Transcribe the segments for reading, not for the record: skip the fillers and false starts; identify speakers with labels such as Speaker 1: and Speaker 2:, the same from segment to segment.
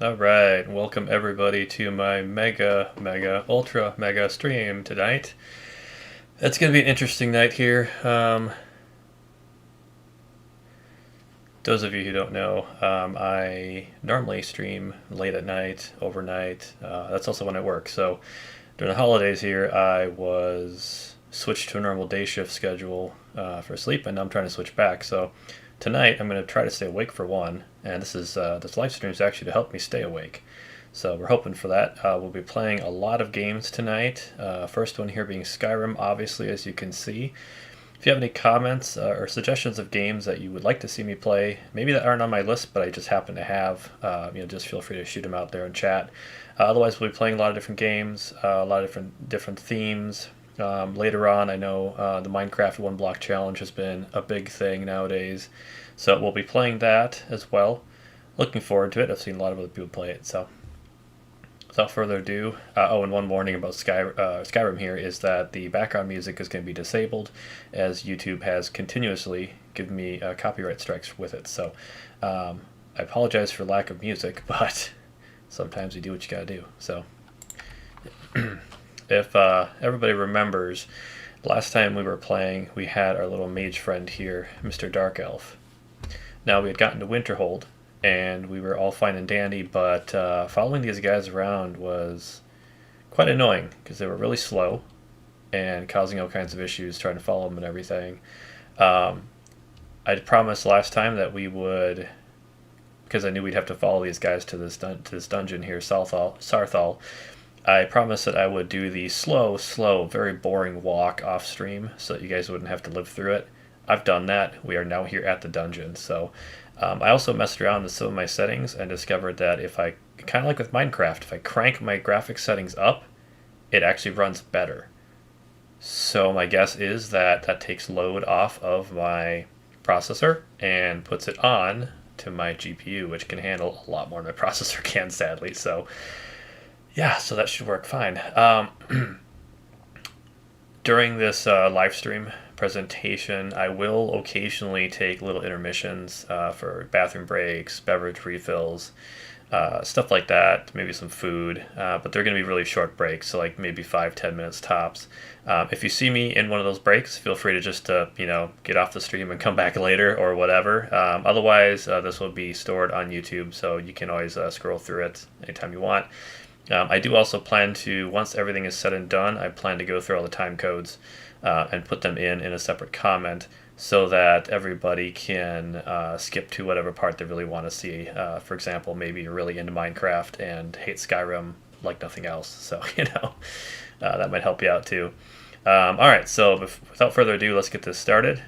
Speaker 1: Alright, welcome everybody to my ultra mega stream tonight. It's going to be an interesting night here. Those of you who don't know, I normally stream late at night, overnight. That's also when I work. So during the holidays here, I was switched to a normal day shift schedule for sleep, and now I'm trying to switch back. So tonight I'm going to try to stay awake for one, and this live stream is actually to help me stay awake. So we're hoping for that. We'll be playing a lot of games tonight. First one here being Skyrim, obviously, as you can see. If you have any comments or suggestions of games that you would like to see me play, maybe that aren't on my list, but I just happen to have, just feel free to shoot them out there in chat. Otherwise, we'll be playing a lot of different games, a lot of different themes. Later on, I know the Minecraft One Block Challenge has been a big thing nowadays, so we'll be playing that as well. Looking forward to it. I've seen a lot of other people play it, so without further ado, and one warning about Skyrim here is that the background music is going to be disabled, as YouTube has continuously given me copyright strikes with it. So I apologize for lack of music, but sometimes you do what you gotta do. So if everybody remembers, last time we were playing, we had our little mage friend here, Mr. Dark Elf. Now we had gotten to Winterhold, and we were all fine and dandy, but following these guys around was quite annoying because they were really slow and causing all kinds of issues trying to follow them and everything. I promised last time that we would, because I knew we'd have to follow these guys to this dungeon here, Sarthal. I promised that I would do the slow, very boring walk off stream so that you guys wouldn't have to live through it. I've done that. We are now here at the dungeon, so I also messed around with some of my settings and discovered that if I, kind of like with Minecraft, if I crank my graphics settings up, it actually runs better. So my guess is that that takes load off of my processor and puts it on to my GPU, which can handle a lot more than my processor can, sadly. So yeah, so that should work fine. During this live stream presentation, I will occasionally take little intermissions for bathroom breaks, beverage refills, stuff like that, maybe some food, but they're going to be really short breaks, so like maybe 5-10 minutes tops. If you see me in one of those breaks, feel free to just get off the stream and come back later or whatever. Otherwise, this will be stored on YouTube, so you can always scroll through it anytime you want. I do also plan to, once everything is said and done, I plan to go through all the time codes and put them in a separate comment so that everybody can skip to whatever part they really want to see. For example, maybe you're really into Minecraft and hate Skyrim like nothing else, so that might help you out too. Alright, so without further ado, let's get this started.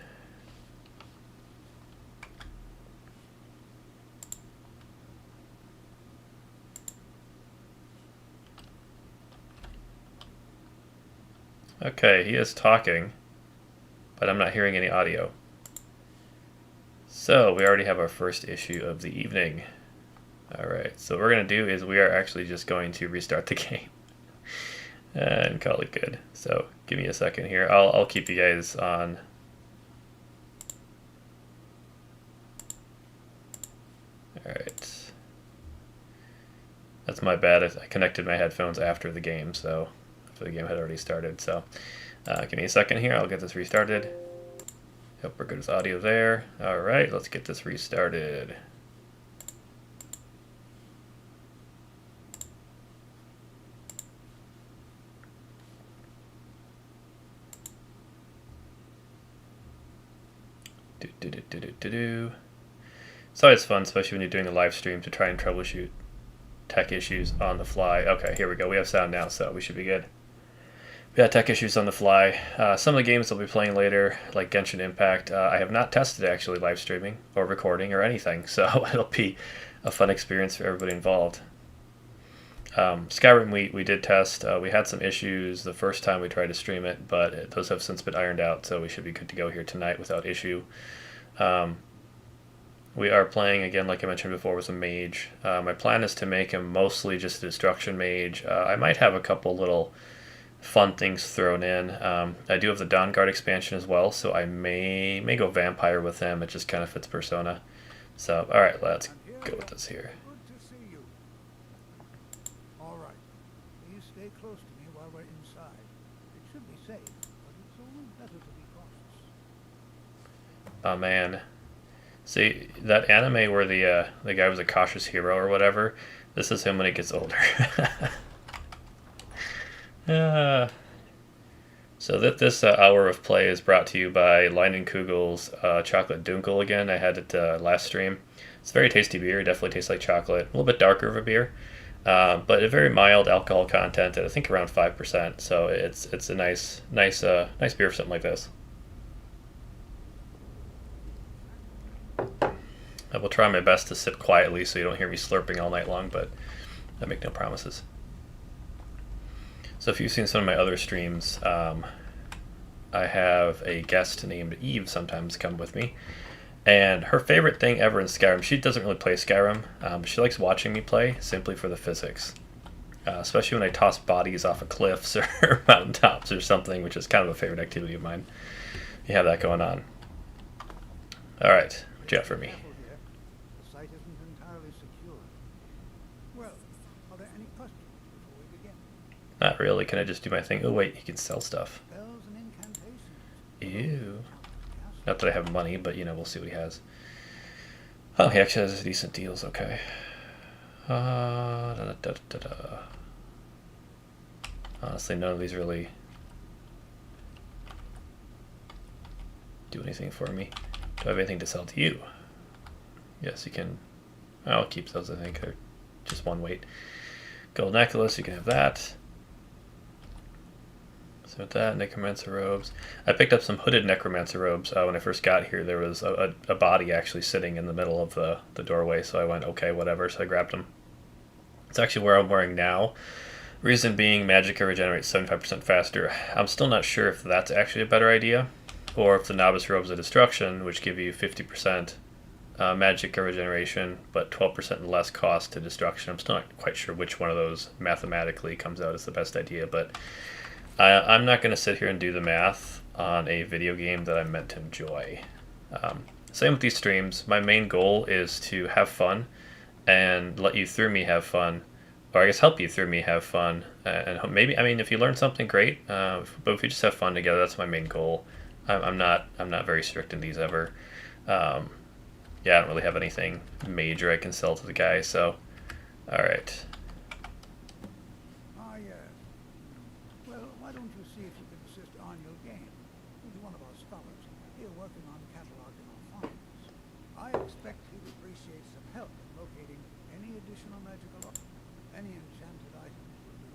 Speaker 1: Okay, he is talking, but I'm not hearing any audio. So we already have our first issue of the evening. Alright, so what we're going to do is we are actually just going to restart the game and call it good. So give me a second here. I'll keep you guys on. Alright. That's my bad. I connected my headphones after the game, so the game had already started. So give me a second here, I'll get this restarted. Hope we're good with audio there. Alright, let's get this restarted. It's always fun, especially when you're doing a live stream, to try and troubleshoot tech issues on the fly. Okay, here we go. We have sound now, so we should be good. We got tech issues on the fly. Some of the games I'll be playing later, like Genshin Impact, I have not tested actually live streaming or recording or anything, so it'll be a fun experience for everybody involved. Skyrim we did test. We had some issues the first time we tried to stream it, but those have since been ironed out, so we should be good to go here tonight without issue. We are playing, again, like I mentioned before, with a mage. My plan is to make him mostly just a destruction mage. I might have a couple little fun things thrown in. I do have the Dawnguard expansion as well, so I may go vampire with him. It just kind of fits persona. So, alright, let's go with this here.
Speaker 2: stay close to me while we're inside. It should be safe, but it's always better to be cautious.
Speaker 1: Oh man. See, that anime where the guy was a cautious hero or whatever, this is him when he gets older. uh, so that this hour of play is brought to you by Leinenkugel's Chocolate Dunkel again. I had it last stream. It's a very tasty beer. It definitely tastes like chocolate. A little bit darker of a beer, but a very mild alcohol content at I think around 5%. So it's a nice beer for something like this. I will try my best to sip quietly so you don't hear me slurping all night long, but I make no promises. So if you've seen some of my other streams, I have a guest named Eve sometimes come with me. And her favorite thing ever in Skyrim, she doesn't really play Skyrim, but she likes watching me play simply for the physics. Especially when I toss bodies off of cliffs or mountaintops or something, which is kind of a favorite activity of mine. You have that going on. Alright, what you got for me?
Speaker 2: Careful here. The site isn't entirely secure. Well, are there any questions before we begin?
Speaker 1: Not really. Can I just do my thing? Oh wait, you can sell stuff.
Speaker 2: Spells and incantations.
Speaker 1: Ew.
Speaker 2: Yes.
Speaker 1: Not that I have money, but we'll see what he has. Oh, he actually has decent deals. Okay. Da, da, da, da. Honestly, none of these really do anything for me. Do I have anything to sell to you? Yes, you can. I'll keep those. I think they're just one weight. Gold necklace. You can have that. So with that, necromancer robes. I picked up some hooded necromancer robes when I first got here. There was a body actually sitting in the middle of the doorway, so I went, okay, whatever, so I grabbed them. It's actually where I'm wearing now. Reason being, magicka regenerates 75% faster. I'm still not sure if that's actually a better idea, or if the novice robes of destruction, which give you 50% magicka regeneration, but 12% less cost to destruction. I'm still not quite sure which one of those mathematically comes out as the best idea, but I'm not going to sit here and do the math on a video game that I'm meant to enjoy. Same with these streams. My main goal is to have fun and let you through me have fun, or I guess help you through me have fun. And maybe, if you learn something, great. But if we just have fun together, that's my main goal. I'm not very strict in these ever. I don't really have anything major I can sell to the guy. So, all right.
Speaker 2: Well, why don't you see if you can assist Arniel Game, who's one of our scholars, here working on cataloging our finds. I expect he'd appreciate some help in locating any additional magical art. Any enchanted items will do.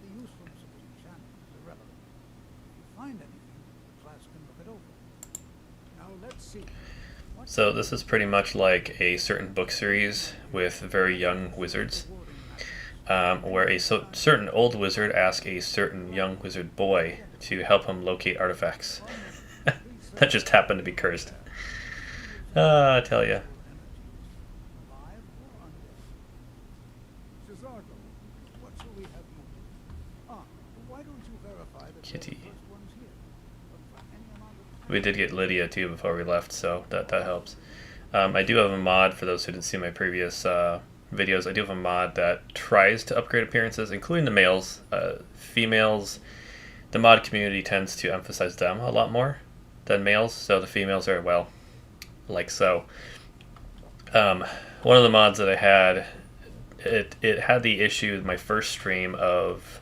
Speaker 2: The usefulness of the enchantment is irrelevant. If you find anything, the class can look it over. Now let's see.
Speaker 1: So this is pretty much like a certain book series with very young wizards, where a certain old wizard asks a certain young wizard boy to help him locate artifacts. That just happened to be cursed. I tell ya. Kitty. We did get Lydia too before we left, so that helps. I do have a mod, for those who didn't see my previous videos, I do have a mod that tries to upgrade appearances, including the males. Females, the mod community tends to emphasize them a lot more than males, so the females are, well, like so. One of the mods that I had, it had the issue with my first stream of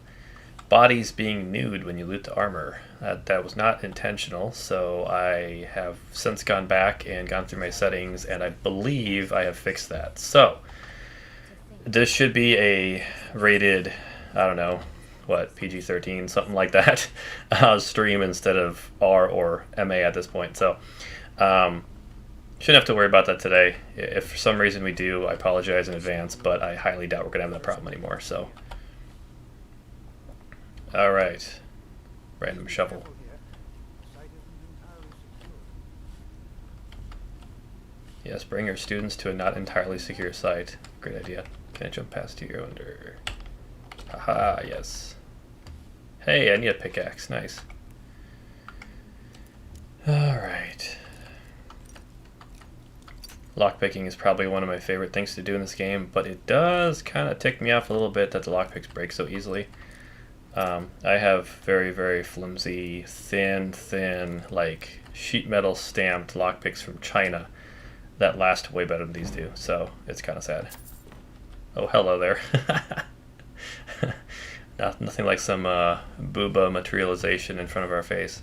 Speaker 1: bodies being nude when you loot the armor. That was not intentional, so I have since gone back and gone through my settings, and I believe I have fixed that. So, this should be a rated, I don't know, what, PG-13, something like that, stream instead of R or MA at this point. So, shouldn't have to worry about that today. If for some reason we do, I apologize in advance, but I highly doubt we're going to have that problem anymore, so. Alright. Random shuffle. Yes, bring your students to a not entirely secure site. Great idea. Can I jump past you under? Haha, yes. Hey, I need a pickaxe. Nice. Alright. Lockpicking is probably one of my favorite things to do in this game, but it does kind of tick me off a little bit that the lockpicks break so easily. I have very, very flimsy, thin, like sheet metal stamped lockpicks from China that last way better than these do. So it's kind of sad. Oh, hello there. Nothing like some booba materialization in front of our face.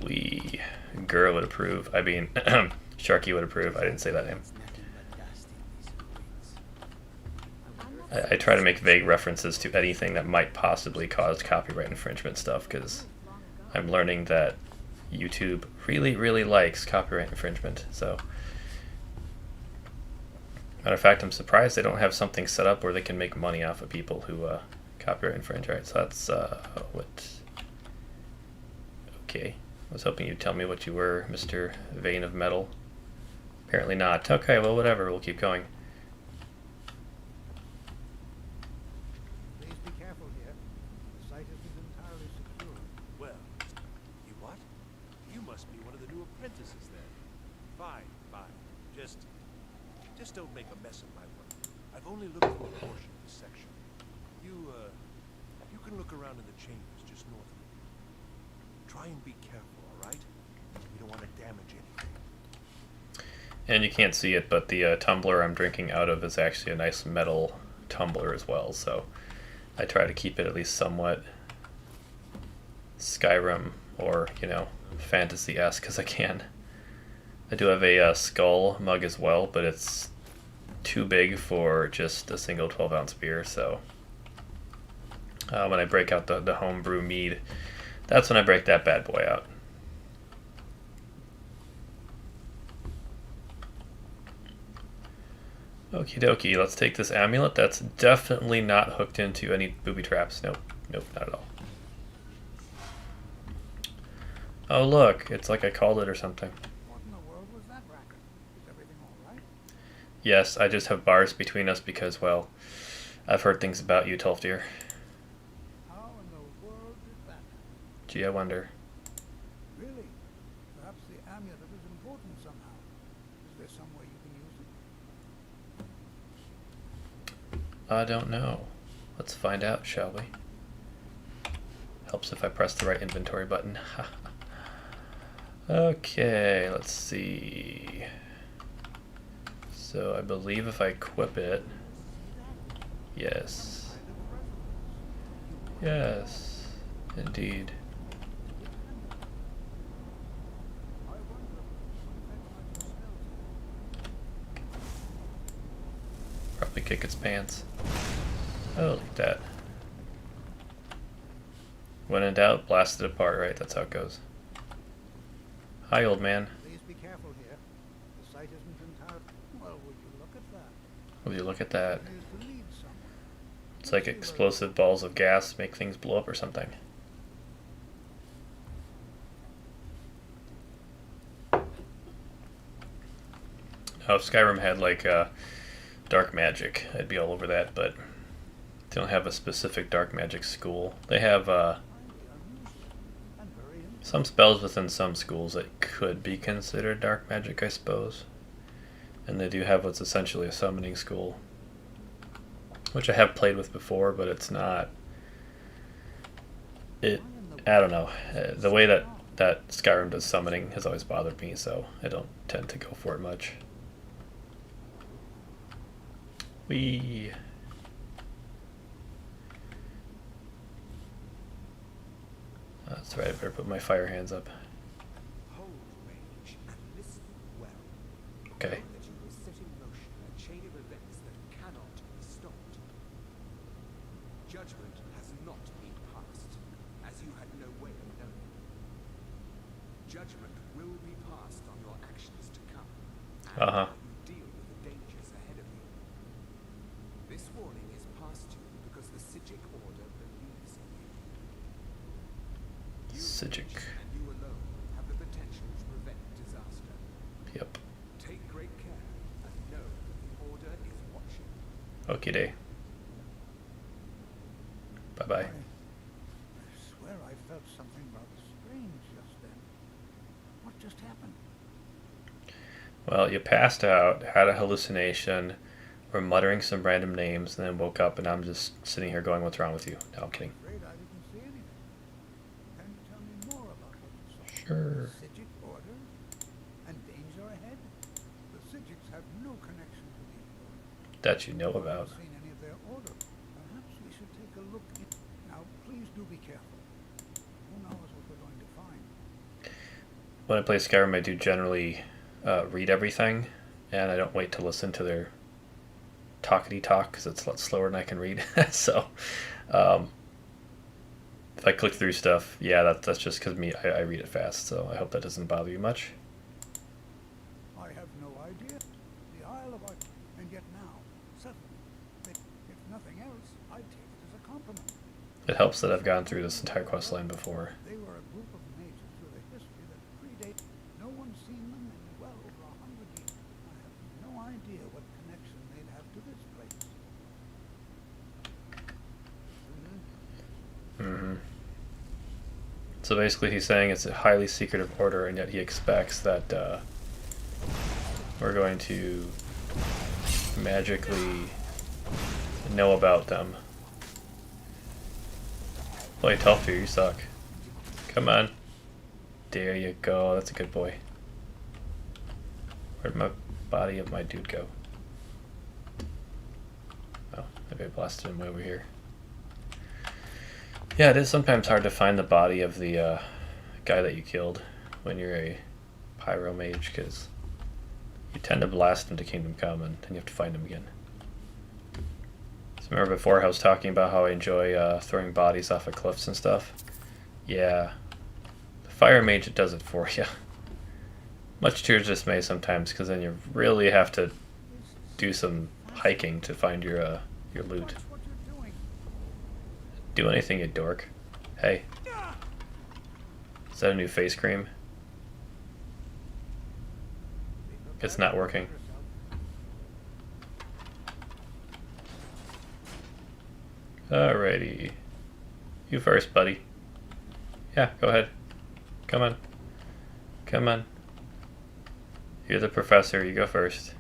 Speaker 1: We Gura would approve. I mean, Sharky would approve. I didn't say that name. I try to make vague references to anything that might possibly cause copyright infringement stuff because I'm learning that YouTube really, really likes copyright infringement. So, matter of fact, I'm surprised they don't have something set up where they can make money off of people who copyright infringe. Right? So that's what. Okay, I was hoping you'd tell me what you were, Mr. Vein of Metal. Apparently not. Okay, well, whatever. We'll keep going.
Speaker 2: Please be careful here. The site isn't entirely secure.
Speaker 3: Well, you what? You must be one of the new apprentices then. Fine, fine. Just don't make a mess of my work. I've only looked through a portion of the section. You can look around in the chambers just north of it. Try and be careful, all right? We don't want to damage anything.
Speaker 1: And you can't see it, but the tumbler I'm drinking out of is actually a nice metal tumbler as well, so I try to keep it at least somewhat Skyrim or, fantasy-esque as I can. I do have a skull mug as well, but it's too big for just a single 12-ounce beer, so when I break out the homebrew mead, that's when I break that bad boy out. Okie dokie, let's take this amulet. That's definitely not hooked into any booby traps. Nope, not at all. Oh look, it's like I called it or something.
Speaker 2: What in the world was that racket? Is everything all right?
Speaker 1: Yes, I just have bars between us because, well, I've heard things about you, Tolfdir.
Speaker 2: How in the world did that happen?
Speaker 1: Gee, I wonder.
Speaker 2: Really? Perhaps the amulet is important somehow. Is there some way you can use it?
Speaker 1: I don't know. Let's find out, shall we? Helps if I press the right inventory button. Okay, let's see. So I believe if I equip it... Yes. Yes, indeed. Probably kick its pants. Oh, look at that. When in doubt, blast it apart, right? That's how it goes. Hi, old man.
Speaker 2: Please be careful here. The site isn't entirely... Well, would you look at that?
Speaker 1: Will you look at that?
Speaker 2: It is to lead somewhere.
Speaker 1: It's like explosive balls of gas make things blow up or something. Now, if Skyrim had like dark magic, I'd be all over that, but they don't have a specific dark magic school. They have
Speaker 2: Highly unusual and very interesting.
Speaker 1: some spells within some schools that could be considered dark magic, I suppose. And they do have what's essentially a summoning school, which I have played with before, but it's not... I don't know. The way that Skyrim does summoning has always bothered me, so I don't tend to go for it much. That's right, I better put my fire hands up.
Speaker 4: Hold range and listen well.
Speaker 1: Okay.
Speaker 4: Know that you will set in motion a chain of events that cannot be stopped. Judgment has not been passed, as you had no way of knowing. Judgment will be passed on your actions to come, and
Speaker 1: Uh-huh.
Speaker 4: you deal with the dangers ahead of you. This warning is passed to you because the Psijic Order believes in you. You,
Speaker 1: Psijic.
Speaker 4: and you alone have the potential to prevent disaster.
Speaker 1: Yep.
Speaker 4: Take great care and know that the Order is watching.
Speaker 1: Okie day. Bye-bye.
Speaker 2: I swear I felt something rather strange just then. What just happened?
Speaker 1: Well, you passed out, had a hallucination, We're muttering some random names, and then woke up, and I'm just sitting here going, "What's wrong with you?" No, I'm kidding.
Speaker 2: Afraid I didn't see anything. Can you tell me more about what you saw?
Speaker 1: Sure.
Speaker 2: Psijic order? And danger ahead? The Psijics have no connection to the order.
Speaker 1: That you know
Speaker 2: I
Speaker 1: about.
Speaker 2: haven't seen any of their order. Perhaps we should take a look in. Now, please do be careful. Who knows what we're going to find?
Speaker 1: When I play Skyrim, I do generally read everything, and I don't wait to listen to their talkity talk because it's a lot slower than I can read. So, um, if I click through stuff, yeah, that's just because me. I read it fast, so I hope that doesn't bother you much.
Speaker 2: I have no idea. The Isle of Arch, and yet now, suddenly, if nothing else, I take it as a compliment.
Speaker 1: It helps that I've gone through this entire quest line before.
Speaker 2: They were a group of mages with a history that predates. No one's seen them in well over 100 years. I have no idea what connection they'd have to this place.
Speaker 1: Mm-hmm. So basically, he's saying it's a highly secretive order, and yet he expects that we're going to magically know about them. Play tough here, you suck. Come on. There you go, that's a good boy. Where'd my body of my dude go? Oh, maybe I blasted him way over here. Yeah, it is sometimes hard to find the body of the guy that you killed when you're a pyro mage, because you tend to blast him to Kingdom Come, and then you have to find him again. So remember before I was talking about how I enjoy throwing bodies off of cliffs and stuff? Yeah, the fire mage, it does it for you. Much to your dismay sometimes, because then you really have to do some hiking to find your loot.
Speaker 2: Watch what you're doing.
Speaker 1: Do anything, you dork. Hey. Is that a new face cream? It's not working. Alrighty. You first, buddy. Yeah, go ahead. Come on. Come on. You're the professor, you go first.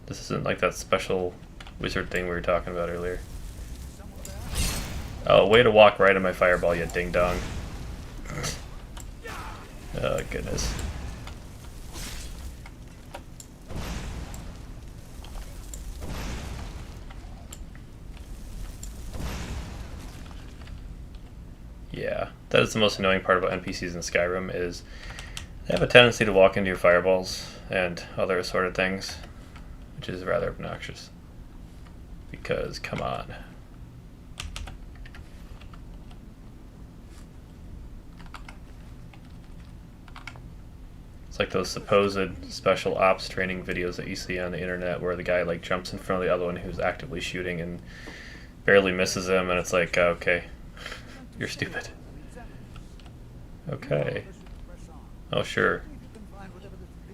Speaker 1: This isn't like that special wizard thing we were talking about earlier. Oh, way to walk right in my fireball, you ding dong. Oh, goodness. Yeah, that is the most annoying part about NPCs in Skyrim, is they have a tendency to walk into your fireballs and other assorted things, which is rather obnoxious. Because, come on. It's like those supposed special ops training videos that you see on the internet where the guy like jumps in front of the other one who's actively shooting and barely misses him, and it's like, okay, you're stupid. Okay. Oh, sure.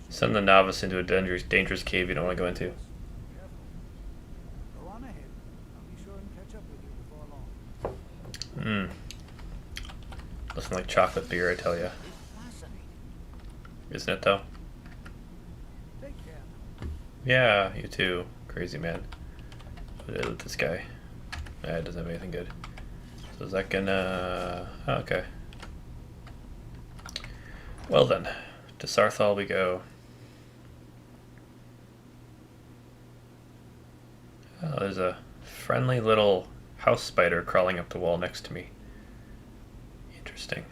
Speaker 1: Send the novice into a dangerous cave you don't want to go into.
Speaker 2: Go on ahead. I'll be sure and catch up with you before long.
Speaker 1: Looking like chocolate beer, I tell ya.
Speaker 2: Fascinating.
Speaker 1: Isn't it, though?
Speaker 2: Take care.
Speaker 1: Yeah, you too, crazy man. What did I do with this guy? It doesn't have anything good. So is that gonna... Oh, okay. Well then, to Sarthal we go. Oh, there's a friendly little house spider crawling up the wall next to me. Interesting.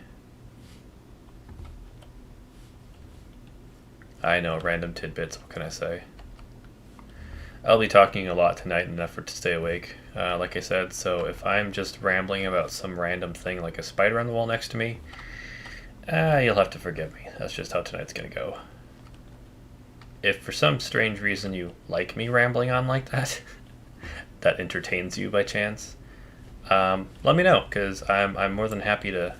Speaker 1: I know, random tidbits, what can I say? I'll be talking a lot tonight in an effort to stay awake, like I said, so if I'm just rambling about some random thing like a spider on the wall next to me, you'll have to forgive me. That's just how tonight's gonna go. If for some strange reason you like me rambling on like that, that entertains you by chance, let me know, because I'm more than happy to,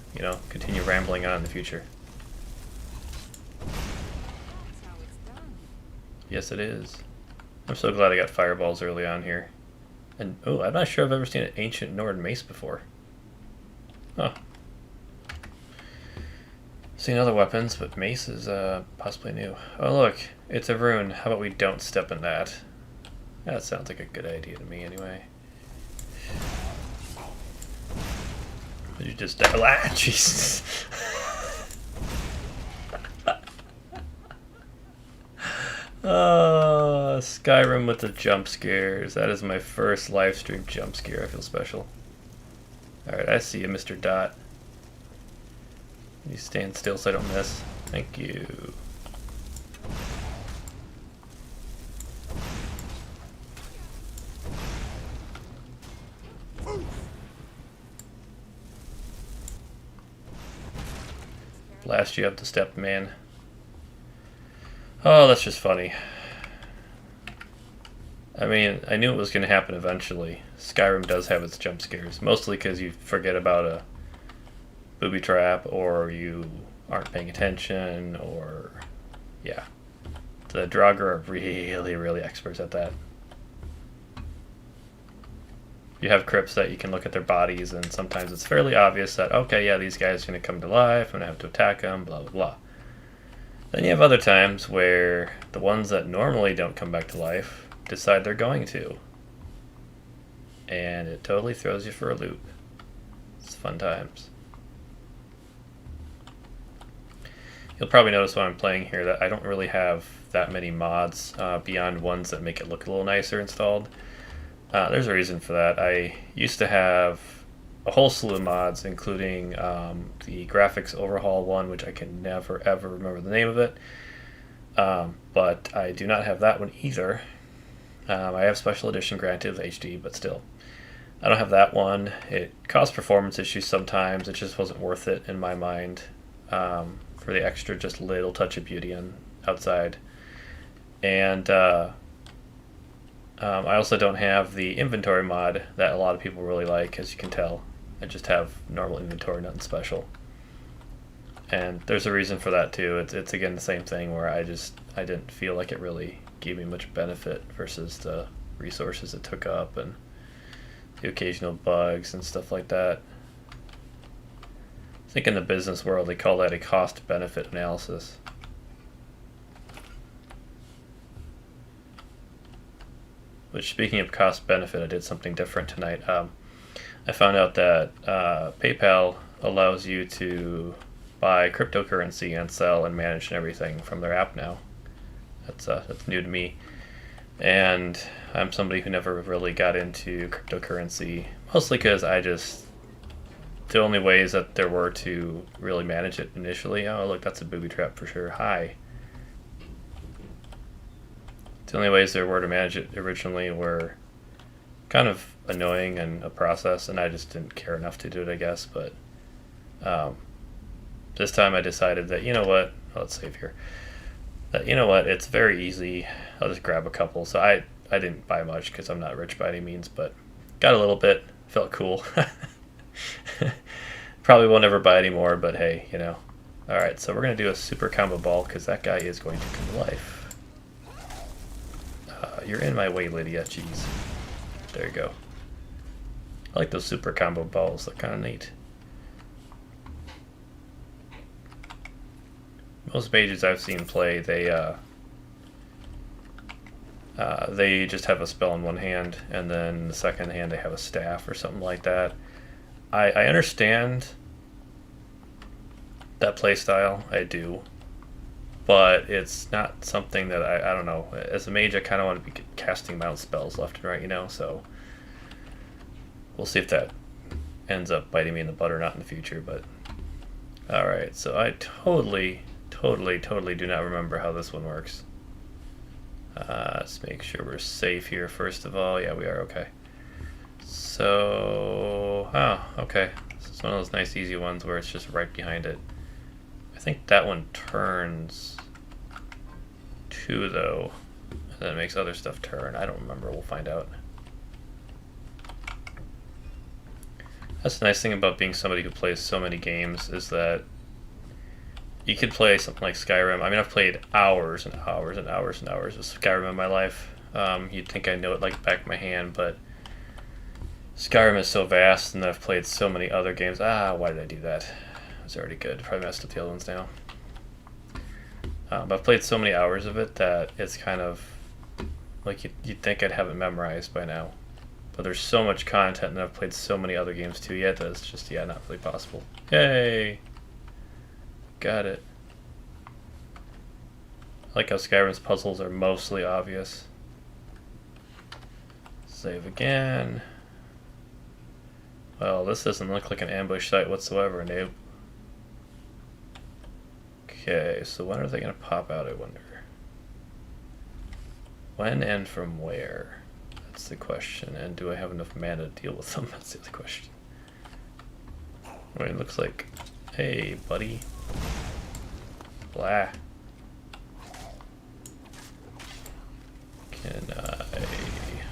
Speaker 1: continue rambling on in the future.
Speaker 5: That's how it's done.
Speaker 1: Yes, it is. I'm so glad I got fireballs early on here. And, oh, I'm not sure I've ever seen an ancient Nord mace before. Huh. Seen other weapons, but mace is possibly new. Oh, look, it's a rune. How about we don't step in that? That sounds like a good idea to me anyway. Did you just die? Ah, Jesus. Skyrim with the jump scares. That is my first live stream jump scare. I feel special. Alright, I see you, Mr. Dot. You stand still so I don't miss. Thank you. Blast you up the step, man. Oh, that's just funny. I mean, I knew it was going to happen eventually. Skyrim does have its jump scares, mostly because you forget about a booby trap, or you aren't paying attention, or yeah. The Draugr are really, really experts at that. You have crypts that you can look at their bodies, and sometimes it's fairly obvious that, okay, yeah, these guys are going to come to life, I'm going to have to attack them, blah, blah, blah. Then you have other times where the ones that normally don't come back to life decide they're going to. And it totally throws you for a loop. It's fun times. You'll probably notice when I'm playing here that I don't really have that many mods beyond ones that make it look a little nicer installed. There's a reason for that. I used to have a whole slew of mods, including the graphics overhaul one, which I can never ever remember the name of it. But I do not have that one either. I have special edition, granted, with HD, but still. I don't have that one. It caused performance issues sometimes. It just wasn't worth it in my mind for the extra just little touch of beauty on outside. And I also don't have the inventory mod that a lot of people really like, as you can tell. I just have normal inventory, nothing special. And there's a reason for that too. It's again the same thing where I didn't feel like it really gave me much benefit versus the resources it took up and the occasional bugs and stuff like that. I think in the business world they call that a cost-benefit analysis. Which, speaking of cost-benefit, I did something different tonight. I found out that PayPal allows you to buy cryptocurrency and sell and manage and everything from their app now. That's new to me. And I'm somebody who never really got into cryptocurrency, mostly because the only ways that there were to really manage it initially, oh look, that's a booby trap for sure, hi. The only ways there were to manage it originally were kind of annoying and a process, and I just didn't care enough to do it, I guess. But this time I decided that, you know what, let's save here. That, you know what, it's very easy. I'll just grab a couple. So I didn't buy much because I'm not rich by any means, but got a little bit. Felt cool. Probably won't ever buy any more, but hey, you know. Alright, so we're going to do a super combo ball because that guy is going to come to life. You're in my way, Lydia. Jeez. There you go. I like those super combo balls. They're kind of neat. Most mages I've seen play, they just have a spell in one hand, and then in the second hand they have a staff or something like that. I understand that play style, I do, but it's not something that I don't know. As a mage, I kind of want to be casting my own spells left and right, you know. So we'll see if that ends up biting me in the butt or not in the future. But all right, so I totally do not remember how this one works. Let's make sure we're safe here first of all. Yeah, we are. Okay. So, okay. This is one of those nice easy ones where it's just right behind it. I think that one turns 2 though, and then it makes other stuff turn. I don't remember. We'll find out. That's the nice thing about being somebody who plays so many games, is that you could play something like Skyrim. I mean, I've played hours and hours and hours and hours of Skyrim in my life. You'd think I know it like the back of my hand, but Skyrim is so vast, and I've played so many other games. Why did I do that? It's already good. Probably messed up the other ones now. But I've played so many hours of it that it's kind of Like, you'd think I'd have it memorized by now. But there's so much content, and I've played so many other games too yet that it's just, yeah, not really possible. Yay! Got it. I like how Skyrim's puzzles are mostly obvious. Save again. Well, this doesn't look like an ambush site whatsoever, nope. Okay, so when are they going to pop out, I wonder? When and from where? That's the question. And do I have enough mana to deal with them? That's the other question. I mean, it looks like... Hey, buddy. Blah. Can I...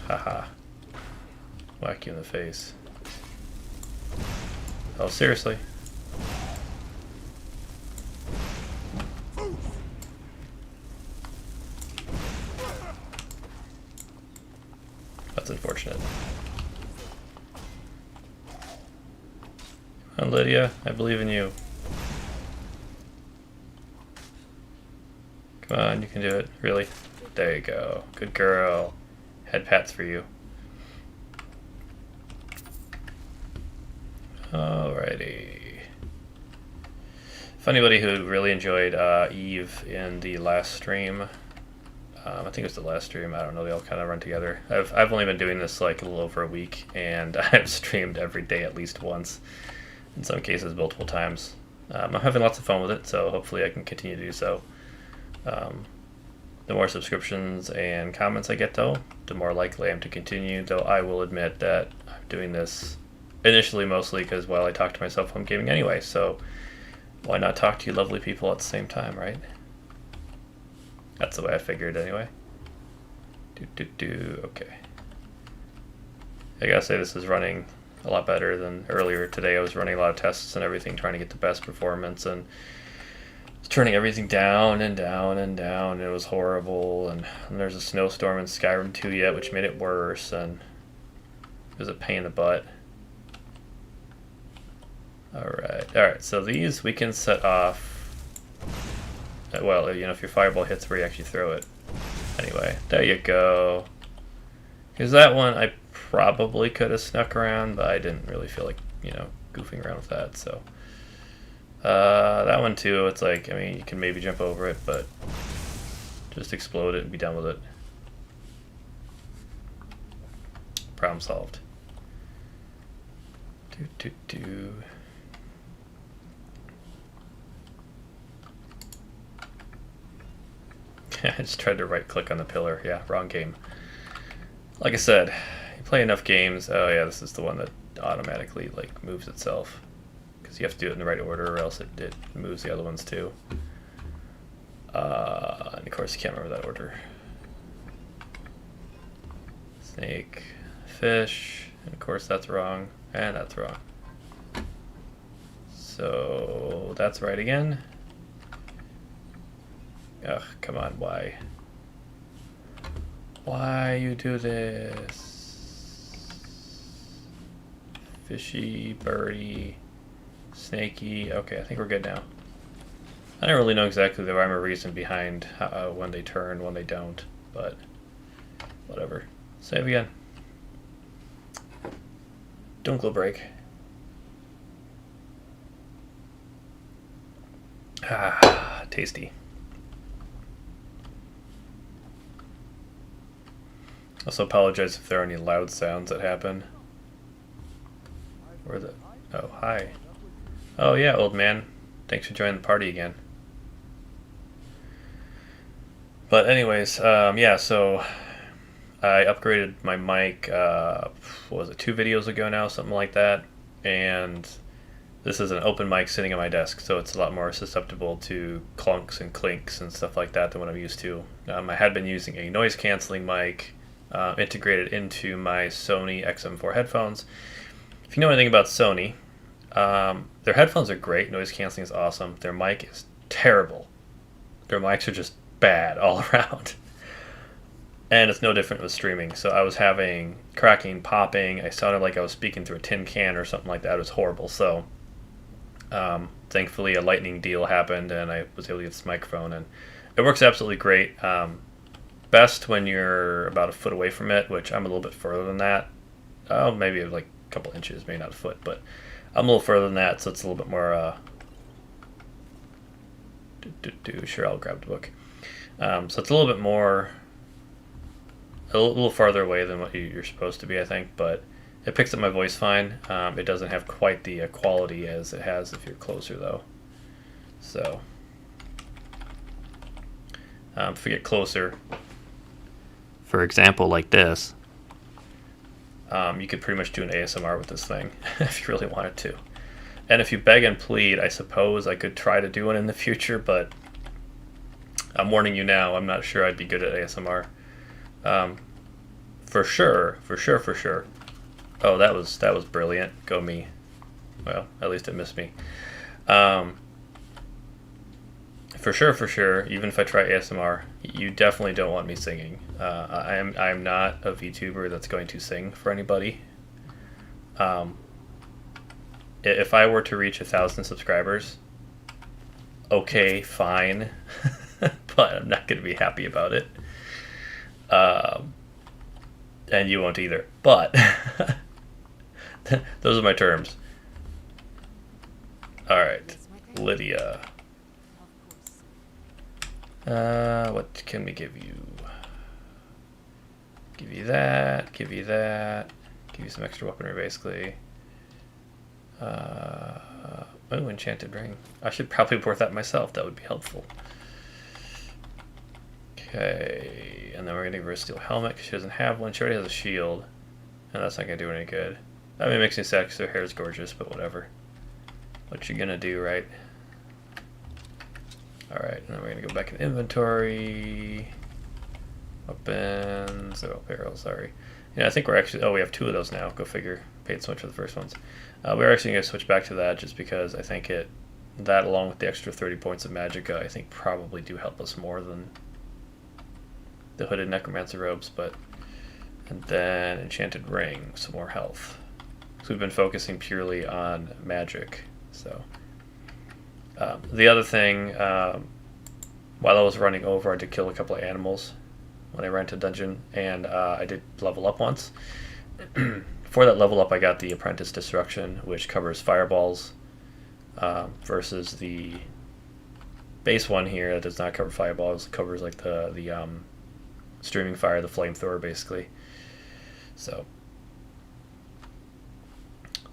Speaker 1: Haha. Whack you in the face. Oh, seriously? That's unfortunate. Come on, Lydia. I believe in you. Come on, you can do it. Really? There you go. Good girl. Head pats for you. Alrighty. If anybody who really enjoyed Eve in the last stream, I think it was the last stream, I don't know, they all kind of run together. I've only been doing this like a little over a week, and I've streamed every day at least once, in some cases multiple times. I'm having lots of fun with it, so hopefully I can continue to do so. The more subscriptions and comments I get, though, the more likely I am to continue, though I will admit that I'm doing this initially mostly because, well, I talk to myself when I'm gaming anyway, so why not talk to you lovely people at the same time, right? That's the way I figured anyway. Okay. I gotta say this is running a lot better than earlier today. I was running a lot of tests and everything, trying to get the best performance, and turning everything down and down and down. It was horrible, and there's a snowstorm in Skyrim 2 yet, which made it worse, and it was a pain in the butt. Alright, so these we can set off. Well, you know, if your fireball hits where you actually throw it. Anyway, there you go. Because that one I probably could have snuck around, but I didn't really feel like, you know, goofing around with that, so. That one too, it's like, I mean, you can maybe jump over it, but just explode it and be done with it. Problem solved. I just tried to right click on the pillar. Yeah, wrong game. Like I said, you play enough games. Oh yeah, this is the one that automatically like moves itself. Because you have to do it in the right order or else it moves the other ones too. And of course you can't remember that order. Snake, fish, and of course that's wrong, and that's wrong. So that's right again. Ugh, come on, why? Why you do this? Fishy, birdie, snaky. Okay, I think we're good now. I don't really know exactly the rhyme or reason behind when they turn, when they don't, but whatever. Save again. Dunkel break. Ah, tasty. Also apologize if there are any loud sounds that happen. Where the... Oh, hi. Oh yeah, old man. Thanks for joining the party again. But anyways, yeah, so I upgraded my mic, what was it, 2 videos ago now, something like that. And this is an open mic sitting on my desk, so it's a lot more susceptible to clunks and clinks and stuff like that than what I'm used to. I had been using a noise canceling mic integrated into my Sony XM4 headphones. If you know anything about Sony, their headphones are great, noise canceling is awesome, their mic is terrible. Their mics are just bad all around. And it's no different with streaming. So I was having cracking, popping, I sounded like I was speaking through a tin can or something like that. It was horrible. So thankfully a lightning deal happened and I was able to get this microphone, and it works absolutely great. best when you're about a foot away from it, which I'm a little bit further than that. Oh, maybe like a couple inches, maybe not a foot, but I'm a little further than that, so it's a little bit more. Sure, I'll grab the book. So it's a little bit more, a little farther away than what you're supposed to be, I think, but it picks up my voice fine. It doesn't have quite the quality as it has if you're closer, though. So if we get closer, for example, like this, you could pretty much do an ASMR with this thing if you really wanted to. And if you beg and plead, I suppose I could try to do one in the future, but I'm warning you now, I'm not sure I'd be good at ASMR. For sure. Oh, that was brilliant. Go me. Well, at least it missed me. For sure. Even if I try ASMR, you definitely don't want me singing. I'm not a VTuber that's going to sing for anybody. If I were to reach 1,000 subscribers, okay, fine, but I'm not going to be happy about it. And you won't either. But those are my terms. All right, Lydia. What can we give you? Give you that. Give you some extra weaponry, basically. Oh, enchanted ring. I should probably port that myself. That would be helpful. Okay, and then we're gonna give her a steel helmet because she doesn't have one. She already has a shield, and that's not gonna do any good. I mean, it makes me sad because her hair is gorgeous, but whatever. What you gonna do, right? All right, and then we're gonna go back in inventory. Weapons, oh, barrels. Sorry. Yeah, I think we're actually. Oh, we have 2 of those now. Go figure. Paid so much for the first ones. We're actually going to switch back to that just because I think that along with the extra 30 points of magicka, I think probably do help us more than the hooded necromancer robes. And then enchanted ring, some more health. So we've been focusing purely on magic. So the other thing, while I was running over, I did kill a couple of animals when I ran to dungeon, and I did level up once. For that level up, I got the Apprentice Destruction, which covers fireballs, versus the base one here that does not cover fireballs. It covers like the streaming fire, the flamethrower, basically. So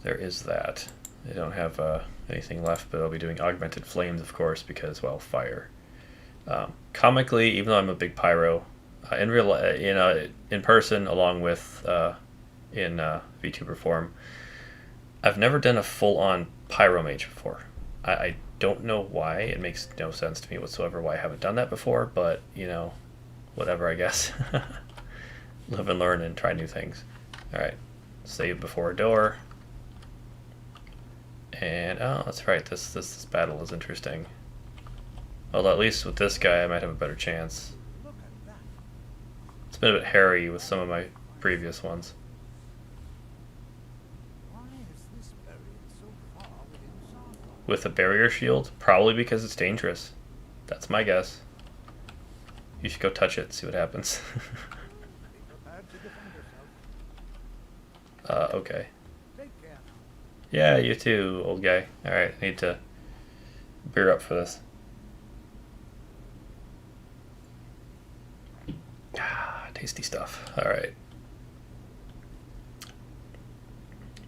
Speaker 1: there is that. I don't have anything left, but I'll be doing augmented flames, of course, because, well, fire. Comically, even though I'm a big pyro, in real, in person, along with in VTuber form, I've never done a full-on pyro mage before. I don't know why. It makes no sense to me whatsoever why I haven't done that before, but, whatever, I guess. Live and learn and try new things. Alright, save before a door. And, oh, that's right, this battle is interesting. Well, at least with this guy, I might have a better chance. It's been a bit hairy with some of my previous ones. With a barrier shield? Probably because it's dangerous. That's my guess. You should go touch it, see what happens. Okay. Yeah, you too, old guy. Alright, I need to beer up for this. Ah, tasty stuff. Alright.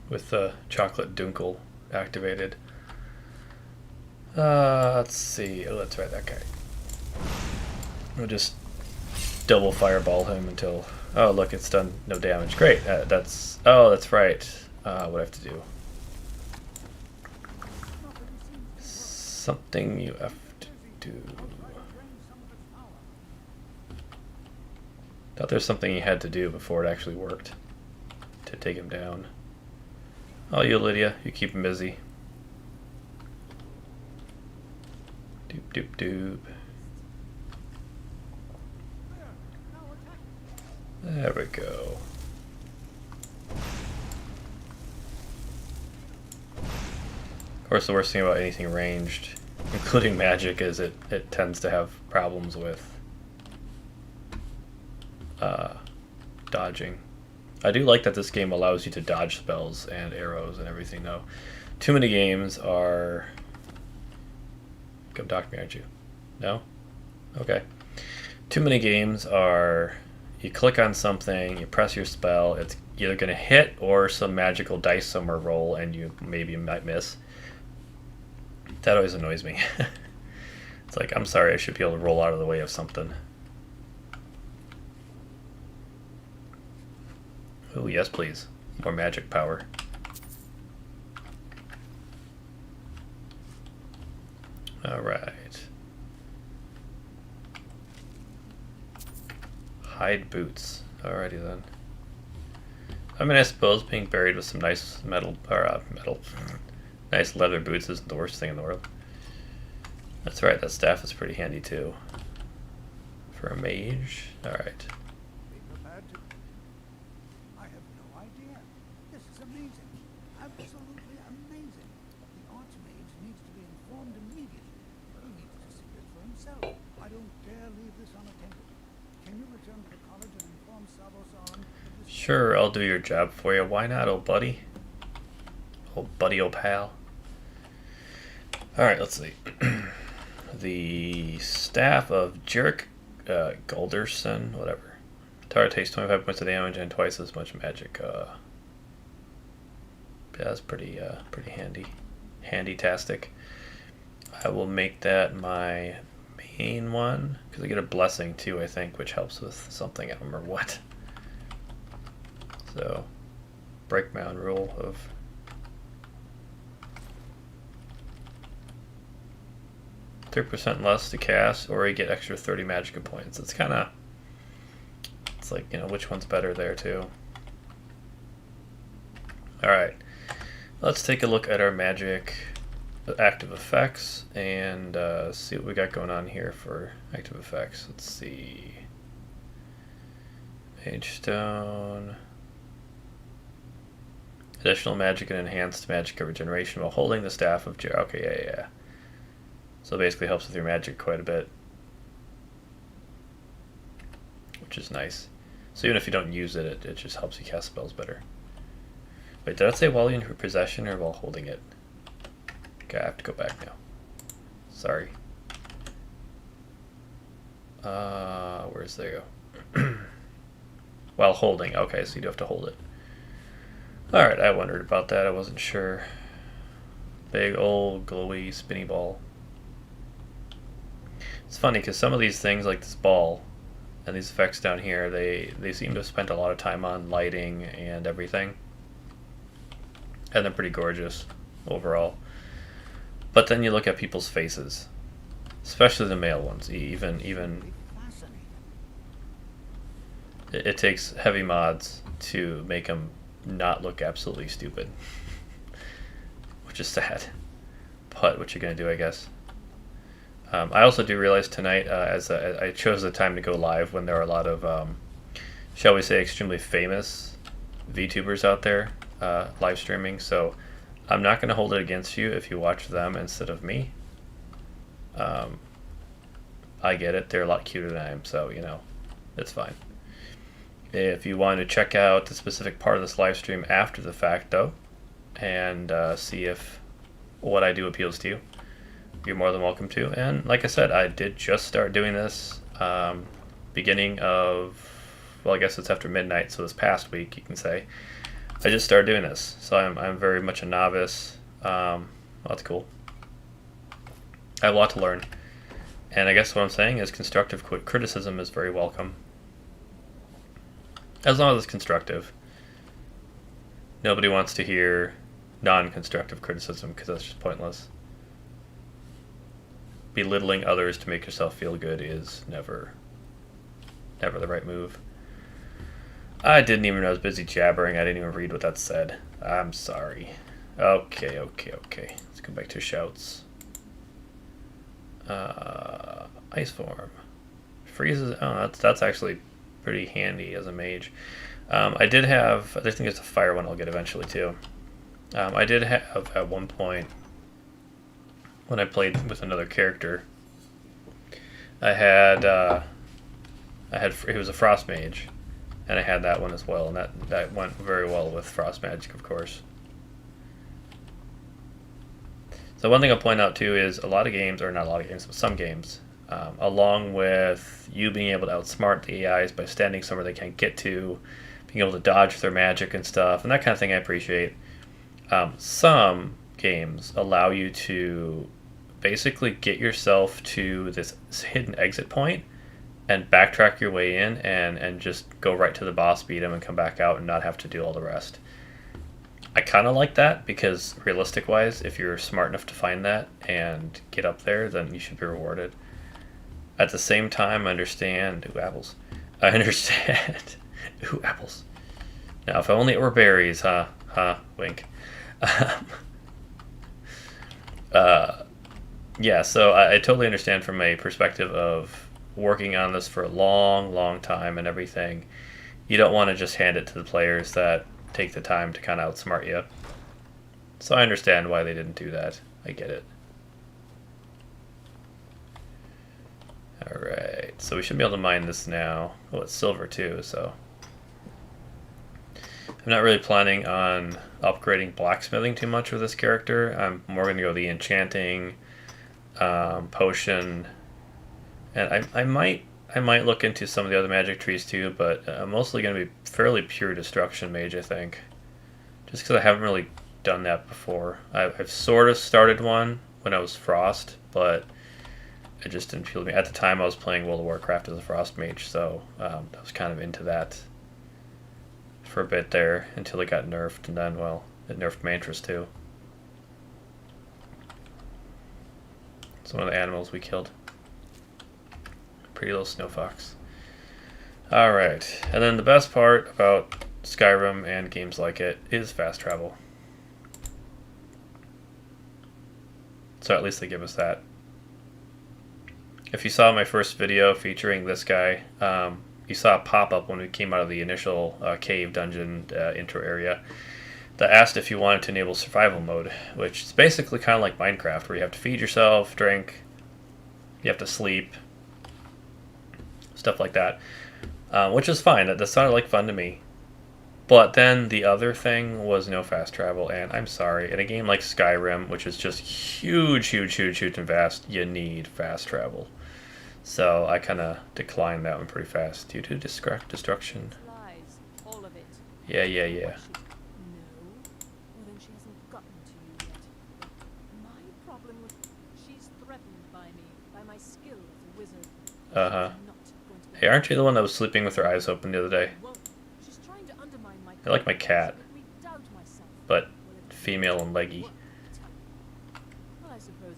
Speaker 1: With the chocolate dunkel activated. Let's see. Oh, that's right, that guy. We'll just double fireball him until... Oh, look, it's done no damage. Great. That's... Oh, that's right. What do I have to do? Something you have to do. Thought there's something you had to do before it actually worked to take him down. Oh, you, Lydia. You keep him busy. Doop, doop, doop. There we go. Of course, the worst thing about anything ranged, including magic, is it tends to have problems with dodging. I do like that this game allows you to dodge spells and arrows and everything, though. Too many games are... Come talk to me, aren't you? No? Okay. Too many games are... You click on something, you press your spell, it's either going to hit or some magical dice somewhere roll, and you maybe might miss. That always annoys me. It's like, I'm sorry, I should be able to roll out of the way of something. Oh, yes, please. More magic power. Alright. Hide boots. Alrighty then. I mean, I suppose being buried with some nice metal, nice leather boots isn't the worst thing in the world. That's right, that staff is pretty handy too. For a mage. Alright.
Speaker 2: Be prepared to... I have no idea. This is amazing. Absolutely amazing. The Archmage needs to be informed immediately. He needs to see it for himself. I don't dare leave this unattended. Can you return to the college and inform Sabo-san that this...
Speaker 1: Sure, I'll do your job for you. Why not, old buddy? Old buddy, old pal. Alright, let's see. The staff of Jerick Galderson, whatever. Target takes 25 points of damage and twice as much magic. Yeah, that's pretty handy. Handy-tastic. I will make that my main one, because I get a blessing too, I think, which helps with something. I don't remember what. So, break my own rule of... %, less to cast, or you get extra 30 magic points. It's kind of... It's like, you know, which one's better there, too. Alright. Let's take a look at our magic active effects and see what we got going on here for active effects. Let's see. Mage Stone. Additional magic and enhanced magic regeneration while holding the staff of Jerick. Okay, yeah. So it basically helps with your magic quite a bit, which is nice. So even if you don't use it, it just helps you cast spells better. Wait, did I say while in your possession or while holding it? Okay, I have to go back now. Sorry. Where's there go? While holding. Okay, so you do have to hold it. Alright, I wondered about that. I wasn't sure. Big old glowy spinny ball. It's funny because some of these things, like this ball and these effects down here, they seem to have spent a lot of time on lighting and everything. And they're pretty gorgeous overall. But then you look at people's faces, especially the male ones. Even
Speaker 2: Fascinating.
Speaker 1: it takes heavy mods to make them not look absolutely stupid, which is sad. But what you gonna do, I guess. I also do realize tonight, as I chose the time to go live when there are a lot of, shall we say, extremely famous VTubers out there live streaming. So I'm not going to hold it against you if you watch them instead of me. I get it; they're a lot cuter than I am, so you know, it's fine. If you want to check out the specific part of this live stream after the fact, though, and see if what I do appeals to you, you're more than welcome to. And like I said, I did just start doing this beginning of, well, I guess it's after midnight, so this past week, you can say. I just started doing this, so I'm very much a novice. Well, that's cool. I have a lot to learn. And I guess what I'm saying is constructive criticism is very welcome. As long as it's constructive. Nobody wants to hear non-constructive criticism because that's just pointless. Belittling others to make yourself feel good is never the right move. I didn't even know I was busy jabbering. I didn't even read what that said. I'm sorry. Okay. Let's go back to shouts. Ice form. Freezes. Oh, that's actually pretty handy as a mage. I did have, I think it's a fire one I'll get eventually too. I did have at one point, when I played with another character, it was a frost mage, and I had that one as well, and that went very well with Frost Magic, of course. So one thing I'll point out too is a lot of games, or not a lot of games, but some games, along with you being able to outsmart the AIs by standing somewhere they can't get to, being able to dodge their magic and stuff, and that kind of thing I appreciate. Some games allow you to basically get yourself to this hidden exit point and backtrack your way in and just go right to the boss, beat him, and come back out and not have to do all the rest. I kind of like that because realistic wise, if you're smart enough to find that and get up there, then you should be rewarded. At the same time, I understand. Ooh, apples. I understand. Ooh, apples. Now, if only it were berries, huh? Huh? Wink. Yeah, so I totally understand from a perspective of working on this for a long, long time and everything. You don't want to just hand it to the players that take the time to kind of outsmart you. So I understand why they didn't do that. I get it. Alright, so we should be able to mine this now. Oh, it's silver too, so. I'm not really planning on upgrading blacksmithing too much with this character. I'm more going to go the enchanting, potion, and I might look into some of the other magic trees too, but I'm mostly going to be fairly pure destruction mage, I think. Just because I haven't really done that before. I've sort of started one when I was Frost, but it just didn't feel to me. At the time I was playing World of Warcraft as a Frost mage, so I was kind of into that for a bit there until it got nerfed, and then, well, it nerfed Mantras too. It's one of the animals we killed. Pretty little snow fox. Alright, and then the best part about Skyrim and games like it is fast travel. So at least they give us that. If you saw my first video featuring this guy, you saw a pop-up when we came out of the initial cave dungeon intro area that asked if you wanted to enable survival mode, which is basically kind of like Minecraft, where you have to feed yourself, drink, you have to sleep, stuff like that, which is fine. That sounded like fun to me. But then the other thing was no fast travel, and I'm sorry, in a game like Skyrim, which is just huge, huge, huge, huge and vast, you need fast travel. So I kind of declined that one pretty fast due to destruction.
Speaker 5: Lies, all of it.
Speaker 1: Yeah.
Speaker 5: No. Well, then she hasn't gotten to you yet. My problem with she's threatened by me, by my skill as a wizard.
Speaker 1: Uh-huh.
Speaker 5: She's not going to get
Speaker 1: Hey, aren't you the one that was sleeping with her eyes open the other day?
Speaker 5: Won't. She's trying to undermine my
Speaker 1: I like my cat,
Speaker 5: confidence and make me doubt myself.
Speaker 1: but
Speaker 5: Well, it's
Speaker 1: female and leggy.
Speaker 5: work, well, I suppose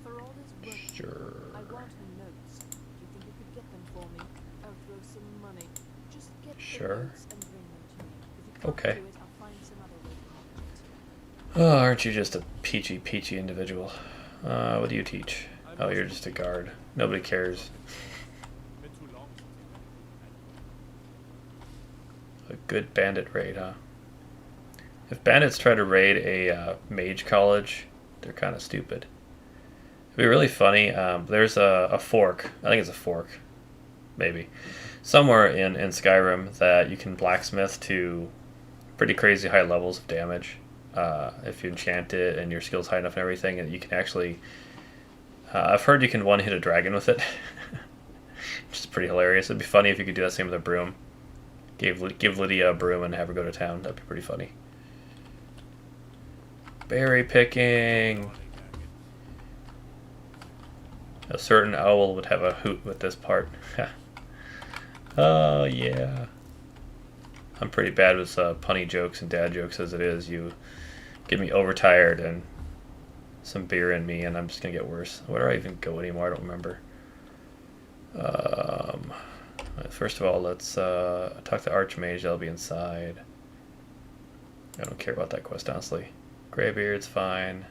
Speaker 5: for all this work,
Speaker 1: Sure.
Speaker 5: I want her notes. Do you think you could get them for me? I'll throw some money. Just get
Speaker 1: Sure.
Speaker 5: the notes and bring them to me. If you can't
Speaker 1: Okay.
Speaker 5: do it, I'll find some other way to manage it.
Speaker 1: Oh, aren't you just a peachy individual? What do you teach? Oh, you're just a guard. Nobody cares.
Speaker 3: Been too long since
Speaker 1: A good bandit raid, huh? If bandits try to raid a mage college, they're kind of stupid. It'd be really funny. There's a fork. I think it's a fork. Maybe. Somewhere in Skyrim that you can blacksmith to pretty crazy high levels of damage. If you enchant it and your skill's high enough and everything, and you can actually... I've heard you can one-hit a dragon with it. Which is pretty hilarious. It'd be funny if you could do that same with a broom. Give Lydia a broom and have her go to town. That'd be pretty funny. Berry picking. A certain owl would have a hoot with this part. Oh, yeah. I'm pretty bad with punny jokes and dad jokes as it is. You get me overtired and some beer in me, and I'm just going to get worse. Where do I even go anymore? I don't remember. First of all, let's talk to Archmage. That'll be inside. I don't care about that quest, honestly. Greybeard's fine.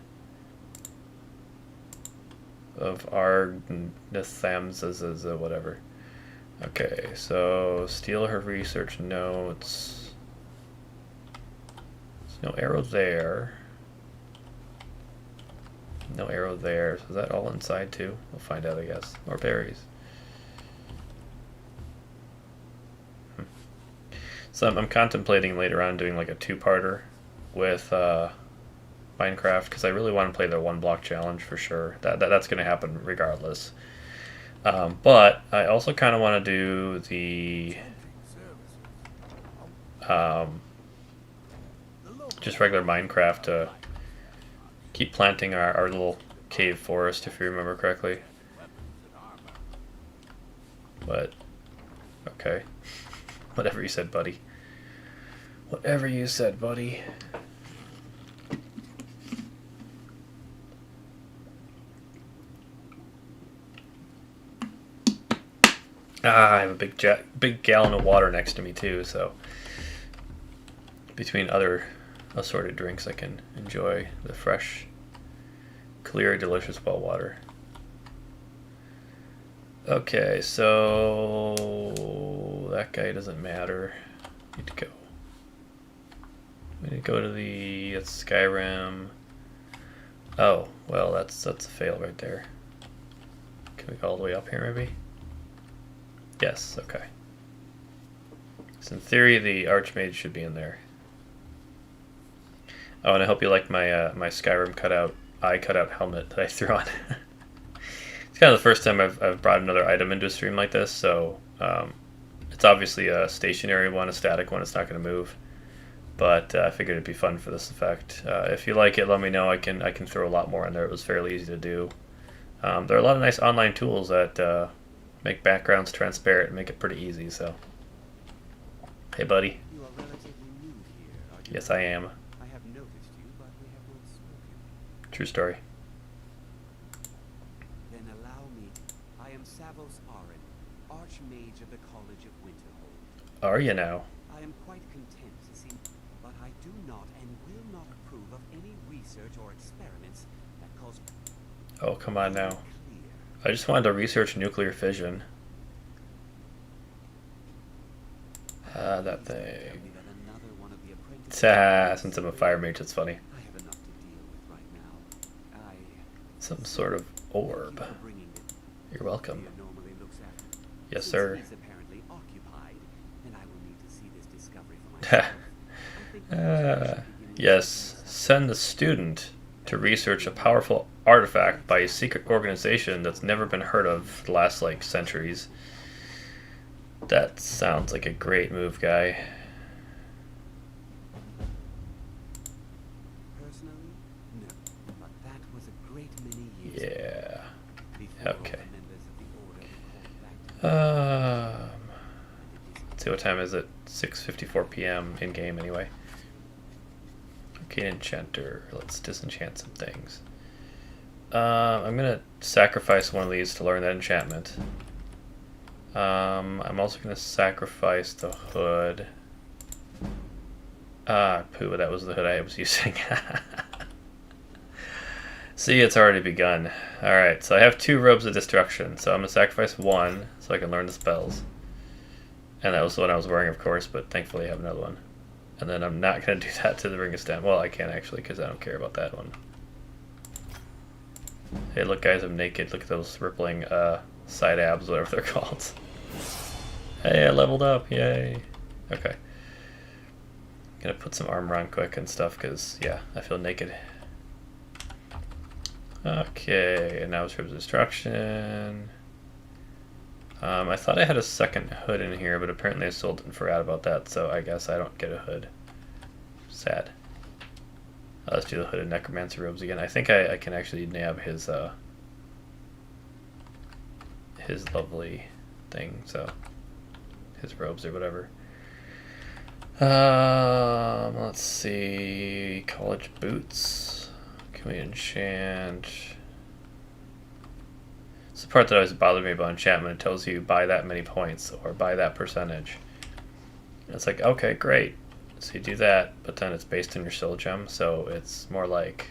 Speaker 1: Of Argnithams is whatever. Okay, so steal her research notes. There's no arrow there. No arrow there. So is that all inside too? We'll find out, I guess. More berries. So I'm contemplating later on doing like a two-parter with Minecraft because I really want to play the one block challenge for sure. That's going to happen regardless. But I also kind of want to do the just regular Minecraft to keep planting our little cave forest, if you remember correctly. But okay, whatever you said, buddy. Whatever you said, buddy. I have a big gallon of water next to me too, so between other assorted drinks, I can enjoy the fresh, clear, delicious well water. Okay, so that guy doesn't matter. Need to go. We need to go to the Skyrim. Oh, well, that's a fail right there. Can we go all the way up here, maybe? Yes, okay. So in theory, the Archmage should be in there. Oh, and I hope you like my my Skyrim eye cutout helmet that I threw on. It's kind of the first time I've brought another item into a stream like this, so it's obviously a stationary one, a static one. It's not going to move, but I figured it'd be fun for this effect. If you like it, let me know. I can throw a lot more in there. It was fairly easy to do. There are a lot of nice online tools that make backgrounds transparent and make it pretty easy. So, hey, buddy.
Speaker 4: You are relatively new here, are you?
Speaker 1: Yes, I am.
Speaker 4: I have noticed you, but we have not spoken.
Speaker 1: True story.
Speaker 4: Then allow me. I am Savos Arin, Archmage of the College of Winterhold.
Speaker 1: Are you now?
Speaker 4: I am quite content to see, but I do not and will not approve of any research or experiments that cause.
Speaker 1: Oh, come on now.
Speaker 4: Clear.
Speaker 1: I just wanted to research nuclear fission. That
Speaker 4: Tell
Speaker 1: thing.
Speaker 4: me that another one of the apprentices.
Speaker 1: Since I'm a fire mage, it's funny.
Speaker 4: I have enough to deal with right now.
Speaker 1: Some sort of orb.
Speaker 4: Thank you for bringing it.
Speaker 1: You're welcome.
Speaker 4: Leah normally looks after.
Speaker 1: Yes,
Speaker 4: Since
Speaker 1: sir.
Speaker 4: he's apparently occupied, then I will need to see this discovery for myself. I think the research should begin in
Speaker 1: Yes, send the student to research a powerful artifact by a secret organization that's never been heard of for the last, like, centuries. That sounds like a great move, guy.
Speaker 4: Personally, no. But that was a great many years
Speaker 1: Yeah.
Speaker 4: before all
Speaker 1: Okay.
Speaker 4: the members of the order were called back to
Speaker 1: Let's see, what time is it? 6:54 p.m. in game, anyway. Okay, enchanter. Let's disenchant some things. I'm gonna sacrifice one of these to learn that enchantment. I'm also gonna sacrifice the hood. Poo, that was the hood I was using. See, it's already begun. Alright, so I have 2 robes of destruction, so I'm gonna sacrifice one so I can learn the spells. And that was the one I was wearing, of course, but thankfully I have another one. And then I'm not gonna do that to the Ring of Stem. Well, I can actually, because I don't care about that one. Hey, look, guys, I'm naked. Look at those rippling side abs, whatever they're called. Hey, I leveled up. Yay. Okay. Gonna put some armor on quick and stuff, because, yeah, I feel naked. Okay, and now it's Ribs of Destruction. I thought I had a second hood in here, but apparently I sold it and forgot about that, so I guess I don't get a hood. Sad. Let's do the hooded necromancer robes again. I think I can actually nab his lovely thing, so his robes or whatever. Let's see, college boots. Can we enchant? It's the part that always bothered me about enchantment. It tells you buy that many points or buy that percentage. And it's like, okay, great. So you do that, but then it's based on your soul gem, so it's more like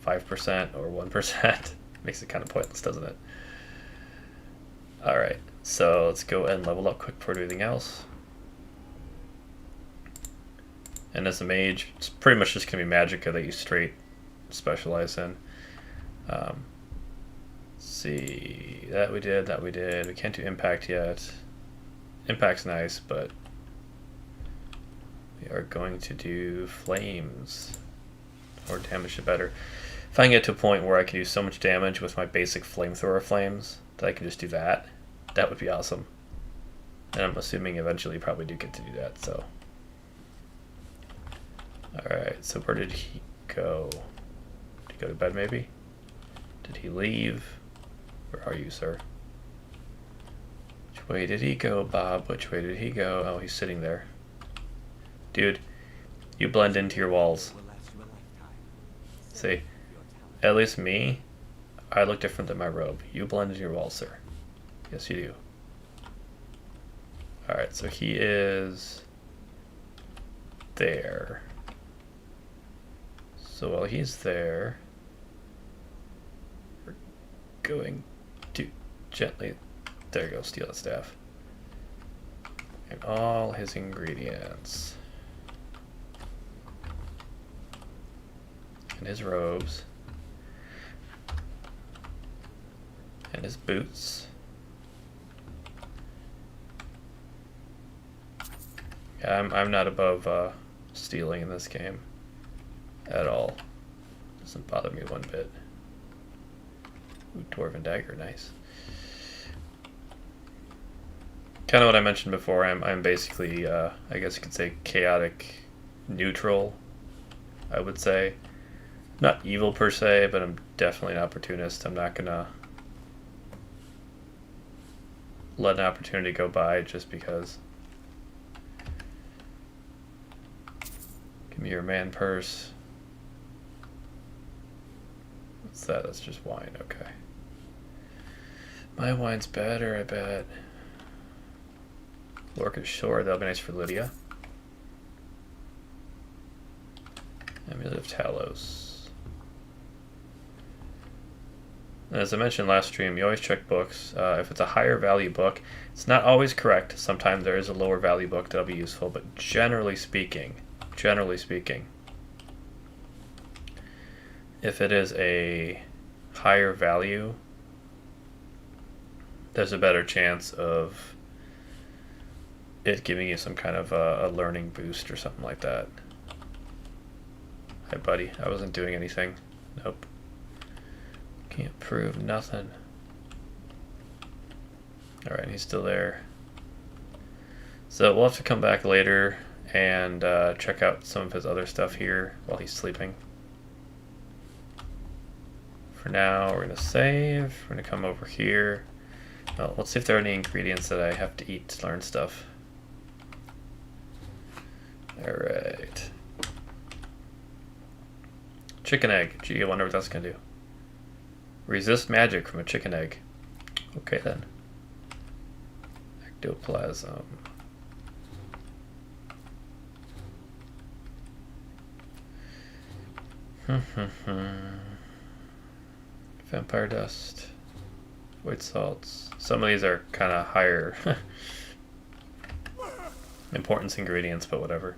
Speaker 1: 5% or 1%. Makes it kind of pointless, doesn't it? Alright, so let's go ahead and level up quick before we do anything else. And as a mage, it's pretty much just going to be magicka that you straight specialize in. Let's see, that we did. We can't do impact yet. Impact's nice, but We are going to do flames. More damage the better. If I can get to a point where I can do so much damage with my basic flamethrower flames that I can just do that, that would be awesome. And I'm assuming eventually you probably do get to do that, so. Alright, so where did he go? Did he go to bed maybe? Did he leave? Where are you, sir? Which way did he go, Bob? Which way did he go? Oh, he's sitting there. Dude, you blend into your walls. See, at least me, I look different than my robe. You blend into your walls, sir. Yes, you do. Alright, so he is there. So while he's there, we're going to gently, there you go, steal that staff. And all his ingredients. And his robes. And his boots. Yeah, I'm not above stealing in this game at all. Doesn't bother me one bit. Ooh, Dwarven dagger, nice. Kind of what I mentioned before. I'm basically, I guess you could say, chaotic neutral. I would say, not evil per se, but I'm definitely an opportunist. I'm not gonna let an opportunity go by just because. Give me your man purse. What's that? That's just wine. Okay. My wine's better, I bet. Lorca's Shore. That'll be nice for Lydia. Amulet of Talos. And as I mentioned last stream, you always check books. If it's a higher value book, it's not always correct. Sometimes there is a lower value book that'll be useful, but generally speaking, if it is a higher value, there's a better chance of it giving you some kind of a learning boost or something like that. Hi buddy, I wasn't doing anything. Nope. Can't prove nothing. Alright, he's still there. So we'll have to come back later and check out some of his other stuff here while he's sleeping. For now, we're going to save. We're going to come over here. Well, let's see if there are any ingredients that I have to eat to learn stuff. Alright. Chicken egg. Gee, I wonder what that's going to do. Resist magic from a chicken egg. Okay then. Ectoplasm. Vampire dust. White salts. Some of these are kind of higher importance ingredients, but whatever.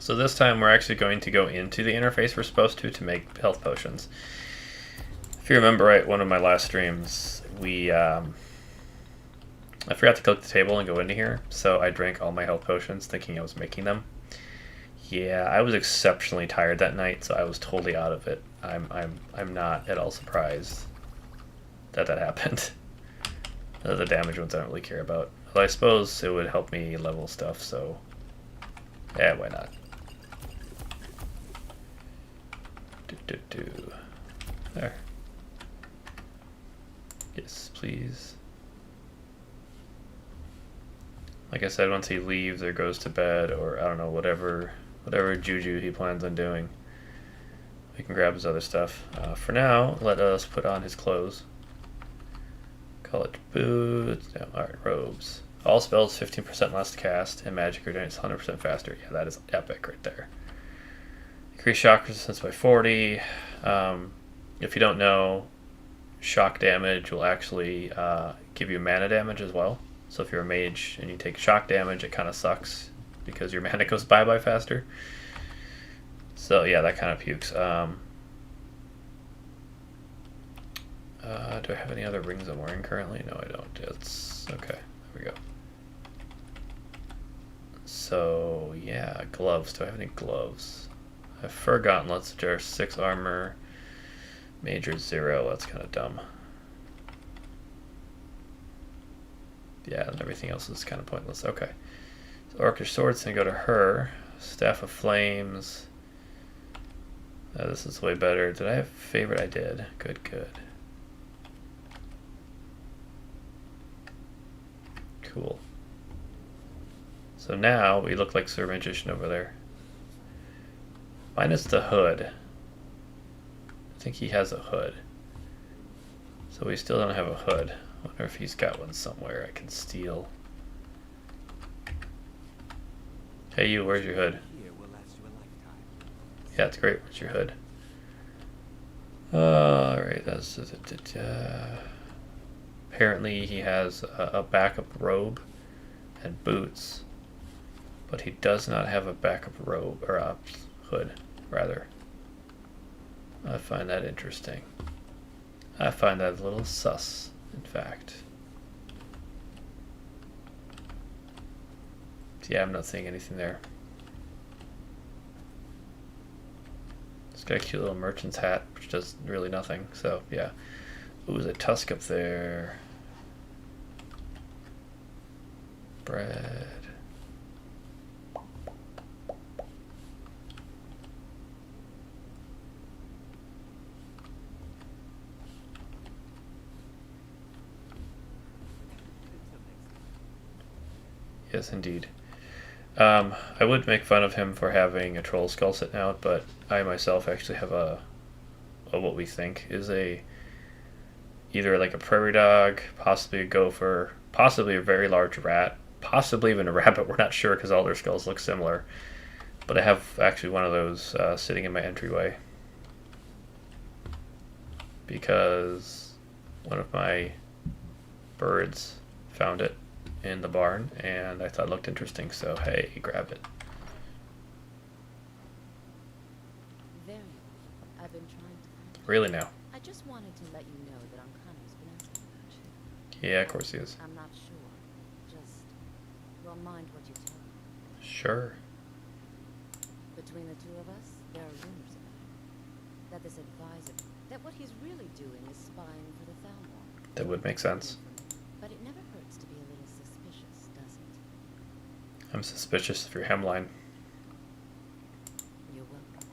Speaker 1: So this time we're actually going to go into the interface we're supposed to make health potions. If you remember right, one of my last streams, I forgot to click the table and go into here, so I drank all my health potions thinking I was making them. Yeah, I was exceptionally tired that night, so I was totally out of it. I'm not at all surprised that happened. The damage ones I don't really care about. Well, I suppose it would help me level stuff, so yeah, why not? There. Yes, please. Like I said, once he leaves or goes to bed, or I don't know, whatever juju he plans on doing, we can grab his other stuff. For now, let us put on his clothes. College boots. No, alright, robes. All spells 15% less to cast, and magic regenerates 100% faster. Yeah, that is epic right there. Increase shock resistance by 40. If you don't know, shock damage will actually give you mana damage as well. So if you're a mage and you take shock damage, it kind of sucks because your mana goes bye-bye faster. So yeah, that kind of pukes. Do I have any other rings I'm wearing currently? No, I don't. It's okay. There we go. So, yeah, gloves. Do I have any gloves? I have fur gauntlets, which are 6 armor, major 0. That's kind of dumb. Yeah, and everything else is kind of pointless. Okay. So Orcish Sword's gonna go to her. Staff of Flames. This is way better. Did I have favorite? I did. Good, good. Cool. So now we look like Sir Magician over there. Minus the hood. I think he has a hood. So we still don't have a hood. I wonder if he's got one somewhere I can steal. Hey you, where's your hood?
Speaker 4: Here will last you a lifetime.
Speaker 1: Yeah, it's great. Where's your hood? Alright, that's... Apparently he has a backup robe and boots. But he does not have a backup robe, or a hood, rather. I find that interesting. I find that a little sus, in fact. Yeah, I'm not seeing anything there. It's got a cute little merchant's hat, which does really nothing, so yeah. Ooh, there's a tusk up there. Bread. Yes, indeed. I would make fun of him for having a troll skull sitting out, but I myself actually have a what we think is either like a prairie dog, possibly a gopher, possibly a very large rat, possibly even a rabbit. We're not sure because all their skulls look similar. But I have actually one of those sitting in my entryway because one of my birds found it in the barn and I thought it looked interesting, so hey, grab it.
Speaker 5: There you are. I've been trying to find you.
Speaker 1: Really now?
Speaker 5: I just wanted to let you know that Ankano's been asking about you.
Speaker 1: Yeah, of course he is.
Speaker 5: I'm not sure. Just, well, mind what you tell me.
Speaker 1: Sure.
Speaker 5: Between the two of us, there are rumors about him. That this advisor, that what he's really doing is spying for the Thalmor.
Speaker 1: That would make sense.
Speaker 5: But it never hurts to be a little suspicious, does it?
Speaker 1: I'm suspicious of your hemline.
Speaker 5: You're welcome.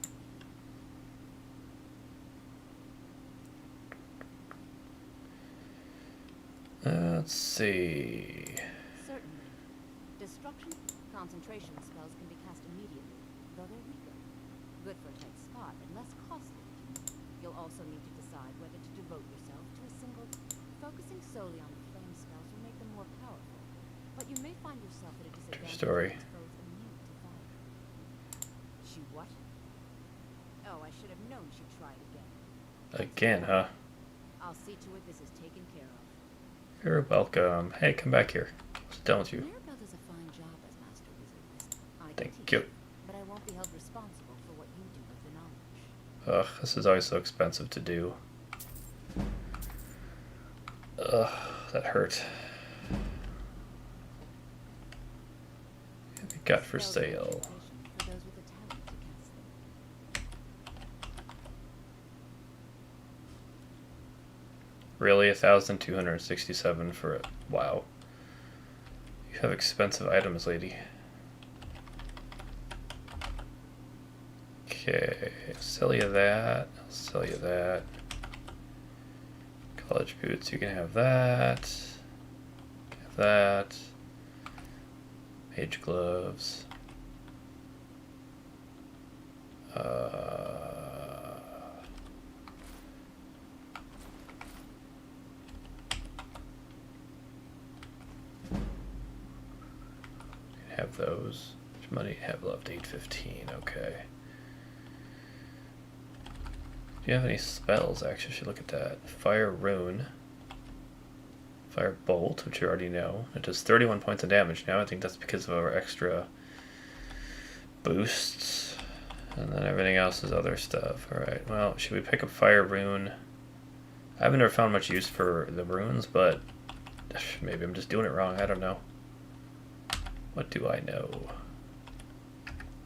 Speaker 1: Let's see.
Speaker 5: Certainly. Destruction, concentration spells can be cast immediately, though they're weaker. Good for a tight spot and less costly. You'll also need to decide whether to devote yourself to a single. Focusing solely on the flame spells will make them more powerful, but you may find yourself at a disadvantage.
Speaker 1: Story.
Speaker 5: If it's both immune to fire. She what? Oh, I should have known she'd try it again.
Speaker 1: Again, huh?
Speaker 5: I'll see to it this is taken care of.
Speaker 1: You're welcome. Hey, come back here. What's done with you?
Speaker 5: Mirabelle does a fine job as Master Wizard. I can
Speaker 1: Thank
Speaker 5: teach,
Speaker 1: you.
Speaker 5: but I won't be held responsible for what you do with the knowledge.
Speaker 1: Ugh, this is always so expensive to do. Ugh, that hurt. What we got for
Speaker 5: Spells are
Speaker 1: sale?
Speaker 5: education for those with the talent to cast them.
Speaker 1: Really, 1,267 for it? Wow. You have expensive items, lady. Okay, sell you that. I'll sell you that. College boots, you can have that. Have that. Mage gloves. Have those. How much money do you have left? 815. Okay. Do you have any spells? Actually, I should look at that. Fire Rune. Fire Bolt, which you already know. It does 31 points of damage now. I think that's because of our extra boosts. And then everything else is other stuff. Alright, well, should we pick up Fire Rune? I haven't ever found much use for the runes, but maybe I'm just doing it wrong. I don't know. What do I know?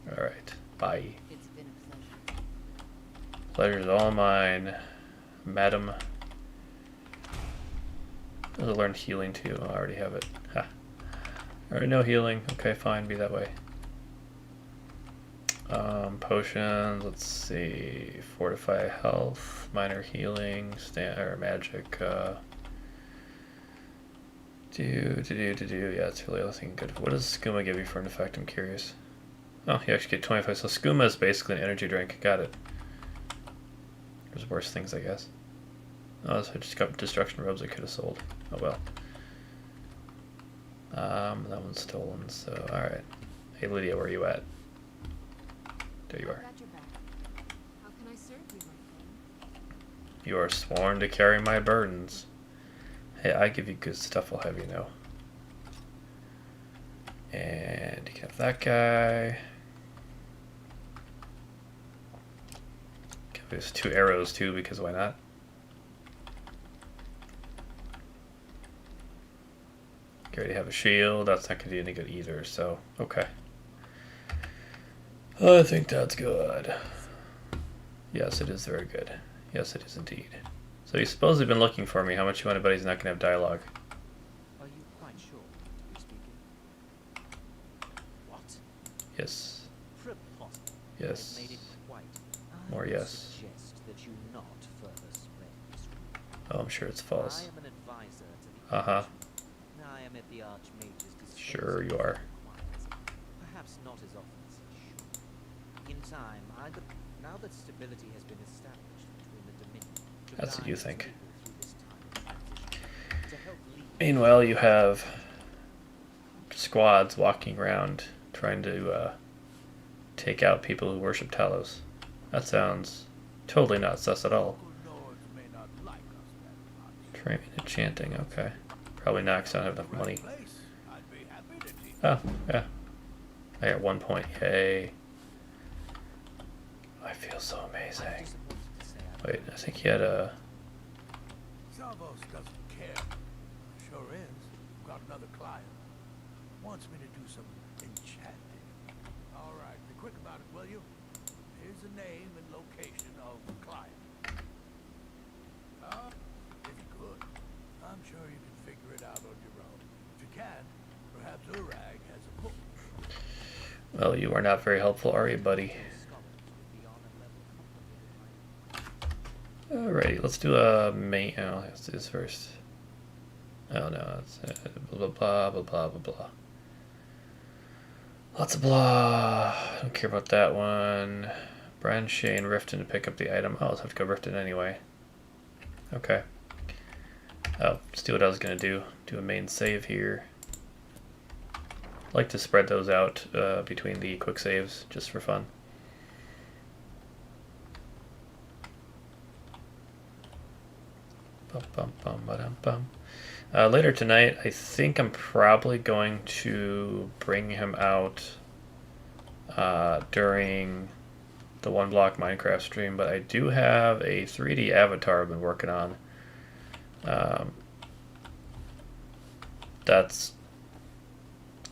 Speaker 1: Alright, bye.
Speaker 5: It's been a pleasure.
Speaker 1: Pleasure's all mine, madam. I learned healing too. I already have it. Ha. Alright, no healing. Okay, fine, be that way. Potions, let's see. Fortify health, minor healing, or magic. Yeah, it's really looking good. What does skooma give you for an effect? I'm curious. Oh, you actually get 25. So skooma is basically an energy drink. Got it. There's worse things, I guess. Oh, so I just got destruction robes I could have sold. Oh well. That one's stolen, so alright. Hey Lydia, where are you at? There you are.
Speaker 5: Got your back. How can I serve you, my friend?
Speaker 1: You are sworn to carry my burdens. Hey, I give you good stuff, I'll have you know. And you can have that guy. There's 2 arrows too, because why not? You already have a shield, that's not going to do any good either, so okay. I think that's good. Yes, it is very good. Yes, it is indeed. So you've supposedly been looking for me. How much you want to bet he's not going to have dialogue?
Speaker 6: Are you quite sure to be speaking? What?
Speaker 1: Yes.
Speaker 6: Preposterous.
Speaker 1: Yes.
Speaker 6: I've made it quite.
Speaker 1: More
Speaker 6: I would
Speaker 1: yes.
Speaker 6: suggest that you not further spread this rumor.
Speaker 1: Oh, I'm sure it's false.
Speaker 6: I am an advisor to the
Speaker 1: Uh-huh.
Speaker 6: I am at the Archmage's disposal.
Speaker 1: Sure you are.
Speaker 6: Perhaps not as often as he should. In time, now that stability has been established between the Dominion, to
Speaker 1: That's what
Speaker 6: guide
Speaker 1: you
Speaker 6: its
Speaker 1: think.
Speaker 6: people through this time of transition, to help lead
Speaker 1: Meanwhile, you have squads walking around trying to take out people who worship Talos. That sounds totally not sus at all.
Speaker 2: Local lords may not like us that much.
Speaker 1: Training and chanting, okay. Probably not because I don't have enough money.
Speaker 2: Place, I'd be happy to teach.
Speaker 1: Oh, yeah. I got 1 point. Yay. I feel so
Speaker 6: I'm
Speaker 1: amazing.
Speaker 6: disappointed to say I
Speaker 1: Wait, I think he had a...
Speaker 2: Salvos doesn't care. Sure is. Got another client. Wants me to do some enchanting. All right, be quick about it, will you? Here's the name and location of the client. If you could, I'm sure you can figure it out on your own. If you can't, perhaps Urag has a book.
Speaker 1: Well, you are not very helpful, are you, buddy? Alrighty, let's do a main... Oh, let's do this first. Oh no, it's blah blah blah blah blah blah. Lots of blah. I don't care about that one. Brian Shane Riften to pick up the item. Oh, let's have to go Riften anyway. Okay. Oh, let's do what I was gonna do. Do a main save here. I like to spread those out between the quick saves just for fun. Bum, bum, ba-dum, bum. Later tonight, I think I'm probably going to bring him out during the One Block Minecraft stream, but I do have a 3D avatar I've been working on. That's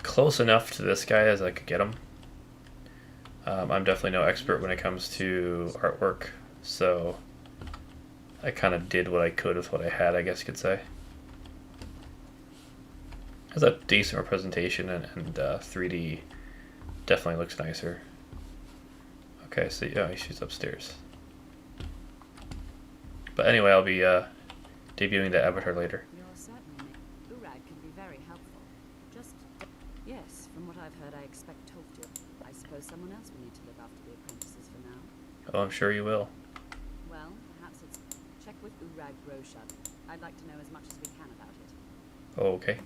Speaker 1: close enough to this guy as I could get him. I'm definitely no expert when it comes to artwork, so I kind of did what I could with what I had, I guess you could say. Has a decent representation, and 3D definitely looks nicer. Okay, so yeah, she's upstairs. But anyway, I'll be debuting the avatar later.
Speaker 5: You're certainly... Urag can be very helpful. Just... Yes, from what I've heard, I expect Tolf to. I suppose someone else will need to look after the apprentices for now.
Speaker 1: Oh, I'm sure you will.
Speaker 5: Well, perhaps it's... Check with Urag Roshad. I'd like to know as much as we can about it.
Speaker 1: Oh, okay.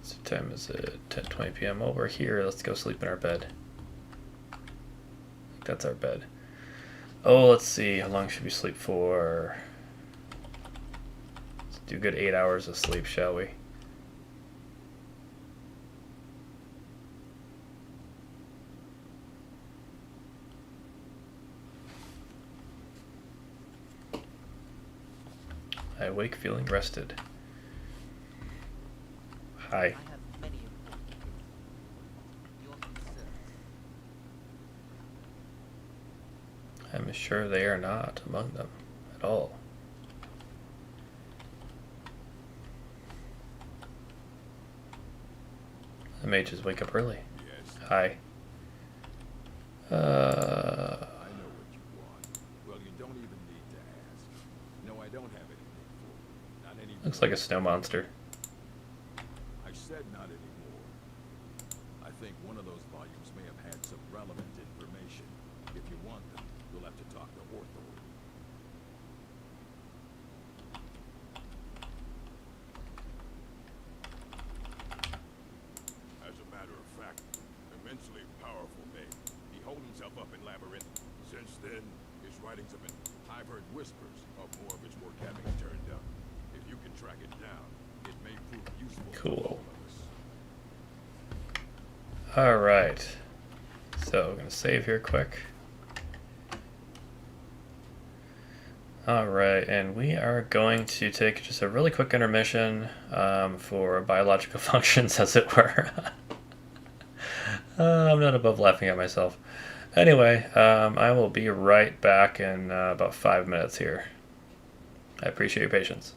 Speaker 1: What time is it? 10:20 p.m. Oh, we're here. Let's go sleep in our bed. I think that's our bed. Oh, let's see. How long should we sleep for? Let's do a good 8 hours of sleep, shall we? I awake feeling rested. Hi.
Speaker 6: I have many important things. Your concerns.
Speaker 1: I'm sure they are not among them at all. The mages wake up early.
Speaker 7: Yes,
Speaker 1: Hi.
Speaker 7: I know what you want. Well, you don't even need to ask. No, I don't have anything for you. Not anymore.
Speaker 1: Looks like a snow monster.
Speaker 7: I said not anymore. I think one of those volumes may have had some relevant information. If you want them, you'll have to talk to Hawthorne. As a matter of fact, immensely powerful man. He holed himself up in Labyrinth. Since then, his writings have been... I've heard whispers of more of his work having turned up. If you can track it down, it may prove useful to
Speaker 1: Cool.
Speaker 7: all of us.
Speaker 1: Alright. So, we're going to save here quick. Alright, and we are going to take just a really quick intermission for biological functions, as it were. I'm not above laughing at myself. Anyway, I will be right back in about 5 minutes here. I appreciate your patience.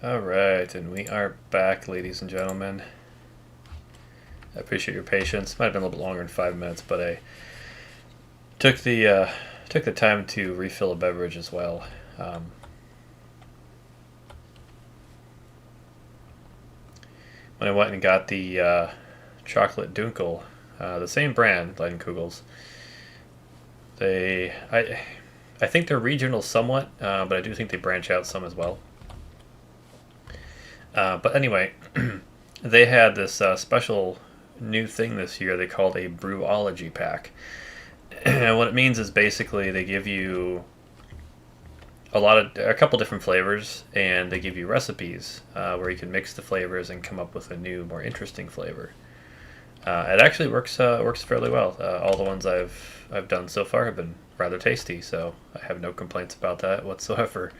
Speaker 1: Alright, and we are back, ladies and gentlemen. I appreciate your patience. Might have been a little bit longer than 5 minutes, but I took the time to refill a beverage as well. When I went and got the chocolate Dunkel, the same brand, Leidenkugels, I think they're regional somewhat, but I do think they branch out some as well. But anyway, they had this special new thing this year they called a brewology pack. And what it means is basically they give you a couple different flavors, and they give you recipes where you can mix the flavors and come up with a new, more interesting flavor. It actually works fairly well. All the ones I've done so far have been rather tasty, so I have no complaints about that whatsoever.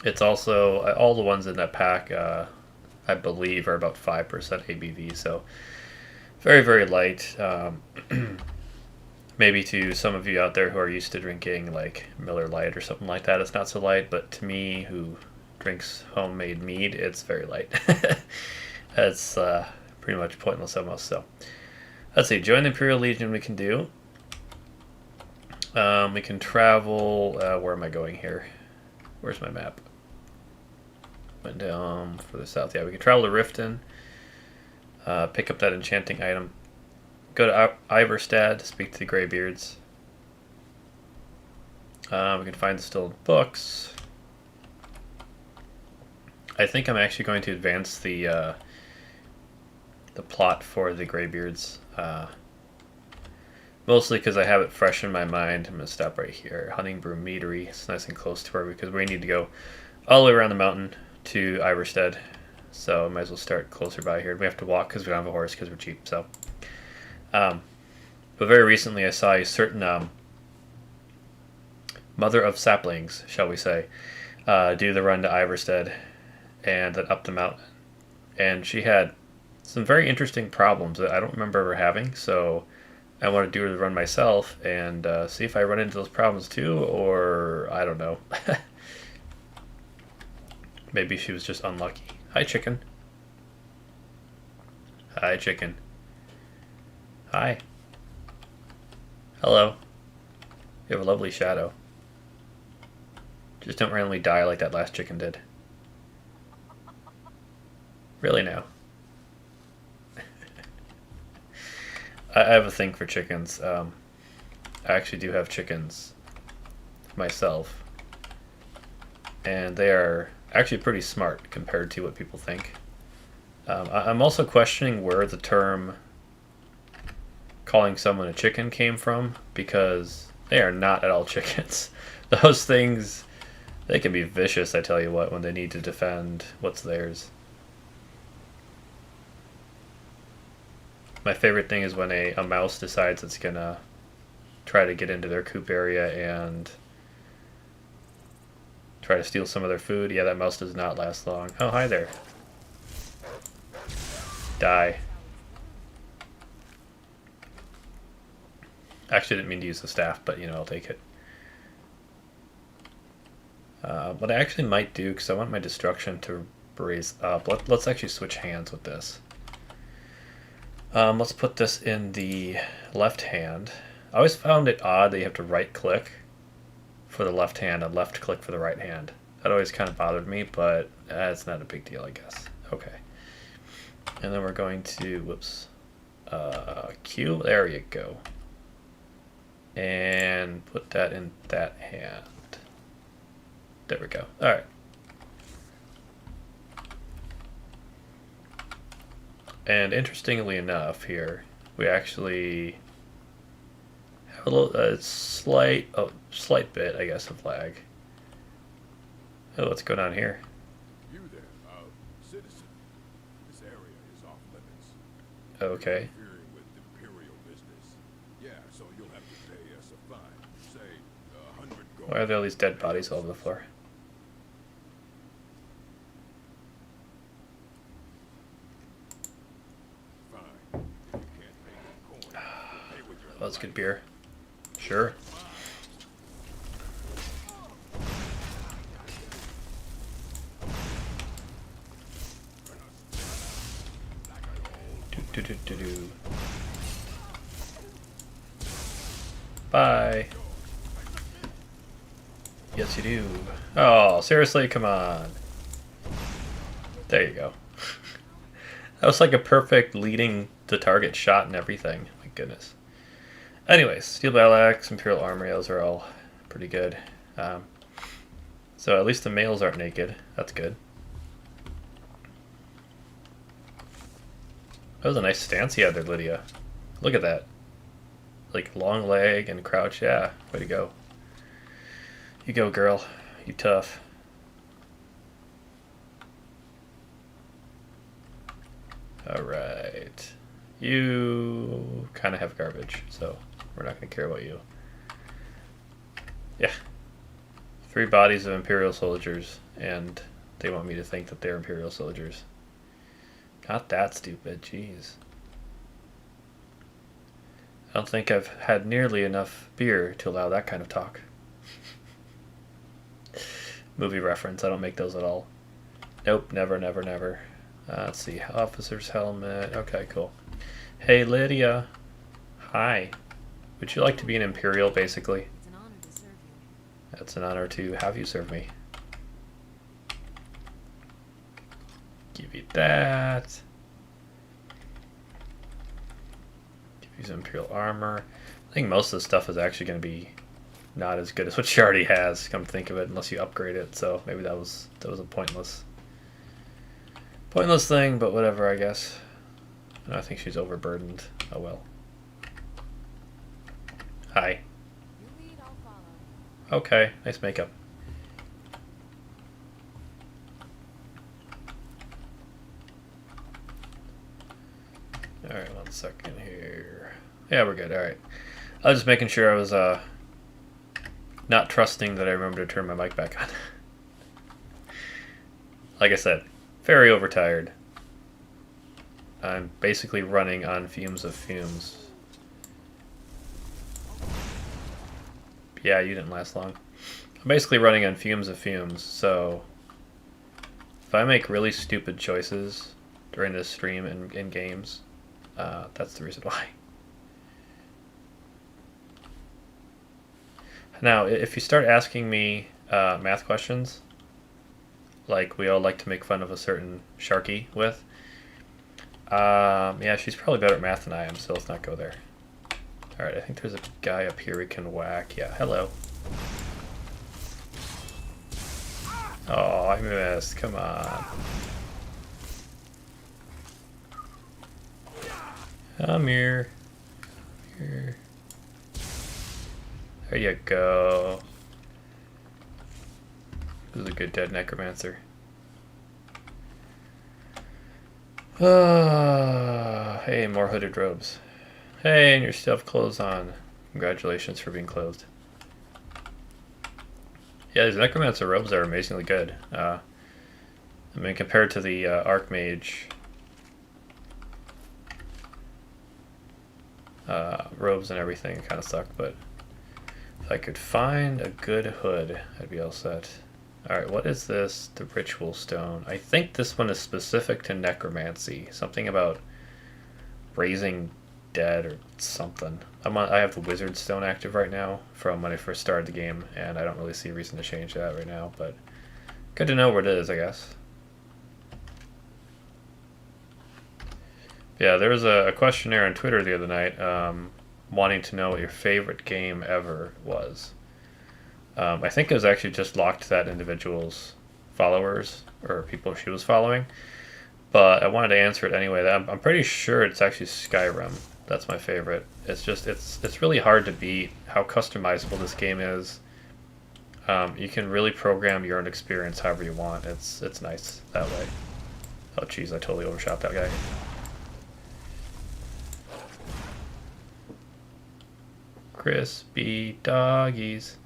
Speaker 1: It's also all the ones in that pack, I believe, are about 5% ABV, so very, very light. Maybe to some of you out there who are used to drinking like Miller Lite or something like that, it's not so light, but to me, who drinks homemade mead, it's very light. It's pretty much pointless almost. So let's see, join the Imperial Legion we can do. We can travel, where am I going here? Where's my map? Went down further south. Yeah, we can travel to Riften, pick up that enchanting item, go to Iverstad to speak to the Greybeards. We can find the still books. I think I'm actually going to advance the plot for the Greybeards, mostly because I have it fresh in my mind. I'm going to stop right here. Hunting Brew Meadery. It's nice and close to her because we need to go all the way around the mountain to Iverstead. So I might as well start closer by here. We have to walk because we don't have a horse because we're cheap. So, but very recently I saw a certain mother of saplings, shall we say, do the run to Iverstead and then up the mountain. And she had some very interesting problems that I don't remember ever having. So I want to do the run myself and see if I run into those problems too, or I don't know. Maybe she was just unlucky. Hi, chicken. Hi, chicken. Hi. Hello. You have a lovely shadow. Just don't randomly die like that last chicken did. Really now. I have a thing for chickens. I actually do have chickens myself. And they are actually pretty smart compared to what people think. I'm also questioning where the term calling someone a chicken came from, because they are not at all chickens. Those things, they can be vicious, I tell you what, when they need to defend what's theirs. My favorite thing is when a mouse decides it's gonna try to get into their coop area and try to steal some of their food. Yeah, that mouse does not last long. Oh, hi there. Die. Actually, I didn't mean to use the staff, but, you know, I'll take it. What I actually might do, because I want my destruction to raise up, let's actually switch hands with this. Let's put this in the left hand. I always found it odd that you have to right-click for the left hand and left-click for the right hand. That always kind of bothered me, but it's not a big deal, I guess. Okay. And then we're going to, whoops, Q, there you go. And put that in that hand. There we go. All right. And interestingly enough, here we actually have a little, slight bit, I guess, of lag. Oh, what's going on here?
Speaker 7: You there, citizen. This area is off limits.
Speaker 1: Okay.
Speaker 7: Interfering with imperial business. Yeah, so you'll have to pay us a fine. Say, 100 gold.
Speaker 1: Why are there all these dead bodies all over the floor?
Speaker 7: Fine. You can't pay with coin. Pay with your
Speaker 1: Oh, that's good beer. Sure. Do do do do. Bye. Yes, you do. Oh, seriously? Come on. There you go. That was like a perfect leading the target shot and everything. My goodness. Anyways, steel battle axe, imperial armor, those are all pretty good. So at least the males aren't naked. That's good. That was a nice stance he had there, Lydia. Look at that. Like long leg and crouch. Yeah, way to go. You go, girl. You tough. Alright. You kind of have garbage, so we're not going to care about you. Yeah. 3 bodies of Imperial soldiers, and they want me to think that they're Imperial soldiers. Not that stupid, jeez. I don't think I've had nearly enough beer to allow that kind of talk. Movie reference, I don't make those at all. Nope, never, never, never. Let's see, officer's helmet. Okay, cool. Hey, Lydia. Hi. Would you like to be an Imperial, basically?
Speaker 5: It's an honor to serve you.
Speaker 1: It's an honor to have you serve me. Give you that. Give you some Imperial armor. I think most of the stuff is actually going to be not as good as what she already has, come to think of it, unless you upgrade it. So maybe that was a pointless thing, but whatever, I guess. And I think she's overburdened. Oh well. Hi.
Speaker 5: You lead, I'll follow.
Speaker 1: Okay, nice makeup. Alright, 1 second here. Yeah, we're good, alright. I was just making sure I was not trusting that I remember to turn my mic back on. Like I said, very overtired. I'm basically running on fumes of fumes. Yeah, you didn't last long. I'm basically running on fumes of fumes, so if I make really stupid choices during this stream and in games, that's the reason why. Now, if you start asking me math questions, like we all like to make fun of a certain Sharky with, yeah, she's probably better at math than I am, so let's not go there. Alright, I think there's a guy up here we can whack. Yeah, hello. Oh, I missed. Come on. Come here. Here. There you go. This is a good dead necromancer. Hey, more hooded robes. Hey, and your stuff clothes on. Congratulations for being clothed. Yeah, these necromancer robes are amazingly good. I mean, compared to the Archmage robes and everything, kind of suck, but if I could find a good hood, I'd be all set. Alright, what is this? The Ritual Stone. I think this one is specific to necromancy. Something about raising dead or something. I have the Wizard Stone active right now from when I first started the game, and I don't really see a reason to change that right now, but good to know what it is, I guess. Yeah, there was a questionnaire on Twitter the other night wanting to know what your favorite game ever was. I think it was actually just locked to that individual's followers or people she was following, but I wanted to answer it anyway. I'm pretty sure it's actually Skyrim. That's my favorite. It's just it's really hard to beat how customizable this game is. You can really program your own experience however you want. It's nice that way. Oh jeez, I totally overshot that guy. Crispy doggies.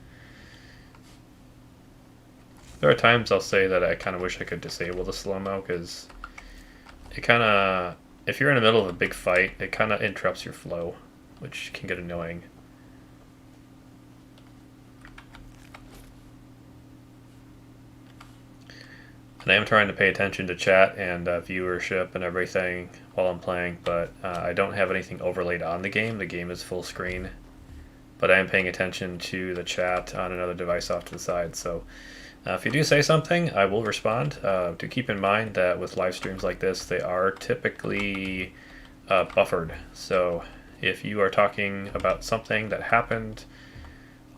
Speaker 1: There are times I'll say that I kind of wish I could disable the slow-mo, because it kind of, if you're in the middle of a big fight, it kind of interrupts your flow, which can get annoying. And I am trying to pay attention to chat and viewership and everything while I'm playing, but I don't have anything overlaid on the game. The game is full screen. But I am paying attention to the chat on another device off to the side. So if you do say something, I will respond. Do keep in mind that with live streams like this, they are typically buffered. So if you are talking about something that happened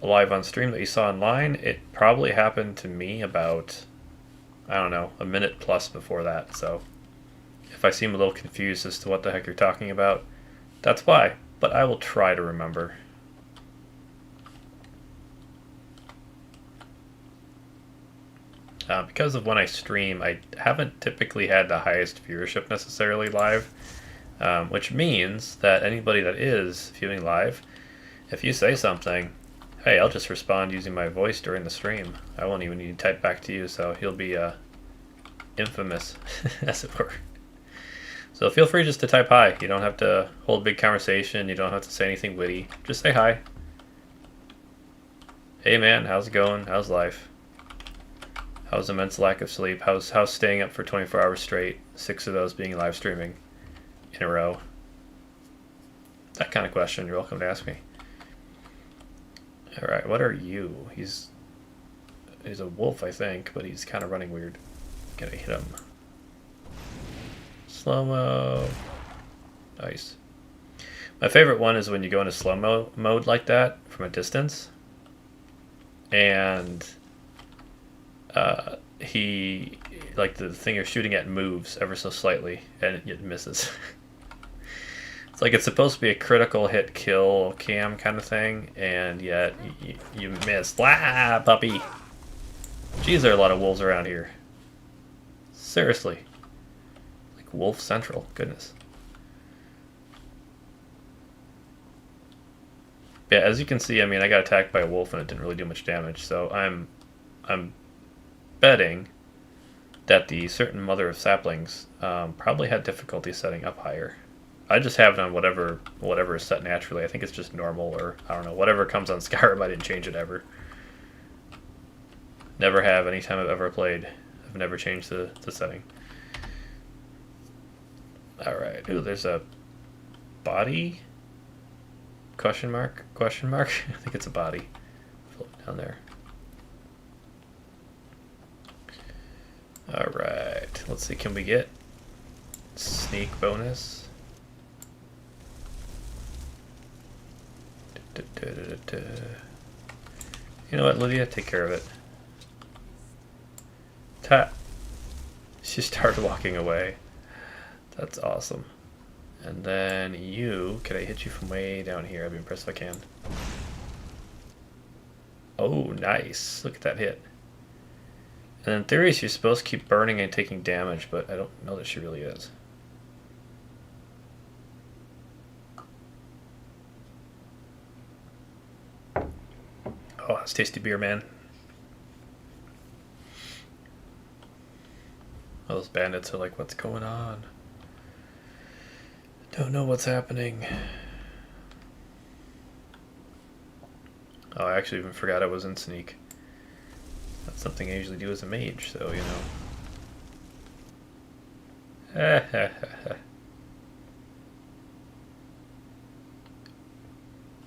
Speaker 1: live on stream that you saw online, it probably happened to me about, I don't know, a minute plus before that. So if I seem a little confused as to what the heck you're talking about, that's why. But I will try to remember. Because of when I stream, I haven't typically had the highest viewership necessarily live, which means that anybody that is viewing live, if you say something, hey, I'll just respond using my voice during the stream. I won't even need to type back to you, so you'll be infamous, as it were. So feel free just to type hi. You don't have to hold a big conversation. You don't have to say anything witty. Just say hi. Hey man, how's it going? How's life? How's immense lack of sleep? How's staying up for 24 hours straight? 6 of those being live streaming in a row. That kind of question. You're welcome to ask me. All right, what are you? He's a wolf, I think, but he's kind of running weird. Gotta hit him. Slow-mo. Nice. My favorite one is when you go into slow-mo mode like that from a distance, and he, like, the thing you're shooting at moves ever so slightly and it misses. It's like it's supposed to be a critical hit kill cam kind of thing, and yet you missed. Ah, puppy! Jeez, there are a lot of wolves around here. Seriously. Like Wolf Central. Goodness. Yeah, as you can see, I mean, I got attacked by a wolf and it didn't really do much damage, so I'm betting that the certain mother of saplings probably had difficulty setting up higher. I just have it on whatever is set naturally. I think it's just normal, or I don't know, whatever comes on Skyrim. I didn't change it ever. Never have any time I've ever played. I've never changed the setting. Alright, ooh, there's a body? Question mark? Question mark? I think it's a body. Floating down there. Alright, let's see, can we get sneak bonus? You know what, Lydia? Take care of it. She started walking away. That's awesome. And then you, can I hit you from way down here? I'd be impressed if I can. Oh, nice. Look at that hit. And in theory, she's supposed to keep burning and taking damage, but I don't know that she really is. Oh, that's tasty beer, man. Those bandits are like, what's going on? Don't know what's happening. Oh, I actually even forgot I was in sneak. That's something I usually do as a mage, so you know.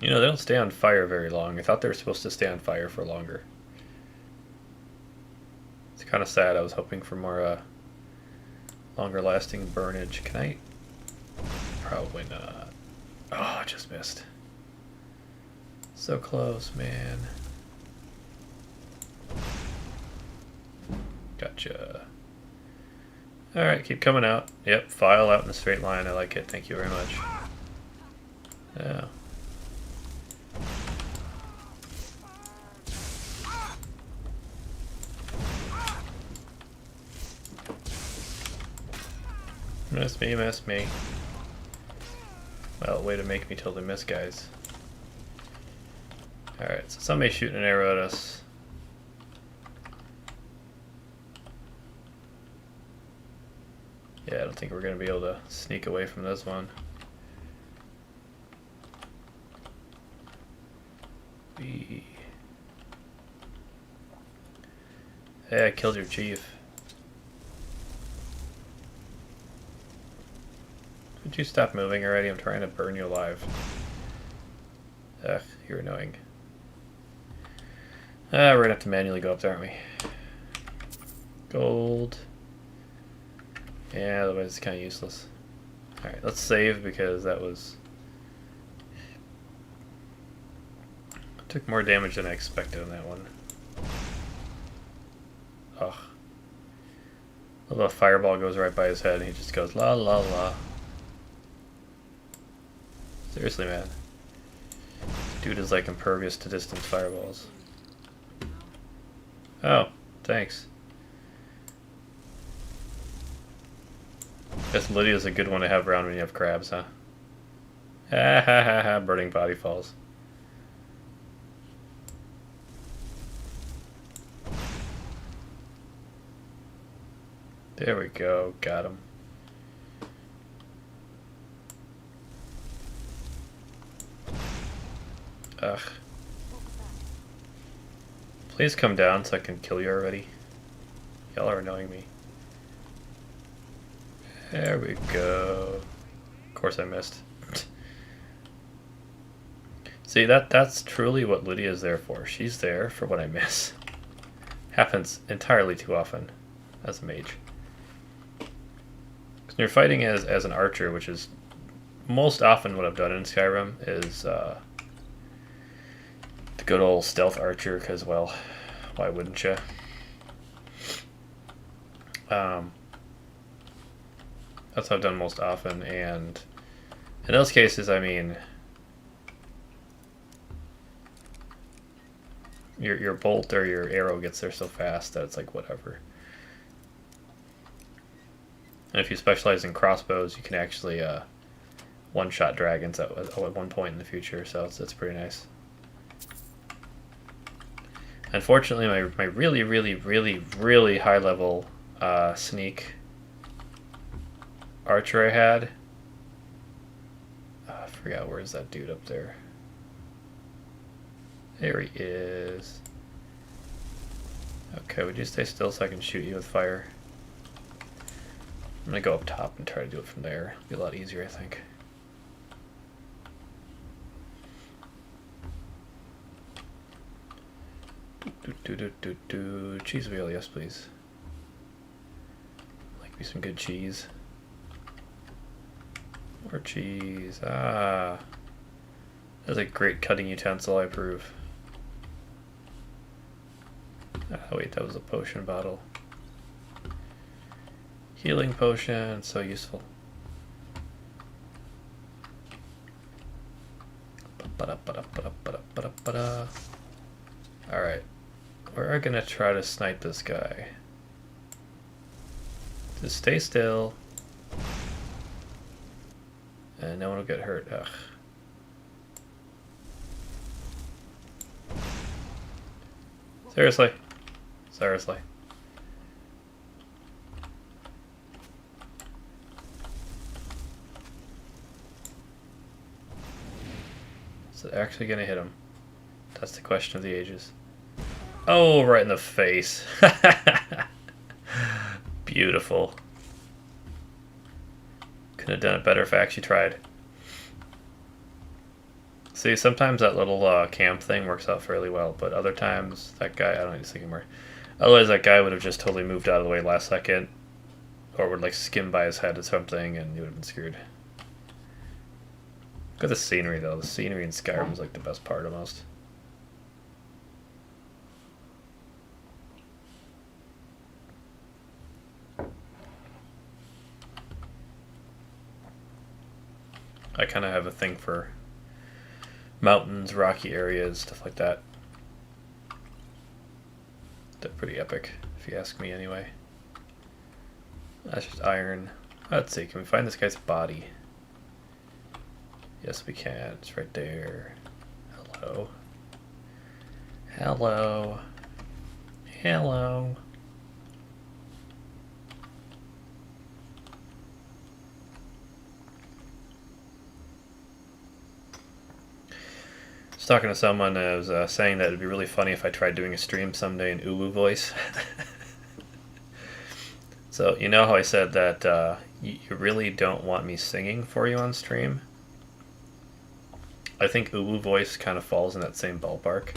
Speaker 1: You know, they don't stay on fire very long. I thought they were supposed to stay on fire for longer. It's kind of sad. I was hoping for more longer lasting burnage. Can I? Probably not. Oh, I just missed. So close, man. Gotcha. Alright, keep coming out. Yep, file out in a straight line. I like it. Thank you very much. Yeah. Miss me, miss me. Well, way to make me totally miss, guys. Alright, so somebody's shooting an arrow at us. Yeah, I don't think we're going to be able to sneak away from this one. Hey, I killed your chief. Could you stop moving already? I'm trying to burn you alive. Ugh, you're annoying. We're gonna have to manually go up there, aren't we? Gold. Yeah, otherwise it's kind of useless. Alright, let's save because that was... Took more damage than I expected on that one. Ugh. A little fireball goes right by his head and he just goes la la la. Seriously, man. Dude is like impervious to distant fireballs. Oh, thanks. Guess Lydia's a good one to have around when you have crabs, huh? Ha ha ha ha, burning body falls. There we go, got him. Ugh. Please come down so I can kill you already. Y'all are annoying me. There we go. Of course I missed. See, that's truly what Lydia is there for. She's there for when I miss. Happens entirely too often as a mage. When you're fighting as an archer, which is most often what I've done in Skyrim, is the good old stealth archer, because, well, why wouldn't you? That's what I've done most often, and in those cases, I mean, your bolt or your arrow gets there so fast that it's like whatever. And if you specialize in crossbows, you can actually one-shot dragons at one point in the future, so it's pretty nice. Unfortunately, my really, really, really, really high-level sneak archer I had, I forgot, where's that dude up there? There he is. Okay, would you stay still so I can shoot you with fire? I'm gonna go up top and try to do it from there. It'll be a lot easier, I think. Cheese wheel, yes please. Like me some good cheese. More cheese. Ah. That's a great cutting utensil, I approve. Ah, wait, that was a potion bottle. Healing potion, so useful. Alright. We're gonna try to snipe this guy. Just stay still. And no one will get hurt. Ugh. Seriously. Seriously. Is it actually gonna hit him? That's the question of the ages. Oh, right in the face. Beautiful. Could have done it better if I actually tried. See, sometimes that little camp thing works out fairly well, but other times that guy, I don't need to think anymore. Otherwise, that guy would have just totally moved out of the way last second, or would like skim by his head or something, and he would have been screwed. Look at the scenery, though. The scenery in Skyrim is like the best part almost. I kind of have a thing for mountains, rocky areas, stuff like that. They're pretty epic, if you ask me anyway. That's just iron. Let's see, can we find this guy's body? Yes, we can. It's right there. Hello. Hello. Hello. I was talking to someone who was saying that it'd be really funny if I tried doing a stream someday in Ulu voice. So, you know how I said that you really don't want me singing for you on stream? I think Uwu voice kind of falls in that same ballpark.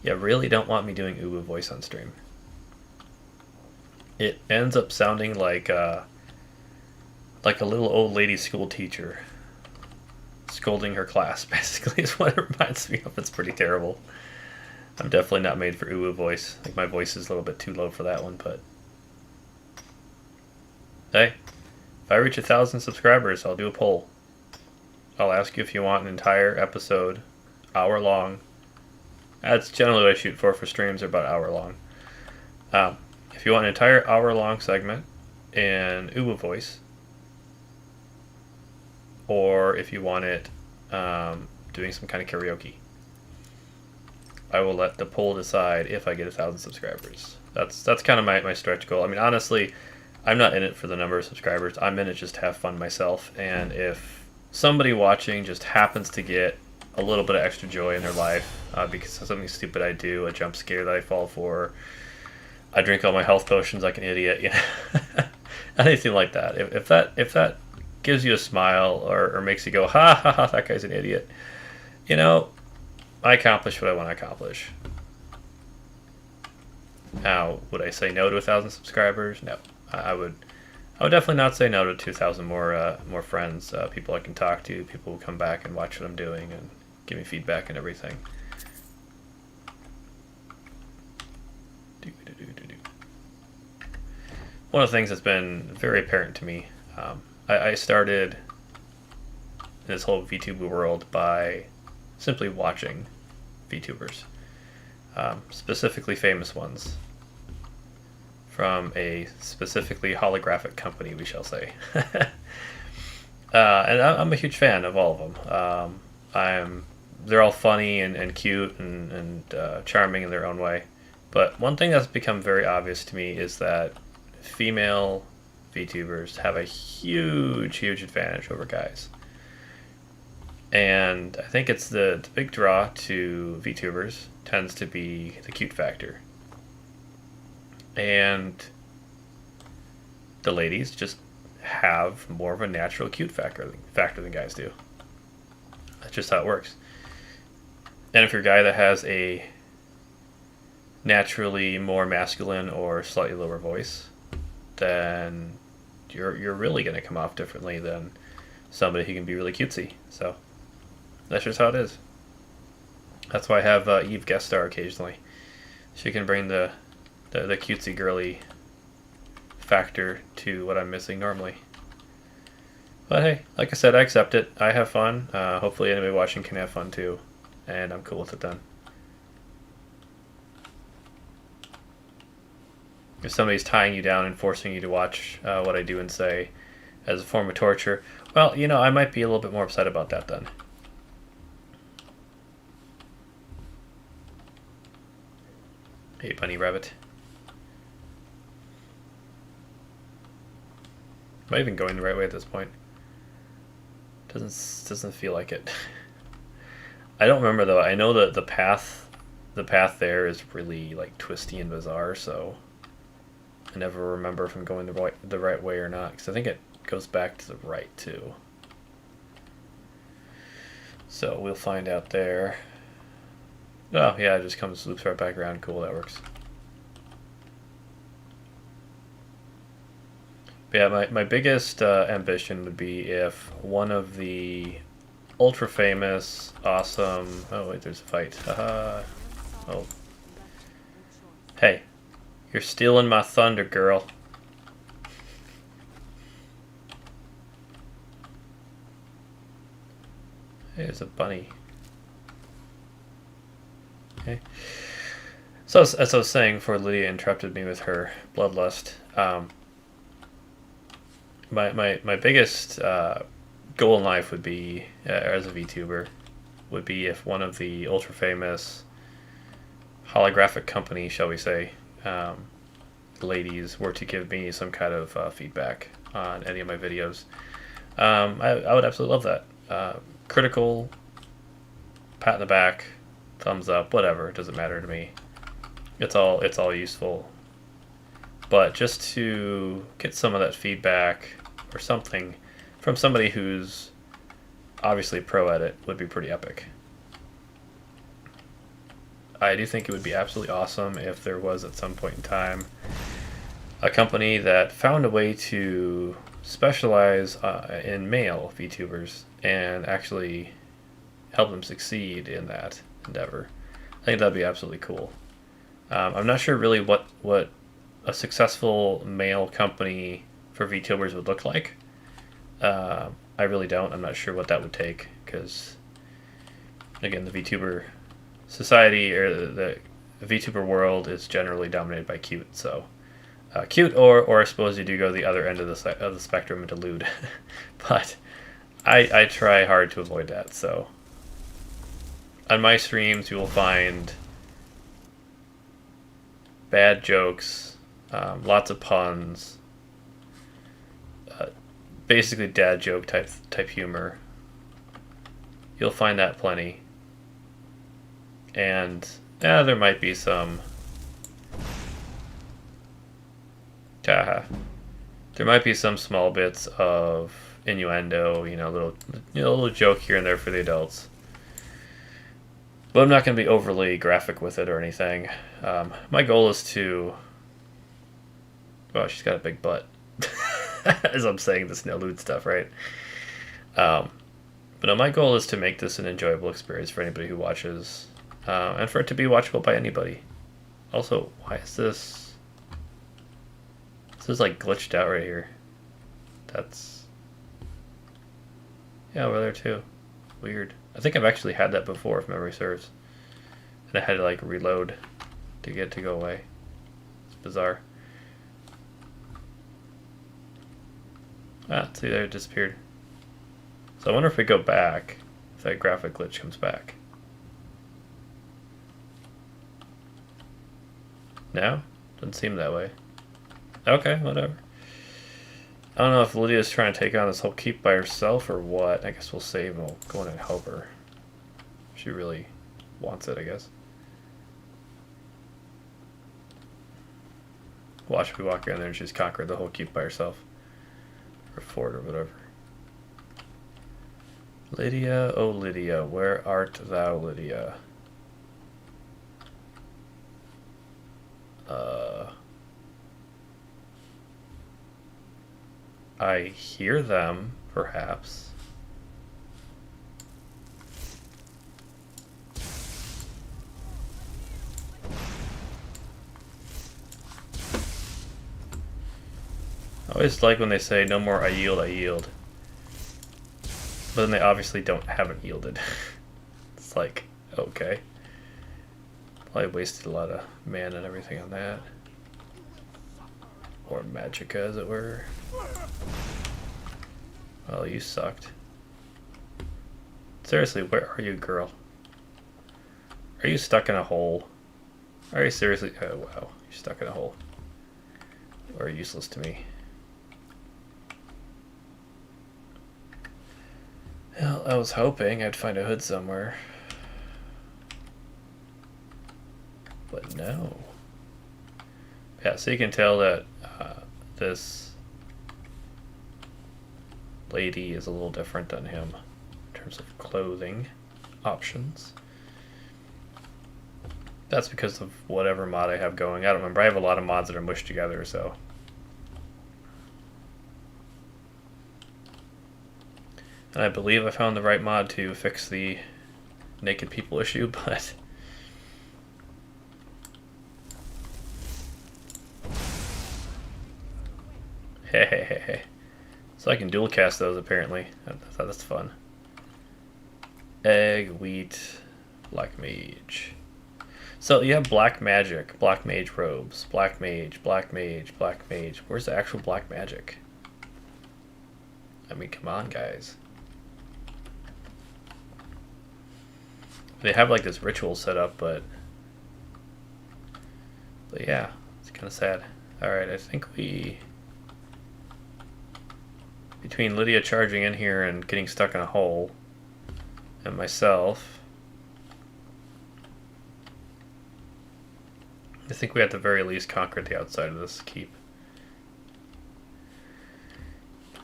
Speaker 1: You really don't want me doing Uwu voice on stream. It ends up sounding like a little old lady school teacher scolding her class, basically, is what it reminds me of. It's pretty terrible. I'm definitely not made for Uwu voice. I think my voice is a little bit too low for that one, but... Hey, if I reach 1,000 subscribers, I'll do a poll. I'll ask you if you want an entire episode, hour long. That's generally what I shoot for streams, are about an hour long. If you want an entire hour long segment in Uwu voice, or if you want it doing some kind of karaoke, I will let the poll decide if I get 1,000 subscribers. That's kind of my stretch goal. I mean, honestly, I'm not in it for the number of subscribers. I'm in it just to have fun myself. And if somebody watching just happens to get a little bit of extra joy in their life because of something stupid I do, a jump scare that I fall for, I drink all my health potions like an idiot, you know, anything like that. If that gives you a smile or makes you go, ha ha ha, that guy's an idiot, you know, I accomplished what I want to accomplish. Now, would I say no to 1,000 subscribers? No. I would definitely not say no to 2,000 more friends, people I can talk to, people who come back and watch what I'm doing and give me feedback and everything. One of the things that's been very apparent to me, I started in this whole VTuber world by simply watching VTubers, specifically famous ones, from a specifically holographic company, we shall say. And I'm a huge fan of all of them. They're all funny and cute and charming in their own way. But one thing that's become very obvious to me is that female VTubers have a huge advantage over guys. And I think it's the big draw to VTubers tends to be the cute factor. And the ladies just have more of a natural cute factor than guys do. That's just how it works. And if you're a guy that has a naturally more masculine or slightly lower voice, then you're really going to come off differently than somebody who can be really cutesy. So that's just how it is. That's why I have Eve guest star occasionally. She can bring the cutesy girly factor to what I'm missing normally. But hey, like I said, I accept it. I have fun. Hopefully anybody watching can have fun too. And I'm cool with it then. If somebody's tying you down and forcing you to watch what I do and say as a form of torture, well, you know, I might be a little bit more upset about that then. Hey, bunny rabbit. Am I even going the right way at this point? Doesn't feel like it. I don't remember though. I know that the path there is really like twisty and bizarre, so I never remember if I'm going the right way or not, because I think it goes back to the right too. So we'll find out there. Oh yeah, it just loops right back around. Cool, that works. But yeah, my biggest ambition would be if one of the ultra famous, awesome... Oh wait, there's a fight. Oh. Hey, you're stealing my thunder, girl. Hey, there's a bunny. Okay. So as I was saying before Lydia interrupted me with her bloodlust, my biggest goal in life would be, as a VTuber, would be if one of the ultra famous holographic company, shall we say, ladies were to give me some kind of feedback on any of my videos. I would absolutely love that. Critical, pat in the back, thumbs up, whatever. It doesn't matter to me. It's all useful. but just to get some of that feedback or something from somebody who's obviously pro at it would be pretty epic. I do think it would be absolutely awesome if there was at some point in time a company that found a way to specialize in male VTubers and actually help them succeed in that endeavor. I think that'd be absolutely cool. I'm not sure really what a successful male company for VTubers would look like. I really don't. I'm not sure what that would take because, again, the VTuber society or the VTuber world is generally dominated by cute. So, cute or I suppose you do go the other end of the spectrum into lewd, but I try hard to avoid that. So, on my streams, you will find bad jokes, lots of puns, basically dad joke type humor. You'll find that plenty, and there might be some. There might be some small bits of innuendo, little joke here and there for the adults. But I'm not going to be overly graphic with it or anything. My goal is to... Oh, she's got a big butt. As I'm saying this no lewd stuff, right? But no, my goal is to make this an enjoyable experience for anybody who watches. And for it to be watchable by anybody. Also, why is this... This is like glitched out right here. That's... Yeah, over there too. Weird. I think I've actually had that before, if memory serves. And I had to like reload to get it to go away. It's bizarre. See there, it disappeared. So I wonder if we go back, if that graphic glitch comes back. No? Doesn't seem that way. Okay, whatever. I don't know if Lydia's trying to take on this whole keep by herself or what. I guess we'll save and we'll go in and help her. She really wants it, I guess. Watch me walk in there and she's conquered the whole keep by herself. Or fort or whatever. Lydia, oh Lydia, where art thou, Lydia? I hear them, perhaps. I always like when they say, no more I yield, I yield. But then they obviously haven't yielded. It's like, okay. Probably wasted a lot of mana and everything on that. Or magicka, as it were. Well, you sucked. Seriously, where are you, girl? Are you stuck in a hole? Are you seriously? Oh, wow. You're stuck in a hole. Or useless to me. Well, I was hoping I'd find a hood somewhere. But no. Yeah, so you can tell that this lady is a little different than him in terms of clothing options. That's because of whatever mod I have going. I don't remember. I have a lot of mods that are mushed together, so. And I believe I found the right mod to fix the naked people issue, but... Hey. So I can dual cast those, apparently. I thought that's fun. Egg, wheat, black mage. So you have black magic, black mage robes, black mage, black mage, black mage. Where's the actual black magic? I mean, come on, guys. They have like this ritual set up, but yeah, it's kind of sad. Alright, I think between Lydia charging in here and getting stuck in a hole, and myself, I think we at the very least conquered the outside of this keep.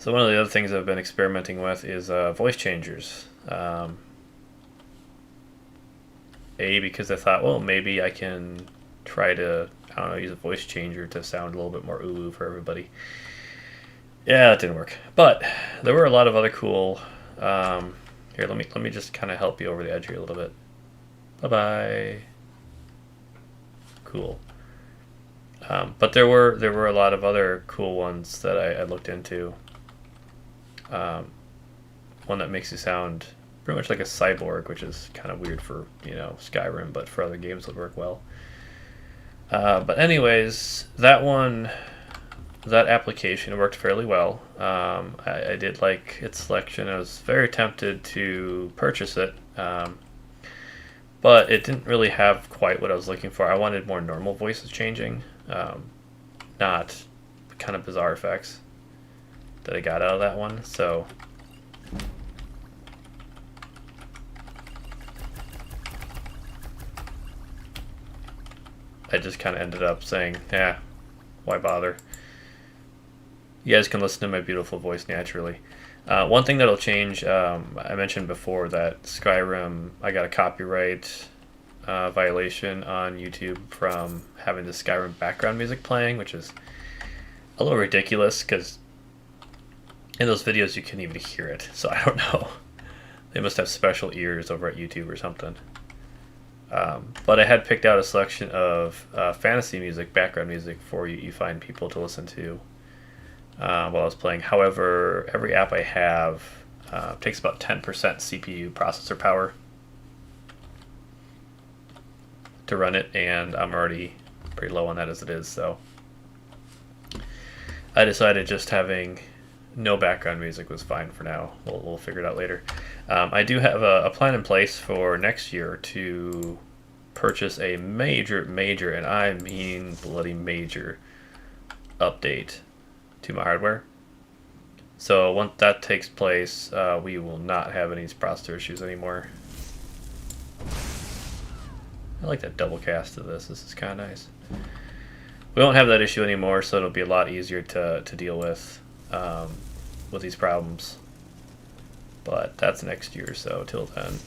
Speaker 1: So one of the other things I've been experimenting with is voice changers. Because I thought, well, maybe I can try to, I don't know, use a voice changer to sound a little bit more ooh for everybody. Yeah, that didn't work. But there were a lot of other cool. Here, let me just kind of help you over the edge here a little bit. Bye bye. Cool. But there were a lot of other cool ones that I looked into. One that makes you sound pretty much like a cyborg, which is kind of weird for Skyrim, but for other games it would work well. But anyways, that application worked fairly well. I did like its selection. I was very tempted to purchase it, but it didn't really have quite what I was looking for. I wanted more normal voices changing, not kind of bizarre effects that I got out of that one. So I just kind of ended up saying, yeah, why bother? You guys can listen to my beautiful voice naturally. One thing that'll change, I mentioned before that Skyrim, I got a copyright violation on YouTube from having the Skyrim background music playing, which is a little ridiculous because in those videos you couldn't even hear it. So I don't know. They must have special ears over at YouTube or something. But I had picked out a selection of fantasy music, background music for you find people to listen to while I was playing. However, every app I have takes about 10% CPU processor power to run it, and I'm already pretty low on that as it is, so I decided just having no background music was fine for now. We'll figure it out later. I do have a plan in place for next year to purchase a major, and I mean bloody major, update to my hardware. So once that takes place, we will not have any processor issues anymore. I like that double cast of this. This is kind of nice. We won't have that issue anymore, so it'll be a lot easier to deal with these problems. But that's next year, so till then.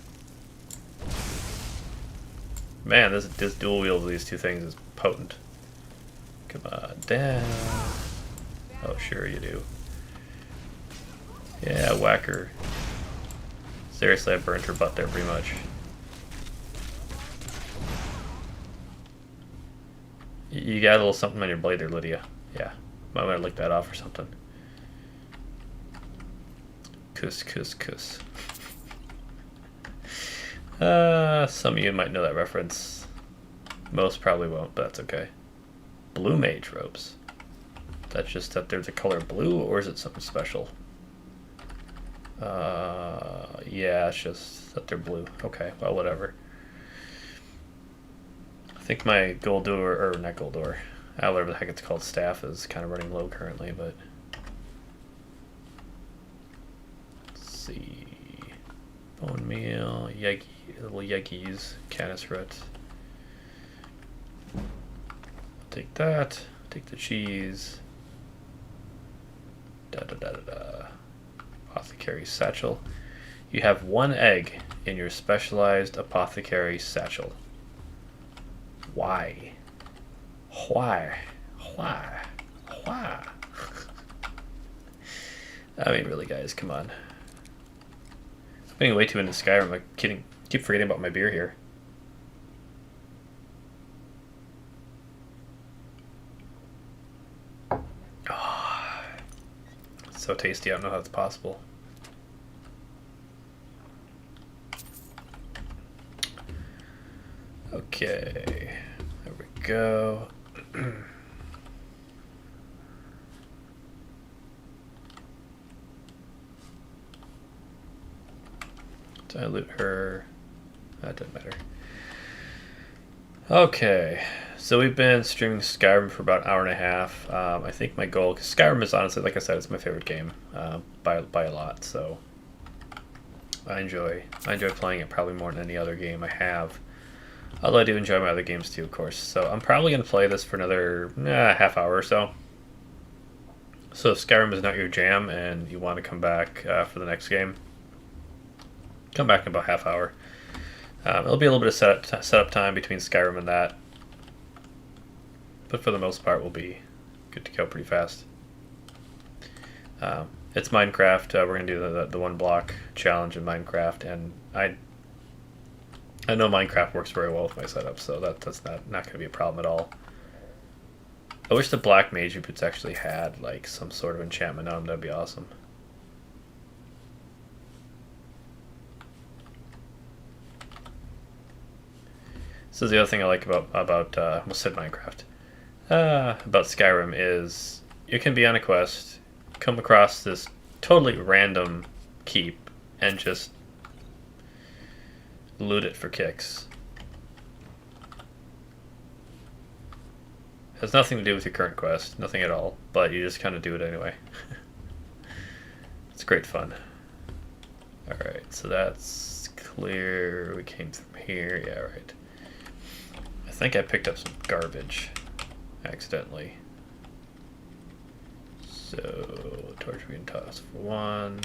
Speaker 1: Man, this dual wield of these two things is potent. Come on, down. Oh, sure you do. Yeah, whack her. Seriously, I burnt her butt there pretty much. You got a little something on your blade there, Lydia. Yeah, might want to lick that off or something. Kuss, kuss, kuss. Some of you might know that reference. Most probably won't, but that's okay. Blue mage robes. That's just that they're the color blue, or is it something special? Yeah, it's just that they're blue. Okay, well, whatever. I think my Goldur, or not Goldur, whatever the heck it's called, staff is kind of running low currently, but let's see. Bone meal, Yegi, little Yegis, canis root. Take that, take the cheese. Da da da da da. Apothecary satchel. You have one egg in your specialized apothecary satchel. Why? Why? Why? Why? I mean, really, guys, come on. I'm getting way too into Skyrim. I keep forgetting about my beer here. Oh, it's so tasty. I don't know how it's possible. Okay, there we go. Dilute her. That doesn't matter. Okay, so we've been streaming Skyrim for about an hour and a half. I think my goal, because Skyrim is honestly, like I said, it's my favorite game by a lot. So I enjoy playing it probably more than any other game I have. Although I do enjoy my other games too, of course. So I'm probably going to play this for another half hour or so. So if Skyrim is not your jam and you want to come back for the next game, come back in about half hour. It'll be a little bit of setup time between Skyrim and that, but for the most part, we'll be good to go pretty fast. It's Minecraft. We're gonna do the one block challenge in Minecraft, and I know Minecraft works very well with my setup, so that's not gonna be a problem at all. I wish the black mage boots actually had like some sort of enchantment on them. That'd be awesome. This is the other thing I like about almost said Minecraft. About Skyrim is you can be on a quest, come across this totally random keep, and just loot it for kicks. Has nothing to do with your current quest, nothing at all, but you just kind of do it anyway. It's great fun. Alright, so that's clear. We came from here. Yeah, right. I think I picked up some garbage accidentally. So, torch we can toss for one.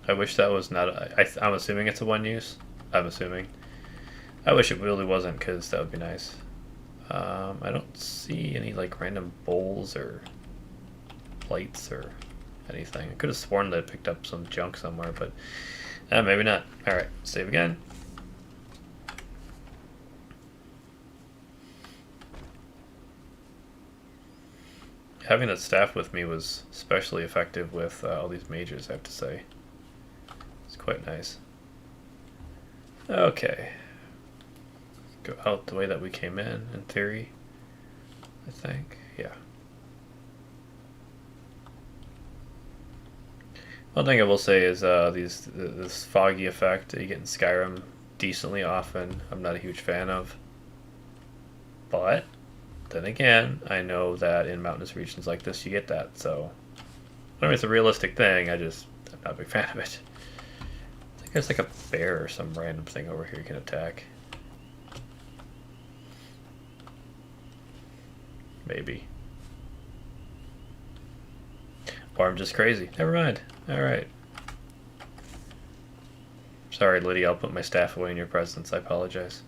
Speaker 1: I wish that was not I'm assuming it's a one use. I'm assuming. I wish it really wasn't, because that would be nice. I don't see any like random bowls or plates or anything. I could have sworn that I picked up some junk somewhere, but maybe not. Alright, save again. Having that staff with me was especially effective with all these mages, I have to say. It's quite nice. Okay. Go out the way that we came in theory. I think. Yeah. One thing I will say is this foggy effect that you get in Skyrim decently often, I'm not a huge fan of. But then again, I know that in mountainous regions like this you get that, so I mean it's a realistic thing, I'm not a big fan of it. I think there's like a bear or some random thing over here you can attack. Maybe. Or I'm just crazy. Never mind. Alright. Sorry, Lydia, I'll put my staff away in your presence. I apologize.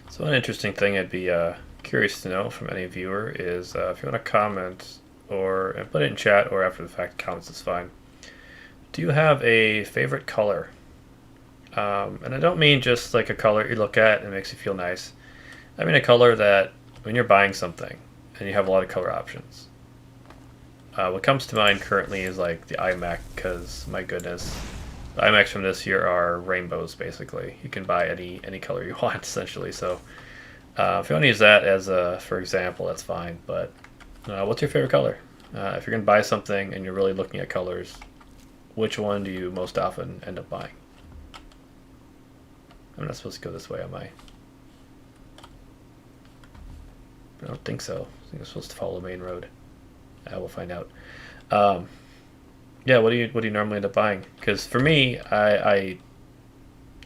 Speaker 1: So one interesting thing I'd be curious to know from any viewer is if you want to comment and put it in chat or after the fact, comments is fine. Do you have a favorite color? And I don't mean just like a color you look at and it makes you feel nice. I mean a color that when you're buying something and you have a lot of color options. What comes to mind currently is like the iMac, because my goodness, the iMacs from this year are rainbows basically. You can buy any color you want essentially. So if you want to use that as for example, that's fine. But what's your favorite color? If you're going to buy something and you're really looking at colors, which one do you most often end up buying? I'm not supposed to go this way, am I? I don't think so. I think I'm supposed to follow the main road. We'll find out. Yeah, what do you normally end up buying? Because for me, I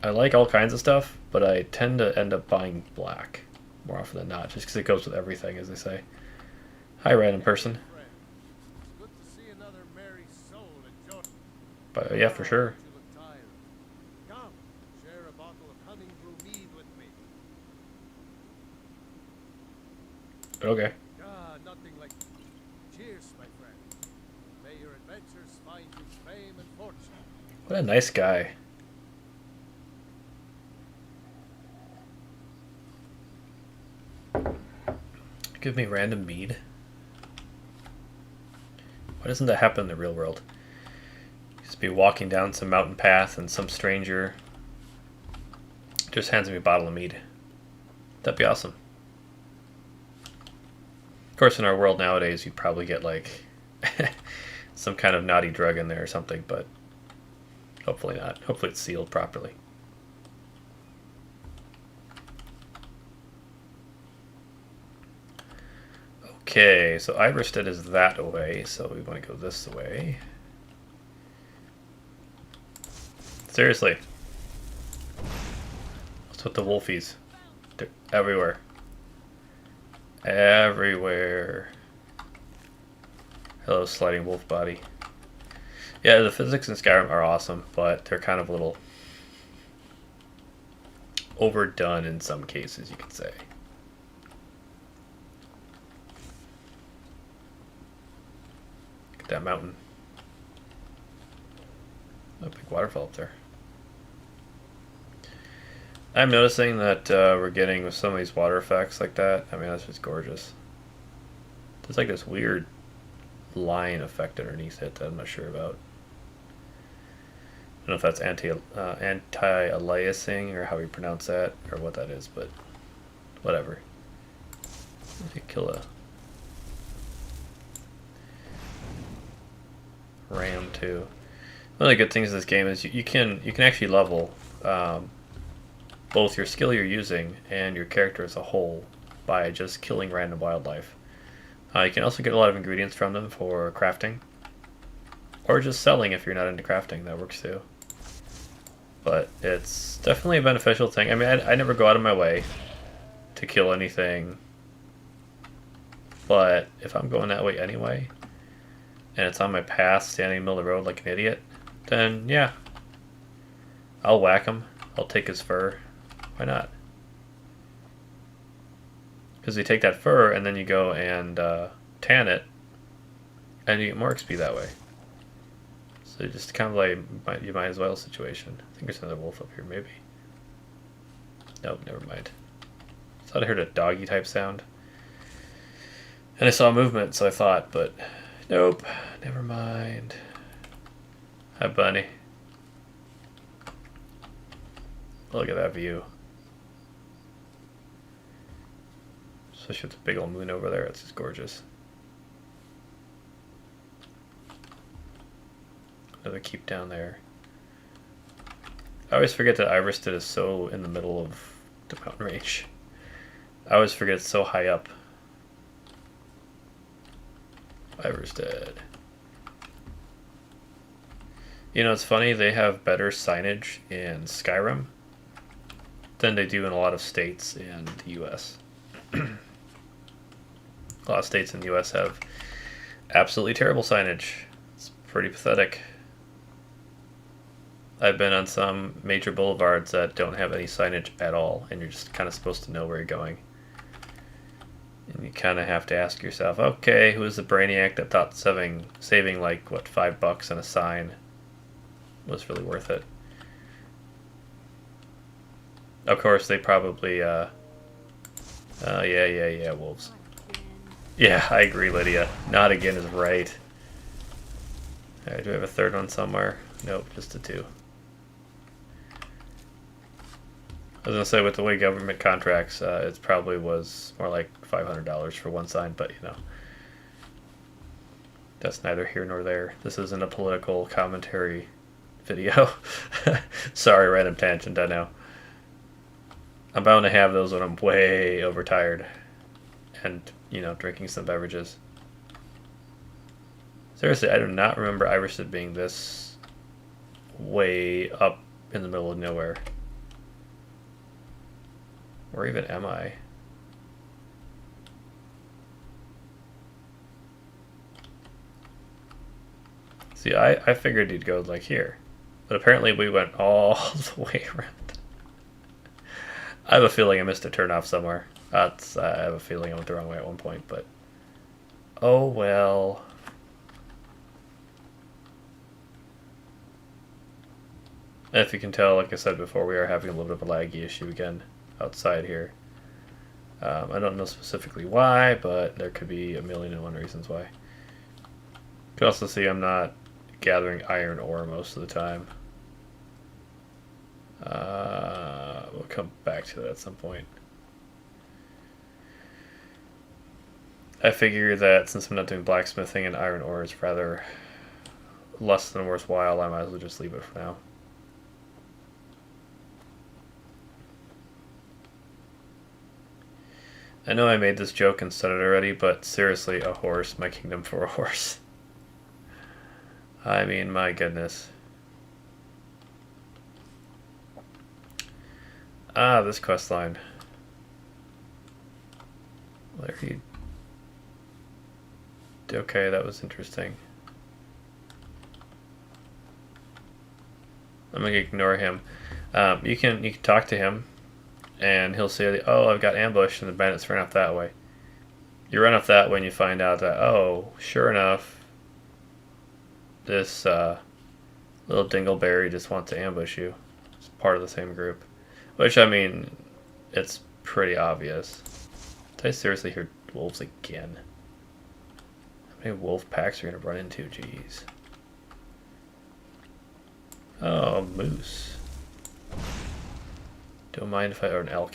Speaker 1: like all kinds of stuff, but I tend to end up buying black more often than not, just because it goes with everything, as they say. Hi, random person.
Speaker 3: Good to see another merry soul enjoy.
Speaker 1: But yeah, for sure.
Speaker 3: You look tired. Come, share a bottle of honey brew mead with me.
Speaker 1: Okay.
Speaker 3: Nothing like. Cheers, my friend. May your adventures find you fame and fortune.
Speaker 1: What a nice guy. Give me random mead. Why doesn't that happen in the real world? Just be walking down some mountain path and some stranger just hands me a bottle of mead. That'd be awesome. Of course, in our world nowadays, you'd probably get like some kind of naughty drug in there or something, but hopefully not. Hopefully it's sealed properly. Okay, so Iverstead is that way, so we want to go this way. Seriously. What's with the wolfies? They're everywhere. Everywhere. Hello, sliding wolf body. Yeah, the physics in Skyrim are awesome, but they're kind of a little overdone in some cases, you could say. Look at that mountain. A big waterfall up there. I'm noticing that we're getting with some of these water effects like that. I mean, that's just gorgeous. There's like this weird line effect underneath it that I'm not sure about. I don't know if that's anti-aliasing or how you pronounce that or what that is, but whatever. Kill a ram too. One of the good things in this game is you can actually level both your skill you're using and your character as a whole by just killing random wildlife. You can also get a lot of ingredients from them for crafting, or just selling if you're not into crafting. That works too. But it's definitely a beneficial thing. I mean, I never go out of my way to kill anything, but if I'm going that way anyway, and it's on my path, standing in the middle of the road like an idiot, then yeah, I'll whack him. I'll take his fur. Why not? Because you take that fur and then you go and tan it, and you get more XP that way. So just kind of like you might as well situation. I think there's another wolf up here, maybe. Nope, never mind. I thought I heard a doggy type sound, and I saw movement, so I thought, but nope, never mind. Hi, bunny. Look at that view. Especially with the big old moon over there, it's just gorgeous. Another keep down there. I always forget that Iverstead is so in the middle of the mountain range. I always forget it's so high up. Iverstead. You know, it's funny, they have better signage in Skyrim than they do in a lot of states in the US. A lot of states in the US have absolutely terrible signage. It's pretty pathetic. I've been on some major boulevards that don't have any signage at all, and you're just kind of supposed to know where you're going. And you kind of have to ask yourself, okay, who was the brainiac that thought saving like, what, $5 on a sign was really worth it? Of course, they probably, yeah, wolves. Yeah, I agree, Lydia. Not again is right. Alright, do we have a third one somewhere? Nope, just the two. I was gonna say, with the way government contracts, it probably was more like $500 for one sign, but you know, that's neither here nor there. This isn't a political commentary video. Sorry, random tangent, I know. I'm bound to have those when I'm way overtired and, you know, drinking some beverages. Seriously, I do not remember Iverstead being this way up in the middle of nowhere. Where even am I? See, I figured he'd go like here. But apparently we went all the way around. I have a feeling I missed a turnoff somewhere. I have a feeling I went the wrong way at one point, but oh well. If you can tell, like I said before, we are having a little bit of a laggy issue again outside here. I don't know specifically why, but there could be a million and one reasons why. You can also see I'm not gathering iron ore most of the time. We'll come back to that at some point. I figure that since I'm not doing blacksmithing and iron ore is rather less than worthwhile, I might as well just leave it for now. I know I made this joke and said it already, but seriously, a horse, my kingdom for a horse. I mean, my goodness. Ah, this quest line. Larry. Okay, that was interesting. I'm gonna ignore him. You can talk to him, and he'll say, "Oh, I've got ambushed, and the bandits ran off that way." You run off that way, and you find out that, oh, sure enough, this little dingleberry just wants to ambush you. It's part of the same group, which I mean, it's pretty obvious. Did I seriously hear wolves again? How many wolf packs are you gonna run into? Jeez. Oh, moose. Don't mind if I or an elk.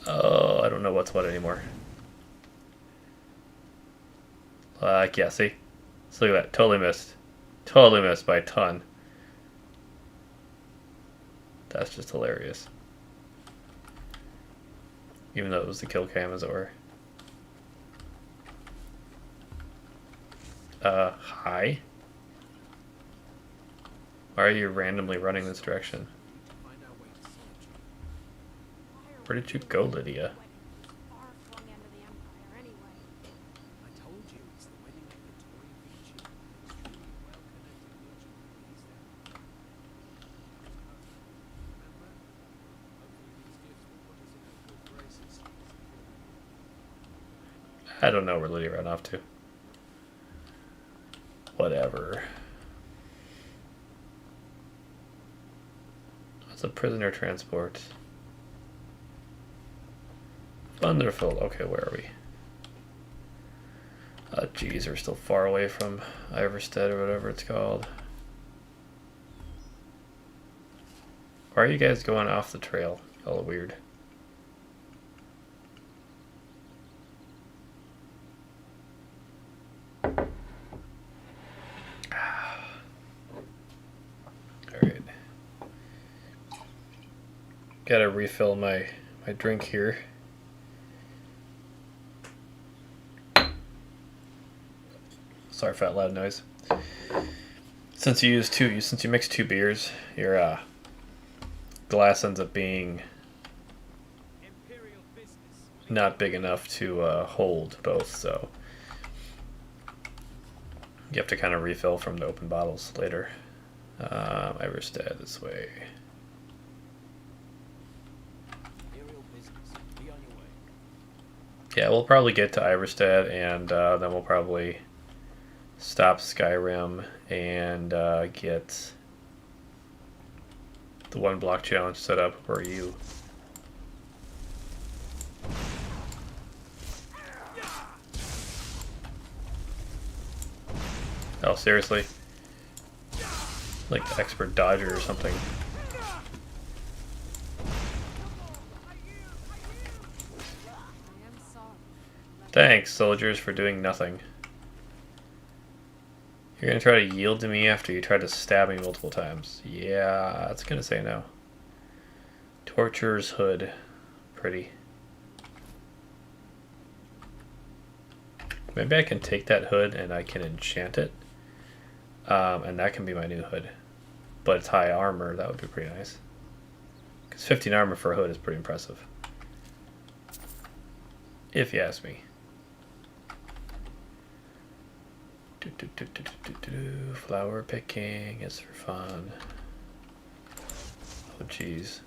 Speaker 1: Oh, I don't know what's what anymore. Yeah, see? So look at that. Totally missed. Totally missed by a ton. That's just hilarious. Even though it was the kill cam, as it were. Hi? Why are you randomly running this direction?
Speaker 4: Find our way to solitude.
Speaker 1: Where did you go, Lydia?
Speaker 5: Far-flung end of the Empire, anyway.
Speaker 4: I told you it's the wedding of the toy feature. It's truly well-connected virtual police there. Remember? Hopefully these gifts will put us in our good graces.
Speaker 1: I don't know where Lydia ran off to. Whatever. What's a prisoner transport? Wonderful. Okay, where are we? Geez, we're still far away from Iverstead or whatever it's called. Why are you guys going off the trail? All weird. Alright. Gotta refill my drink here. Sorry for that loud noise. Since you mix two beers, your glass ends up being
Speaker 4: Imperial business.
Speaker 1: not big enough to hold both, so you have to kind of refill from the open bottles later. Iverstead this way.
Speaker 4: Imperial business. Be on your way.
Speaker 1: Yeah, we'll probably get to Iverstead, and then we'll probably stop Skyrim and get the one block challenge set up. Where are you? Oh, seriously? Like expert dodger or something.
Speaker 5: I am sorry.
Speaker 1: Thanks, soldiers, for doing nothing. You're gonna try to yield to me after you tried to stab me multiple times. Yeah, it's gonna say no. Torturer's hood. Pretty. Maybe I can take that hood and I can enchant it. And that can be my new hood. But it's high armor, that would be pretty nice. Because 15 armor for a hood is pretty impressive. If you ask me. Flower picking is for fun. Oh jeez.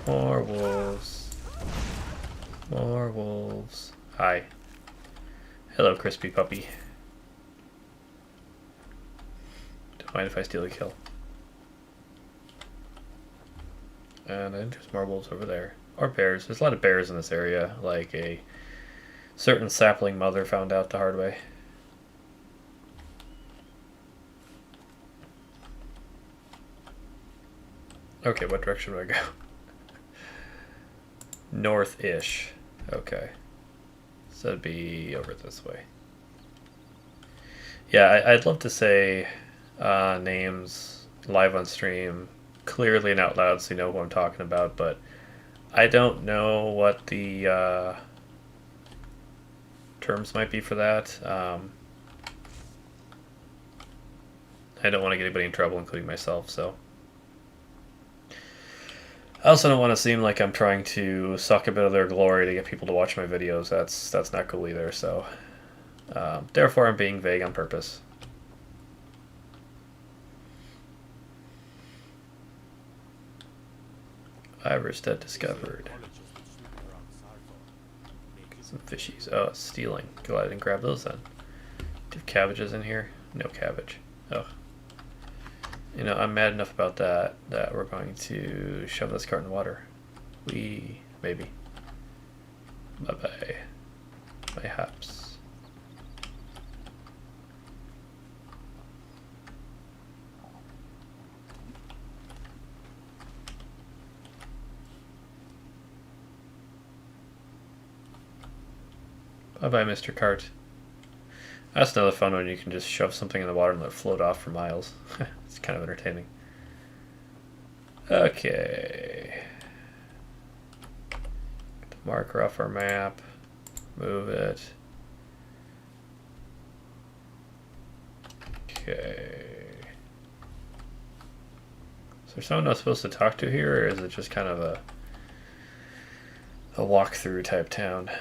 Speaker 1: More wolves. More wolves. Hi. Hello, crispy puppy. Don't mind if I steal a kill. And then there's more wolves over there. Or bears. There's a lot of bears in this area, like a certain sapling mother found out the hard way. Okay, what direction do I go? North-ish. Okay. So it'd be over this way. Yeah, I'd love to say names live on stream clearly and out loud so you know who I'm talking about, but I don't know what the terms might be for that. I don't want to get anybody in trouble, including myself, so I also don't want to seem like I'm trying to suck a bit of their glory to get people to watch my videos. That's not cool either. So, therefore, I'm being vague on purpose. Iverstead discovered. Some fishies. Oh, it's stealing. Go ahead and grab those then. Do you have cabbages in here? No cabbage. Oh. You know, I'm mad enough about that we're going to shove this cart in the water. Maybe. Bye-bye. Mayhaps. Bye-bye, Mr. Cart. That's another fun one. You can just shove something in the water and let it float off for miles. It's kind of entertaining. Okay. Get the marker off our map. Move it. Okay. Is there someone I'm supposed to talk to here, or is it just kind of a walkthrough type town? I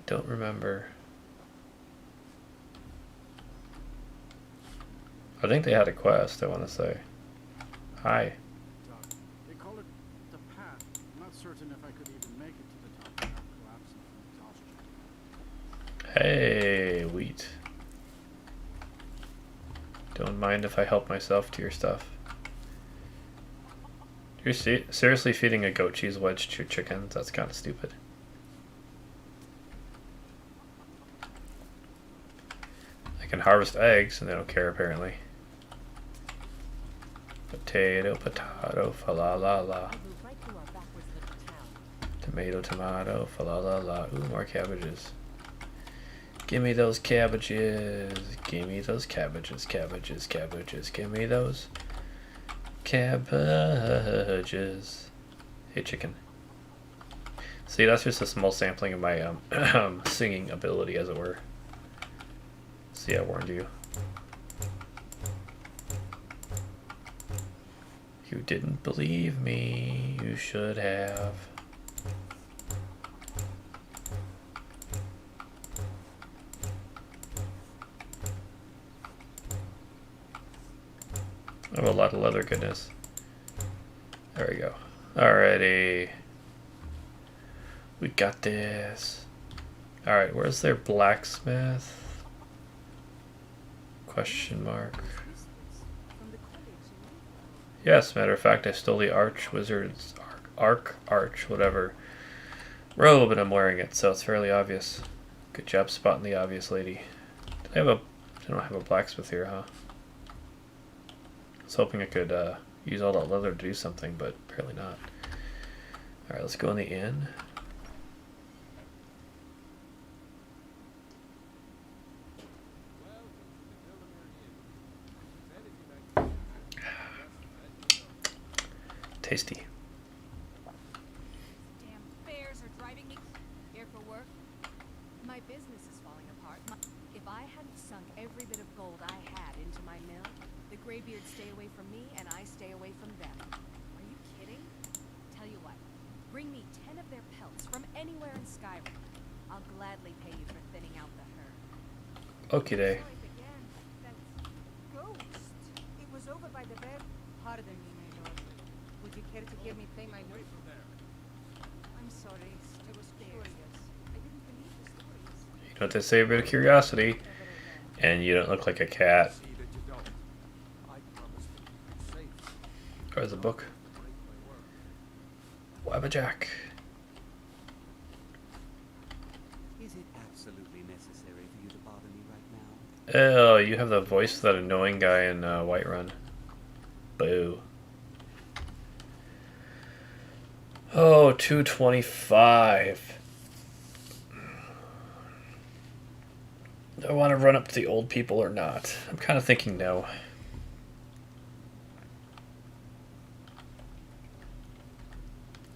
Speaker 1: don't remember. I think they had a quest, I want to say. Hi.
Speaker 8: Doc, they call it the path. I'm not certain if I could even make it to the top without collapsing from exhaustion.
Speaker 1: Hey, wheat. Don't mind if I help myself to your stuff. You're seriously feeding a goat cheese wedge to your chickens? That's kind of stupid. I can harvest eggs, and they don't care apparently. Potato, potato, fa la la la. Tomato, tomato, fa la la la. Ooh, more cabbages. Give me those cabbages. Give me those cabbages, cabbages, cabbages. Give me those cabbages. Hey, chicken. See, that's just a small sampling of my singing ability, as it were. See, I warned you. You didn't believe me. You should have. I have a lot of leather, goodness. There we go. Alrighty. We got this. Alright, where's their blacksmith? Question mark. Yes, matter of fact, I stole the arch wizard's arch, whatever robe, and I'm wearing it, so it's fairly obvious. Good job spotting the obvious, lady. I don't have a blacksmith here, huh? I was hoping I could use all that leather to do something, but apparently not. Alright, let's go in the inn. Tasty.
Speaker 5: Damn bears are driving me here for work. My business is falling apart. If I hadn't sunk every bit of gold I had into my mill, the Greybeards stay away from me and I stay away from them. Are you kidding? Tell you what, bring me 10 of their pelts from anywhere in Skyrim. I'll gladly pay you for thinning out the herd.
Speaker 1: Okay, day.
Speaker 9: Ghost. It was over by the bed. Pardon me, my lord. Would you care to hear me play my note? I'm sorry. I was curious. I didn't believe the stories.
Speaker 1: You know what they say about curiosity? And you don't look like a cat. There's a book. Wabbajack.
Speaker 4: Is it absolutely necessary for you to bother me right now?
Speaker 1: Oh, you have the voice of that annoying guy in Whiterun. Boo. Oh, 225. Do I want to run up to the old people or not? I'm kind of thinking no.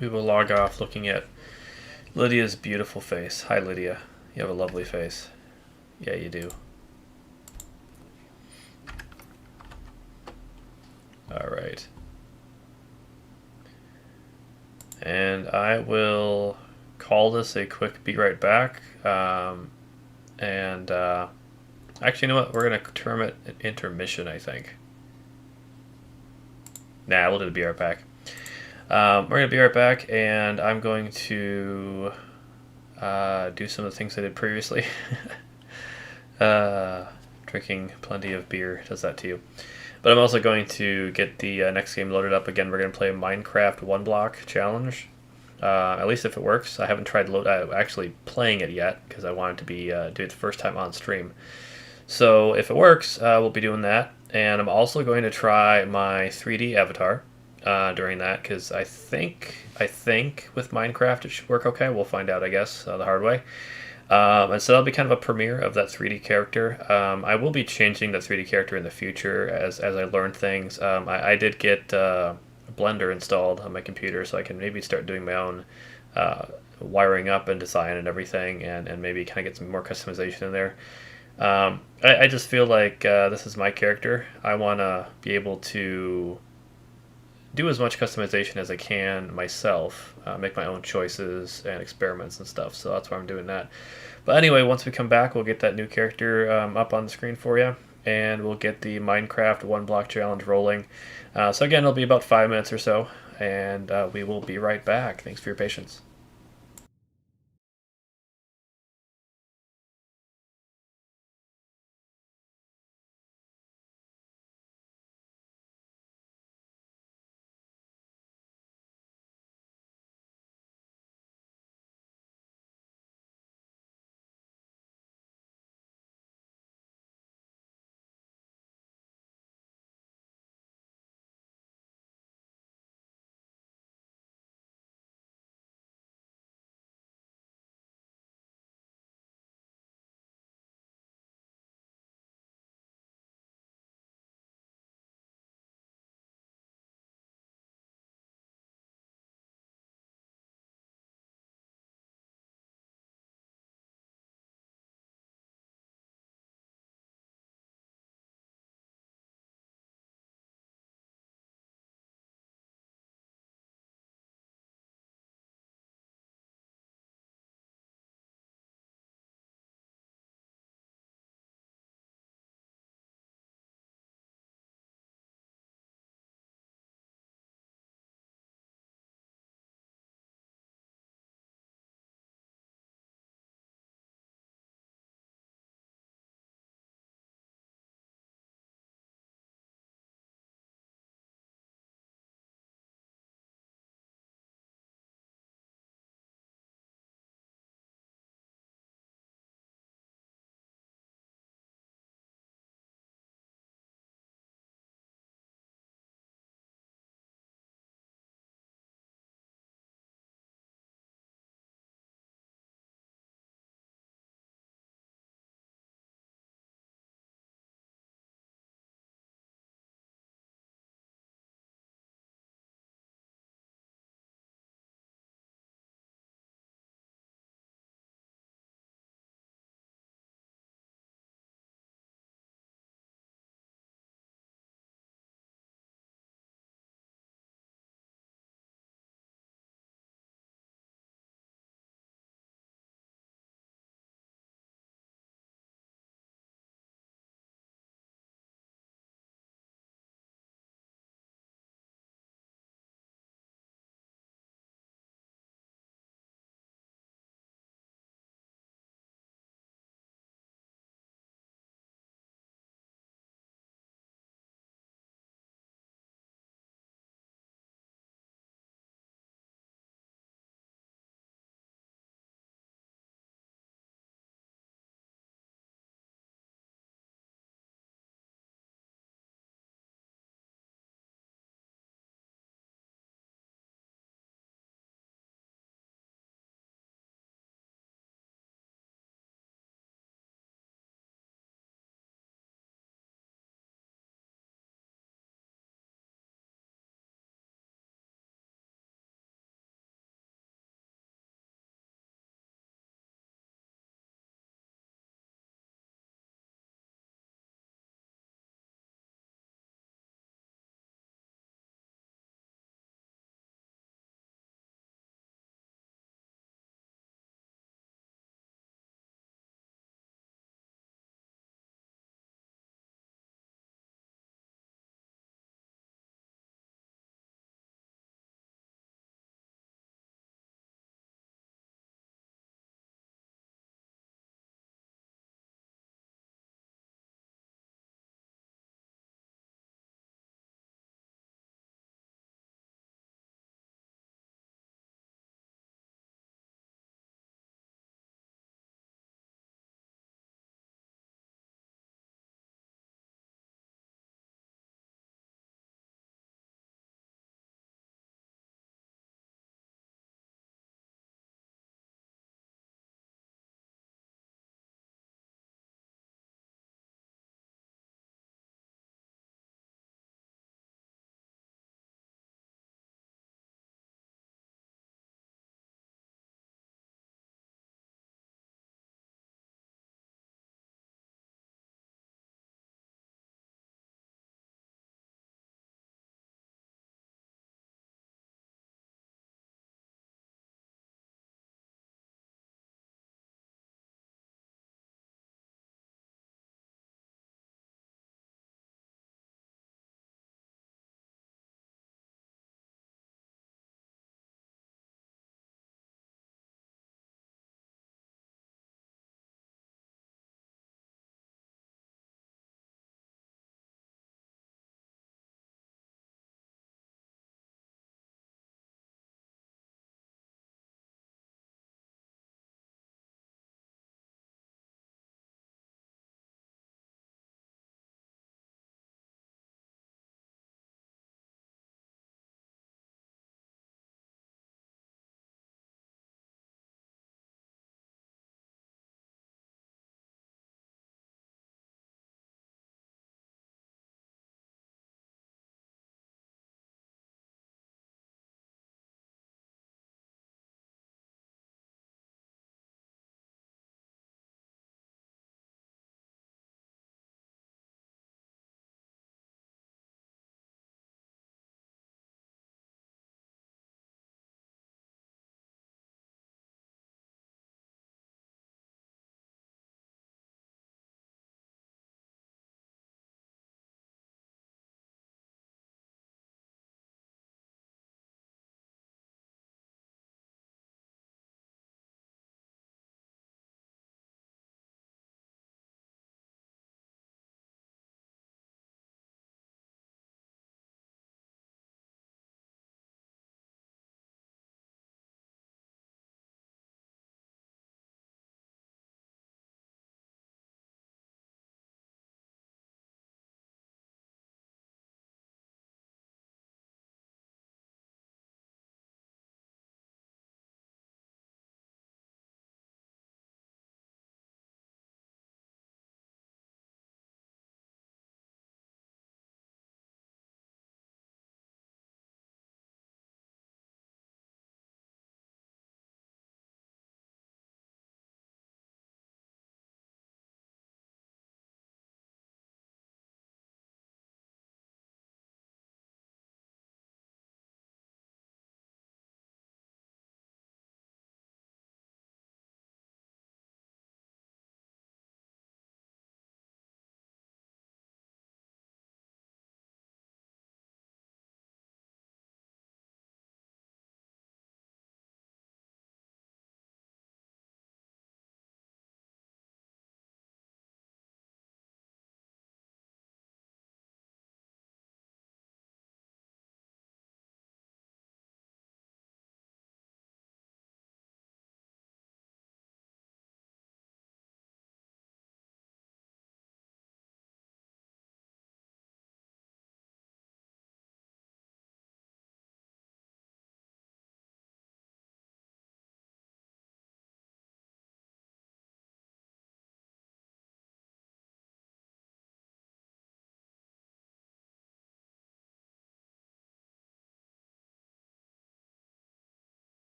Speaker 1: We will log off looking at Lydia's beautiful face. Hi, Lydia. You have a lovely face. Yeah, you do. Alright. And I will call this a quick be right back. And actually, you know what? We're going to term it an intermission, I think. Nah, we'll do the be right back. We're going to be right back, and I'm going to do some of the things I did previously. Drinking plenty of beer does that to you. But I'm also going to get the next game loaded up again. We're going to play Minecraft One Block Challenge. At least if it works. I haven't tried actually playing it yet because I wanted to be do it the first time on stream. So if it works, we'll be doing that. And I'm also going to try my 3D avatar during that because I think with Minecraft it should work okay. We'll find out, I guess, the hard way. And so that'll be kind of a premiere of that 3D character. I will be changing the 3D character in the future as I learn things. I did get Blender installed on my computer, so I can maybe start doing my own wiring up and design and everything, and maybe kind of get some more customization in there. I just feel like this is my character. I want to be able to do as much customization as I can myself, make my own choices and experiments and stuff. So that's why I'm doing that. But anyway, once we come back, we'll get that new character up on the screen for you, and we'll get the Minecraft One Block Challenge rolling. So again, it'll be about 5 minutes or so, and we will be right back. Thanks for your patience.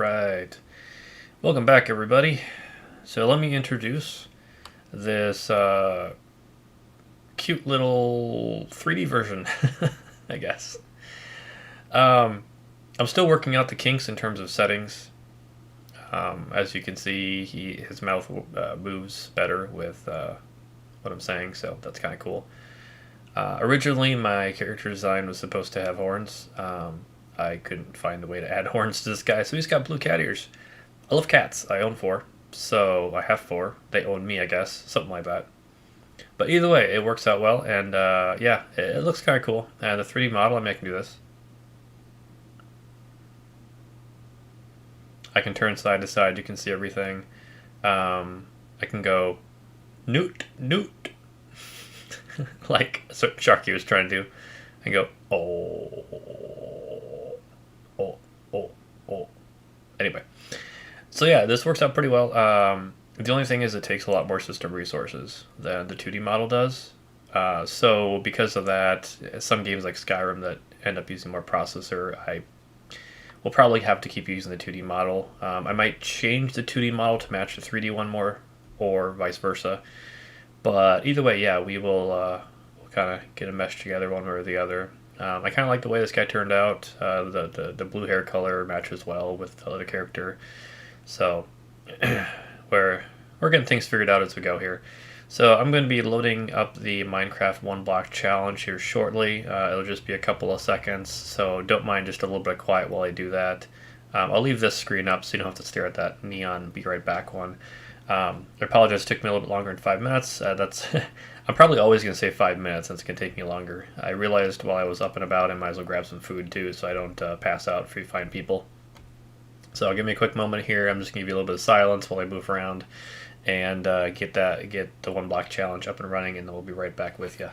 Speaker 1: Right. Welcome back, everybody. So let me introduce this cute little 3D version, I guess. I'm still working out the kinks in terms of settings. As you can see, his mouth moves better with what I'm saying, so that's kind of cool. Originally, my character design was supposed to have horns. I couldn't find a way to add horns to this guy, so he's got blue cat ears. I love cats. I own 4, so I have 4. They own me, I guess, something like that. But either way, it works out well, and yeah, it looks kind of cool. And the 3D model, I can do this. I can turn side to side. You can see everything. I can go newt, newt, like Sharky was trying to do. And go, oh, oh, oh, oh. Anyway, so yeah, this works out pretty well. The only thing is it takes a lot more system resources than the 2D model does. So because of that, some games like Skyrim that end up using more processor, I will probably have to keep using the 2D model. I might change the 2D model to match the 3D one more, or vice versa. But either way, yeah, we'll kind of get a mesh together one way or the other. I kind of like the way this guy turned out. The blue hair color matches well with the other character. So we're getting things figured out as we go here. So I'm going to be loading up the Minecraft 1 block challenge here shortly. It'll just be a couple of seconds, so don't mind just a little bit of quiet while I do that. I'll leave this screen up so you don't have to stare at that neon be right back one. I apologize, it took me a little bit longer than 5 minutes. That's I'm probably always going to say 5 minutes since it can take me longer. I realized while I was up and about I might as well grab some food too so I don't pass out if you find people. So give me a quick moment here. I'm just going to give you a little bit of silence while I move around and get the 1 block challenge up and running, and then we'll be right back with you.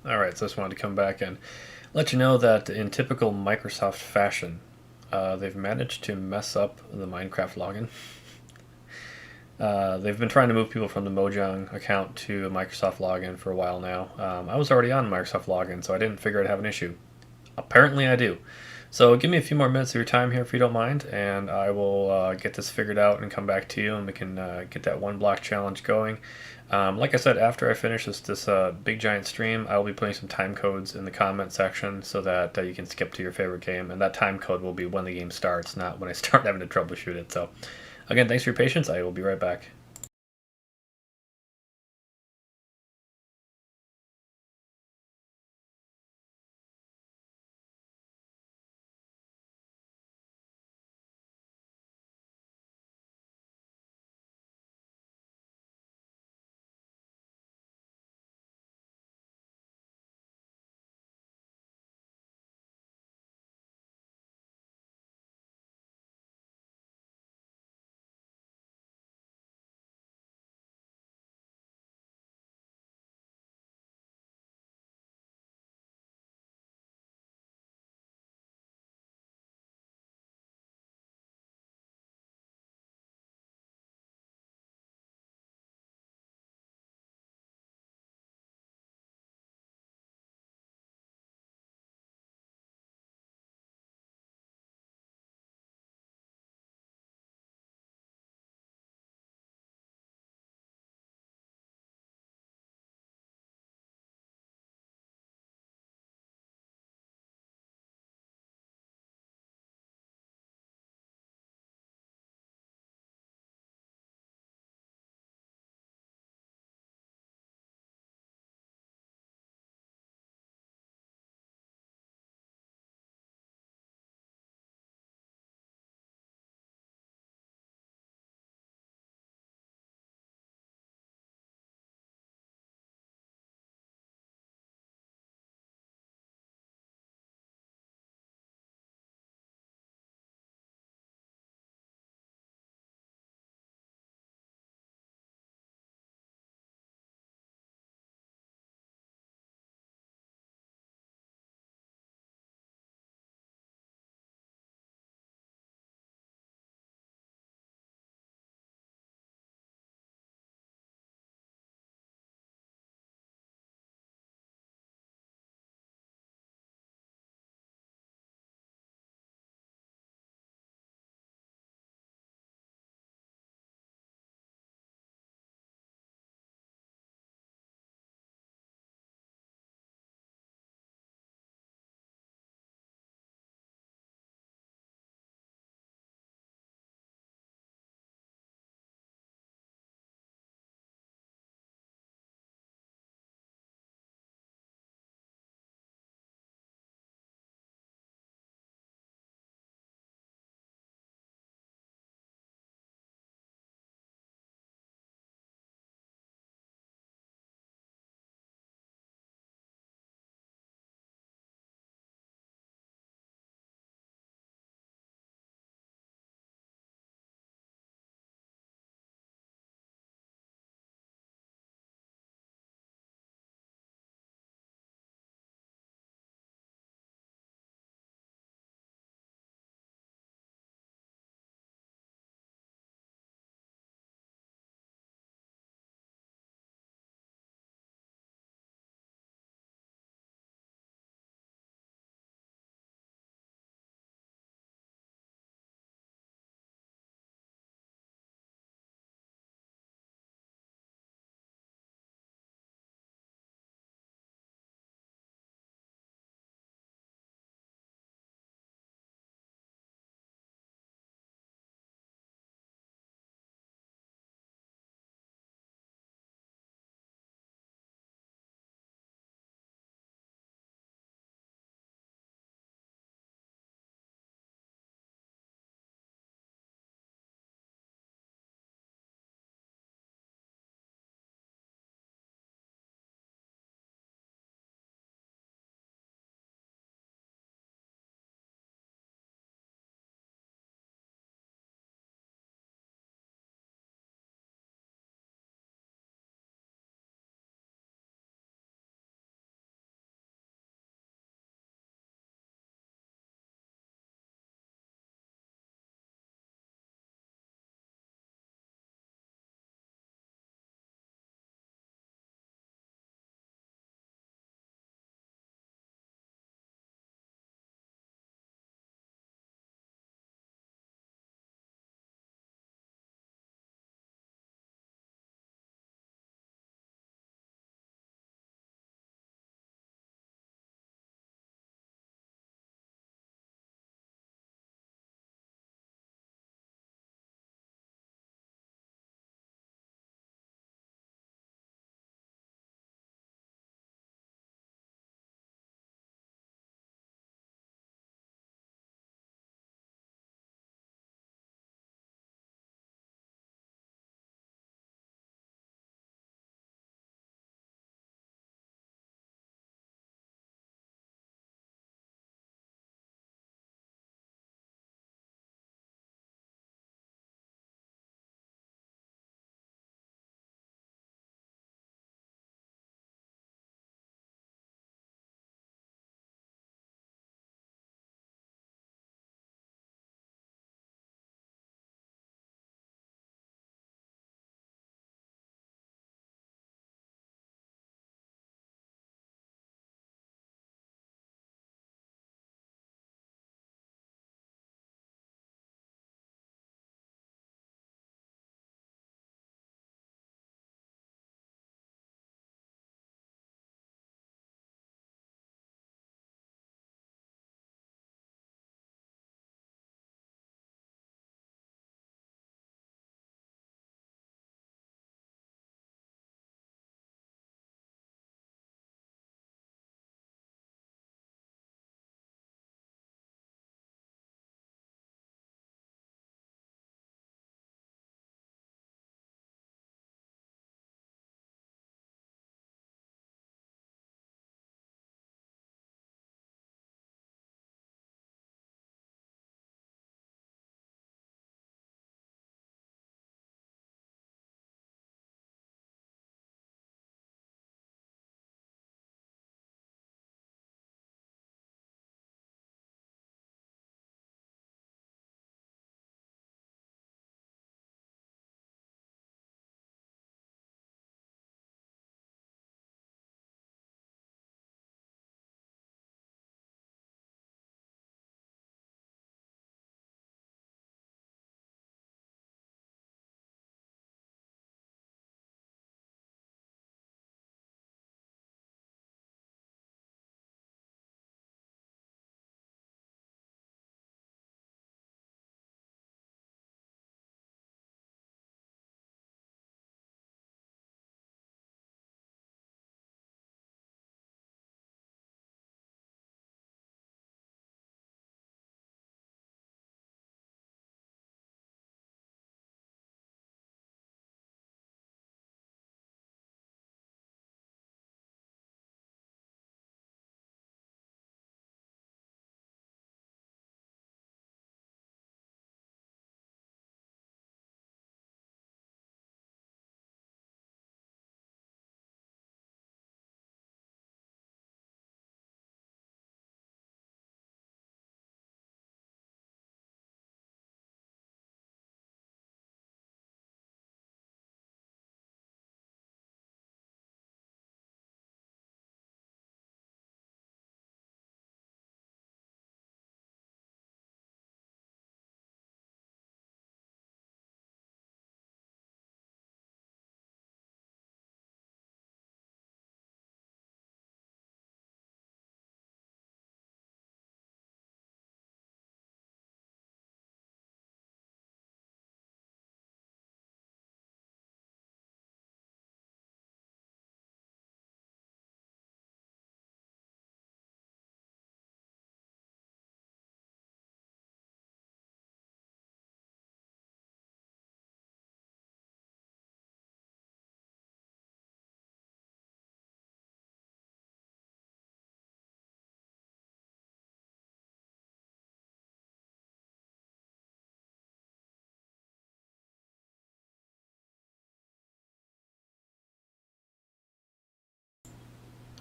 Speaker 1: Alright, so I just wanted to come back and let you know that in typical Microsoft fashion, they've managed to mess up the Minecraft login. They've been trying to move people from the Mojang account to a Microsoft login for a while now. I was already on Microsoft login, so I didn't figure I'd have an issue. Apparently, I do. So give me a few more minutes of your time here if you don't mind, and I will get this figured out and come back to you, and we can get that one block challenge going. Like I said, after I finish this big giant stream, I will be putting some time codes in the comment section so that you can skip to your favorite game, and that time code will be when the game starts, not when I start having to troubleshoot it. So, again, thanks for your patience. I will be right back.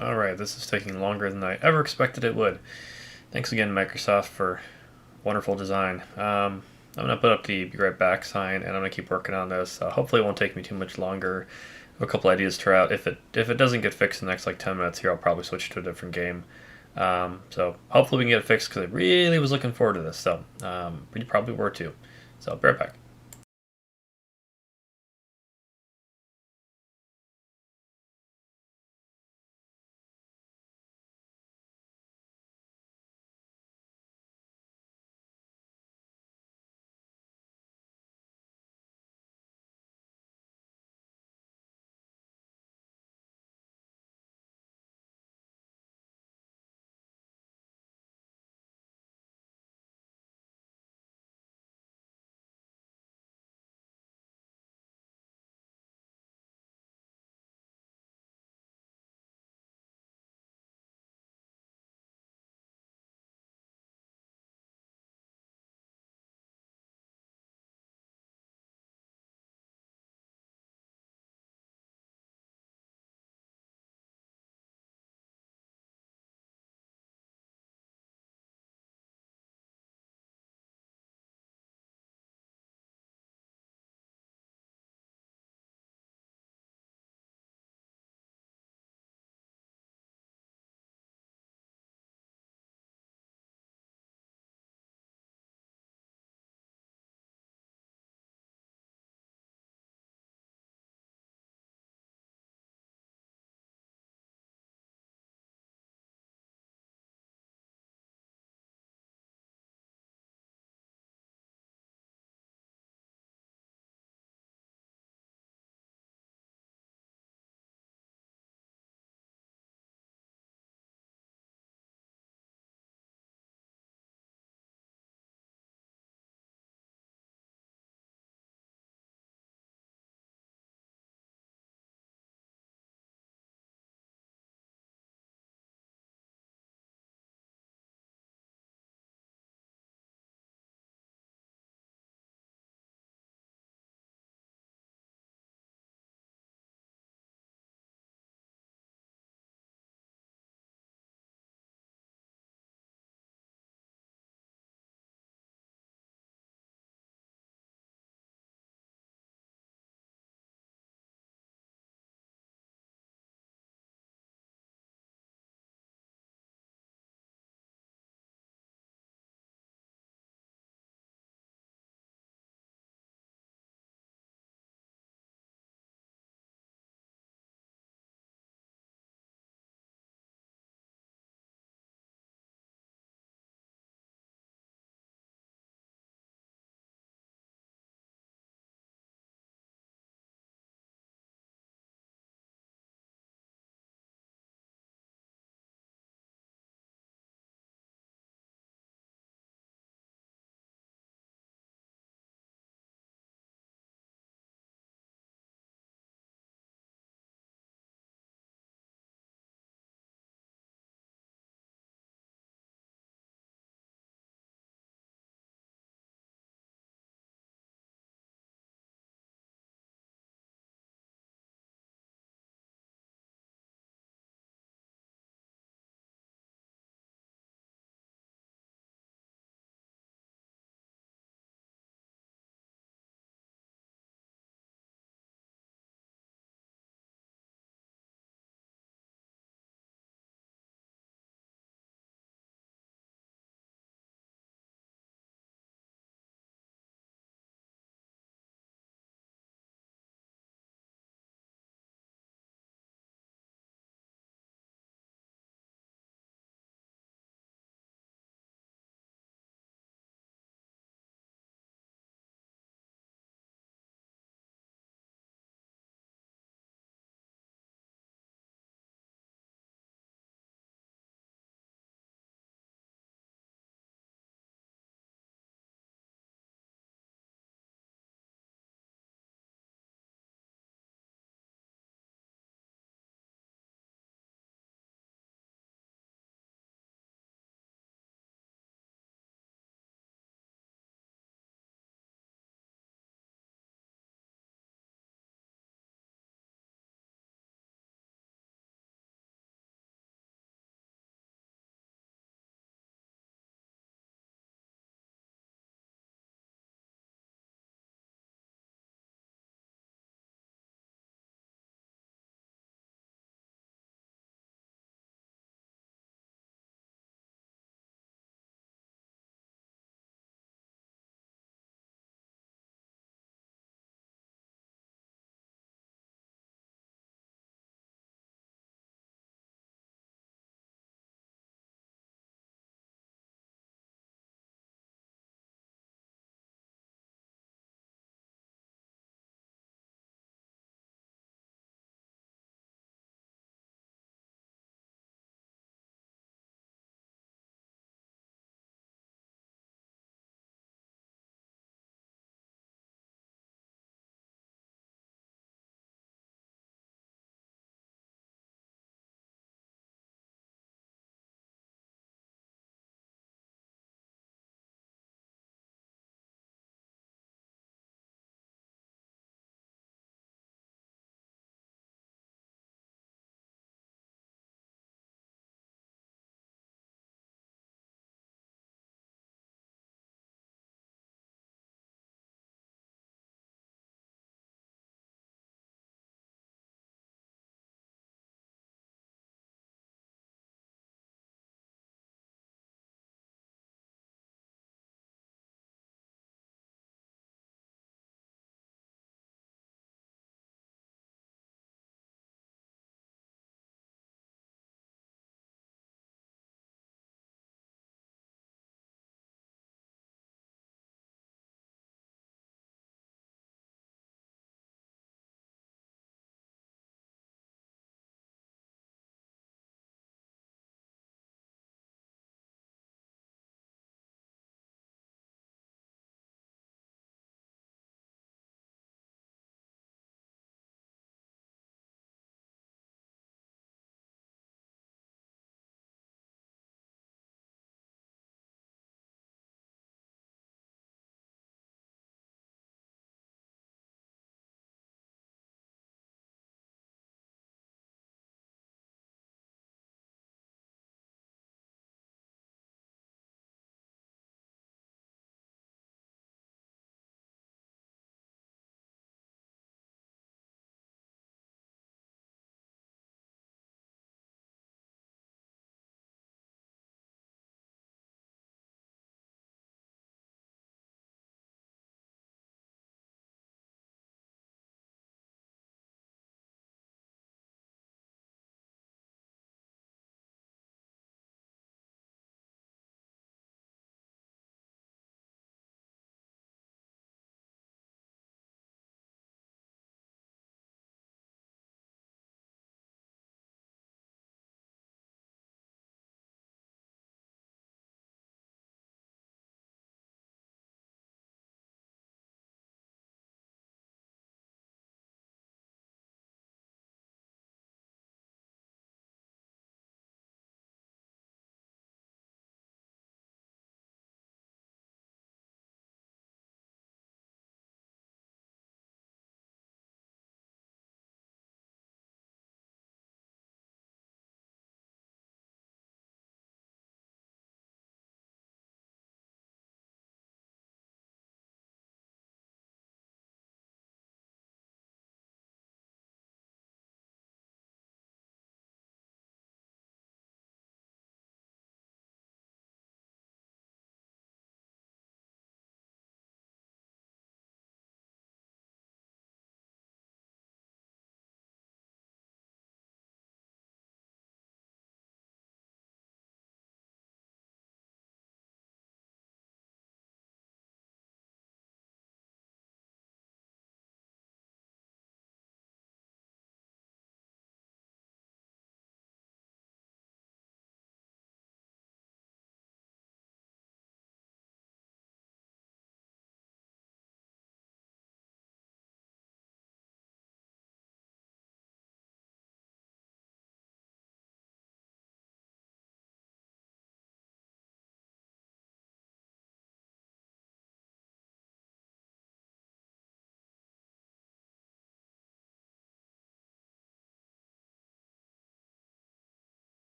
Speaker 1: Alright, this is taking longer than I ever expected it would. Thanks again, Microsoft, for wonderful design. I'm going to put up the be right back sign, and I'm going to keep working on this. Hopefully it won't take me too much longer. I have a couple ideas to try out. If it doesn't get fixed in the next like 10 minutes here, I'll probably switch to a different game. So hopefully we can get it fixed, because I really was looking forward to this. So we probably were too. So be right back.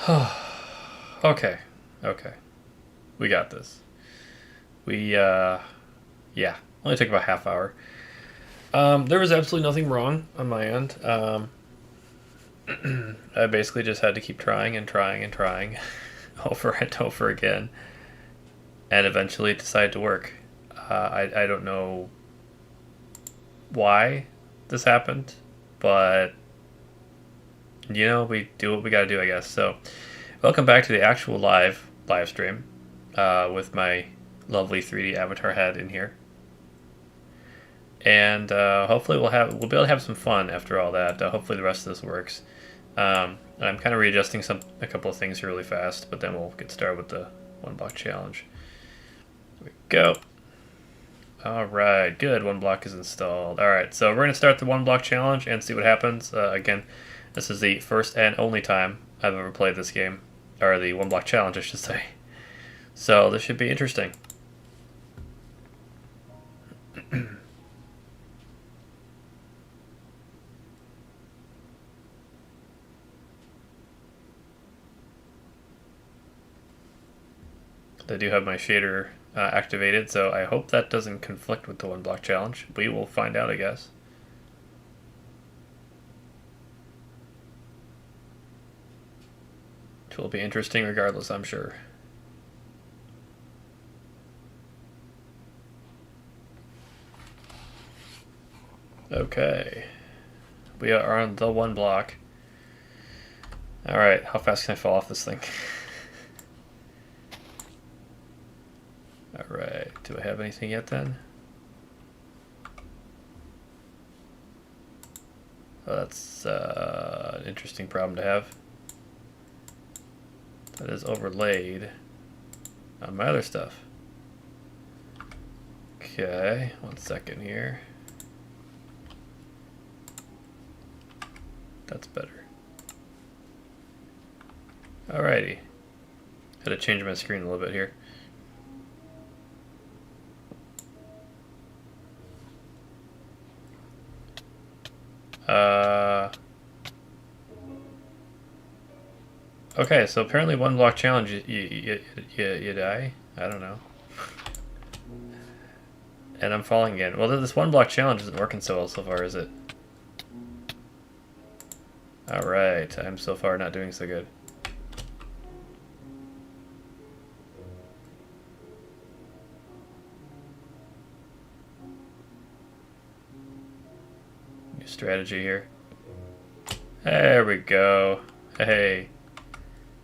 Speaker 1: Okay. Okay. We got this. Yeah. Only took about half hour. There was absolutely nothing wrong on my end. I basically just had to keep trying and trying and trying over and over again, and eventually it decided to work. I don't know why this happened, but we do what we gotta do, I guess. So, welcome back to the actual live stream with my lovely 3D avatar head in here, and hopefully we'll be able to have some fun after all that. Hopefully the rest of this works. I'm kind of readjusting a couple of things here really fast, but then we'll get started with the one block challenge. Here we go. All right, good. One block is installed. All right, so we're going to start the one block challenge and see what happens. Again, this is the first and only time I've ever played this game, or the one block challenge, I should say. So this should be interesting. I do have my shader activated, so I hope that doesn't conflict with the one block challenge. We will find out, I guess. It will be interesting regardless, I'm sure. Okay. We are on the one block. Alright, how fast can I fall off this thing? Alright, do I have anything yet then? Oh, that's an interesting problem to have. That is overlaid on my other stuff. Okay, 1 second here. That's better. Alrighty. Had to change my screen a little bit here. Okay, so apparently one block challenge, you die? I don't know. And I'm falling again. Well, this one block challenge isn't working so well so far, is it? Alright, I'm so far not doing so good. New strategy here. There we go. Hey.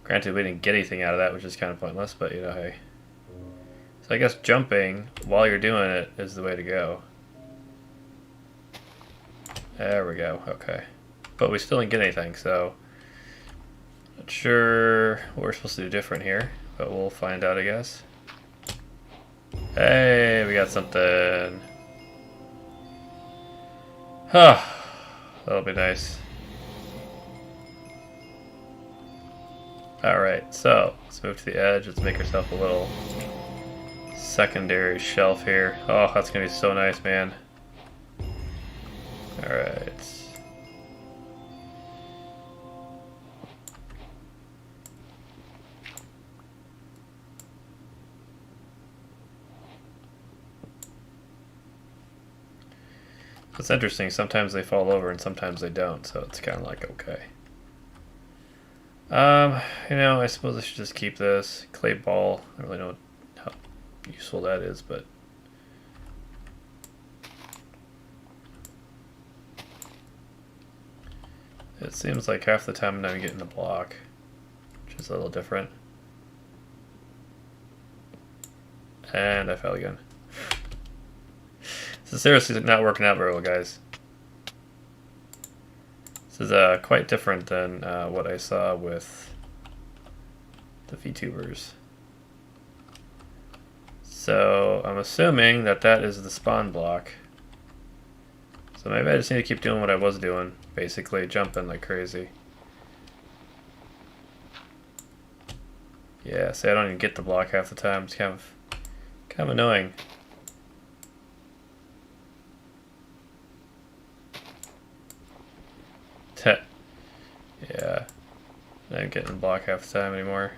Speaker 1: Granted, we didn't get anything out of that, which is kind of pointless, but hey. So I guess jumping while you're doing it is the way to go. There we go, okay. But we still didn't get anything, so not sure what we're supposed to do different here, but we'll find out, I guess. Hey, we got something. Huh. That'll be nice. Alright, so let's move to the edge. Let's make ourselves a little secondary shelf here. Oh, that's gonna be so nice, man. Alright. It's interesting, sometimes they fall over and sometimes they don't, so it's kind of like, okay. I suppose I should just keep this clay ball. I don't really know how useful that is, but it seems like half the time I'm not even getting the block, which is a little different. And I fell again. This is seriously not working out very well, guys. This is quite different than what I saw with the VTubers. So I'm assuming that is the spawn block. So maybe I just need to keep doing what I was doing, basically jumping like crazy. Yeah, see, I don't even get the block half the time. It's kind of annoying. Yeah. I ain't getting block half the time anymore.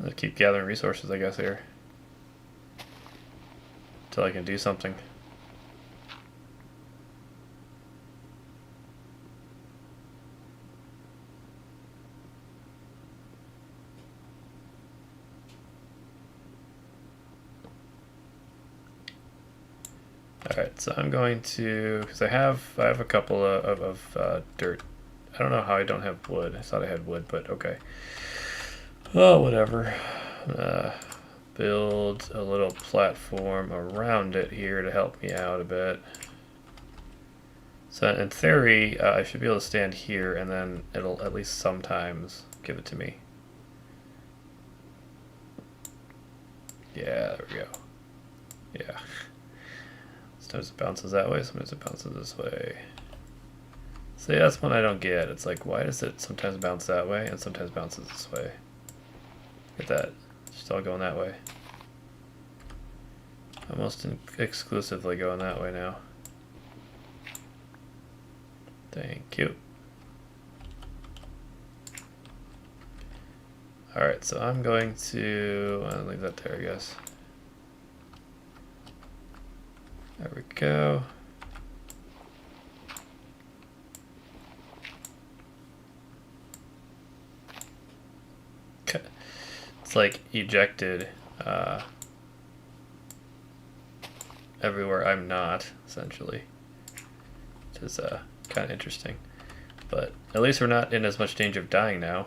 Speaker 1: I'll keep gathering resources, I guess, here. Until I can do something. Alright, so I'm going to, because I have a couple of dirt. I don't know how I don't have wood. I thought I had wood, but okay. Oh, whatever. Build a little platform around it here to help me out a bit. So in theory, I should be able to stand here, and then it'll at least sometimes give it to me. Yeah, there we go. Yeah. Sometimes it bounces that way, sometimes it bounces this way. See, that's one I don't get. It's like, why does it sometimes bounce that way and sometimes bounces this way? Look at that. It's just all going that way. Almost exclusively going that way now. Thank you. Alright, so I'm going to leave that there, I guess. There we go. Okay. It's like ejected everywhere I'm not, essentially. Which is kind of interesting. But at least we're not in as much danger of dying now.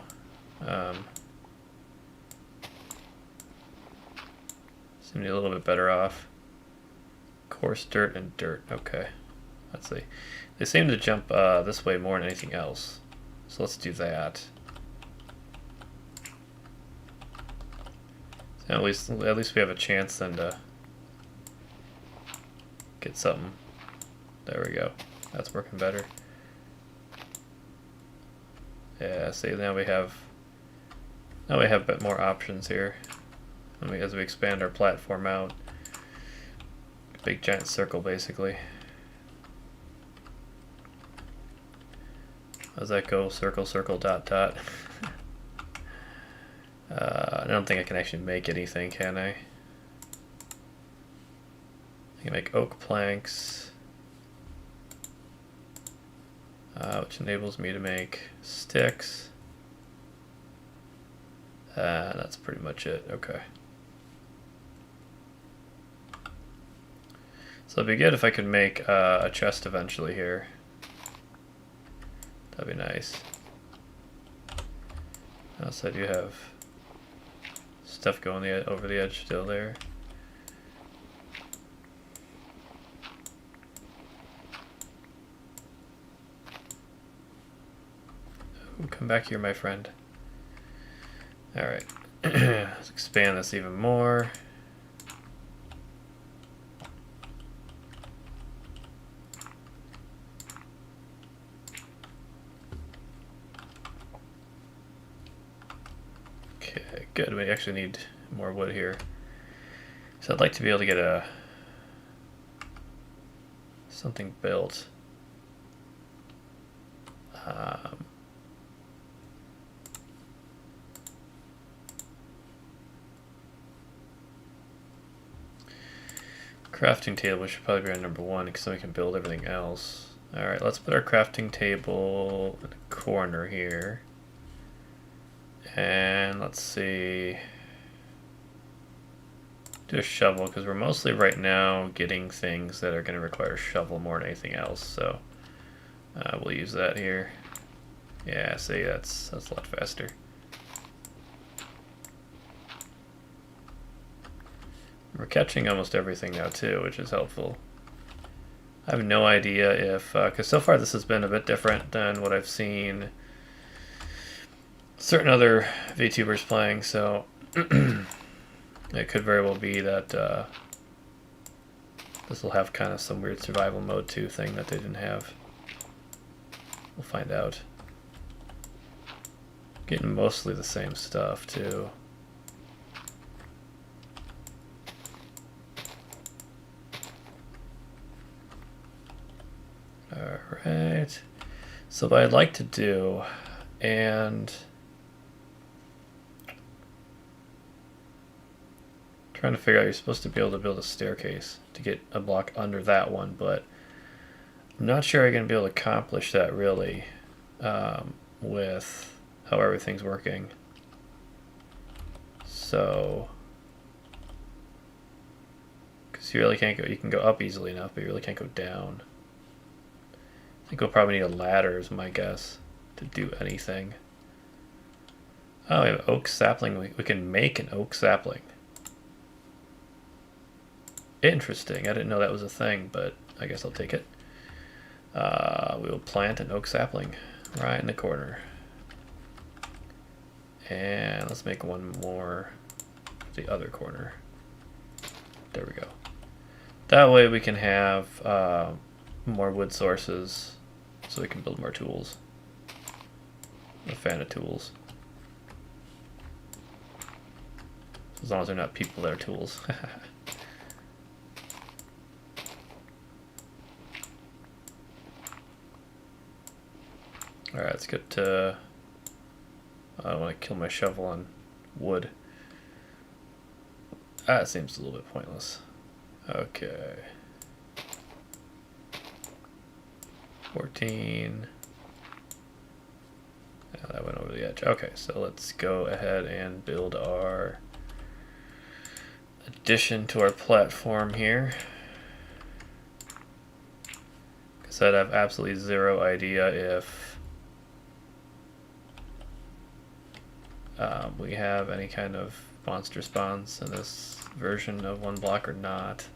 Speaker 1: Seem to be a little bit better off. Coarse dirt and dirt. Okay. Let's see. They seem to jump this way more than anything else. So let's do that. So at least we have a chance then to get something. There we go. That's working better. Yeah, see, now we have a bit more options here. As we expand our platform out. Big giant circle, basically. How's that go? Circle, circle, dot, dot. I don't think I can actually make anything, can I? I can make oak planks, which enables me to make sticks. That's pretty much it. Okay. So it'd be good if I could make a chest eventually here. That'd be nice. Also, I do have stuff going over the edge still there. Ooh, come back here, my friend. Alright. Let's expand this even more. Okay, good. We actually need more wood here. So I'd like to be able to get something built. Crafting table should probably be our number one because then we can build everything else. Alright, let's put our crafting table in the corner here. And let's see. Do a shovel because we're mostly right now getting things that are going to require a shovel more than anything else. So we'll use that here. Yeah, see, that's a lot faster. We're catching almost everything now too, which is helpful. I have no idea if, because so far this has been a bit different than what I've seen certain other VTubers playing, so it could very well be that This will have kind of some weird survival mode too thing that they didn't have. We'll find out. Getting mostly the same stuff too. Alright. So what I'd like to do, and trying to figure out, you're supposed to be able to build a staircase to get a block under that one, but I'm not sure I'm going to be able to accomplish that really with how everything's working. So, because you really can't go, you can go up easily enough, but you really can't go down. I think we'll probably need a ladder is my guess to do anything. Oh, we have oak sapling. We can make an oak sapling. Interesting. I didn't know that was a thing, but I guess I'll take it. We will plant an oak sapling right in the corner. And let's make one more for the other corner. There we go. That way we can have more wood sources so we can build more tools. I'm a fan of tools. As long as they're not people that are tools. Alright, let's get to... I don't want to kill my shovel on wood. That seems a little bit pointless. Okay. 14. Yeah, that went over the edge. Okay, so let's go ahead and build our addition to our platform here. Because I'd have absolutely zero idea if we have any kind of monster spawns in this version of one block or not.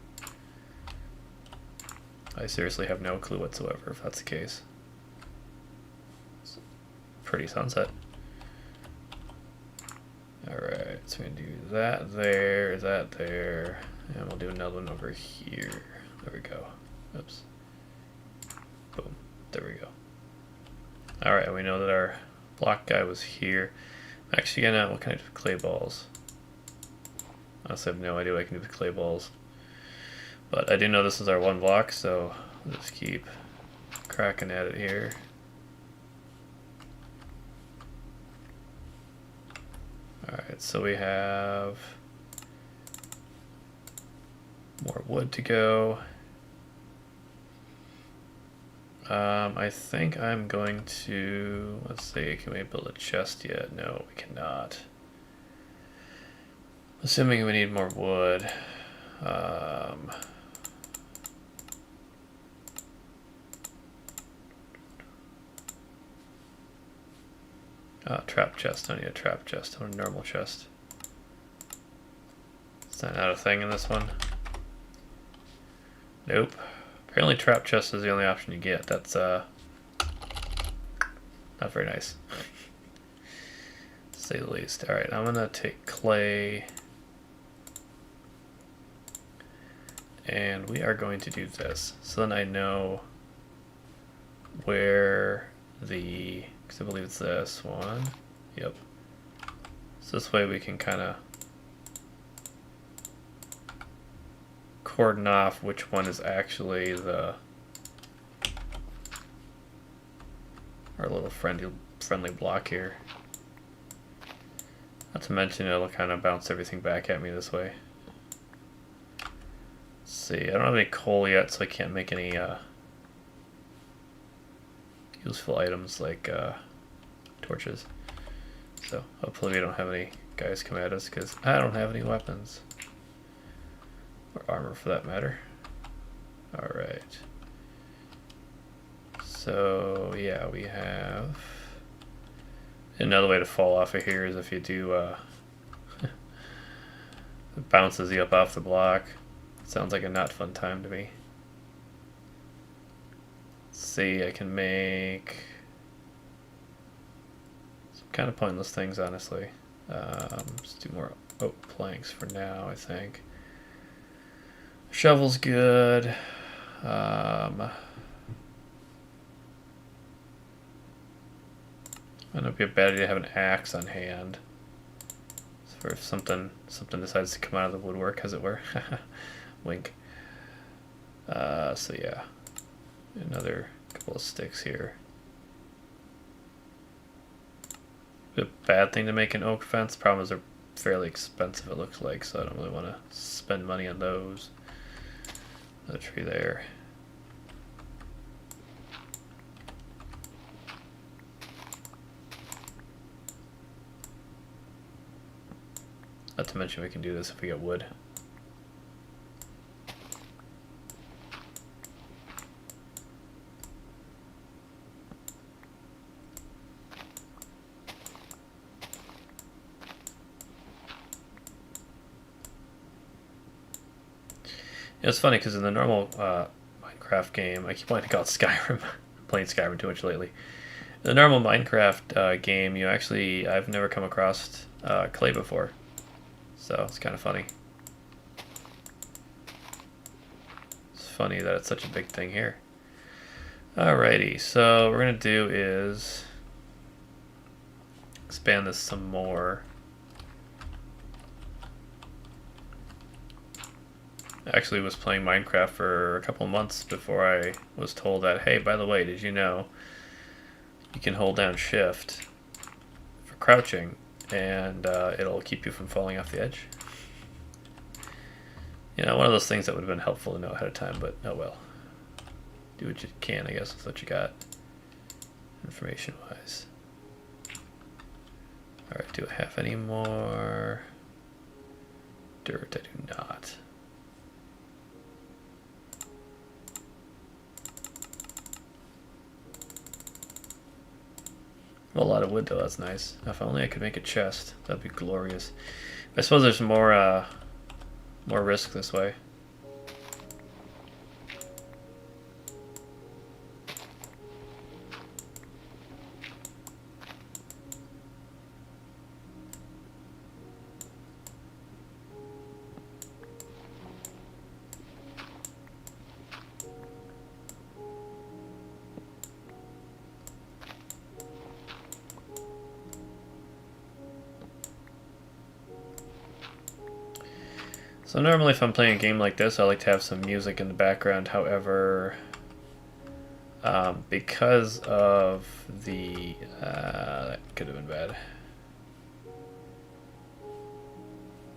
Speaker 1: I seriously have no clue whatsoever if that's the case. Pretty sunset. Alright, so we're going to do that there, and we'll do another one over here. There we go. Oops. Boom. There we go. Alright, we know that our block guy was here. Actually, gonna, what can I do with clay balls? Honestly, I have no idea what I can do with clay balls. But I do know this is our one block, so I'll just keep cracking at it here. Alright, so we have more wood to go. I think I'm going to, let's see, can we build a chest yet? No, we cannot. Assuming we need more wood. Trap chest. I need a trap chest. I want a normal chest. Is that not a thing in this one? Nope. Apparently trap chest is the only option you get. That's not very nice. To say the least. Alright, I'm gonna take clay. And we are going to do this. So then I know where the, because I believe it's this one. Yep. So this way we can kind of cordon off which one is actually the our little friendly block here. Not to mention it'll kind of bounce everything back at me this way. Let's see, I don't have any coal yet, so I can't make any useful items like torches. So hopefully we don't have any guys come at us, because I don't have any weapons. Or armor for that matter. Alright. So yeah, we have another way to fall off of here is if you do it bounces you up off the block. Sounds like a not fun time to me. Let's see, I can make some kind of pointless things, honestly. Let's do more oak planks for now, I think. Shovel's good. It'd be a bad idea to have an axe on hand. For if something decides to come out of the woodwork, as it were. Wink. So yeah, another couple of sticks here. A bad thing to make an oak fence. Problem is they're fairly expensive, it looks like, so I don't really want to spend money on those. Another tree there. Not to mention we can do this if we get wood. It's funny because in the normal Minecraft game, I keep wanting to call it Skyrim. I'm playing Skyrim too much lately. In the normal Minecraft game, I've never come across clay before. So it's kind of funny. It's funny that it's such a big thing here. Alrighty, so what we're going to do is expand this some more. I actually was playing Minecraft for a couple months before I was told that, hey, by the way, did you know you can hold down shift for crouching and it'll keep you from falling off the edge? You know, one of those things that would have been helpful to know ahead of time, but oh well. Do what you can, I guess, with what you got, information-wise. Alright, do I have any more dirt? I do not. Well, a lot of wood, though, that's nice. If only I could make a chest, that'd be glorious. I suppose there's more risk this way. So normally if I'm playing a game like this, I like to have some music in the background. However, because of the... that could have been bad.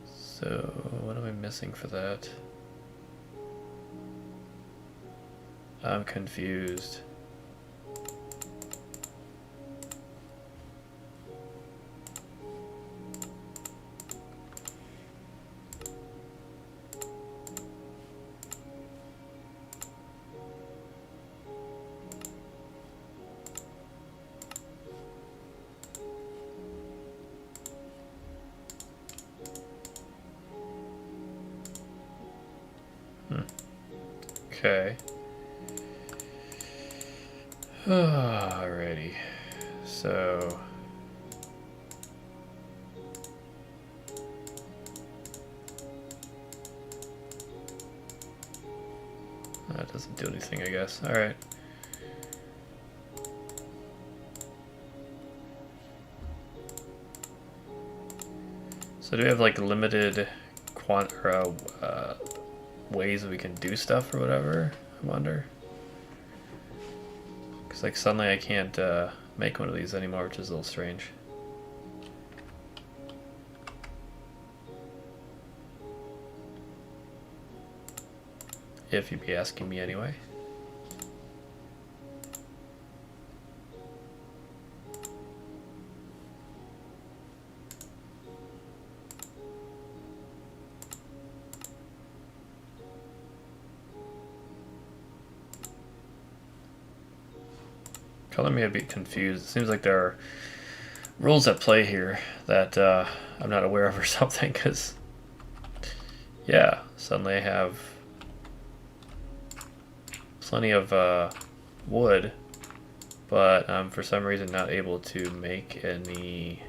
Speaker 1: So what am I missing for that? I'm confused. Okay. Alrighty. So that doesn't do anything, I guess. Alright. So do we have like limited ways we can do stuff or whatever? I wonder. Because like suddenly I can't make one of these anymore, which is a little strange. If you'd be asking me anyway. Color me a bit confused. It seems like there are rules at play here that I'm not aware of or something, because yeah, suddenly I have plenty of wood, but I'm for some reason not able to make any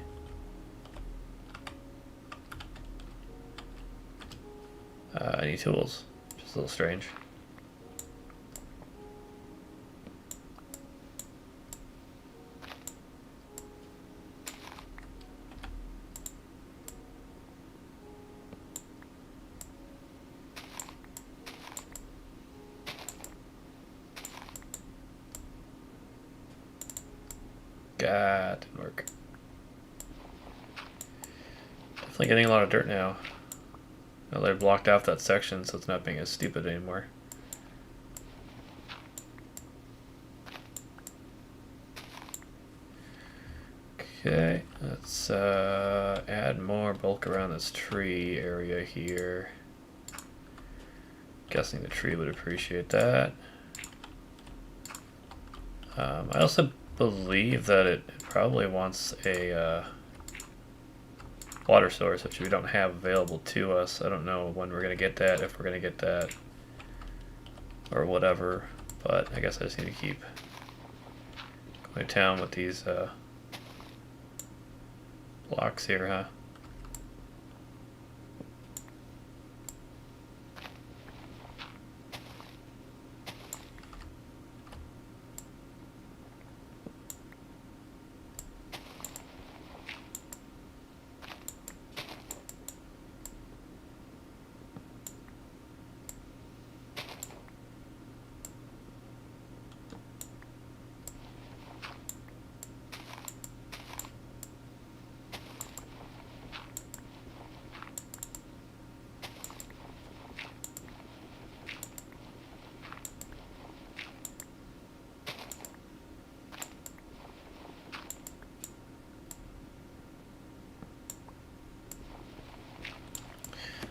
Speaker 1: tools, which is It's a little strange. God, didn't work. Definitely getting a lot of dirt now. Well, they blocked off that section, so it's not being as stupid anymore. Okay, let's add more bulk around this tree area here. Guessing the tree would appreciate that. I also believe that it probably wants a water source, which we don't have available to us. I don't know when we're going to get that, if we're going to get that, or whatever. But I guess I just need to keep going to town with these blocks here, huh?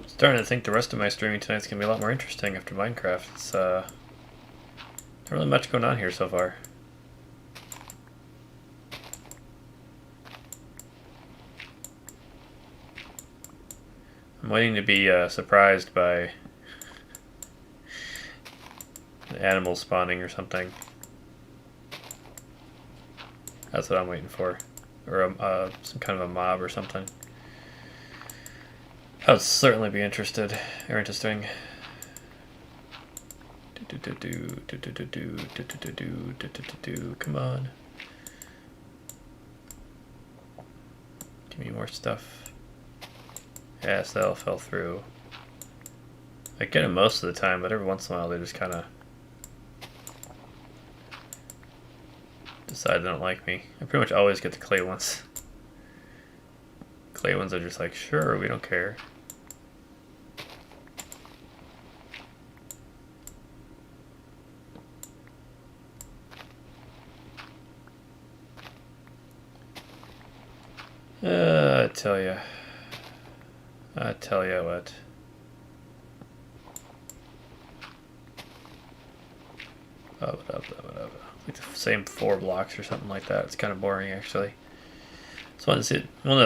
Speaker 1: Starting to think the rest of my streaming tonight's gonna be a lot more interesting after Minecraft. It's not really much going on here so far. I'm waiting to be surprised by animals spawning or something. That's what I'm waiting for, or some kind of a mob or something. I would certainly be interested or interesting. Come on. Give me more stuff. Yes, that all fell through. I get them most of the time, but every once in a while they just kind of decide they don't like me. I pretty much always get the clay ones. Clay ones are just like, sure, we don't care. I tell you what. Like the same 4 blocks or something like that. It's kind of boring, actually. So one of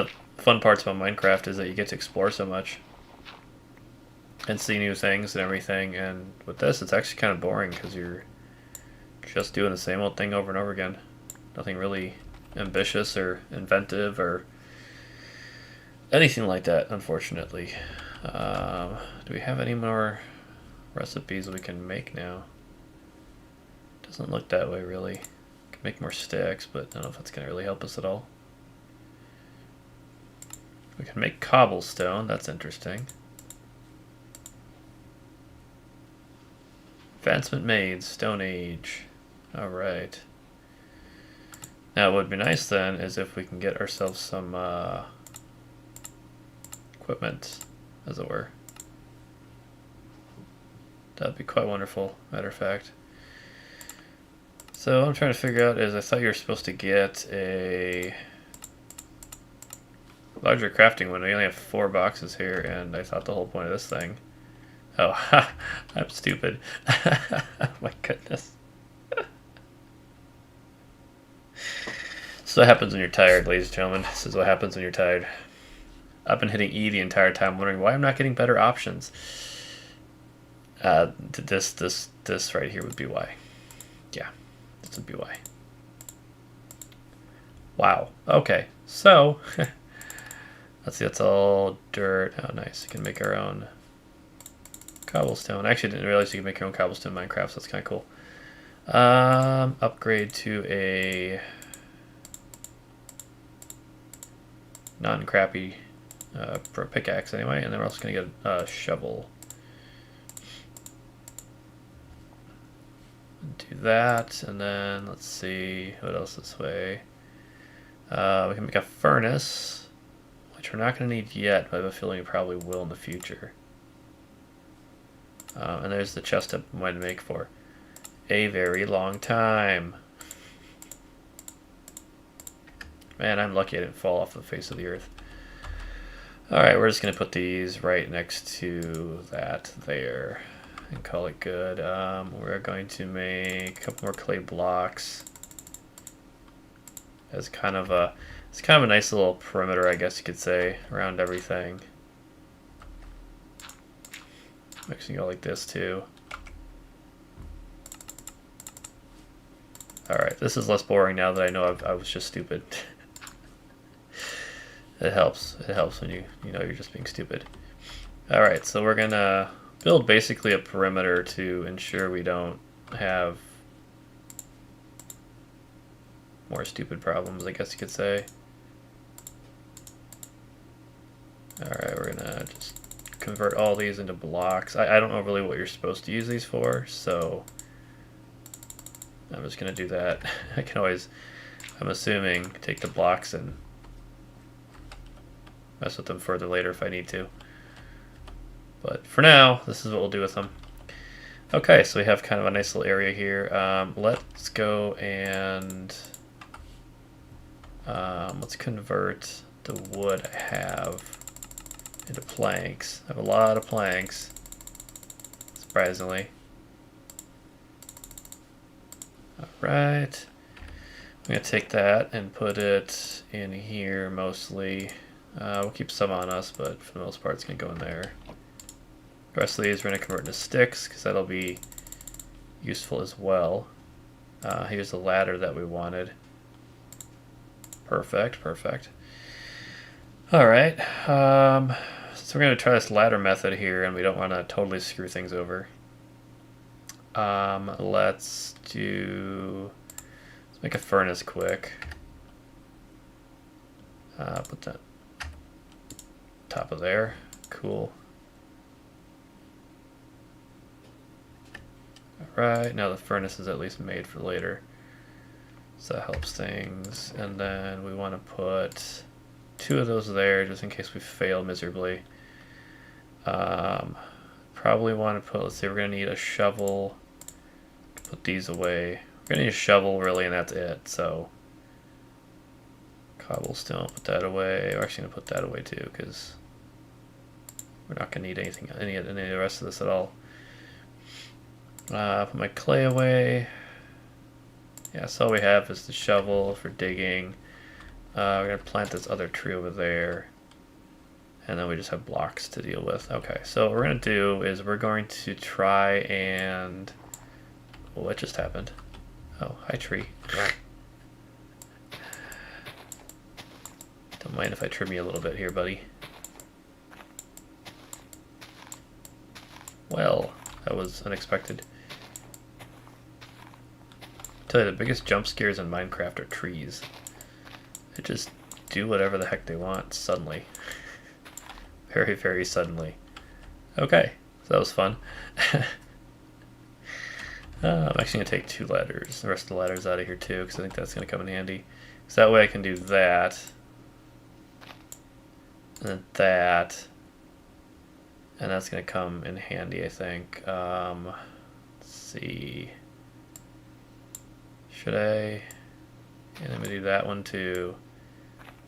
Speaker 1: the fun parts about Minecraft is that you get to explore so much and see new things and everything. And with this, it's actually kind of boring because you're just doing the same old thing over and over again. Nothing really ambitious or inventive or anything like that, unfortunately. Do we have any more recipes we can make now? Doesn't look that way, really. Can make more sticks, but I don't know if that's going to really help us at all. We can make cobblestone. That's interesting. Advancement made. Stone Age. Alright. Now, what would be nice then is if we can get ourselves some equipment, as it were. That'd be quite wonderful, matter of fact. So what I'm trying to figure out is I thought you were supposed to get a larger crafting one. We only have 4 boxes here, and I thought the whole point of this thing... Oh, ha! I'm stupid. My goodness. This is what happens when you're tired, ladies and gentlemen. This is what happens when you're tired. I've been hitting E the entire time, wondering why I'm not getting better options. This right here would be why. Yeah, this would be why. Wow. Okay, so let's see. That's all dirt. Oh, nice. We can make our own Cobblestone. I actually didn't realize you could make your own cobblestone in Minecraft, so that's kind of cool. Upgrade to a non-crappy pickaxe anyway, and then we're also going to get a shovel. Do that, and then let's see what else this way. We can make a furnace, which we're not going to need yet, but I have a feeling we probably will in the future. And there's the chest I might make for a very long time. Man, I'm lucky I didn't fall off the face of the earth. Alright, we're just going to put these right next to that there and call it good. We're going to make a couple more clay blocks as kind of a, it's kind of a nice little perimeter, I guess you could say, around everything. Actually go like this too. Alright, this is less boring now that I know I was just stupid. It helps. It helps when you know you're just being stupid. Alright, so we're gonna build basically a perimeter to ensure we don't have more stupid problems, I guess you could say. Alright, we're gonna just convert all these into blocks. I don't know really what you're supposed to use these for, so I'm just gonna do that. I can always, I'm assuming, take the blocks and mess with them further later if I need to. But for now, this is what we'll do with them. Okay, so we have kind of a nice little area here. Let's go and let's convert the wood I have into planks. I have a lot of planks, surprisingly. Alright, I'm going to take that and put it in here mostly. We'll keep some on us, but for the most part it's going to go in there. The rest of these we're going to convert into sticks, because that'll be useful as well. Here's the ladder that we wanted. Perfect, perfect. Alright, so we're going to try this ladder method here, and we don't want to totally screw things over. Let's make a furnace quick. Put that top of there. Cool. Alright, now the furnace is at least made for later. So that helps things. And then we want to put 2 of those there just in case we fail miserably. Probably want to put, let's see, we're going to need a shovel. Put these away. We're going to need a shovel really, and that's it. So cobblestone, put that away. We're actually going to put that away too, because we're not going to need anything, any of the rest of this at all. Put my clay away. Yeah, so all we have is the shovel for digging. We're going to plant this other tree over there. And then we just have blocks to deal with. Okay, so what we're going to do is we're going to try and... what just happened? Oh, hi tree. Don't mind if I trim you a little bit here, buddy. Well, that was unexpected. I tell you, the biggest jump scares in Minecraft are trees. They just do whatever the heck they want suddenly. Very, very suddenly. Okay, so that was fun. I'm actually going to take 2 ladders, the rest of the ladders out of here too, because I think that's going to come in handy. So that way I can do that, and then that, and that's going to come in handy, I think. Let's see. Should I? And I'm going to do that one too,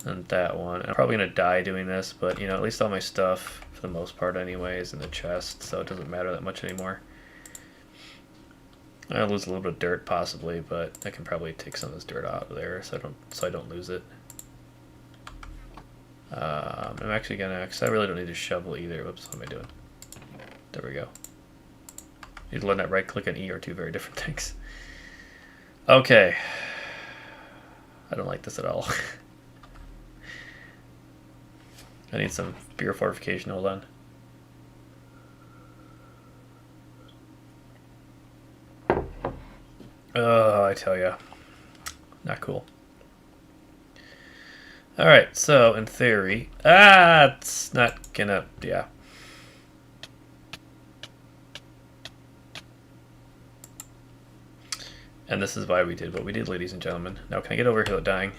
Speaker 1: and that one. I'm probably going to die doing this, but you know, at least all my stuff, for the most part anyway, is in the chest, so it doesn't matter that much anymore. I'll lose a little bit of dirt possibly, but I can probably take some of this dirt out of there so I don't lose it. I'm actually gonna, because I really don't need a shovel either. Whoops, what am I doing? There we go. Need to learn that right click and E are 2 very different things. Okay. I don't like this at all. I need some beer fortification, hold on. I tell ya, not cool. All right, so in theory, it's not gonna, yeah. And this is why we did what we did, ladies and gentlemen. Now, can I get over here without dying?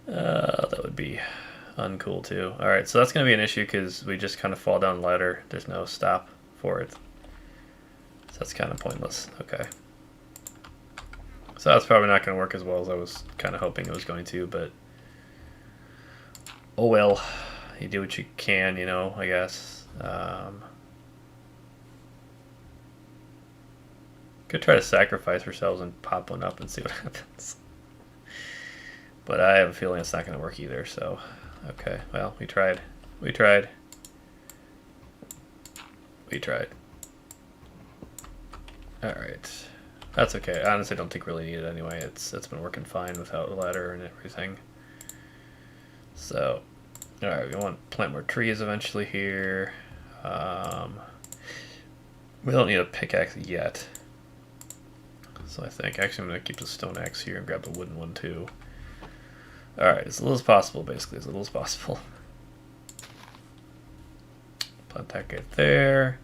Speaker 1: That would be uncool too. All right, so that's gonna be an issue because we just kind of fall down the ladder. There's no stop for it. So that's kind of pointless. Okay. So that's probably not going to work as well as I was kind of hoping it was going to, but oh well. You do what you can, you know, I guess. Could try to sacrifice ourselves and pop one up and see what happens. But I have a feeling it's not going to work either, so okay. Well, we tried. We tried. We tried. Alright. That's okay. I honestly don't think we really need it anyway. It's been working fine without the ladder and everything. So, alright, we want to plant more trees eventually here. We don't need a pickaxe yet. So I think, actually I'm going to keep the stone axe here and grab the wooden one too. Alright, as little as possible basically, as little as possible. Plant that right there.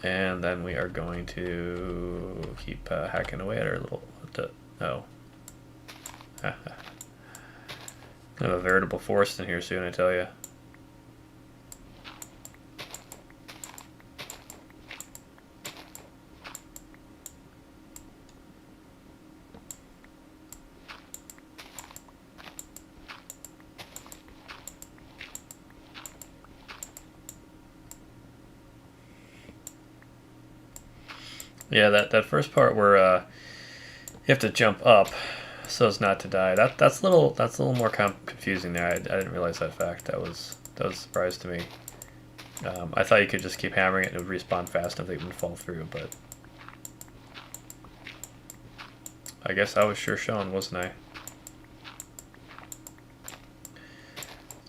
Speaker 1: And then we are going to keep hacking away at our little... No. Kind of a veritable forest in here soon, I tell you. Yeah, that first part where you have to jump up so as not to die. That's a little more confusing there. I didn't realize that fact. That was a surprise to me. I thought you could just keep hammering it and it would respawn fast enough that it wouldn't fall through, but I guess I was sure shown, wasn't I?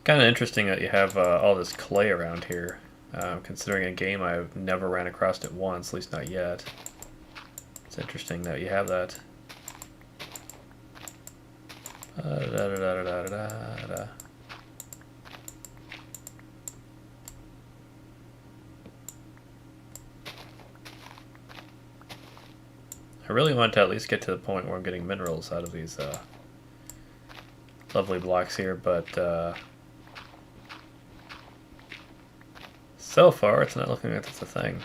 Speaker 1: Kind of interesting that you have all this clay around here. Considering a game I've never ran across it once, at least not yet. It's interesting that you have that. I really want to at least get to the point where I'm getting minerals out of these lovely blocks here, but so far it's not looking like that's a thing.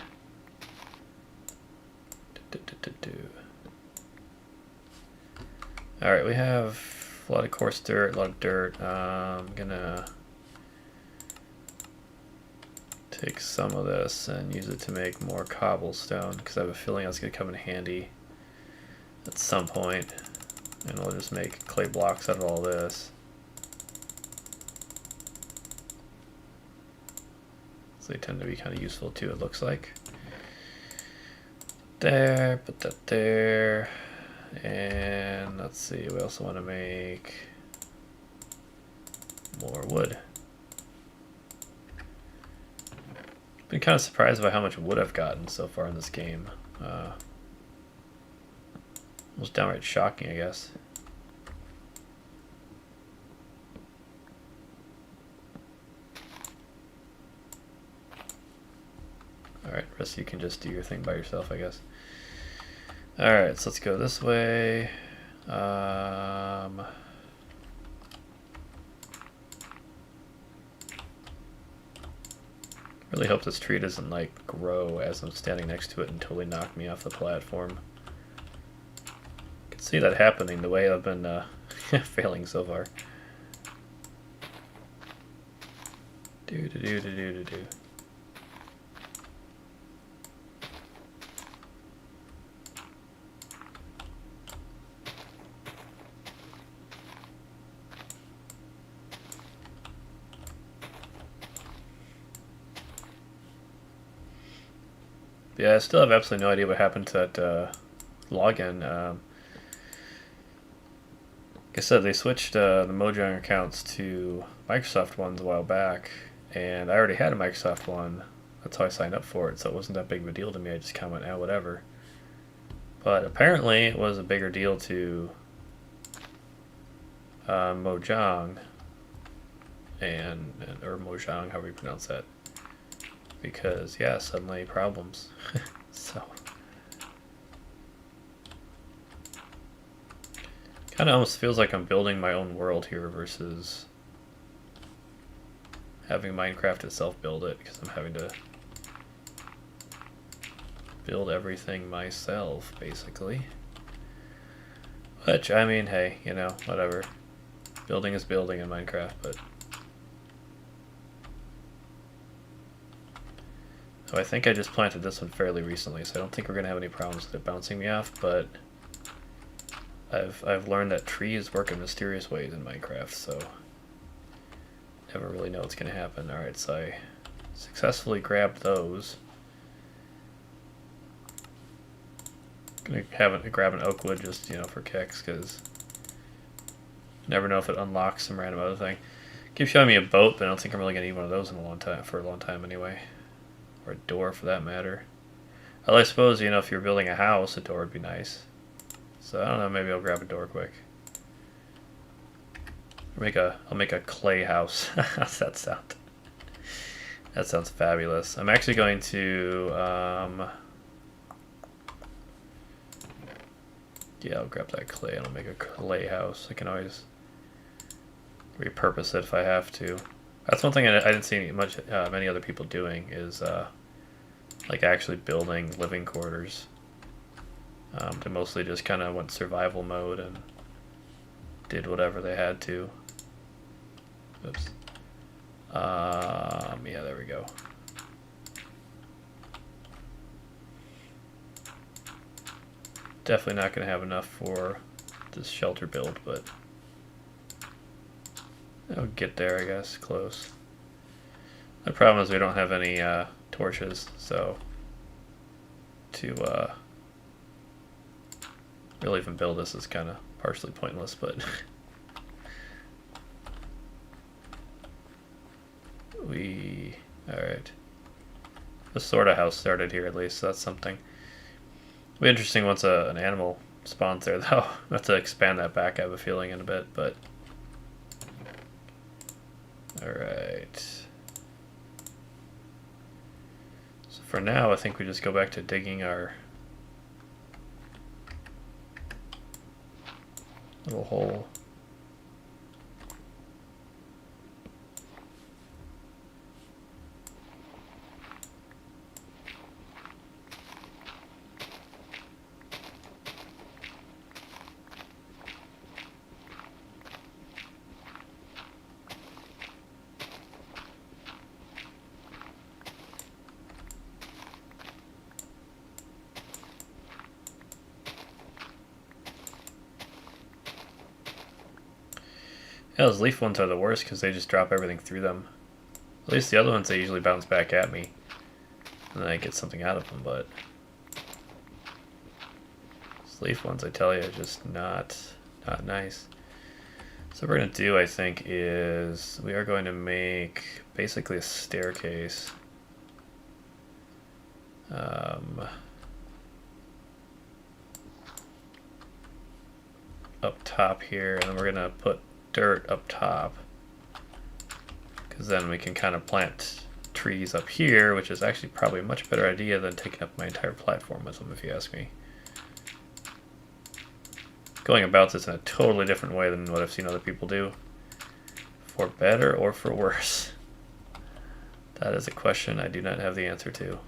Speaker 1: Alright, we have a lot of coarse dirt, a lot of dirt. I'm gonna take some of this and use it to make more cobblestone because I have a feeling that's gonna come in handy at some point. And we'll just make clay blocks out of all this. So they tend to be kind of useful too, it looks like. There, put that there. And let's see, we also want to make more wood. Been kind of surprised by how much wood I've gotten so far in this game. Almost downright shocking, I guess. Alright, rest of you can just do your thing by yourself, I guess. Alright, so let's go this way. Really hope this tree doesn't like grow as I'm standing next to it and totally knock me off the platform. I can see that happening the way I've been failing so far. Do. Yeah, I still have absolutely no idea what happened to that login. Like I said, they switched the Mojang accounts to Microsoft ones a while back, and I already had a Microsoft one That's how I signed up for it, so it wasn't that big of a deal to me. I just kind of went, whatever. But apparently it was a bigger deal to Mojang or Mojang, however you pronounce that, because yeah, suddenly problems. So kind of almost feels like I'm building my own world here versus having Minecraft itself build it, because I'm having to build everything myself, basically. Which, I mean, hey, you know, whatever. Building is building in Minecraft, but... So I think I just planted this one fairly recently, so I don't think we're going to have any problems with it bouncing me off, but... I've learned that trees work in mysterious ways in Minecraft, so... Never really know what's going to happen. Alright, so I successfully grabbed those. Gonna grab an oak wood just, you know, for kicks, because never know if it unlocks some random other thing. Keep showing me a boat, but I don't think I'm really gonna need one of those in a long time anyway, or a door for that matter. Although I suppose, you know, if you're building a house, a door would be nice. So I don't know, maybe I'll grab a door quick. I'll make a clay house. How's that sound? That sounds fabulous. I'm actually going to yeah, I'll grab that clay and I'll make a clay house. I can always repurpose it if I have to. That's one thing I didn't see many other people doing is like actually building living quarters. They mostly just kind of went survival mode and did whatever they had to. Oops. Yeah, there we go. Definitely not going to have enough for this shelter build, but I'll get there, I guess, close. The problem is we don't have any torches, so to really even build this is kind of partially pointless, but alright. The sort of house started here at least, so that's something. It'll be interesting once an animal spawns there, though. I'll have to expand that back, I have a feeling, in a bit, but... Alright. So for now, I think we just go back to digging our little hole. Yeah, those leaf ones are the worst because they just drop everything through them. At least the other ones, they usually bounce back at me. And then I get something out of them, but... These leaf ones, I tell you, are just not nice. So what we're going to do, I think, is... We are going to make basically a staircase. Up top here, and then we're going to put dirt up top, because then we can kind of plant trees up here, which is actually probably a much better idea than taking up my entire platform with them, if you ask me. Going about this in a totally different way than what I've seen other people do. For better or for worse? That is a question I do not have the answer to.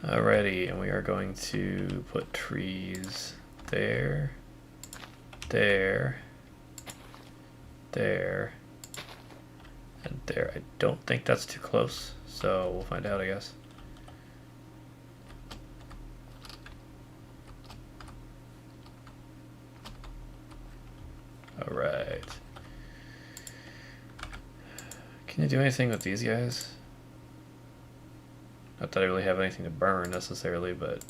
Speaker 1: Alrighty, and we are going to put trees there, there, there, and there. I don't think that's too close, so we'll find out, I guess. Alright. Can you do anything with these guys? Not that I really have anything to burn necessarily, but what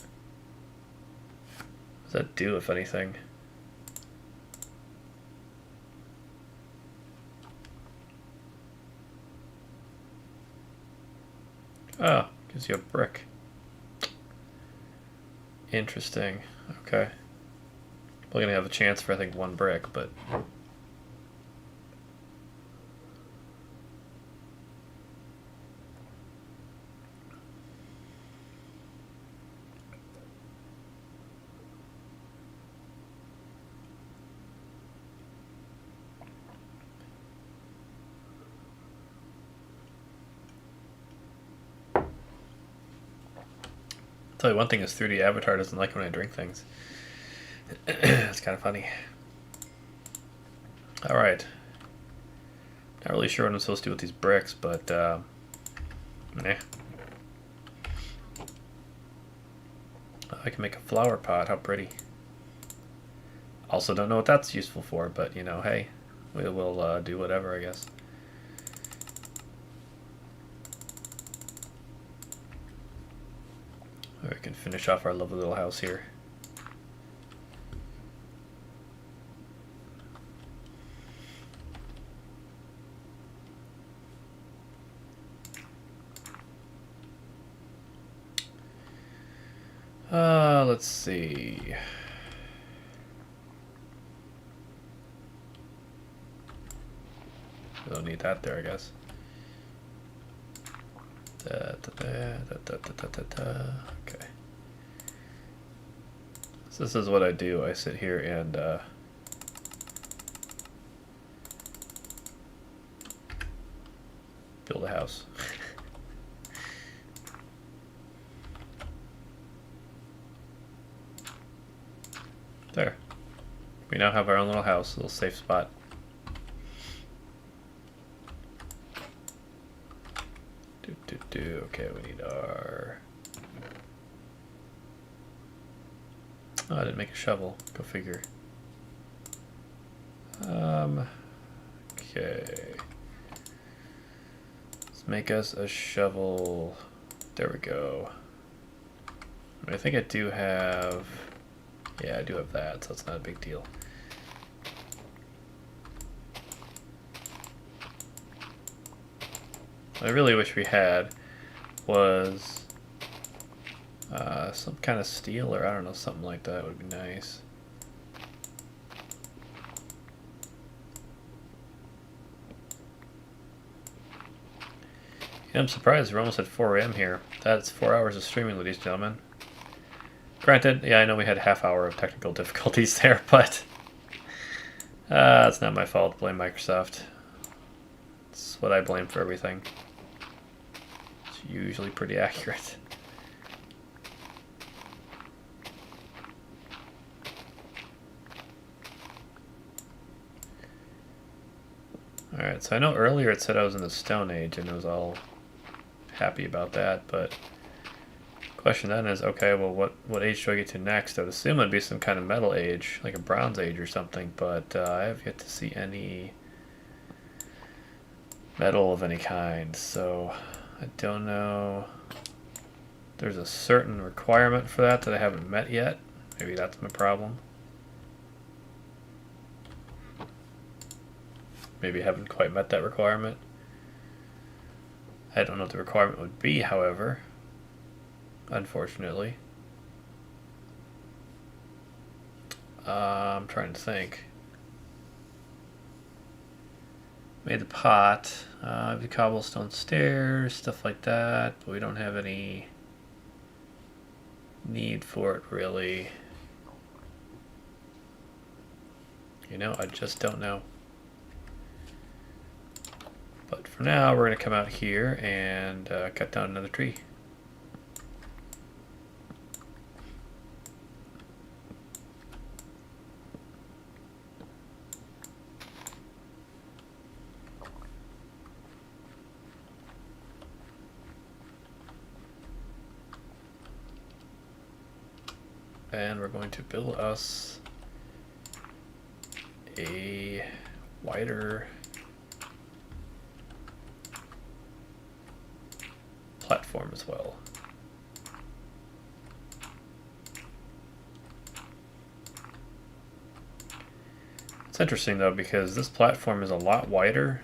Speaker 1: does that do, if anything? Oh, gives you a brick. Interesting. Okay. We're gonna have a chance for, I think, 1 brick, but I'll tell you one thing, is 3D Avatar doesn't like when I drink things. It's kind of funny. Alright. Not really sure what I'm supposed to do with these bricks, but eh. I can make a flower pot, how pretty. Also don't know what that's useful for, but you know, hey, we will do whatever, I guess. We can finish off our lovely little house here. Let's see. We don't need that there, I guess. Okay. So this is what I do. I sit here and build a house. There. We now have our own little house, a little safe spot. Okay, we need our... Oh, I didn't make a shovel. Go figure. Okay. Let's make us a shovel. There we go. I think I do have... Yeah, I do have that, so it's not a big deal. What I really wish we had was some kind of steel, or I don't know, something like that would be nice. Yeah, I'm surprised we're almost at 4 AM here. That's 4 hours of streaming, ladies and gentlemen. Granted, yeah, I know we had a half hour of technical difficulties there, but it's not my fault. Blame Microsoft. It's what I blame for everything. It's usually pretty accurate. Alright, so I know earlier it said I was in the Stone Age, and I was all happy about that, but question then is, okay, well, what age do I get to next? I would assume it'd be some kind of metal age, like a bronze age or something, but I have yet to see any metal of any kind, so I don't know. There's a certain requirement for that I haven't met yet. Maybe that's my problem. Maybe I haven't quite met that requirement. I don't know what the requirement would be, however. Unfortunately. I'm trying to think. Made the pot, the cobblestone stairs, stuff like that, but we don't have any need for it really. You know, I just don't know. But for now, we're going to come out here and cut down another tree. And we're going to build us a wider platform as well. It's interesting though because this platform is a lot wider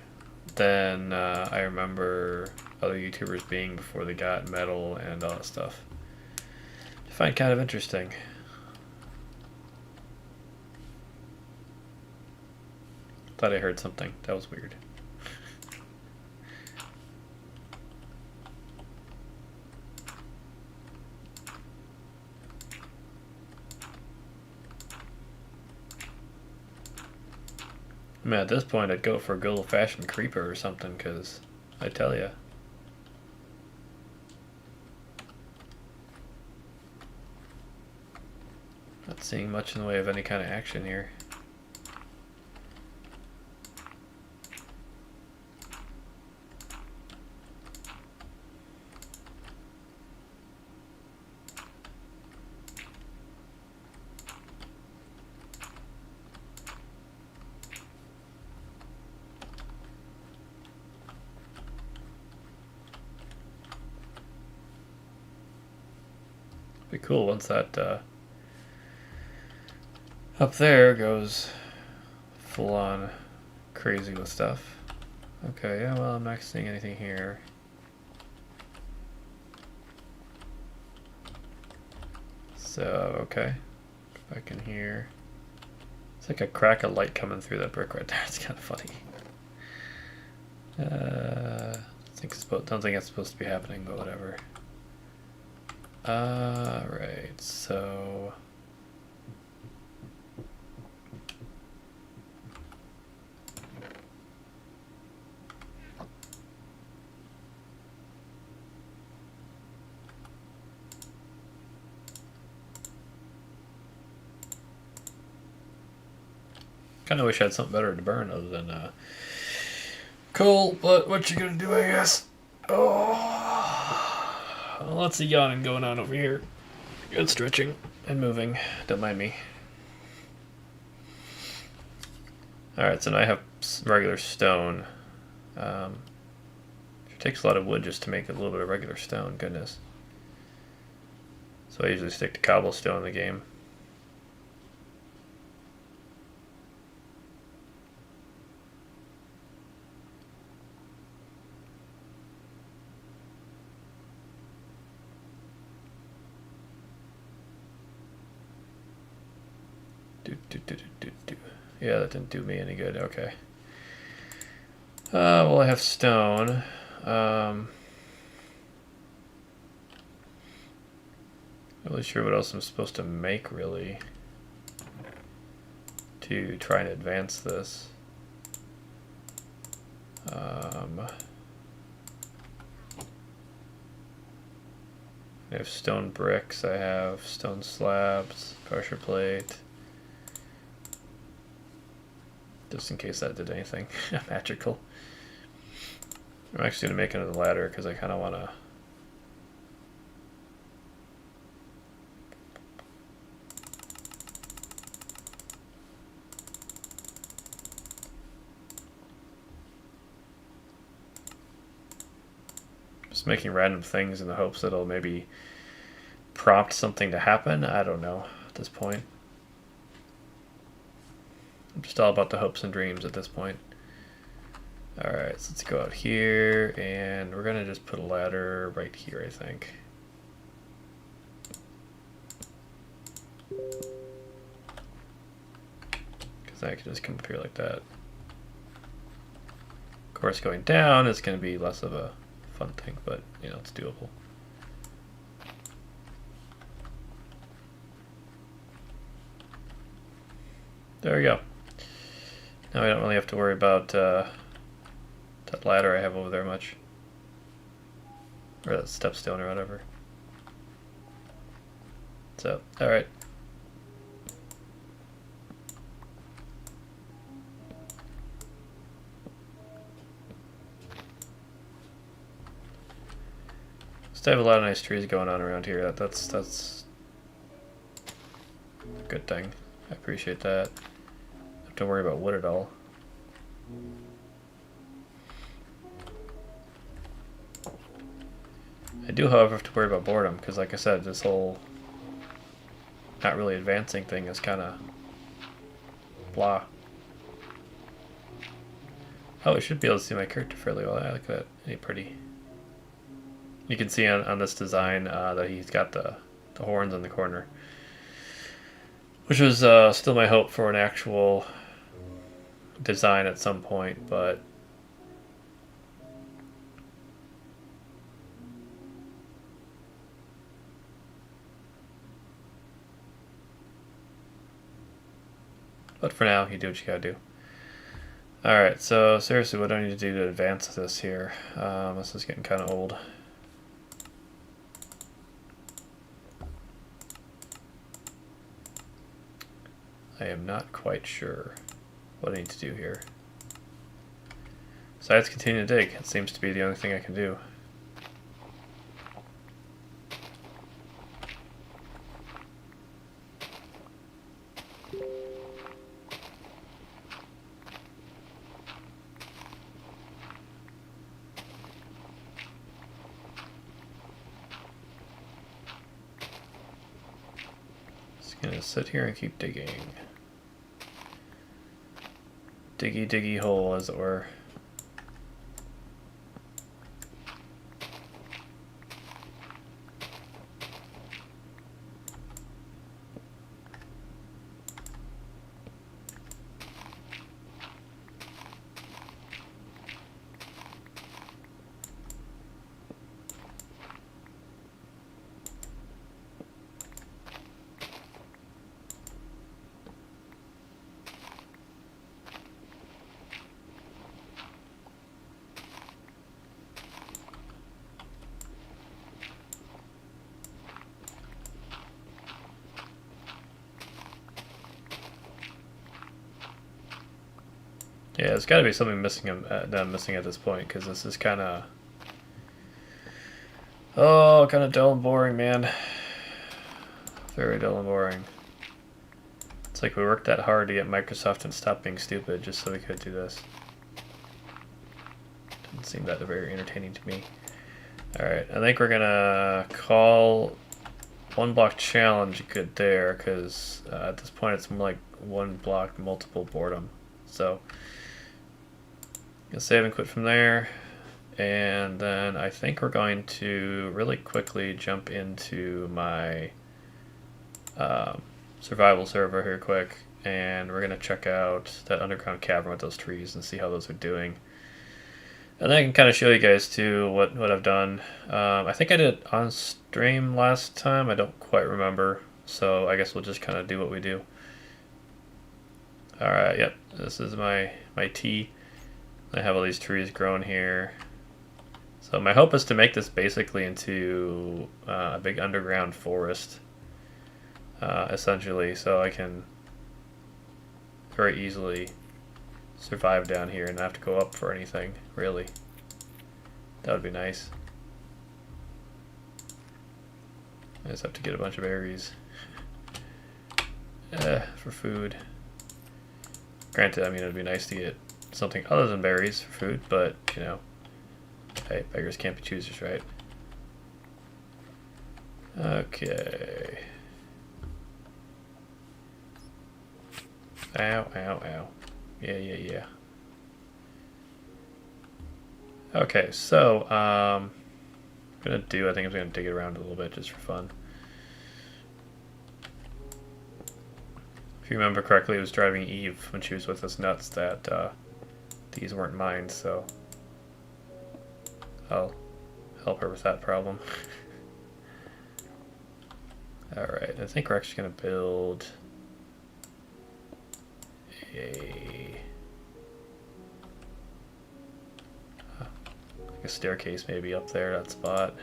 Speaker 1: than I remember other YouTubers being before they got metal and all that stuff. I find kind of interesting. Thought I heard something. That was weird. I mean, at this point, I'd go for a good old-fashioned creeper or something, because I tell ya. Not seeing much in the way of any kind of action here. Be cool once that up there goes full on crazy with stuff. Okay, yeah, well, I'm not seeing anything here. So, okay. Back in here. It's like a crack of light coming through that brick right there. It's kind of funny. Don't think it's supposed to be happening, but whatever. Right, so... Kind of wish I had something better to burn other than coal, but what you gonna do, I guess? Oh, lots of yawning going on over here. Good stretching and moving. Don't mind me. Alright, so now I have regular stone. It takes a lot of wood just to make a little bit of regular stone, goodness. So I usually stick to cobblestone in the game. Yeah, that didn't do me any good. Okay. Well, I have stone. Not really sure what else I'm supposed to make, really, to try and advance this. I have stone bricks, I have stone slabs, pressure plate. Just in case that did anything magical. I'm actually going to make another ladder because I kind of want to... Just making random things in the hopes that it'll maybe prompt something to happen. I don't know at this point. I'm just all about the hopes and dreams at this point. Alright, so let's go out here, and we're going to just put a ladder right here, I think. Because I can just come up here like that. Of course, going down is going to be less of a fun thing, but, you know, it's doable. There we go. Now I don't really have to worry about that ladder I have over there much. Or that stepstone or whatever. So, alright. Still have a lot of nice trees going on around here. That's a good thing. I appreciate that. Don't have to worry about wood at all. I do, however, have to worry about boredom, because like I said, this whole not really advancing thing is kind of blah. Oh, I should be able to see my character fairly well. I like that. Ain't pretty. You can see on this design that he's got the horns in the corner. Which was still my hope for an actual design at some point, but for now, you do what you gotta do. Alright, so seriously, what do I need to do to advance this here? This is getting kind of old. I am not quite sure what I need to do here. Besides continue to dig, it seems to be the only thing I can do. Just gonna sit here and keep digging. Diggy diggy hole, as it were. Yeah, there's got to be something missing that I'm missing at this point, because this is kind of... Oh, kind of dull and boring, man. Very dull and boring. It's like we worked that hard to get Microsoft to stop being stupid just so we could do this. Didn't seem that very entertaining to me. Alright, I think we're gonna call one block challenge good there, because at this point it's more like one block multiple boredom. So, gonna save and quit from there, and then I think we're going to really quickly jump into my survival server here quick, and we're gonna check out that underground cavern with those trees and see how those are doing. And then I can kind of show you guys too what I've done. I think I did it on stream last time. I don't quite remember, so I guess we'll just kind of do what we do. Alright, yep, this is my tea. I have all these trees grown here. So my hope is to make this basically into a big underground forest, essentially, so I can very easily survive down here and not have to go up for anything, really. That would be nice. I just have to get a bunch of berries for food. Granted, I mean, it would be nice to get something other than berries for food, but, you know, hey, beggars can't be choosers, right? Okay. Ow, ow, ow. Yeah. Okay, so, I think I'm gonna dig it around a little bit just for fun. If you remember correctly, it was driving Eve when she was with us nuts that these weren't mine, so I'll help her with that problem. Alright, I think we're actually going to build like a staircase maybe up there, that spot.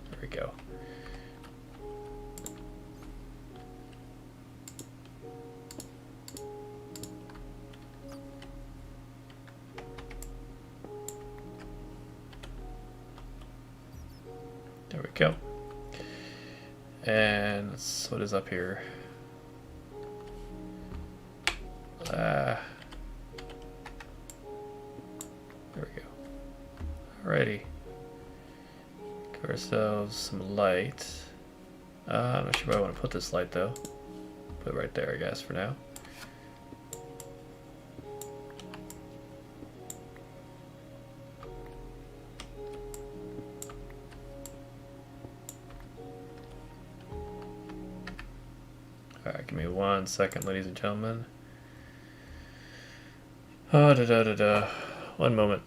Speaker 1: There we go. There we go. And what is up here? There we go. Alrighty. Give ourselves some light. I'm not sure where I want to put this light though. Put it right there, I guess, for now. Alright, give me 1 second, ladies and gentlemen. Oh, da da da da. 1 moment.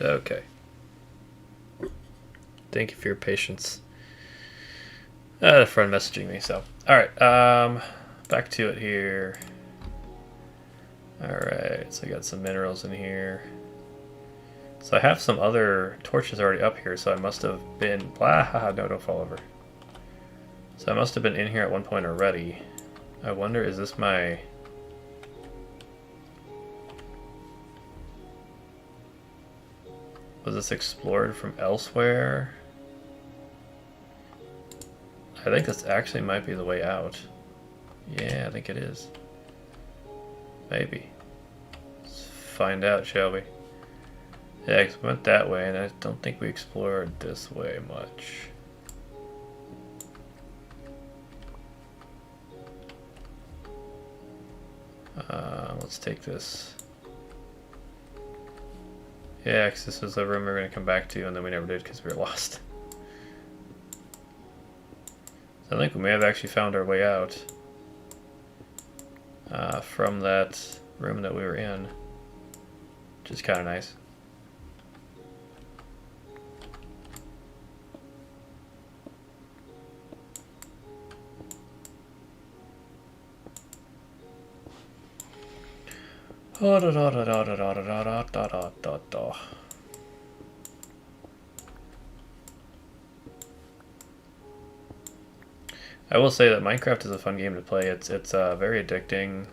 Speaker 1: Okay. Thank you for your patience. A friend messaging me, so. Alright, back to it here. Alright, so I got some minerals in here. So I have some other torches already up here, so I must have been... no, don't fall over. So I must have been in here at one point already. I wonder, is this my... Was this explored from elsewhere? I think this actually might be the way out. Yeah, I think it is. Maybe. Let's find out, shall we? Yeah, 'cause we went that way, and I don't think we explored this way much. Let's take this. Yeah, because this was the room we were going to come back to, and then we never did because we were lost. So I think we may have actually found our way out from that room that we were in, which is kind of nice. Oh, da, da, da, da, da, da, da, da, da, da, da. I will say that Minecraft is a fun game to play. It's very addicting,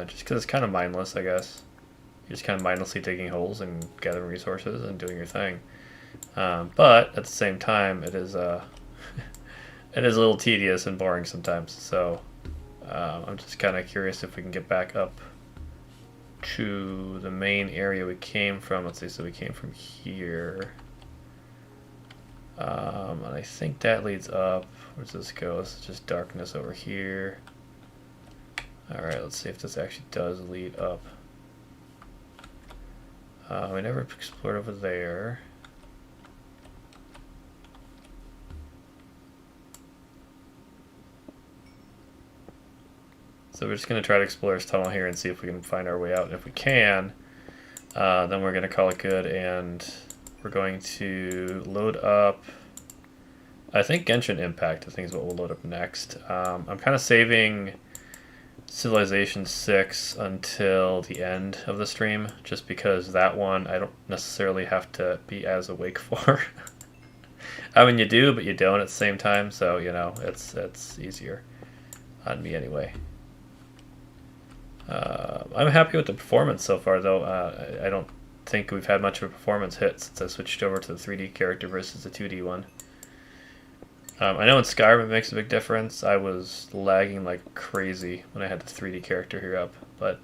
Speaker 1: just because it's kind of mindless, I guess. You're just kind of mindlessly digging holes and gathering resources and doing your thing. But at the same time, it is it is a little tedious and boring sometimes. So I'm just kind of curious if we can get back up to the main area we came from. Let's see, so we came from here. And I think that leads up. Where does this go? This is just darkness over here. Alright, let's see if this actually does lead up. We never explored over there. So we're just going to try to explore this tunnel here and see if we can find our way out. And if we can, then we're going to call it good, and we're going to load up, I think, Genshin Impact, I think is what we'll load up next. I'm kind of saving Civilization 6 until the end of the stream, just because that one I don't necessarily have to be as awake for. I mean, you do, but you don't at the same time, so, you know, it's easier on me anyway. I'm happy with the performance so far, though. I don't think we've had much of a performance hit since I switched over to the 3D character versus the 2D one. I know in Skyrim it makes a big difference. I was lagging like crazy when I had the 3D character here up, but...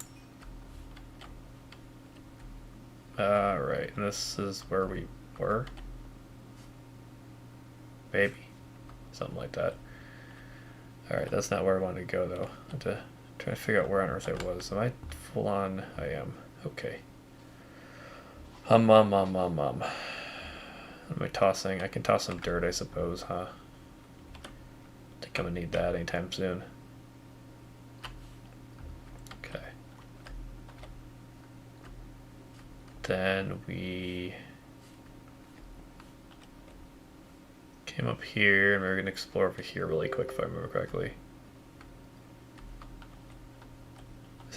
Speaker 1: Alright, and this is where we were? Maybe. Something like that. Alright, that's not where I wanted to go, though. I have to try to figure out where on earth I was. Am I full on? I am. Okay. What am I tossing? I can toss some dirt, I suppose, huh? I think I'm gonna need that anytime soon. Okay. Then we came up here, and we were gonna explore over here really quick if I remember correctly.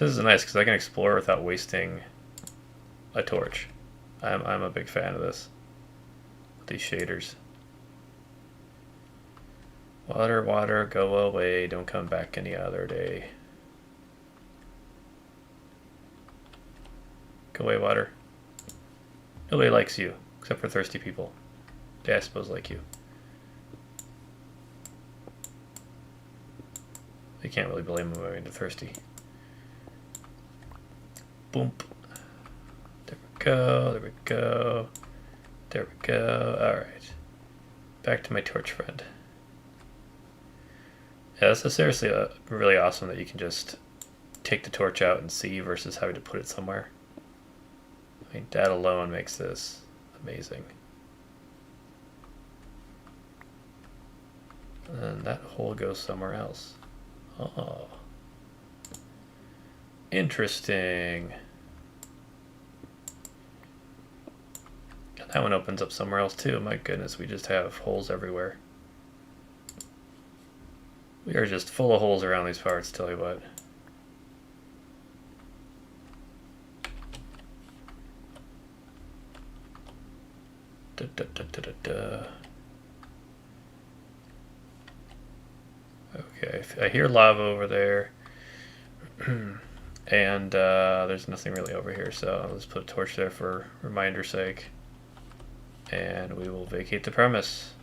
Speaker 1: This is nice because I can explore without wasting a torch. I'm a big fan of this. These shaders. Water, water, go away. Don't come back any other day. Go away, water. Nobody likes you, except for thirsty people. They, I suppose, like you. You can't really blame them when they're thirsty. Boom. There we go, there we go. There we go. Alright. Back to my torch friend. Yeah, this is seriously really awesome that you can just take the torch out and see versus having to put it somewhere. I mean, that alone makes this amazing. And then that hole goes somewhere else. Oh. Interesting. And that one opens up somewhere else too. My goodness, we just have holes everywhere. We are just full of holes around these parts, tell you what. Da, da, da, da, da, da. Okay, I hear lava over there. And there's nothing really over here, so let's put a torch there for reminder's sake. And we will vacate the premise.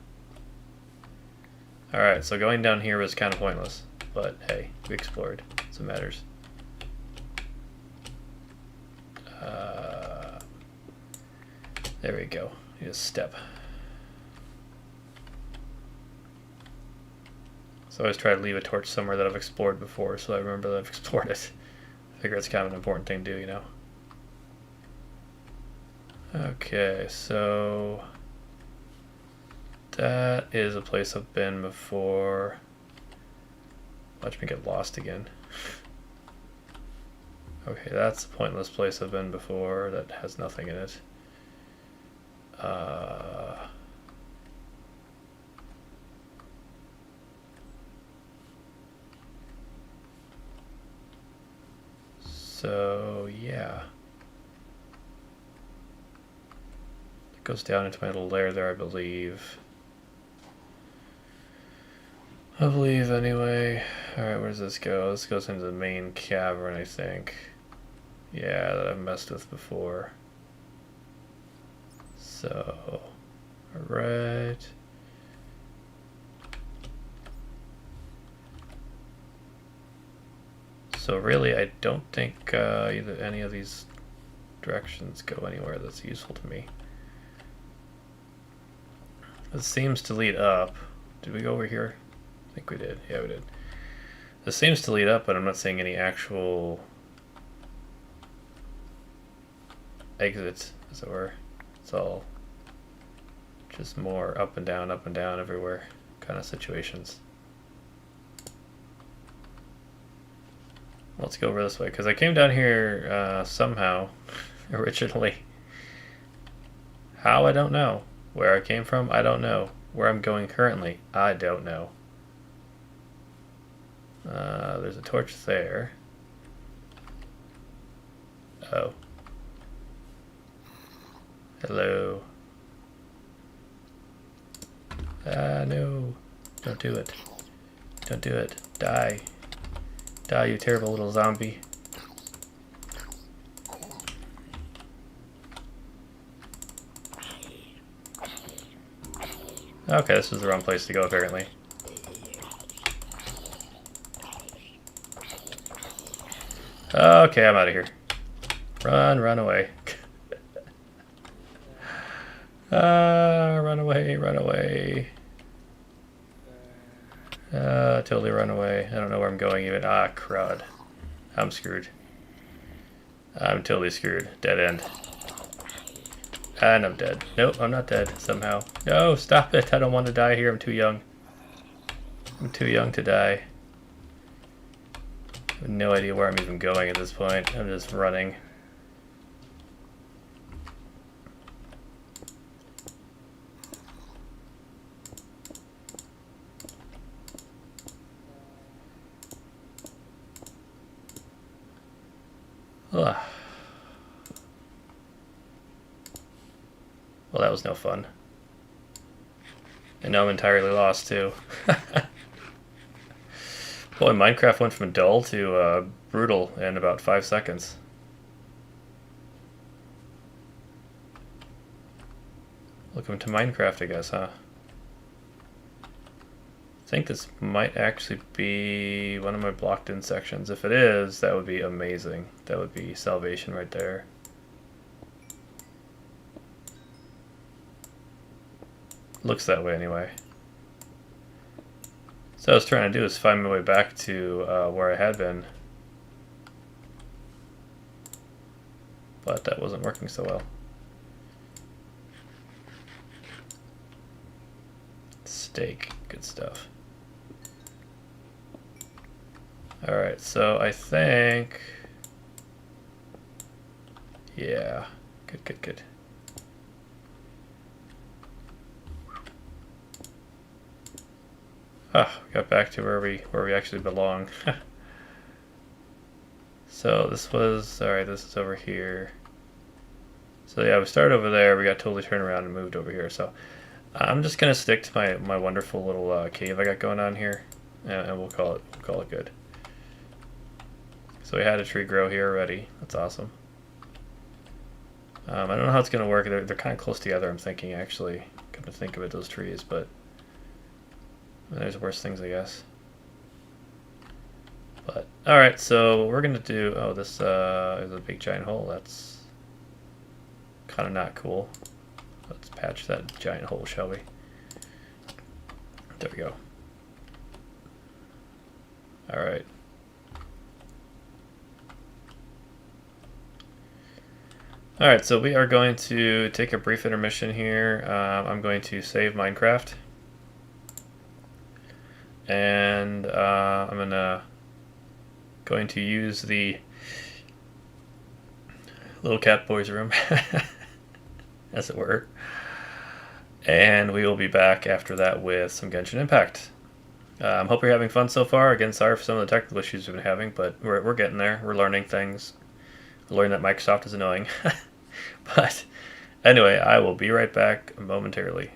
Speaker 1: Alright, so going down here was kind of pointless, but hey, we explored. That's what matters. There we go. Need a step. So I always try to leave a torch somewhere that I've explored before, so I remember that I've explored it. I figure it's kind of an important thing to do, you know. Okay, so that is a place I've been before. Watch me get lost again. Okay, that's a pointless place I've been before that has nothing in it. So yeah, it goes down into my little lair there, I believe. Anyway. Alright, where does this go? This goes into the main cavern, I think. Yeah, that I've messed with before. So, alright. So really, I don't think either any of these directions go anywhere that's useful to me. It seems to lead up. Did we go over here? I think we did. Yeah, we did. This seems to lead up, but I'm not seeing any actual exit, as it were. It's all just more up and down everywhere kind of situations. Let's go over this way, because I came down here somehow originally. How, I don't know. Where I came from, I don't know. Where I'm going currently, I don't know. There's a torch there. Oh. Hello. No. Don't do it. Don't do it. Die. Die, you terrible little zombie. Okay, this is the wrong place to go, apparently. Okay, I'm out of here. Run away. Run away, run away. Totally run away. I don't know where I'm going even. Ah, crud. I'm screwed. I'm totally screwed. Dead end. And I'm dead. Nope, I'm not dead somehow. No, stop it. I don't want to die here. I'm too young. I'm too young to die. I have no idea where I'm even going at this point. I'm just running. Ugh. Well, that was no fun. And now I'm entirely lost, too. Boy, Minecraft went from dull to brutal in about 5 seconds. Welcome to Minecraft, I guess, huh? I think this might actually be one of my blocked in sections. If it is, that would be amazing. That would be salvation right there. Looks that way anyway. So what I was trying to do is find my way back to where I had been. But that wasn't working so well. Steak, good stuff. Alright, so I think... Yeah, good. Ah, we got back to where we actually belong. So this was... Alright, this is over here. So yeah, we started over there, we got totally turned around and moved over here, so... I'm just gonna stick to my wonderful little cave I got going on here, and we'll call it good. So we had a tree grow here already. That's awesome. I don't know how it's gonna work. They're kind of close together. I'm thinking actually, come to think of it, those trees, but there's worse things, I guess. But all right, so what we're gonna do. Oh, this is a big giant hole. That's kind of not cool. Let's patch that giant hole, shall we? There we go. All right. All right, so we are going to take a brief intermission here. I'm going to save Minecraft. And I'm going to use the little cat boy's room, as it were. And we will be back after that with some Genshin Impact. Hope you're having fun so far. Again, sorry for some of the technical issues we've been having, but we're getting there. We're learning things. Learning that Microsoft is annoying. But anyway, I will be right back momentarily.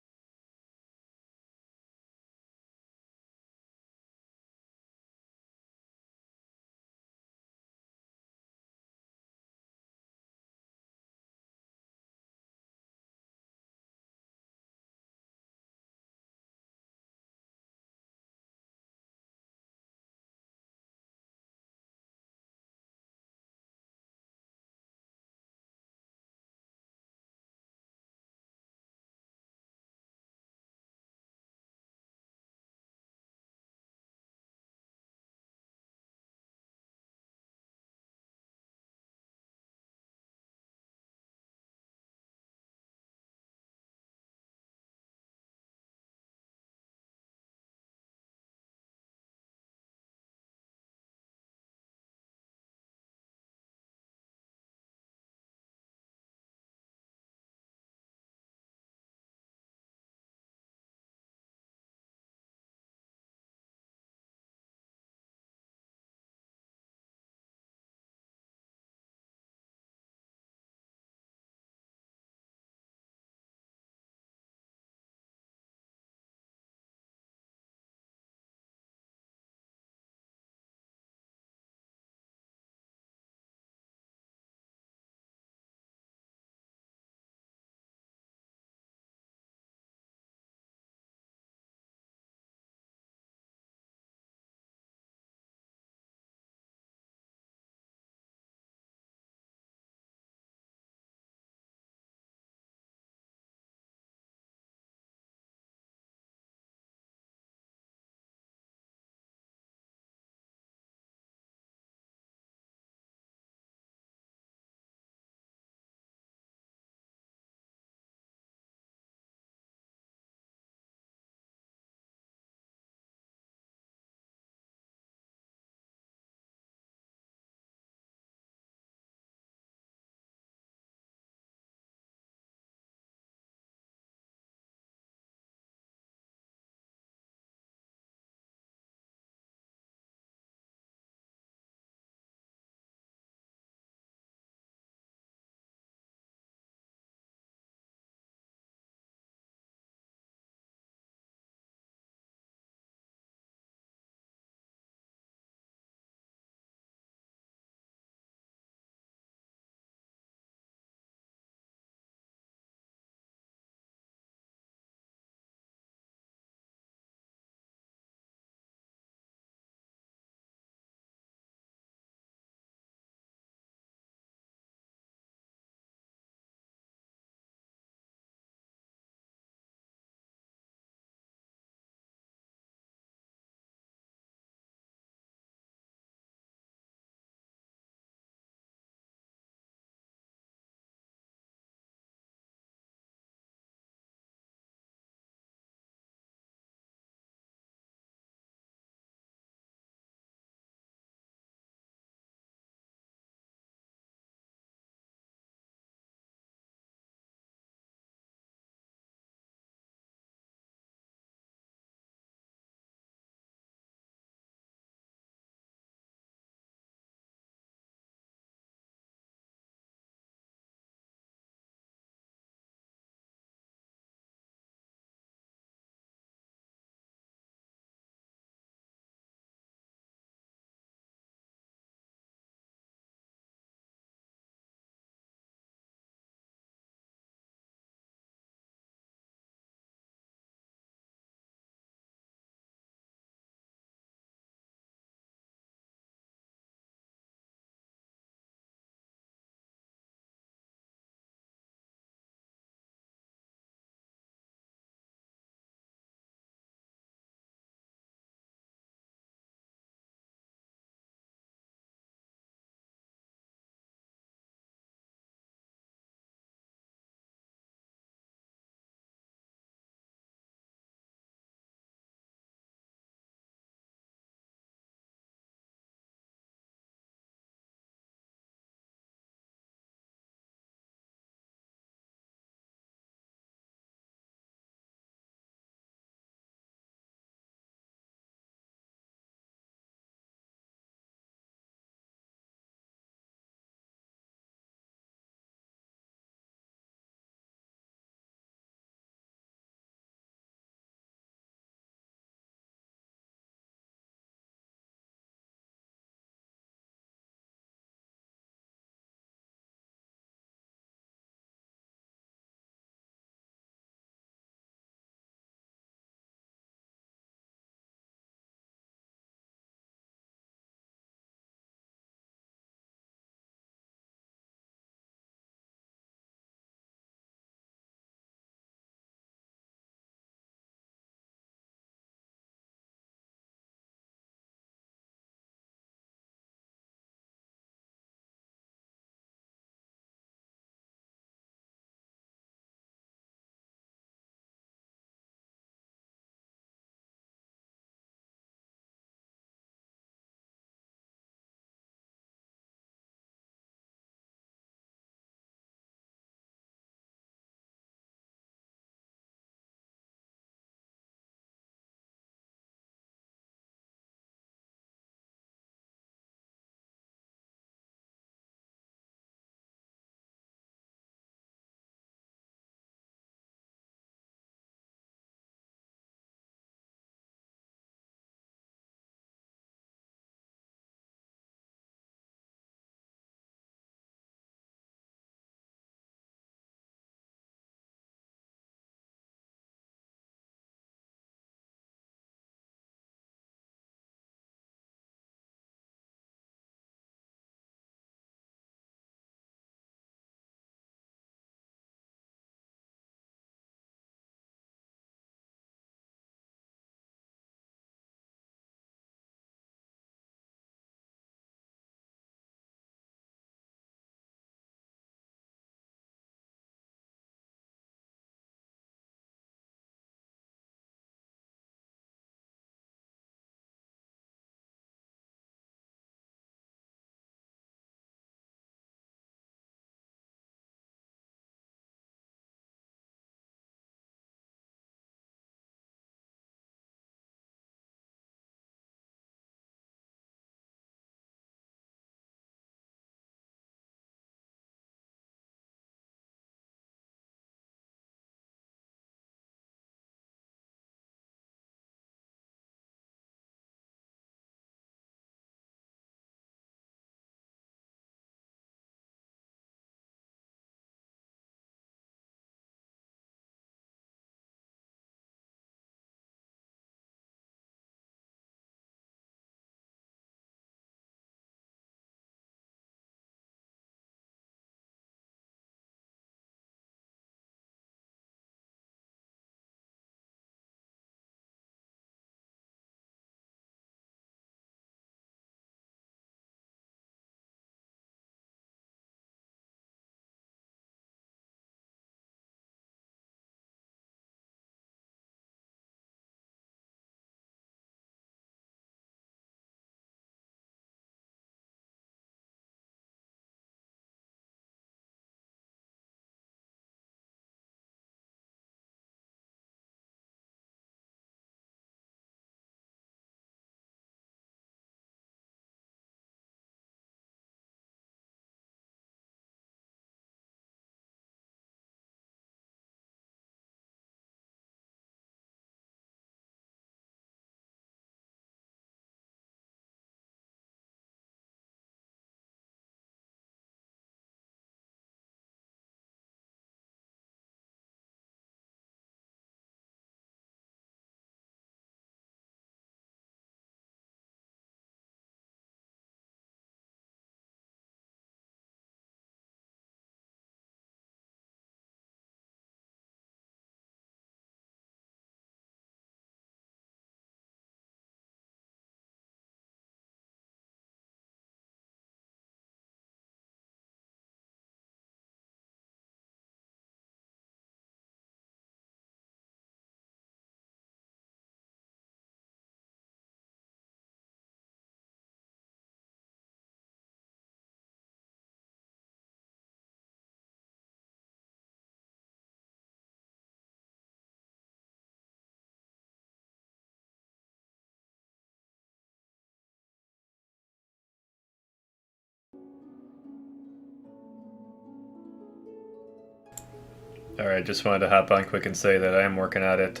Speaker 1: Alright, just wanted to hop on quick and say that I am working at it.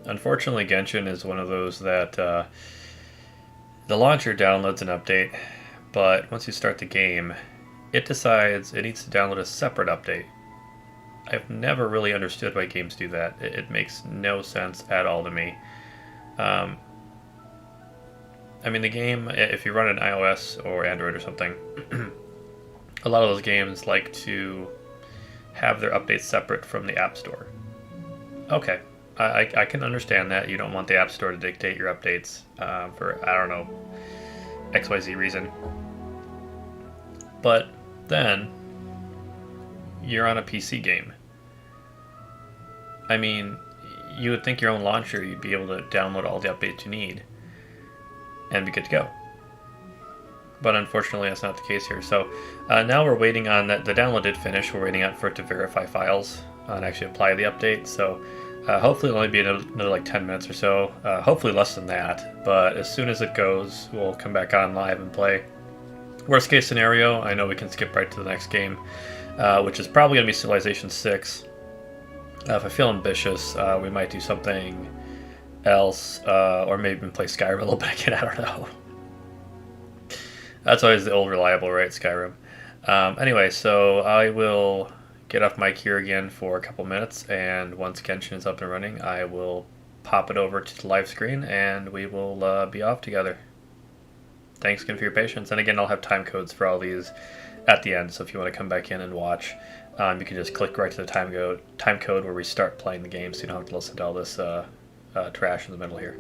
Speaker 1: Unfortunately, Genshin is one of those that the launcher downloads an update, but once you start the game, it decides it needs to download a separate update. I've never really understood why games do that. It makes no sense at all to me. Um, I mean, the game, if you run an iOS or Android or something, a lot of those games like to have their updates separate from the App Store. Okay, I can understand that. You don't want the App Store to dictate your updates for, I don't know, XYZ reason. But then, you're on a PC game. I mean, you would think your own launcher, you'd be able to download all the updates you need and be good to go. But unfortunately, that's not the case here. So now we're waiting on that. The download did finish. We're waiting for it to verify files and actually apply the update. So hopefully it'll only be another like 10 minutes or so. Hopefully less than that. But as soon as it goes, we'll come back on live and play. Worst case scenario, I know we can skip right to the next game, which is probably going to be Civilization 6. If I feel ambitious, we might do something else, or maybe even play Skyrim a little bit again. I don't know. That's always the old reliable, right? Skyrim. Anyway, so I will get off mic here again for a couple minutes, and once Genshin is up and running, I will pop it over to the live screen, and we will be off together. Thanks again for your patience, and again, I'll have time codes for all these at the end, so if you want to come back in and watch, you can just click right to the time code where we start playing the game, so you don't have to listen to all this trash in the middle here.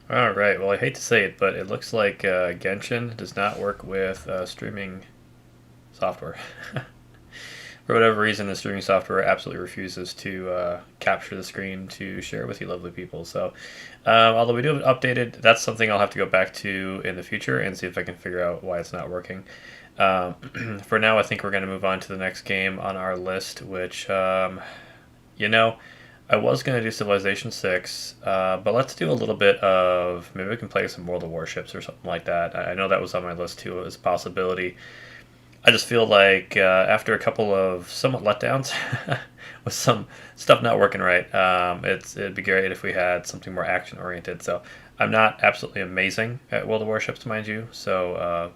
Speaker 1: All right. Well, I hate to say it, but it looks like Genshin does not work with streaming software. For whatever reason, the streaming software absolutely refuses to capture the screen to share with you lovely people. So, although we do have it updated, that's something I'll have to go back to in the future and see if I can figure out why it's not working. For now, I think we're going to move on to the next game on our list, which, you know, I was going to do Civilization 6, but let's do a little bit of, maybe we can play some World of Warships or something like that. I know that was on my list too as a possibility. I just feel like after a couple of somewhat letdowns with some stuff not working right, it'd be great if we had something more action oriented. So I'm not absolutely amazing at World of Warships, mind you. So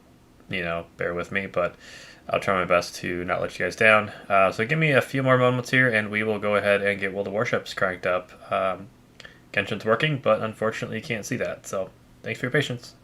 Speaker 1: bear with me, but I'll try my best to not let you guys down. So give me a few more moments here, and we will go ahead and get World of Warships cranked up. Genshin's working, but unfortunately you can't see that. So thanks for your patience.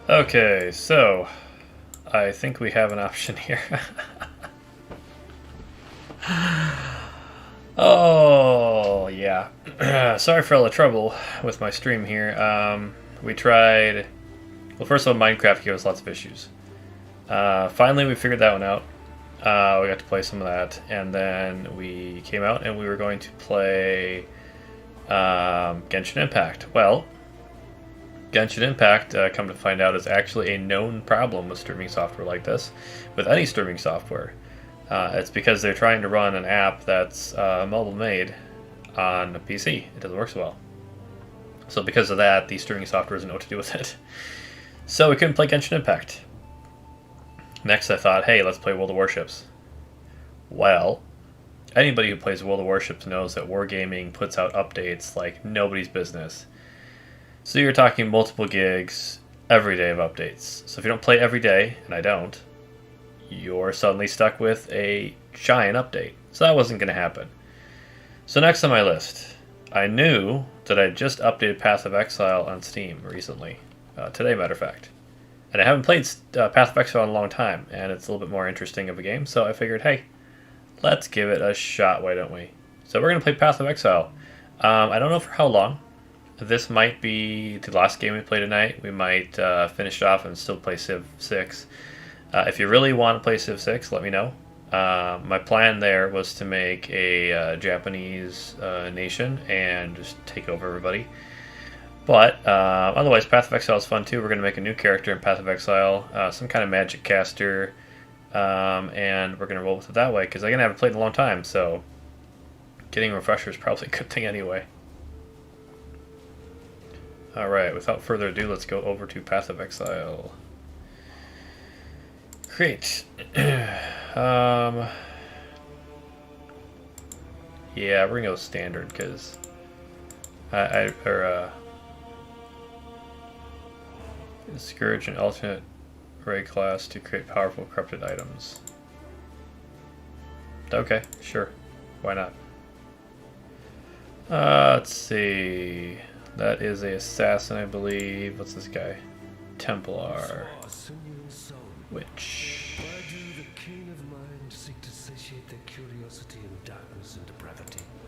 Speaker 1: Okay, so I think we have an option here. Oh, yeah. Sorry for all the trouble with my stream here. We tried... Well, first of all, Minecraft gave us lots of issues. Finally, we figured that one out. We got to play some of that. And then we came out and we were going to play Genshin Impact. Well, Genshin Impact, come to find out, is actually a known problem with streaming software like this. With any streaming software. It's because they're trying to run an app that's mobile made on a PC. It doesn't work so well. So because of that, the streaming software doesn't know what to do with it. So we couldn't play Genshin Impact. Next I thought, hey, let's play World of Warships. Well, anybody who plays World of Warships knows that Wargaming puts out updates like nobody's business. So you're talking multiple gigs every day of updates. So if you don't play every day, and I don't, you're suddenly stuck with a giant update. So that wasn't going to happen. So next on my list, I knew that I just updated Path of Exile on Steam recently. Today, matter of fact. And I haven't played Path of Exile in a long time, and it's a little bit more interesting of a game, so I figured, hey, let's give it a shot, why don't we? So we're going to play Path of Exile. I don't know for how long. This might be the last game we play tonight. We might finish it off and still play Civ 6. If you really want to play Civ 6, let me know. My plan there was to make a Japanese nation and just take over everybody. But otherwise, Path of Exile is fun too. We're going to make a new character in Path of Exile, some kind of magic caster, and we're going to roll with it that way, because again, I haven't played in a long time, so getting a refresher is probably a good thing anyway. Alright, without further ado, let's go over to Path of Exile. Great. Yeah, we're gonna go standard because Scourge an alternate ray class to create powerful corrupted items. Okay, sure. Why not? Let's see. That is a assassin, I believe. What's this guy? Templar. Which...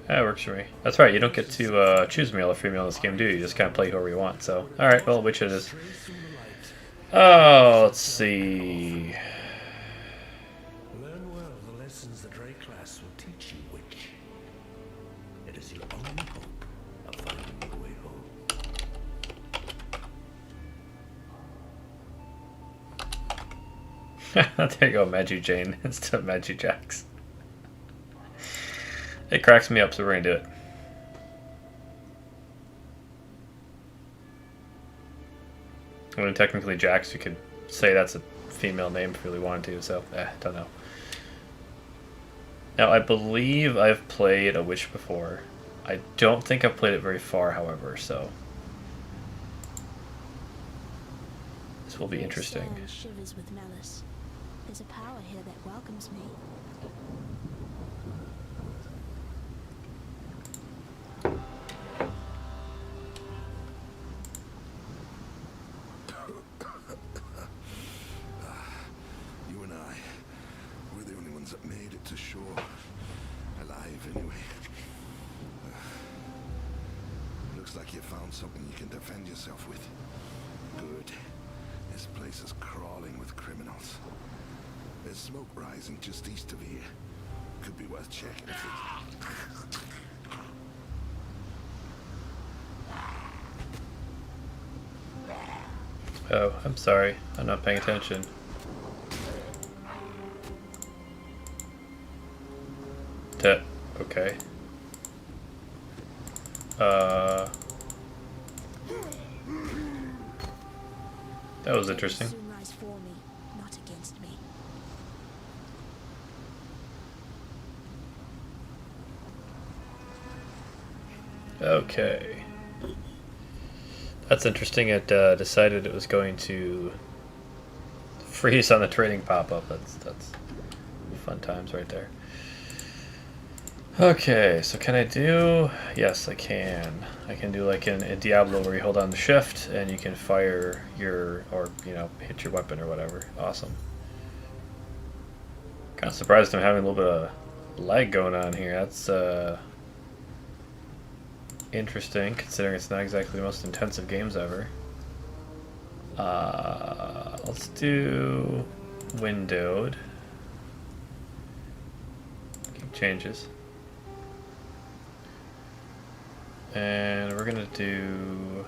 Speaker 1: That works for me. That's right, you don't get to choose male or female in this game, do you? You just kind of play whoever you want, so... Alright, well, which it is. Oh, let's see...
Speaker 3: Learn well the lessons the Drake class will teach you, witch. It is your only hope of finding your way home.
Speaker 1: There you go, Magi Jane instead of Magi Jax. It cracks me up, so we're gonna do it. I mean, technically Jax, you could say that's a female name if you really wanted to, so, don't know. Now, I believe I've played a witch before. I don't think I've played it very far, however, so... This will be interesting.
Speaker 10: Shivers with malice. There's a power here that welcomes me.
Speaker 7: You and I, we're the only ones that made it to shore. Alive, anyway. Looks like you found something you can defend yourself with. Good. This place is crawling with criminals. There's smoke rising just east of here. Could be worth checking if it...
Speaker 1: Oh, I'm sorry. I'm not paying attention. Okay. That was interesting.
Speaker 10: Soon rise for me, not against me.
Speaker 1: Okay. That's interesting. It decided it was going to freeze on the trading pop-up. That's fun times right there. Okay, so can I do... Yes, I can. I can do like in Diablo where you hold on the shift and you can fire your... or, you know, hit your weapon or whatever. Awesome. Kind of surprised I'm having a little bit of lag going on here. That's interesting considering it's not exactly the most intensive games ever. Let's do windowed. Keep changes. And we're gonna do...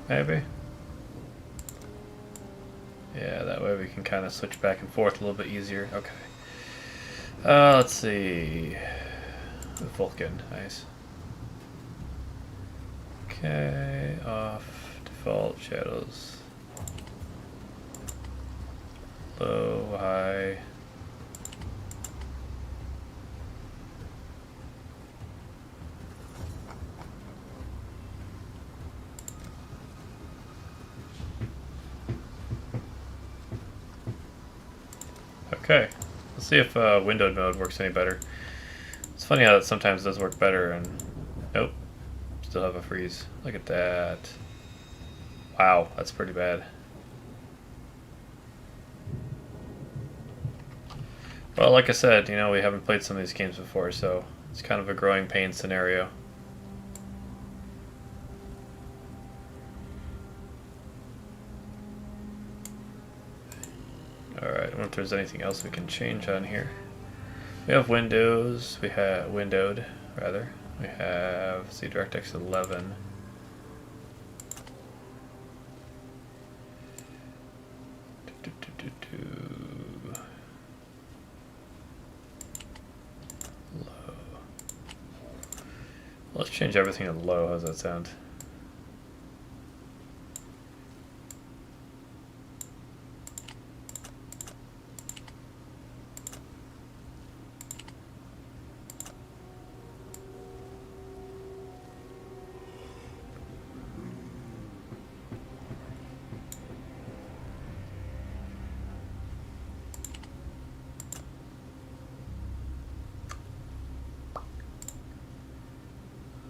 Speaker 1: Maybe. Yeah, that way we can kind of switch back and forth a little bit easier. Okay. Let's see. Vulcan, nice. Okay, off, default, shadows. Low, high. Okay, let's see if windowed mode works any better. It's funny how that sometimes does work better and... Nope. Still have a freeze. Look at that. Wow, that's pretty bad. Well, like I said, you know, we haven't played some of these games before, so it's kind of a growing pain scenario. Alright, I wonder if there's anything else we can change on here. We have windows, we have windowed, rather. We have, see, DirectX 11. Low. Let's change everything to low, how's that sound?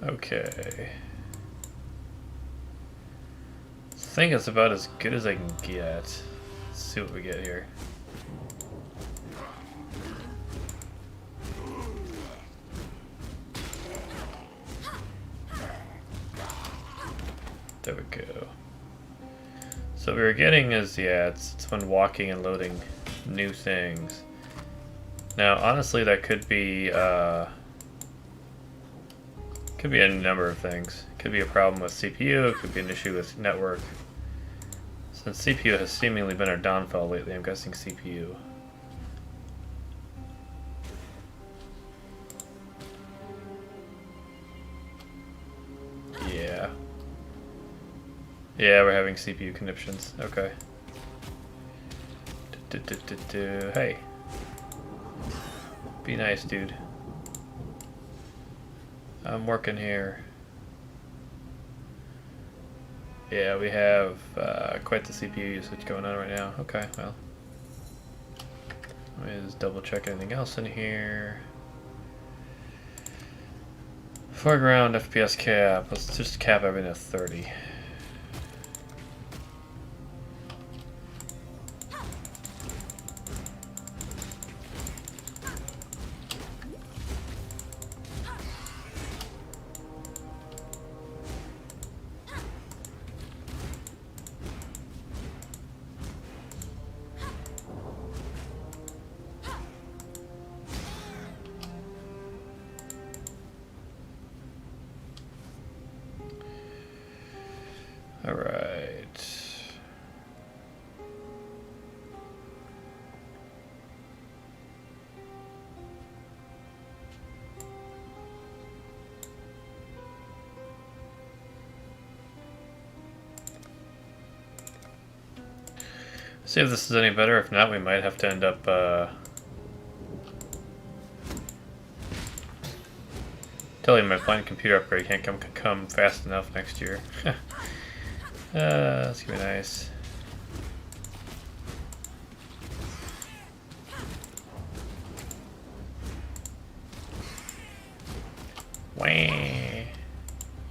Speaker 1: Okay. I think it's about as good as I can get. Let's see what we get here. There we go. So what we were getting is, yeah, it's when walking and loading new things. Now, honestly, that could be a number of things. It could be a problem with CPU, it could be an issue with network. Since CPU has seemingly been our downfall lately, I'm guessing CPU. Yeah. Yeah, we're having CPU conniptions. Okay. Hey. Be nice, dude. I'm working here. Yeah, we have quite the CPU usage going on right now. Okay, well. Let me just double check anything else in here. Foreground FPS cap. Let's just cap everything at 30. All right. See if this is any better. If not, we might have to end up Tell you my planned computer upgrade can't come fast enough next year. That's gonna be nice. Wah. You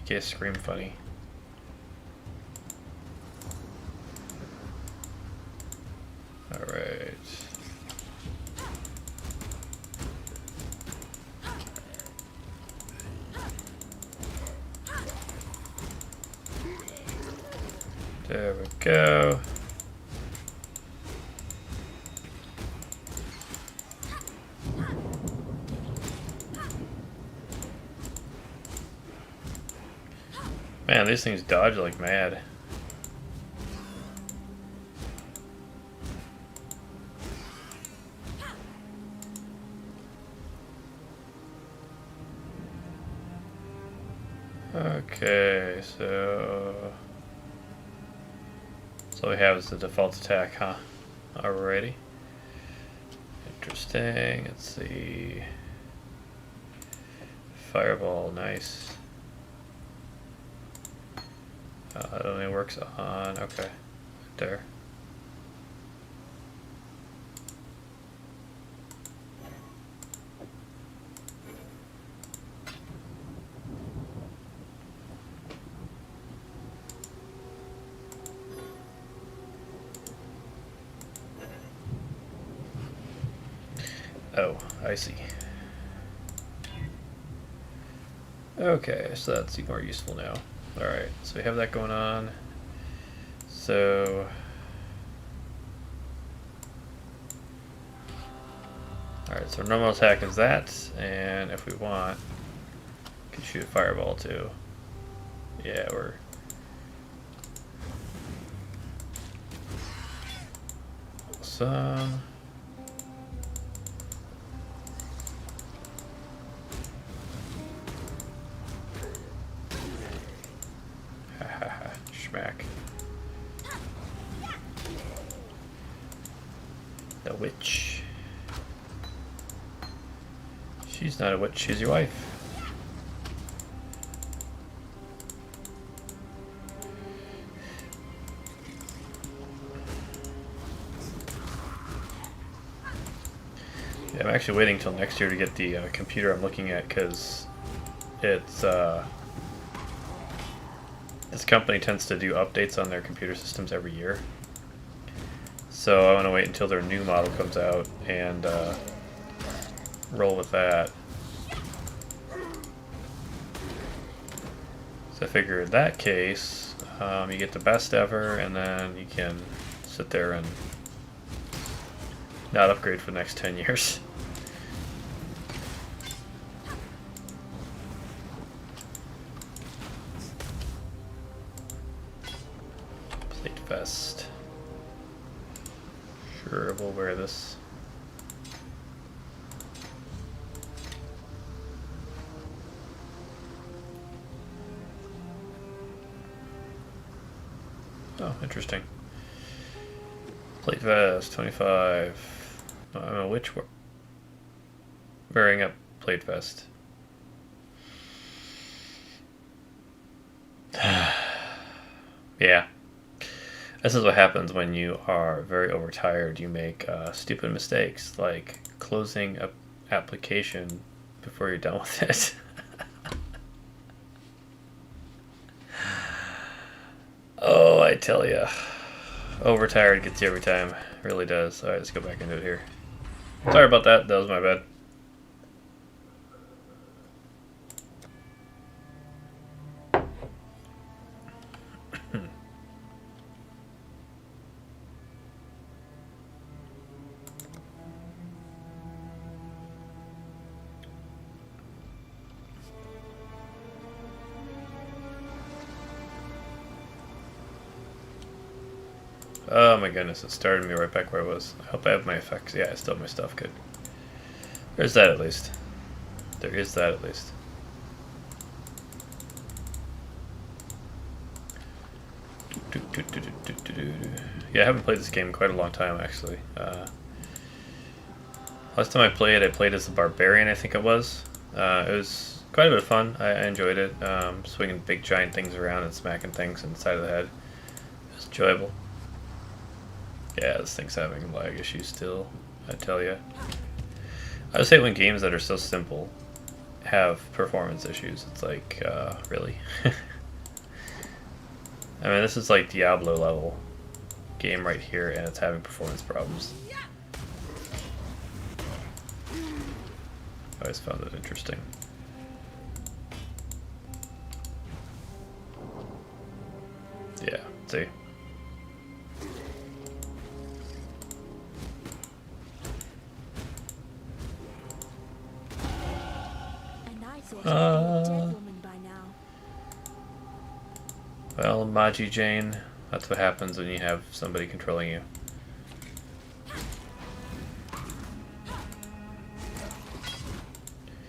Speaker 1: can't scream funny. Alright. There we go. Man, these things dodge like mad. Okay, so all we have is the default attack, huh? Alrighty. Interesting. Let's see. Fireball, nice. It only works on, okay, right there. Oh, I see. Okay, so that's more useful now. Alright, so we have that going on. So alright, so normal attack is that, and if we want, we can shoot a fireball too. Yeah, we're awesome. Schmack. The witch. She's not a witch, she's your wife. Yeah, I'm actually waiting until next year to get the computer I'm looking at, because it's this company tends to do updates on their computer systems every year. So I want to wait until their new model comes out and roll with that. So I figure in that case, you get the best ever, and then you can sit there and not upgrade for the next 10 years. Plate vest. Sure, we'll wear this. Oh, interesting. Plate vest, 25. I don't know which one. Wearing a plate vest. Yeah. This is what happens when you are very overtired. You make stupid mistakes, like closing an application before you're done with it. Oh, I tell ya. Overtired gets you every time. It really does. Alright, let's go back into it here. Sorry about that. That was my bad. Oh my goodness, it started me right back where I was. I hope I have my effects. Yeah, I still have my stuff. Good. There's that at least. There is that at least. Yeah, I haven't played this game in quite a long time, actually. Last time I played as a barbarian, I think it was. It was quite a bit of fun. I enjoyed it. Swinging big giant things around and smacking things inside of the head. It was enjoyable. Yeah, this thing's having lag issues still, I tell you. I just hate when games that are so simple have performance issues. It's like, really? I mean, this is like Diablo level game right here, and it's having performance problems. I always found it interesting. Yeah, see?
Speaker 10: And I thought I'd be a dead woman by now.
Speaker 1: Well, Maji Jane, that's what happens when you have somebody controlling you.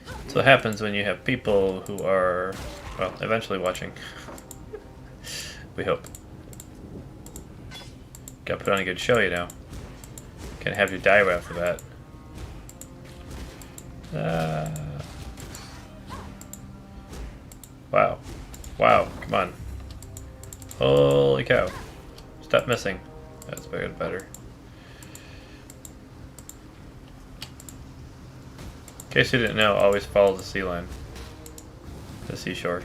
Speaker 1: That's what happens when you have people who are, well, eventually watching. We hope. Gotta put on a good show, you know. Can't have you die right off the bat. Wow. Wow, come on. Holy cow. Stop missing. That's better. In case you didn't know, always follow the sea line. The seashore.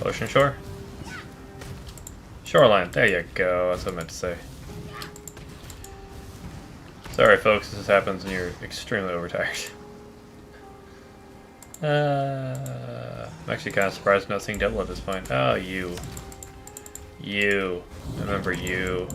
Speaker 1: Ocean shore? Shoreline. There you go. That's what I meant to say. Sorry, folks. This happens when you're extremely overtired. I'm actually kind of surprised not seeing double at this point. Oh, you. You. I remember you.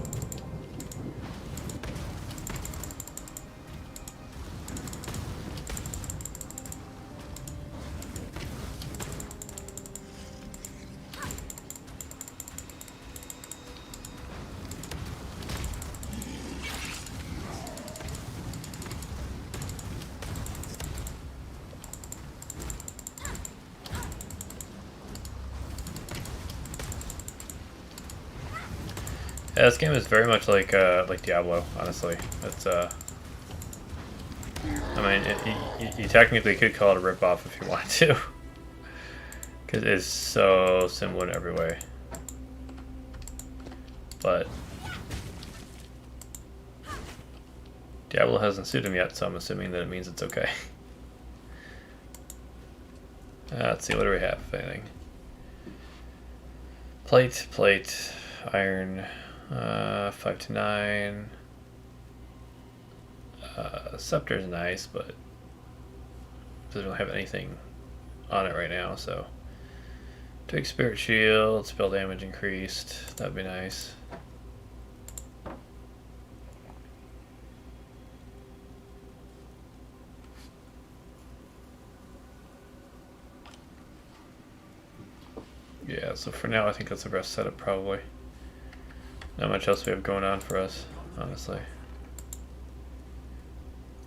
Speaker 1: Yeah, this game is very much like Diablo, honestly. It's I mean, you technically could call it a ripoff if you wanted to, because it's so similar in every way. But Diablo hasn't sued him yet, so I'm assuming that it means it's okay. Let's see, what do we have, if anything? Plate, iron. 5 to 9. Scepter's nice, but doesn't really have anything on it right now, so. Take Spirit Shield, spell damage increased. That'd be nice. Yeah, so for now I think that's the best setup probably. Not much else we have going on for us, honestly.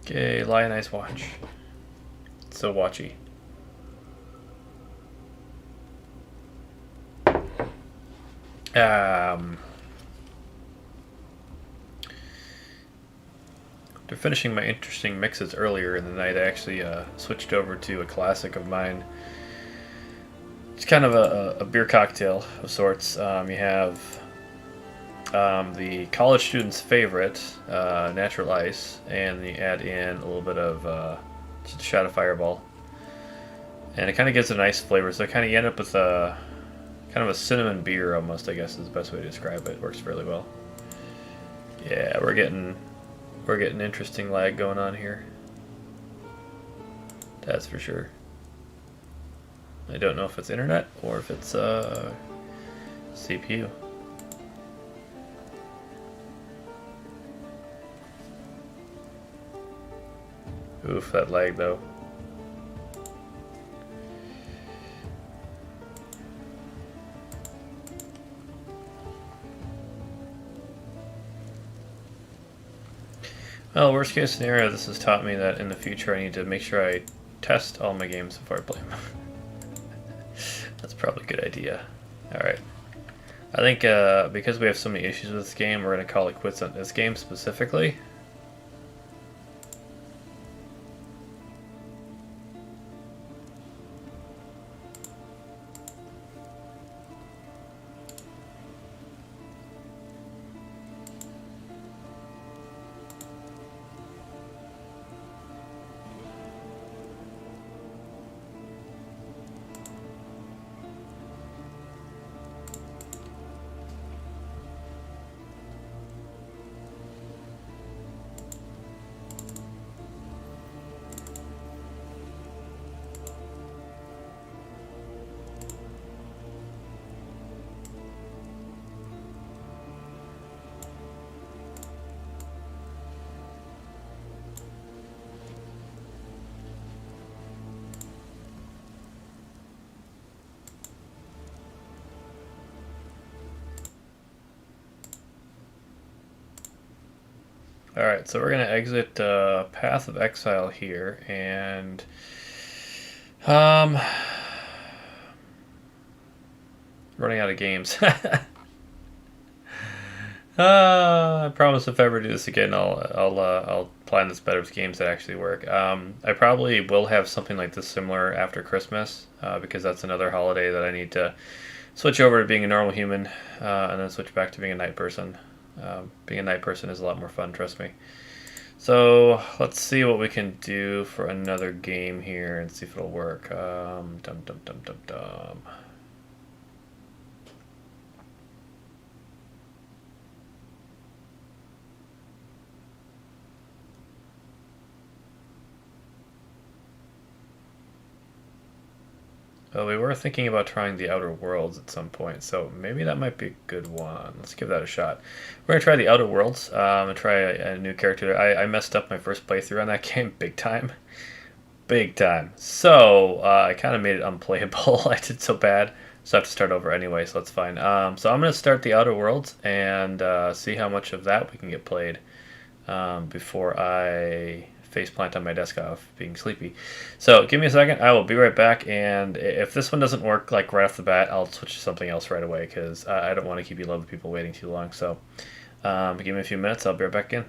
Speaker 1: Okay, Lionized Watch. So watchy. After finishing my interesting mixes earlier in the night, I actually switched over to a classic of mine. It's kind of a beer cocktail of sorts. You have the college student's favorite, natural ice, and you add in a little bit of just a shot of Fireball, and it kind of gives a nice flavor. So kind of you end up with a kind of a cinnamon beer almost, I guess is the best way to describe it. It works really well. Yeah, we're getting interesting lag going on here. That's for sure. I don't know if it's internet or if it's CPU. Oof, that lag though. Well, worst case scenario, this has taught me that in the future I need to make sure I test all my games before I play them. That's probably a good idea. Alright. I think because we have so many issues with this game, we're going to call it quits on this game specifically. Alright, so we're going to exit Path of Exile here, and running out of games. I promise if I ever do this again, I'll plan this better with games that actually work. I probably will have something like this similar after Christmas, because that's another holiday that I need to switch over to being a normal human, and then switch back to being a night person. Being a night person is a lot more fun, trust me. So let's see what we can do for another game here and see if it'll work. Dum dum dum dum dum. Well, we were thinking about trying the Outer Worlds at some point, so maybe that might be a good one. Let's give that a shot. We're going to try the Outer Worlds and try a new character. I messed up my first playthrough on that game big time. Big time. So, I kind of made it unplayable. I did so bad, so I have to start over anyway, so that's fine. So I'm going to start the Outer Worlds and see how much of that we can get played before I faceplant on my desk off being sleepy. So give me a second, I will be right back, and if this one doesn't work like right off the bat, I'll switch to something else right away, because I don't want to keep you lovely people waiting too long. So give me a few minutes, I'll be right back in.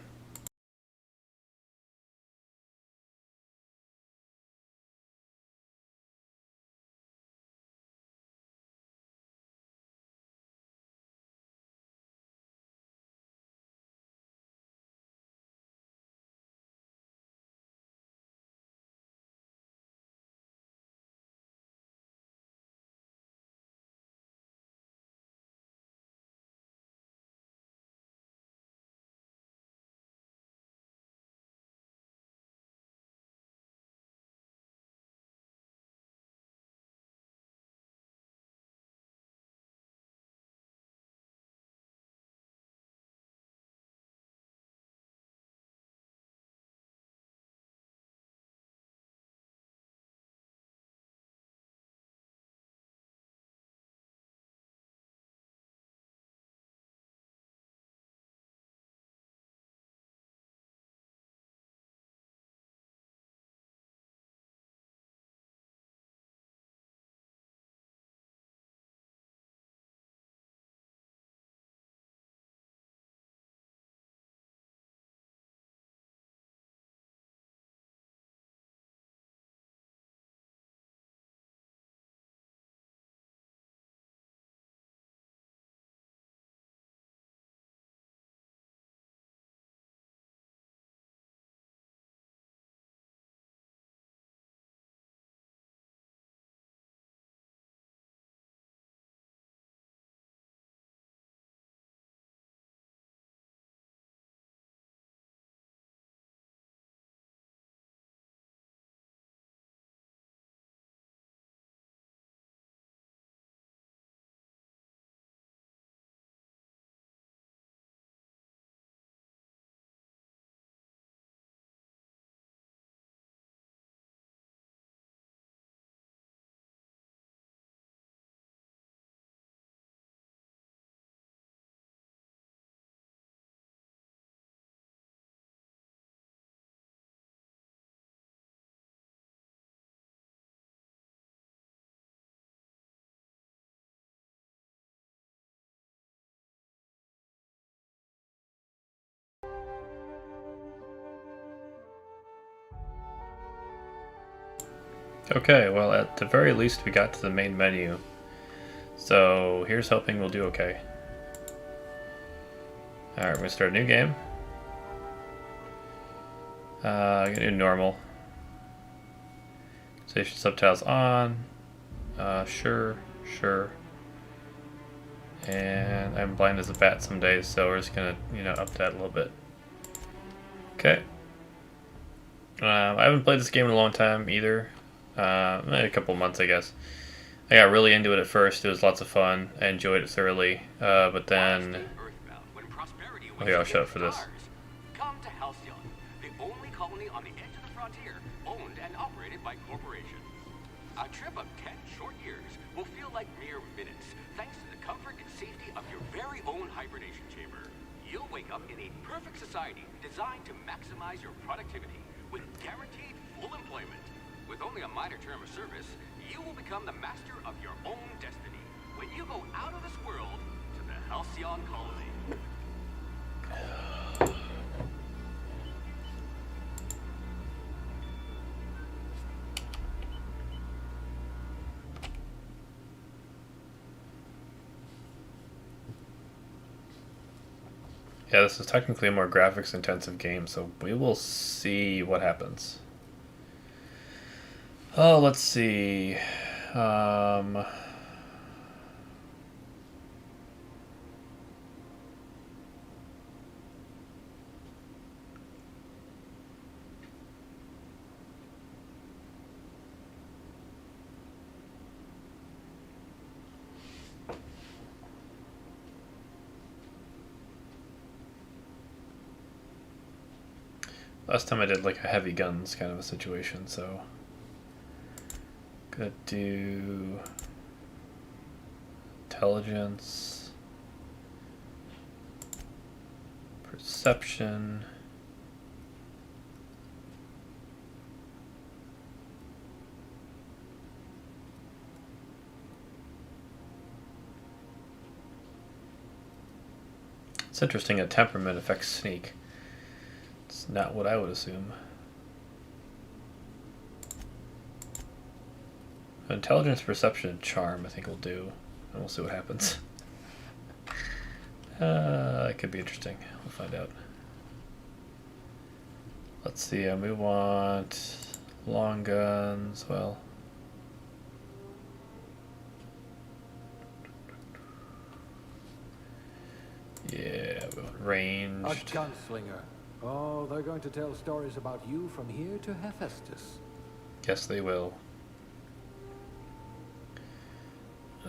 Speaker 1: Okay, well, at the very least we got to the main menu. So here's hoping we'll do okay. Alright, we're gonna start a new game. I'm gonna do normal. Station subtitles on. Sure. And I'm blind as a bat some days, so we're just gonna, up that a little bit. Okay. I haven't played this game in a long time either. A couple months, I guess. I got really into it at first. It was lots of fun. I enjoyed it thoroughly. But then... Okay, I'll shut up for this.
Speaker 11: Come to Halcyon, the only colony on the edge of the frontier, owned and operated by corporations. A trip of 10 short years will feel like mere minutes, thanks to the comfort and safety of your very own hibernation chamber. you'll wake up in a perfect society designed to maximize your productivity with guaranteed full employment. With only a minor term of service, you will become the master of your own destiny when you go out of this world to the Halcyon Colony.
Speaker 1: Yeah, this is technically a more graphics intensive game, so we will see what happens. Oh, let's see. Last time I did like a heavy guns kind of a situation, so gonna do intelligence, perception, it's interesting that temperament affects sneak. It's not what I would assume. Intelligence, perception, and charm I think will do, and we'll see what happens. It could be interesting. We'll find out. Let's see, we want long guns, well. Yeah, we want ranged.
Speaker 12: A gunslinger. Oh, they're going to tell stories about you from here to Hephaestus.
Speaker 1: Yes, they will.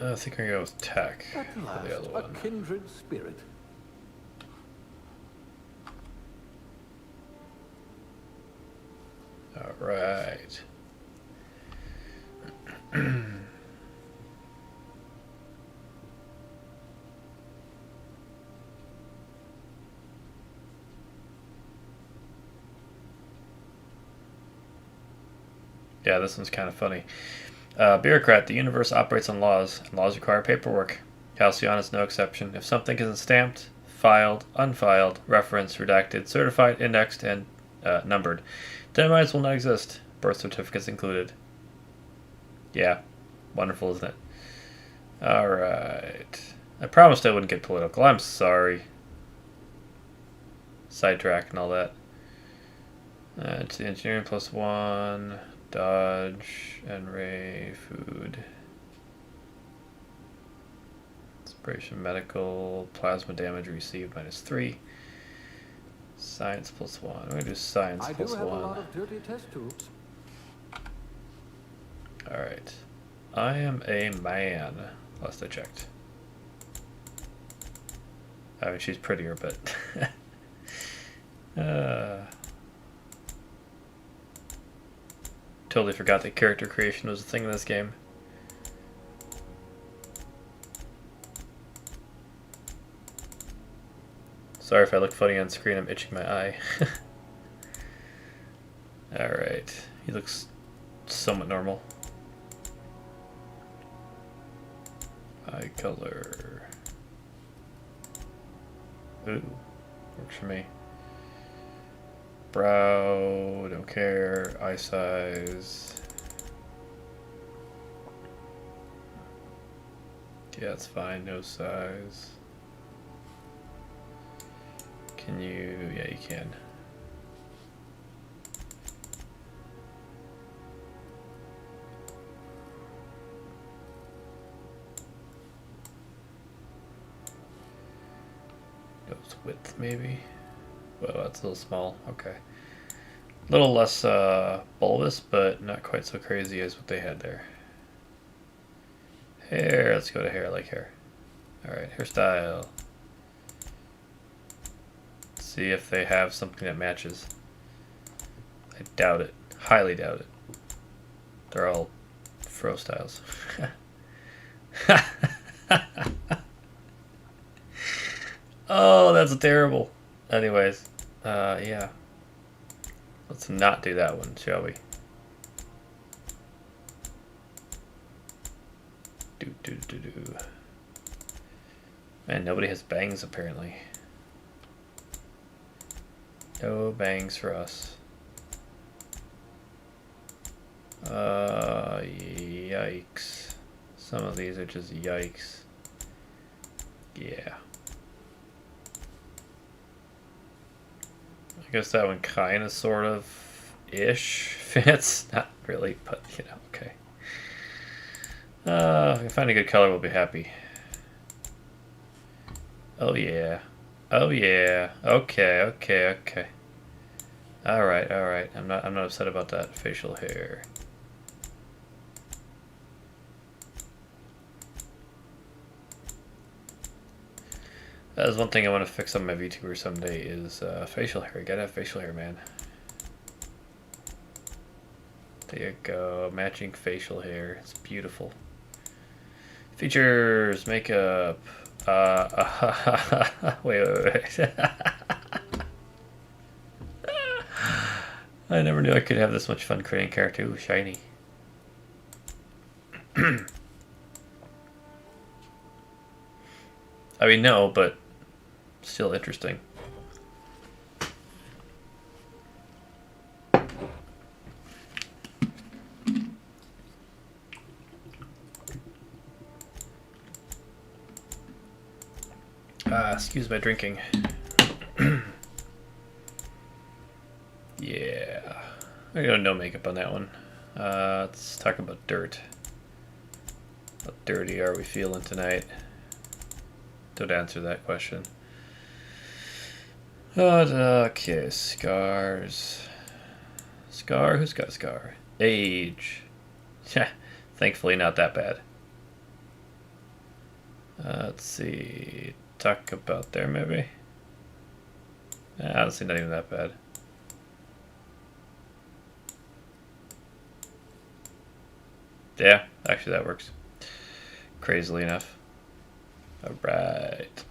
Speaker 1: I think I'm going to go with tech
Speaker 12: At
Speaker 1: for
Speaker 12: last,
Speaker 1: the other
Speaker 12: a
Speaker 1: one.
Speaker 12: kindred spirit.
Speaker 1: Alright. Yeah, this one's kind of funny. Bureaucrat, the universe operates on laws, and laws require paperwork. Halcyon is no exception. If something isn't stamped, filed, unfiled, referenced, redacted, certified, indexed, and numbered, dynamites will not exist. Birth certificates included. Yeah, wonderful, isn't it? Alright. I promised I wouldn't get political. I'm sorry. Sidetrack and all that. It's engineering +1. Dodge, and ray, food. Inspiration, medical, plasma damage received -3. Science +1. We're going to do science
Speaker 12: I
Speaker 1: +1.
Speaker 12: do have a lot of dirty test tubes.
Speaker 1: Alright. I am a man. Last I checked. I mean, she's prettier, but... Totally forgot that character creation was a thing in this game. Sorry if I look funny on screen, I'm itching my eye. Alright, he looks somewhat normal. Eye color. Ooh, works for me. Brow, don't care. Eye size. Yeah, it's fine. Nose size. Can you? Yeah, you can. Nose width, maybe. Well, that's a little small. Okay. A little less bulbous, but not quite so crazy as what they had there. Hair. Let's go to hair. I like hair. Alright, hairstyle. Let's see if they have something that matches. I doubt it. Highly doubt it. They're all fro styles. Oh, that's That's terrible. Anyways, yeah. Let's not do that one, shall we? Do. Man, nobody has bangs apparently. No bangs for us. Yikes. Some of these are just yikes. Yeah. I guess that one kind of, sort of, ish fits. Not really, but, you know, okay. If I find a good color, we'll be happy. Oh, yeah. Oh, yeah. Okay. Alright. I'm not upset about that facial hair. That is one thing I want to fix on my VTuber someday is facial hair. You gotta have facial hair, man. There you go. Matching facial hair. It's beautiful. Features, makeup. Wait. I never knew I could have this much fun creating a character. Ooh, shiny. I mean, no, but still interesting. Excuse my drinking. Yeah. I got no makeup on that one. Let's talk about dirt. How dirty are we feeling tonight? Don't answer that question. Okay, scars. Scar? Who's got a scar? Age. Thankfully not that bad. Let's see. Talk about there, maybe? Honestly, not even that bad. Yeah, actually that works. Crazily enough. Alright.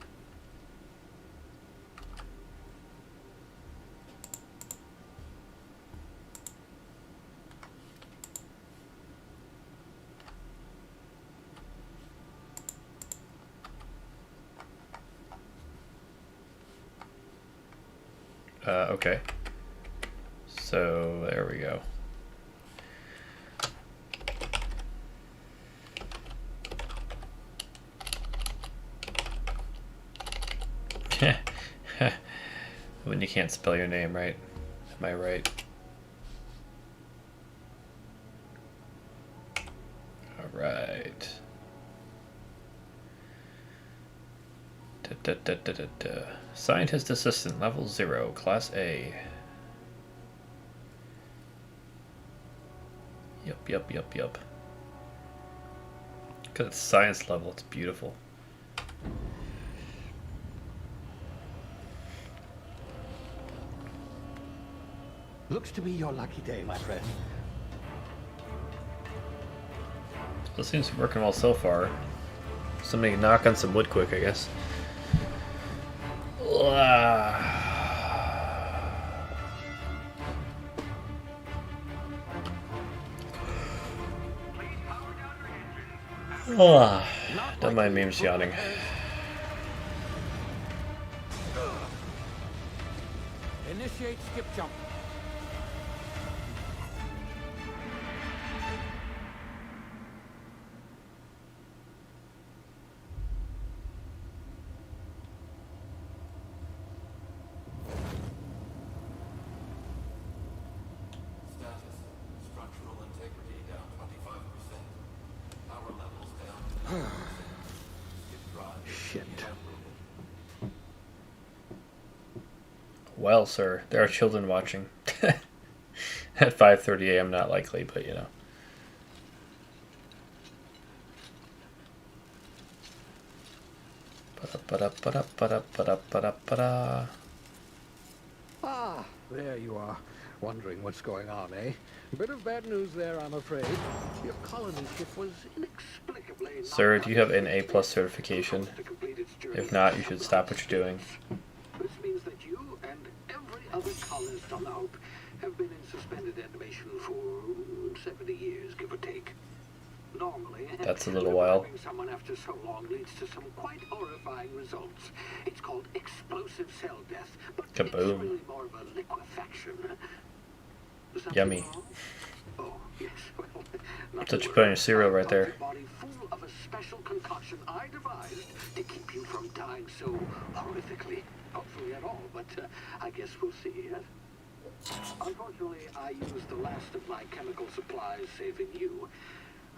Speaker 1: Okay. So, there we go. When you can't spell your name, right? Am I right? Alright. Scientist assistant, level 0, class A. Yep. Because it's science level, it's beautiful.
Speaker 13: Looks to be your lucky day, my friend.
Speaker 1: This seems to be working well so far. Somebody knock on some wood quick, I guess. Don't mind me, I'm just yawning.
Speaker 4: Initiate skip jump.
Speaker 1: Well, sir, there are children watching. At 5:30 a.m. not likely, but you know.
Speaker 12: Ah, there you are. Wondering what's going on, eh? Bit of bad news there, I'm afraid. Your colony ship was inexplicably...
Speaker 1: Sir, do you have an A+ certification? If not, you should stop what you're doing.
Speaker 13: other colonists on the Hope have been in suspended animation for 70 years, give or take. Normally,
Speaker 1: that's a little while.
Speaker 13: Reviving someone after so long leads to some quite horrifying results. It's called explosive cell death, but it's
Speaker 1: Kaboom.
Speaker 13: really more of a liquefaction. Something
Speaker 1: Yummy.
Speaker 13: wrong? Oh, yes. Well, not
Speaker 1: That's what
Speaker 13: to
Speaker 1: you put in
Speaker 13: worry.
Speaker 1: your cereal right
Speaker 13: I've got
Speaker 1: there.
Speaker 13: your body full of a special concoction I devised to keep you from dying so horrifically. Hopefully at all, but I guess we'll see. Unfortunately, I used the last of my chemical supplies saving you.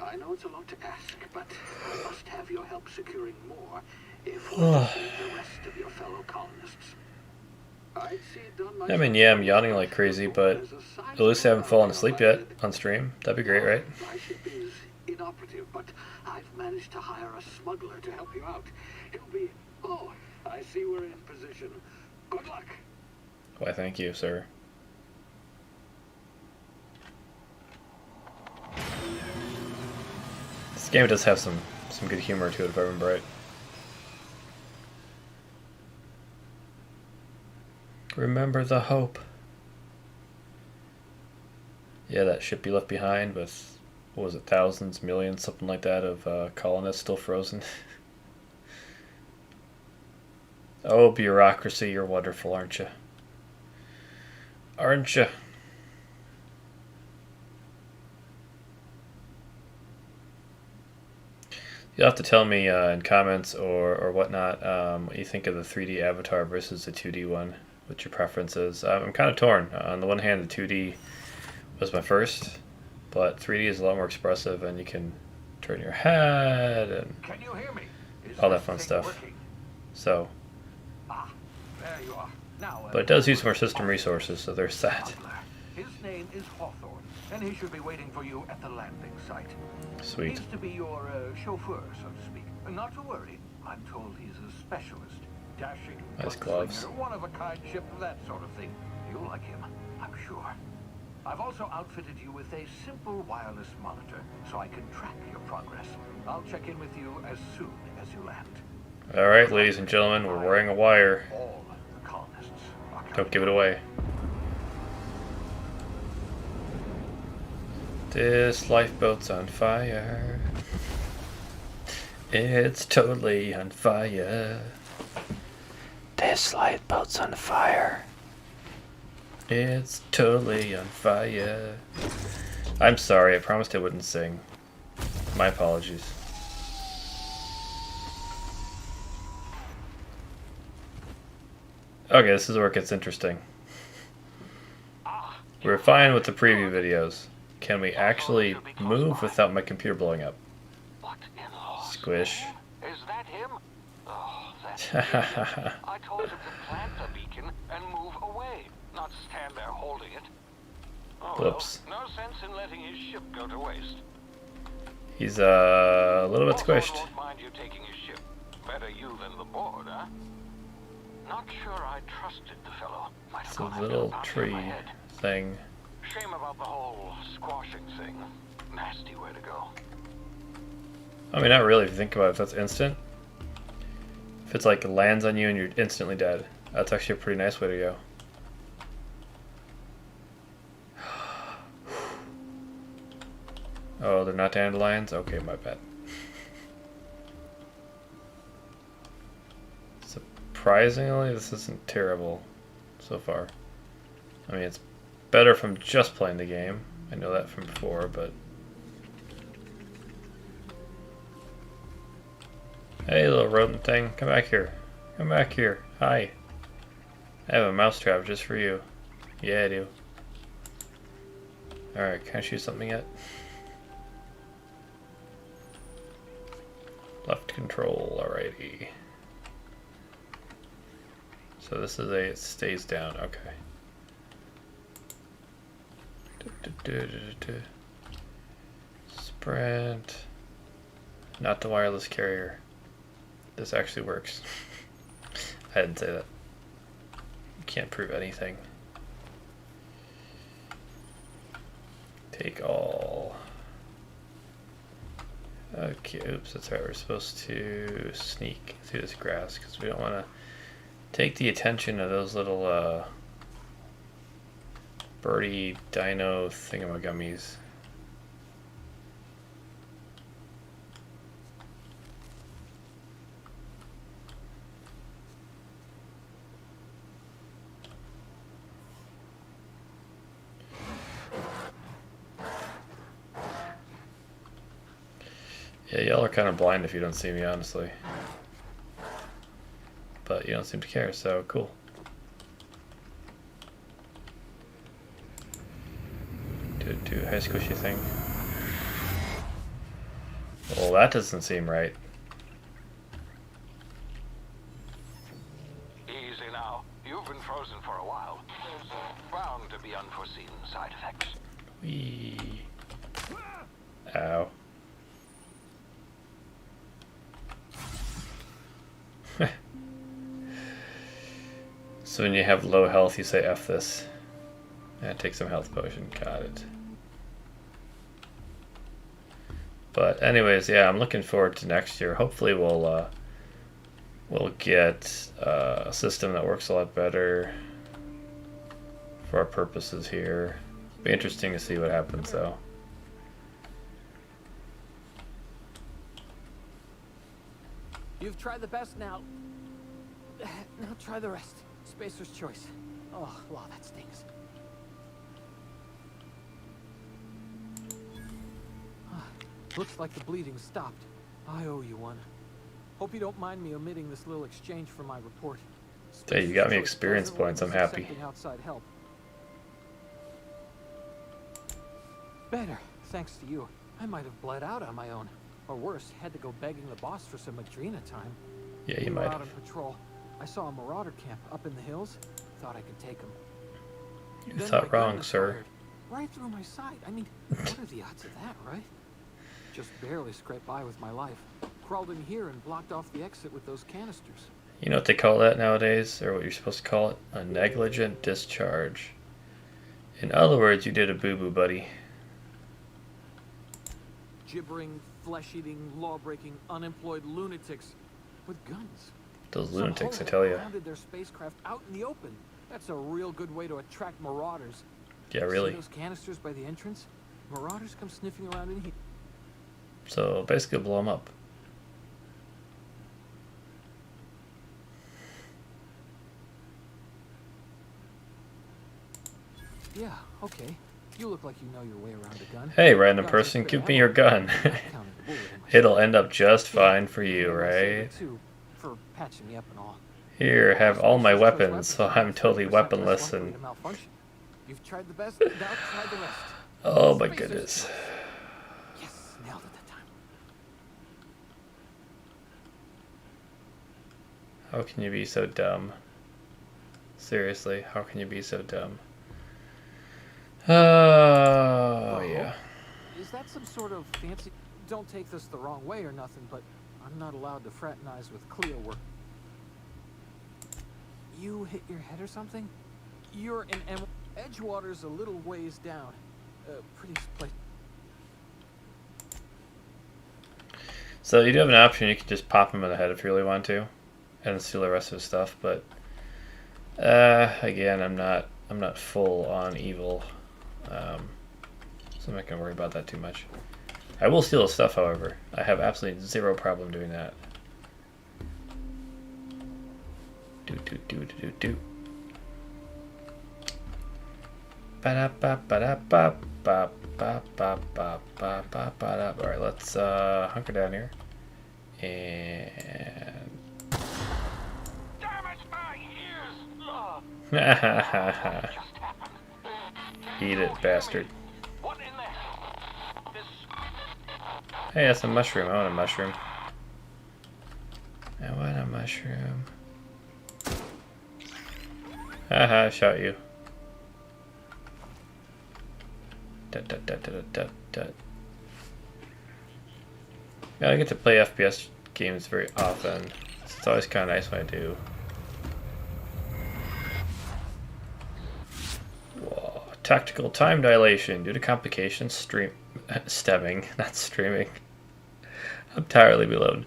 Speaker 13: I know it's a lot to ask, but I must have your help securing more if we to save the rest of your fellow colonists. I'd see it done
Speaker 1: I mean, yeah, I'm yawning like crazy, but at least I haven't fallen asleep yet on stream. That'd be great, right?
Speaker 13: My ship is inoperative, but I've managed to hire a smuggler to help you out. He'll be... Oh, I see we're in position. Good luck.
Speaker 1: Why, thank you, sir. This game does have some good humor to it, if I remember right. Remember the hope. Yeah, that ship you left behind with, what was it, thousands, millions, something like that, of colonists still frozen. Oh, bureaucracy, you're wonderful, aren't you? Aren't you? You'll have to tell me in comments or whatnot what you think of the 3D avatar versus the 2D one, what your preference is. I'm kind of torn. On the one hand, the 2D was my first, but 3D is a lot more expressive, and you can turn your head and
Speaker 13: Can you hear me?
Speaker 1: all that fun stuff.
Speaker 13: Working?
Speaker 1: So,
Speaker 13: There you are. Now,
Speaker 1: but it does use more system resources, so there's that.
Speaker 13: his name is Hawthorne, and he should be waiting for you at the landing site.
Speaker 1: Sweet.
Speaker 13: He's to be your chauffeur, so to speak. Not to worry. I'm told he's a specialist. Dashing,
Speaker 1: Nice
Speaker 13: gunslinger,
Speaker 1: gloves.
Speaker 13: one-of-a-kind ship, that sort of thing. You'll like him, I'm sure. I've also outfitted you with a simple wireless monitor, so I can track your progress. I'll check in with you as soon as you land.
Speaker 1: Alright, ladies and gentlemen, we're wearing a wire.
Speaker 13: All the colonists are coming.
Speaker 1: Don't give it away. This lifeboat's on fire. It's totally on fire. This lifeboat's on fire. It's totally on fire. I'm sorry, I promised I wouldn't sing. My apologies. Okay, this is where it gets interesting. We're fine with the preview videos. Can we actually move without my computer blowing up? Squish.
Speaker 13: Is that him? Oh, that's him. I told him to plant the beacon and move away, not stand there holding it. Oh,
Speaker 1: Whoops.
Speaker 13: well, no sense in letting his ship go to waste.
Speaker 1: He's a little bit
Speaker 13: Hawthorne
Speaker 1: squished.
Speaker 13: won't mind you taking his ship. Better you than the board, huh? Not sure I trusted the fellow. Might have
Speaker 1: It's a
Speaker 13: gone after
Speaker 1: little
Speaker 13: bounty on
Speaker 1: tree
Speaker 13: my head.
Speaker 1: thing.
Speaker 13: Shame about the whole squashing thing. Nasty way to go.
Speaker 1: I mean, not really if you think about it. If that's instant. If it's like lands on you and you're instantly dead. That's actually a pretty nice way to go. Oh, they're not dandelions? Okay, my bad. Surprisingly, this isn't terrible so far. I mean, it's better from just playing the game. I know that from before, but... Hey, little rodent thing. Come back here. Come back here. Hi. I have a mousetrap just for you. Yeah, I do. Alright, can I shoot something yet? Left control, alrighty. So this is it stays down, okay. Sprint. Not the wireless carrier. This actually works. I didn't say that. You can't prove anything. Take all. Okay, oops, that's right. We're supposed to sneak through this grass because we don't want to take the attention of those little Birdie Dino Thingamagummies. Yeah, y'all are kind of blind if you don't see me, honestly. But you don't seem to care, so cool. Do a high squishy thing. Well, that doesn't seem right.
Speaker 11: Easy now. You've been frozen for a while. There's bound to be unforeseen side effects.
Speaker 1: Whee. Ow. So when you have low health, you say F this. And take some health potion. Got it. But anyways, yeah, I'm looking forward to next year. Hopefully we'll get a system that works a lot better for our purposes here. Be interesting to see what happens though.
Speaker 12: You've tried the best now. Now try the rest. Spacer's choice. Oh, wow, that stings. Looks like the bleeding stopped. I owe you one. Hope you don't mind me omitting this little exchange for my report.
Speaker 1: Hey, you got me experience points. I'm happy.
Speaker 12: Outside help. Better, thanks to you. I might have bled out on my own. Or worse, had to go begging the boss for some Madrina time.
Speaker 1: Yeah, you
Speaker 12: We were
Speaker 1: might
Speaker 12: out
Speaker 1: have.
Speaker 12: on patrol. I saw a marauder camp up in the hills. Thought I could take him.
Speaker 1: You
Speaker 12: Then
Speaker 1: thought
Speaker 12: my gun
Speaker 1: wrong,
Speaker 12: was
Speaker 1: sir.
Speaker 12: fired. Right through my side. I mean, what are the odds of that, right? Just barely scraped by with my life. Crawled in here and blocked off the exit with those canisters.
Speaker 1: You know what they call that nowadays, or what you're supposed to call it? A negligent discharge. In other words, you did a boo-boo, buddy.
Speaker 12: Gibbering, flesh-eating, law-breaking, unemployed lunatics with guns.
Speaker 1: Those
Speaker 12: Some
Speaker 1: lunatics, I
Speaker 12: hobo
Speaker 1: tell you.
Speaker 12: grounded their spacecraft out in the open. That's a real good way to attract marauders.
Speaker 1: Yeah, really.
Speaker 12: See those canisters by the entrance? Marauders come sniffing around in here.
Speaker 1: So basically blow them up.
Speaker 12: Yeah, okay. You look like you know your way around a gun.
Speaker 1: Hey, random
Speaker 12: Guns are
Speaker 1: person,
Speaker 12: pretty
Speaker 1: give me your gun.
Speaker 12: Counting the bullet in my
Speaker 1: It'll end up just fine for you,
Speaker 12: I'll save
Speaker 1: right?
Speaker 12: it too, for patching me up and all.
Speaker 1: Here, have all my
Speaker 12: Spacer's choice
Speaker 1: weapons, so I'm totally
Speaker 12: 30% less
Speaker 1: weaponless
Speaker 12: likely
Speaker 1: and...
Speaker 12: to malfunction. You've tried the best, now try the rest.
Speaker 1: Oh my
Speaker 12: Spacer's
Speaker 1: goodness.
Speaker 12: choice. Yes, nailed it that time.
Speaker 1: How can you be so dumb? Seriously, how can you be so dumb? Oh, yeah.
Speaker 12: Is that some sort of fancy... Don't take this the wrong way or nothing, but I'm not allowed to fraternize with Cleo work. You hit your head or something? You're in Edgewater's a little ways down. Pretty place.
Speaker 1: So you do have an option, you can just pop him in the head if you really want to. And steal the rest of his stuff, but... again, I'm not full on evil. So I'm not going to worry about that too much. I will steal his stuff, however. I have absolutely zero problem doing that. Do. Alright, let's hunker down here. And...
Speaker 11: Damage my ears!
Speaker 1: Eat it, bastard.
Speaker 11: What in the... This...
Speaker 1: Hey, that's a mushroom. I want a mushroom. I want a mushroom. Haha, I shot you. Yeah, I get to play FPS games very often. It's always kind of nice when I do. Whoa. Tactical time dilation due to complications. Stemming, not streaming. I'm entirely blown.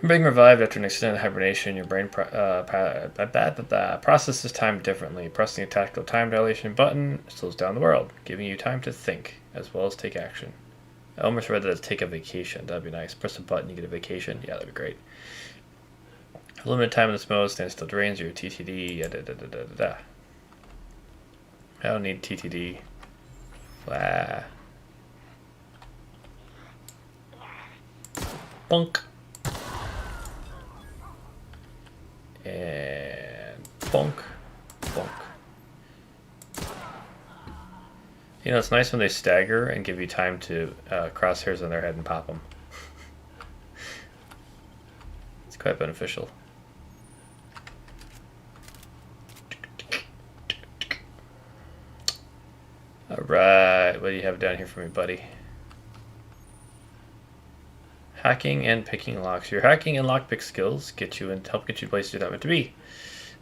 Speaker 1: Being revived after an extended hibernation, your brain processes time differently. Pressing a tactical time dilation button slows down the world, giving you time to think, as well as take action. I almost read that as take a vacation. That'd be nice. Press a button, you get a vacation. Yeah, that'd be great. Limited time in this mode, standstill drains your TTD. I don't need TTD. Blah. Bunk. And bonk, bonk. You know, it's nice when they stagger and give you time to crosshairs on their head and pop them. It's quite beneficial. Alright, what do you have down here for me, buddy? Hacking and picking locks. Your hacking and lockpick skills help get you places you're not meant to be.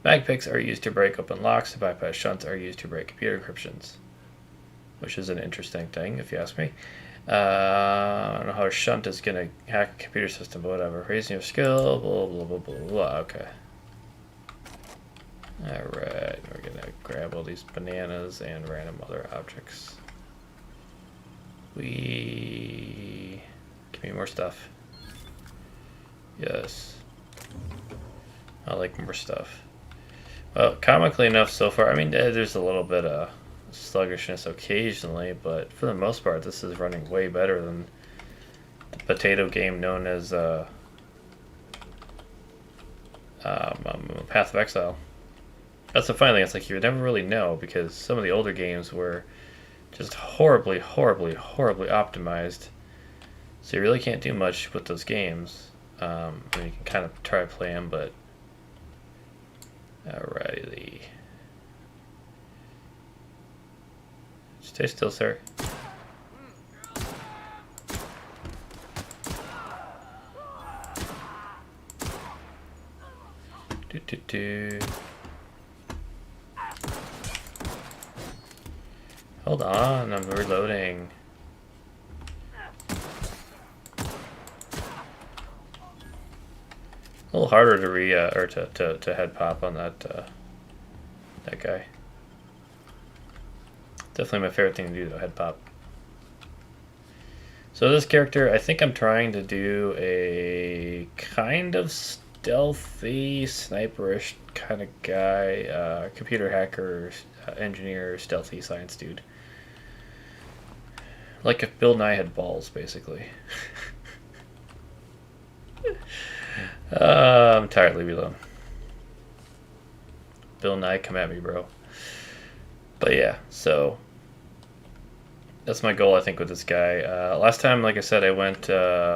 Speaker 1: Mag picks are used to break open locks. To bypass shunts are used to break computer encryptions, which is an interesting thing, if you ask me. I don't know how a shunt is going to hack a computer system, but whatever. Raising your skill, blah, blah, blah, blah, blah. Okay. Alright, we're going to grab all these bananas and random other objects. Give me more stuff. Yes. I like more stuff. Well, comically enough so far, I mean, there's a little bit of sluggishness occasionally, but for the most part, this is running way better than the potato game known as Path of Exile. That's the funny thing, it's like you would never really know, because some of the older games were just horribly, horribly, horribly optimized. So you really can't do much with those games. I mean, you can kind of try to play them, but... Alrighty. Stay still, sir. Hold on, I'm reloading. A little harder to to head pop on that guy. Definitely my favorite thing to do though, head pop. So this character, I think I'm trying to do a kind of stealthy, sniperish kind of guy, computer hacker, engineer, stealthy science dude. Like if Bill Nye had balls, basically. I'm tired, leave me alone. Bill Nye, come at me, bro. But yeah, so that's my goal, I think, with this guy. Last time, like I said, I went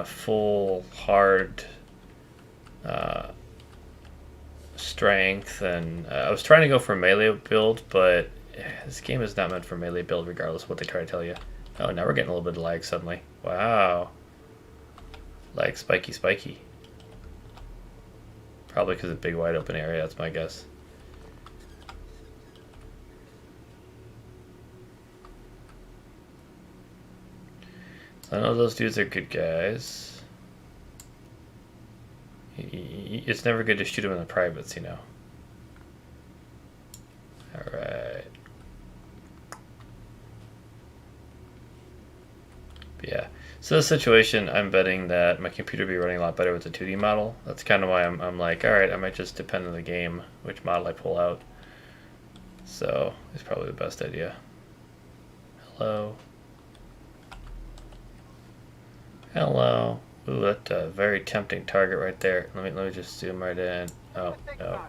Speaker 1: full hard strength, and I was trying to go for a melee build, but this game is not meant for melee build regardless of what they try to tell you. Oh, now we're getting a little bit of lag suddenly. Wow. Like spiky, spiky. Probably because of big wide open area, that's my guess. So I know those dudes are good guys. It's never good to shoot them in the privates, you know. Alright. Yeah. So this situation, I'm betting that my computer will be running a lot better with the 2D model. That's kind of why I'm like, alright, I might just depend on the game, which model I pull out. So, it's probably the best idea. Hello. Hello. Ooh, that's a very tempting target right there. Let me just zoom right in. Oh, no.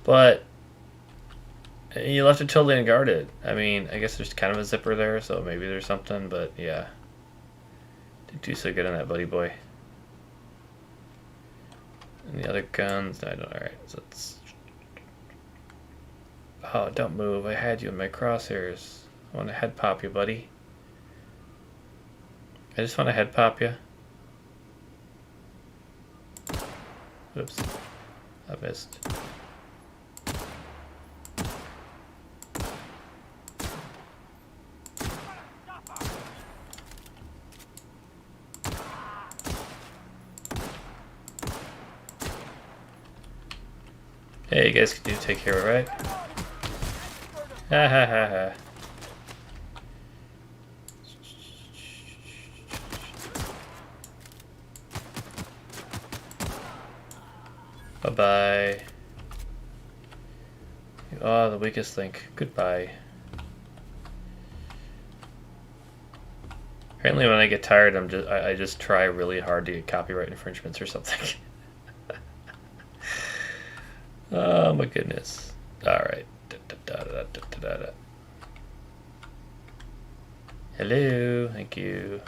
Speaker 1: But you left it totally unguarded. I mean, I guess there's kind of a zipper there, so maybe there's something, but yeah. Didn't do so good on that, buddy boy. And the other guns, no, I don't. Alright, so let's... Oh, don't move. I had you in my crosshairs. I want to head pop you, buddy. I just want to head pop you. Oops. I missed. Hey, you guys can do take care of it, right? Ha ha ha ha. Bye-bye. Oh, the weakest link. Goodbye. Apparently when I get tired, I just try really hard to get copyright infringements or something. Oh my goodness. Alright. Hello, thank you.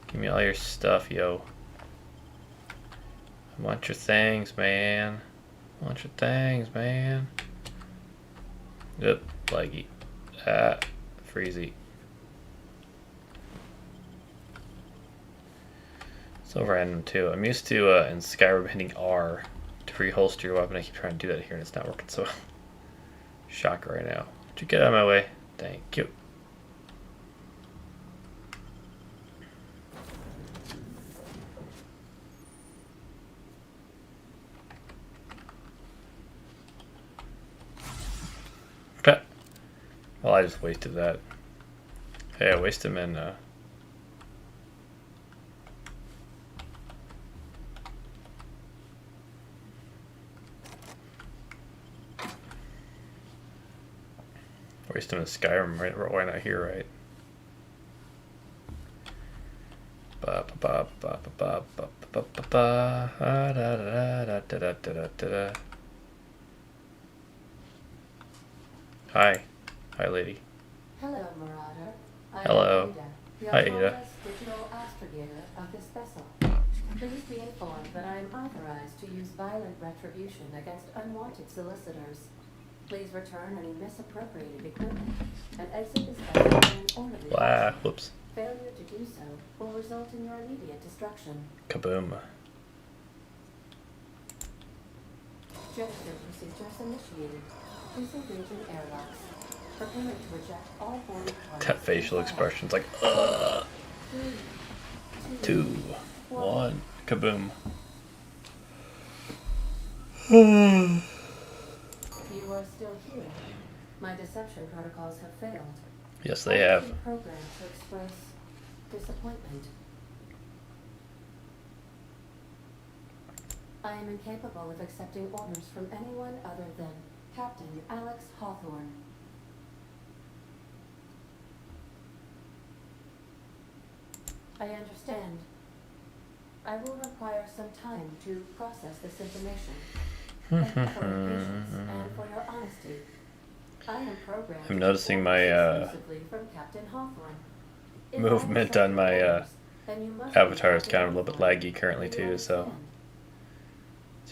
Speaker 1: Give me all your stuff, yo. I want your things, man. I want your things, man. Yep, laggy. Ah, freezy. So random too. I'm used to in Skyrim hitting R to reholster your weapon. I keep trying to do that here and it's not working so well. Shocker right now. Would you get out of my way? Thank you. Well, I just wasted that. Hey, I wasted him in waste him in Skyrim, right? Why not here, right? Ba ba ba ba ba ba ba ba ba da da da da da da da da. Hi. Hi, lady.
Speaker 14: Hello, Marauder.
Speaker 1: Hello. Hi, Ada.
Speaker 14: Digital astrogator of this vessel. Please be informed that I am authorized to use violent retribution against unwanted solicitors. Please return any misappropriated equipment and exit this vessel in an orderly fashion.
Speaker 1: Whoops.
Speaker 14: Failure to do so will result in your immediate destruction.
Speaker 1: Kaboom.
Speaker 14: Gesture procedures initiated. Disengaging airlocks. Preparing to eject all boarded parties.
Speaker 1: That facial expression's like, 2, 1, kaboom.
Speaker 14: You are still here. My deception protocols have failed.
Speaker 1: Yes, they have.
Speaker 14: I am programmed to express disappointment. I am incapable of accepting orders from anyone other than Captain Alex Hawthorne. I understand. I will require some time to process this information. Thank you for your patience and for your honesty. I am programmed.
Speaker 1: I'm noticing my
Speaker 14: exclusively from Captain Hawthorne. If
Speaker 1: movement on my avatar is kind of a little bit laggy currently too, so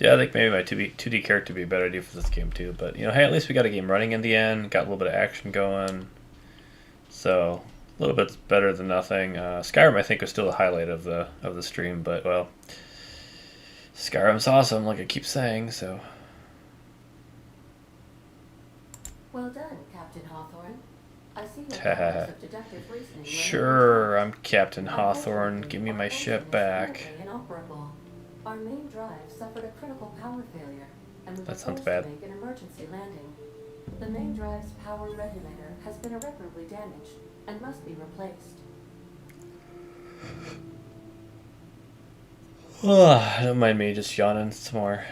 Speaker 1: yeah, I think maybe my 2D character would be a better idea for this game too, but you know, hey, at least we got a game running in the end, got a little bit of action going, so a little bit better than nothing. Skyrim I think was still the highlight of the stream, but well, Skyrim's awesome like I keep saying, so.
Speaker 14: Well done, Captain Hawthorne. I see your powers of deductive reasoning.
Speaker 1: Sure, I'm Captain Hawthorne. Give me my ship back.
Speaker 14: Inoperable. Our main drive suffered a critical power failure, and we were
Speaker 1: That sounds
Speaker 14: forced
Speaker 1: bad.
Speaker 14: to make an emergency landing. The main drive's power regulator has been irreparably damaged and must be replaced.
Speaker 1: Don't mind me just yawning some more.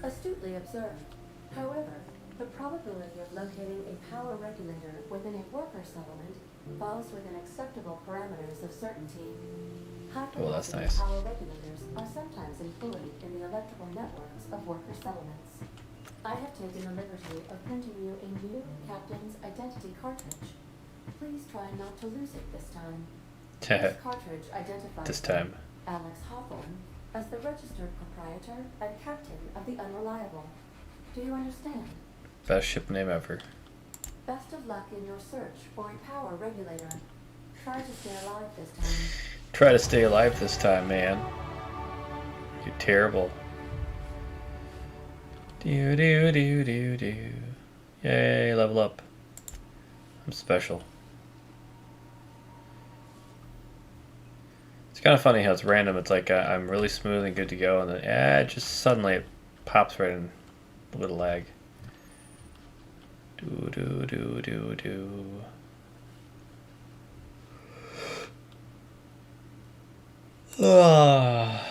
Speaker 14: Astutely observed. However, the probability of locating a power regulator within a worker settlement falls within acceptable parameters of certainty.
Speaker 1: Oh, that's
Speaker 14: High-capacity
Speaker 1: nice.
Speaker 14: power regulators are sometimes employed in the electrical networks of worker settlements. I have taken the liberty of printing you a new captain's identity cartridge. Please try not to lose it this time. This cartridge identifies
Speaker 1: This time.
Speaker 14: Alex Hawthorne as the registered proprietor and captain of the Unreliable. Do you understand?
Speaker 1: Best ship name ever.
Speaker 14: Best of luck in your search for a power regulator. Try to stay alive this time.
Speaker 1: Try to stay alive this time, man. You're terrible. Do do do do do. Yay, level up. I'm special. It's kind of funny how it's random. It's like I'm really smooth and good to go, and then just suddenly it pops right in a little lag. Do do do do do. Ah.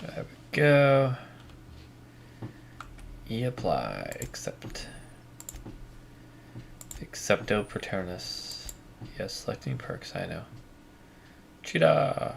Speaker 1: There we go. Apply. Accept. Accepto Paternus. Yes, selecting perks, I know. Cheetah!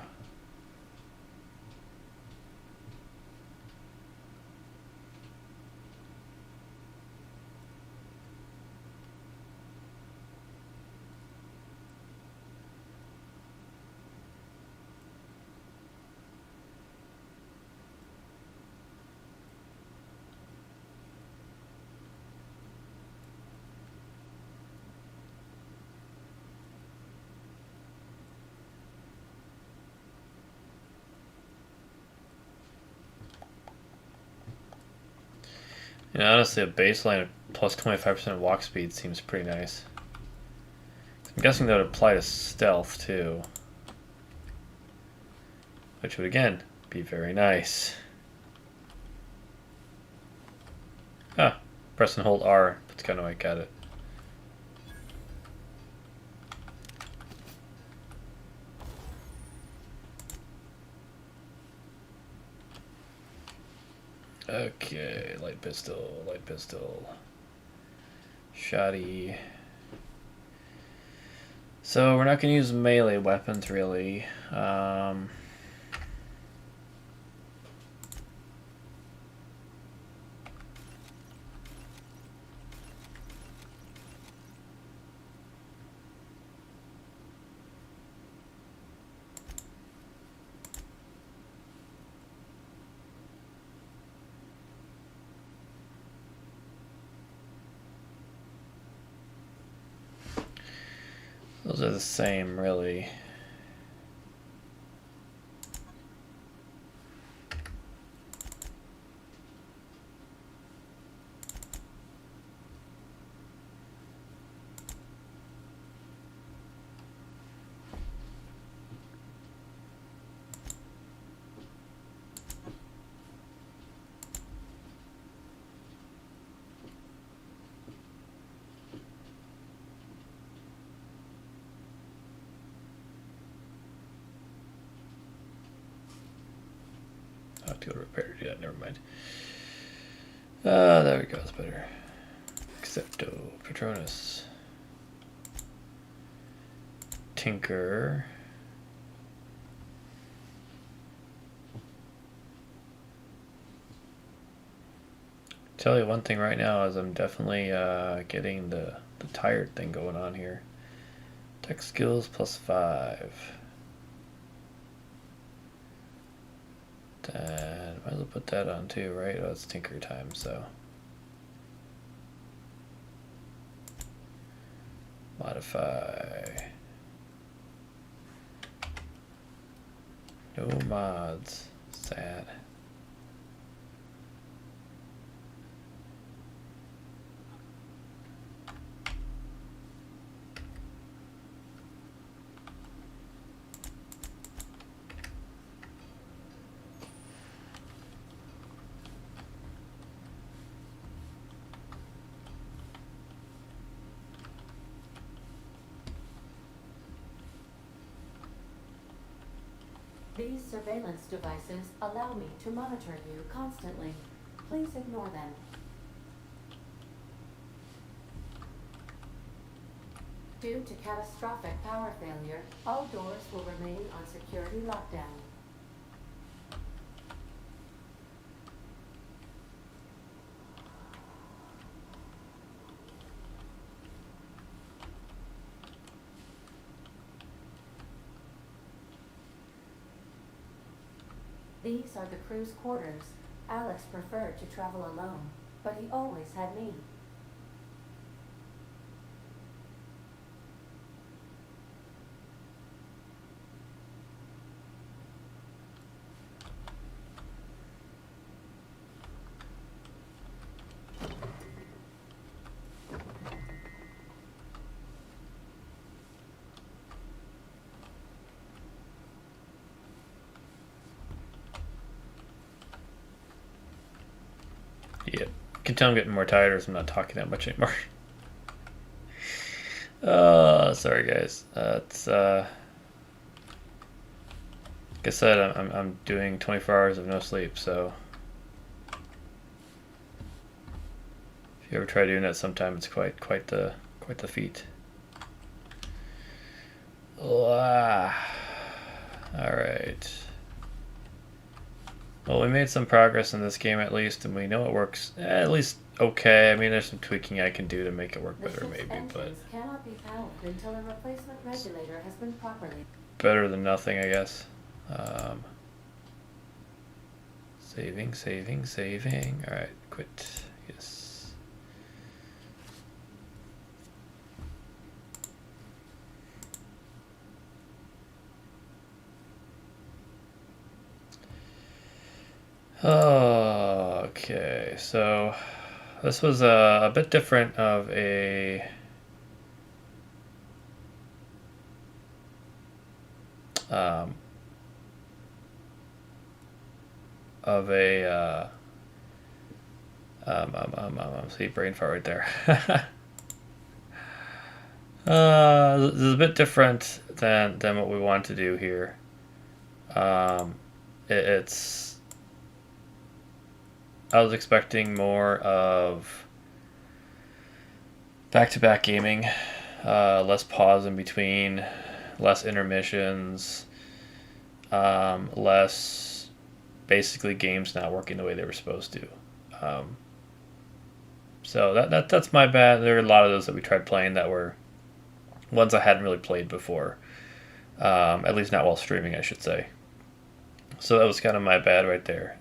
Speaker 1: And honestly, a baseline of plus 25% walk speed seems pretty nice. I'm guessing that would apply to stealth too. Which would again be very nice. Ah, press and hold R. That's kind of like got it. Okay, light pistol, light pistol. Shoddy. So we're not going to use melee weapons really. Those are the same, really. I have to go to repair to do that, never mind. There we go, it's better. Accepto Patronus. Tinker. Tell you one thing right now is I'm definitely getting the tired thing going on here. Tech skills +5. Then might as well put that on too, right? Oh, it's tinker time, so. Modify. No mods. Sad.
Speaker 14: These surveillance devices allow me to monitor you constantly. Please ignore them. Due to catastrophic power failure, all doors will remain on security lockdown. These are the crew's quarters. Alex preferred to travel alone, but he always had me.
Speaker 1: Yeah, you can tell I'm getting more tired as I'm not talking that much anymore. Sorry guys. Like I said, I'm doing 24 hours of no sleep, so if you ever try doing that sometime, it's quite the feat. All right. Well, we made some progress in this game at least, and we know it works at least okay. I mean, there's some tweaking I can do to make it work better, maybe, but
Speaker 14: Cannot be powered until a replacement regulator has been properly.
Speaker 1: better than nothing, I guess. Saving. All right, quit. Yes. Okay, so this was a bit different of a see, brain fart right there. This is a bit different than what we want to do here. It's I was expecting more of back-to-back gaming, less pause in between, less intermissions, less basically games not working the way they were supposed to. So that's my bad. There are a lot of those that we tried playing that were ones I hadn't really played before, at least not while streaming, I should say. So that was kind of my bad right there.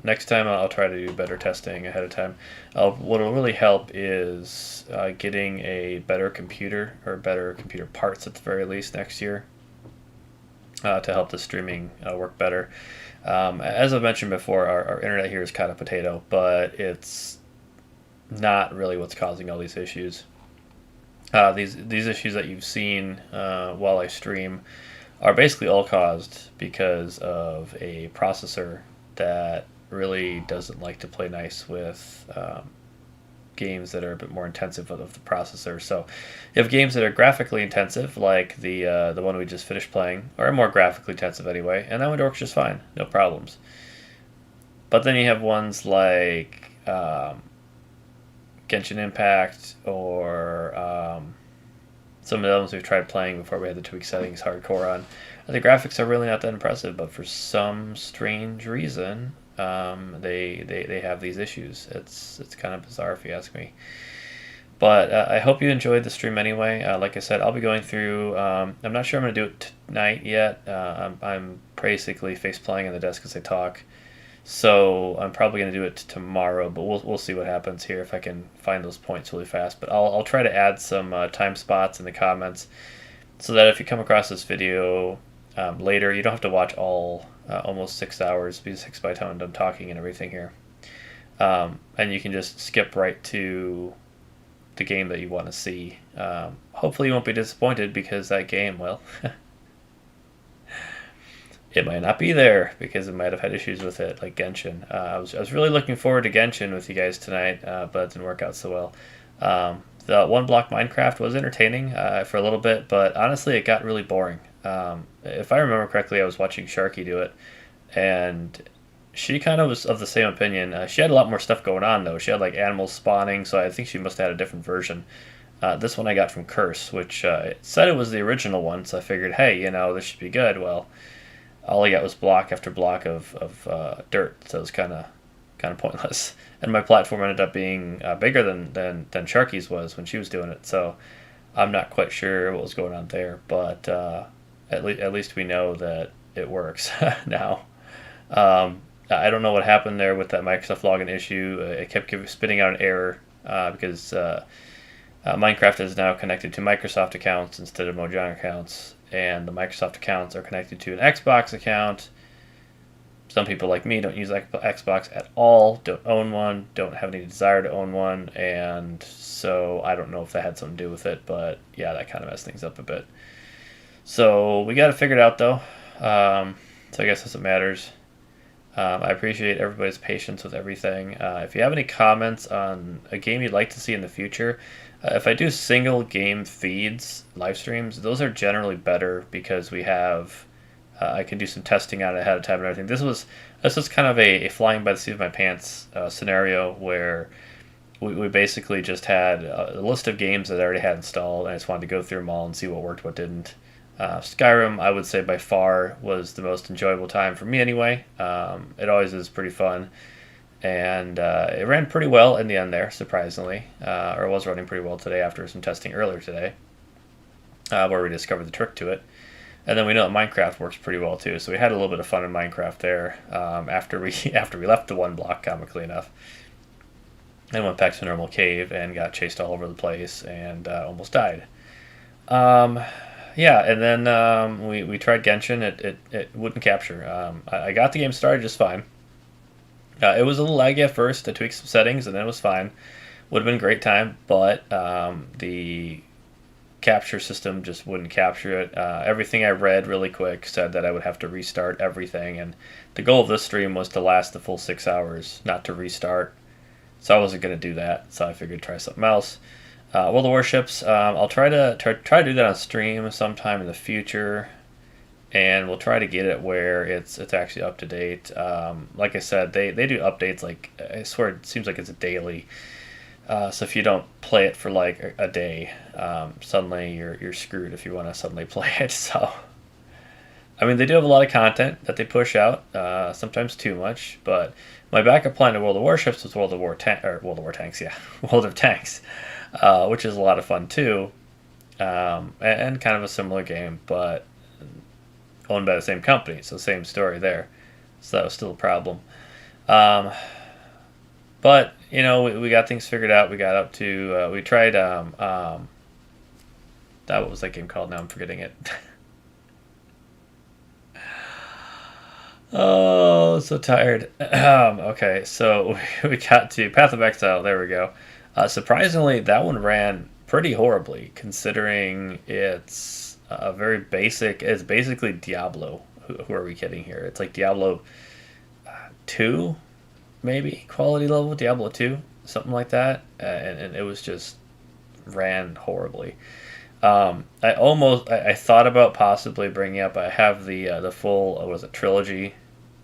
Speaker 1: Next time I'll try to do better testing ahead of time. What will really help is getting a better computer, or better computer parts at the very least next year, to help the streaming work better. As I mentioned before, our internet here is kind of potato, but it's not really what's causing all these issues. These issues that you've seen while I stream are basically all caused because of a processor that really doesn't like to play nice with games that are a bit more intensive of the processor. So you have games that are graphically intensive, like the one we just finished playing, or more graphically intensive anyway, and that one works just fine, no problems. But then you have ones like Genshin Impact, or some of the ones we've tried playing before we had the tweak settings hardcore on. The graphics are really not that impressive, but for some strange reason, they have these issues. It's kind of bizarre if you ask me. But I hope you enjoyed the stream anyway. Like I said, I'll be going through. I'm not sure I'm going to do it tonight yet. I'm basically face playing on the desk as I talk. So I'm probably going to do it tomorrow, but we'll see what happens here if I can find those points really fast. But I'll try to add some time spots in the comments so that if you come across this video later, you don't have to watch all almost 6 hours, because 6 by the time I'm done talking and everything here. And you can just skip right to the game that you want to see. Hopefully you won't be disappointed, because that game, well... it might not be there because it might have had issues with it, like Genshin. I was really looking forward to Genshin with you guys tonight, but it didn't work out so well. The one block Minecraft was entertaining for a little bit, but honestly, it got really boring. If I remember correctly, I was watching Sharky do it, and she kind of was of the same opinion. She had a lot more stuff going on, though. She had like animals spawning, so I think she must have had a different version. This one I got from Curse, which it said it was the original one, so I figured, hey, this should be good. Well, all I got was block after block of dirt, so it was kind of pointless. And my platform ended up being bigger than Sharky's was when she was doing it, so I'm not quite sure what was going on there. But at least we know that it works now. I don't know what happened there with that Microsoft login issue. It kept spitting out an error because Minecraft is now connected to Microsoft accounts instead of Mojang accounts, and the Microsoft accounts are connected to an Xbox account. Some people like me don't use Xbox at all, don't own one, don't have any desire to own one, and so I don't know if that had something to do with it, but yeah, that kind of messed things up a bit. So we got it figured out though, so I guess that's what matters. I appreciate everybody's patience with everything. If you have any comments on a game you'd like to see in the future, if I do single game feeds, live streams, those are generally better because we have I can do some testing on it ahead of time and everything. This was kind of a flying by the seat of my pants scenario where we basically just had a list of games that I already had installed, and I just wanted to go through them all and see what worked, what didn't. Skyrim, I would say by far was the most enjoyable time for me anyway. It always is pretty fun, and it ran pretty well in the end there, surprisingly. Or it was running pretty well today after some testing earlier today, where we discovered the trick to it. And then we know that Minecraft works pretty well too, so we had a little bit of fun in Minecraft there after we left the one block, comically enough. And went back to a normal cave and got chased all over the place and almost died. Yeah, and then we tried Genshin. It wouldn't capture. I got the game started just fine. It was a little laggy at first. I tweaked some settings and then it was fine. Would have been a great time, but the capture system just wouldn't capture it. Everything I read really quick said that I would have to restart everything, and the goal of this stream was to last the full 6 hours, not to restart. So I wasn't going to do that, so I figured try something else. World of Warships, I'll try to do that on stream sometime in the future, and we'll try to get it where it's actually up to date. Like I said, they do updates like, I swear it seems like it's a daily. So if you don't play it for like a day, suddenly you're screwed if you want to suddenly play it. So I mean, they do have a lot of content that they push out, sometimes too much, but my backup plan to World of Warships was World of Tanks, yeah, World of Tanks, which is a lot of fun too, and kind of a similar game, but owned by the same company, so same story there. So that was still a problem. But you know, we got things figured out. We got up to we tried what was that game called? Now I'm forgetting it. Oh, so tired. Okay, so we got to Path of Exile. There we go. Surprisingly, that one ran pretty horribly, considering it's a very basic. It's basically Diablo. Who are we kidding here? It's like Diablo 2, maybe quality level Diablo 2, something like that, and it was just ran horribly. I thought about possibly bringing up. I have the full was it trilogy,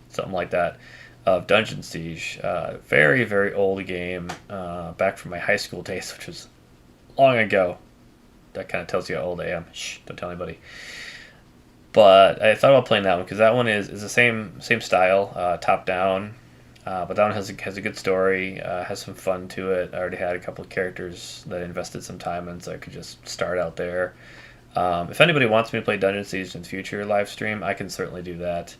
Speaker 1: something like that, of Dungeon Siege. Very very old game, back from my high school days, which was long ago. That kind of tells you how old I am. Shh, don't tell anybody. But I thought about playing that one because that one is the same style, top down. But that one has a good story, has some fun to it. I already had a couple of characters that I invested some time in, so I could just start out there. If anybody wants me to play Dungeon Siege in the future live stream, I can certainly do that.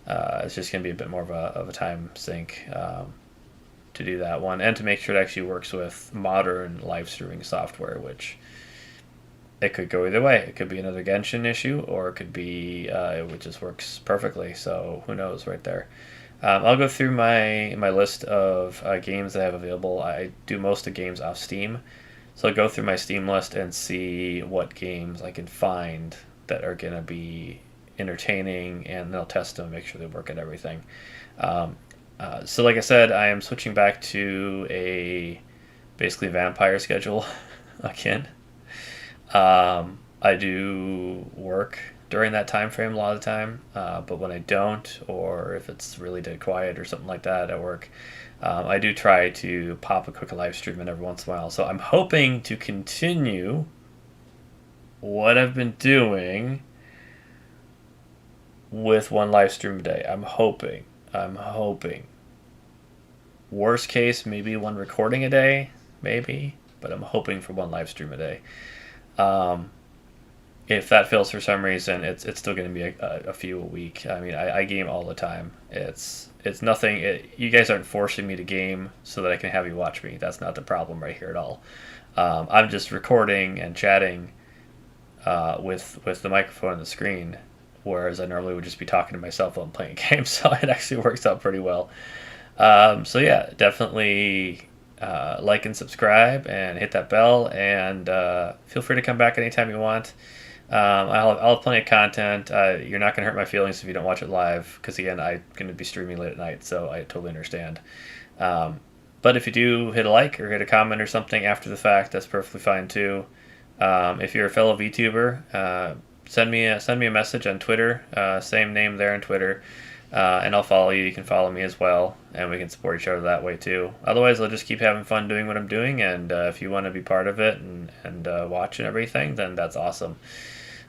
Speaker 1: It's just going to be a bit more of a time sink to do that one, and to make sure it actually works with modern live streaming software, which it could go either way. It could be another Genshin issue, or it could be it just works perfectly. So who knows right there. I'll go through my list of games that I have available. I do most of the games off Steam, so I'll go through my Steam list and see what games I can find that are going to be entertaining, and then I'll test them, make sure they work at everything. So like I said, I am switching back to a basically vampire schedule again. I do work during that time frame a lot of the time, but when I don't, or if it's really dead quiet or something like that at work, I do try to pop a quick live stream in every once in a while. So I'm hoping to continue what I've been doing with one live stream a day. I'm hoping. Worst case, maybe one recording a day, maybe, but I'm hoping for one live stream a day. if that fails for some reason, it's still going to be a few a week. I mean, I game all the time. It's nothing. You guys aren't forcing me to game so that I can have you watch me. That's not the problem right here at all. I'm just recording and chatting with the microphone and the screen, whereas I normally would just be talking to myself while I'm playing games. So it actually works out pretty well. So yeah, definitely like and subscribe and hit that bell, and feel free to come back anytime you want. I'll have plenty of content. You're not going to hurt my feelings if you don't watch it live, because again, I'm going to be streaming late at night, so I totally understand. But if you do hit a like or hit a comment or something after the fact, that's perfectly fine too. If you're a fellow VTuber, send me a message on Twitter, same name there on Twitter, and I'll follow you. You can follow me as well, and we can support each other that way too. Otherwise, I'll just keep having fun doing what I'm doing, and if you want to be part of it and watch and everything, then that's awesome.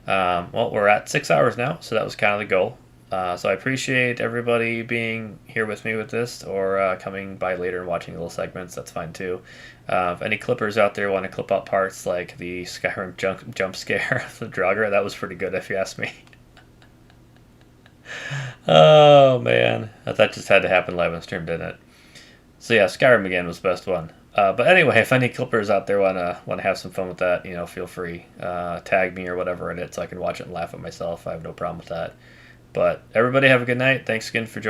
Speaker 1: Well, we're at 6 hours now, so that was kind of the goal. So I appreciate everybody being here with me with this, or coming by later and watching little segments. That's fine too. If any clippers out there want to clip out parts like the Skyrim jump scare of the Draugr, that was pretty good if you ask me. Oh man, that just had to happen live on stream, didn't it? So yeah, Skyrim again was the best one. But anyway, if any clippers out there wanna have some fun with that, feel free. Tag me or whatever in it so I can watch it and laugh at myself. I have no problem with that. But everybody have a good night. Thanks again for joining.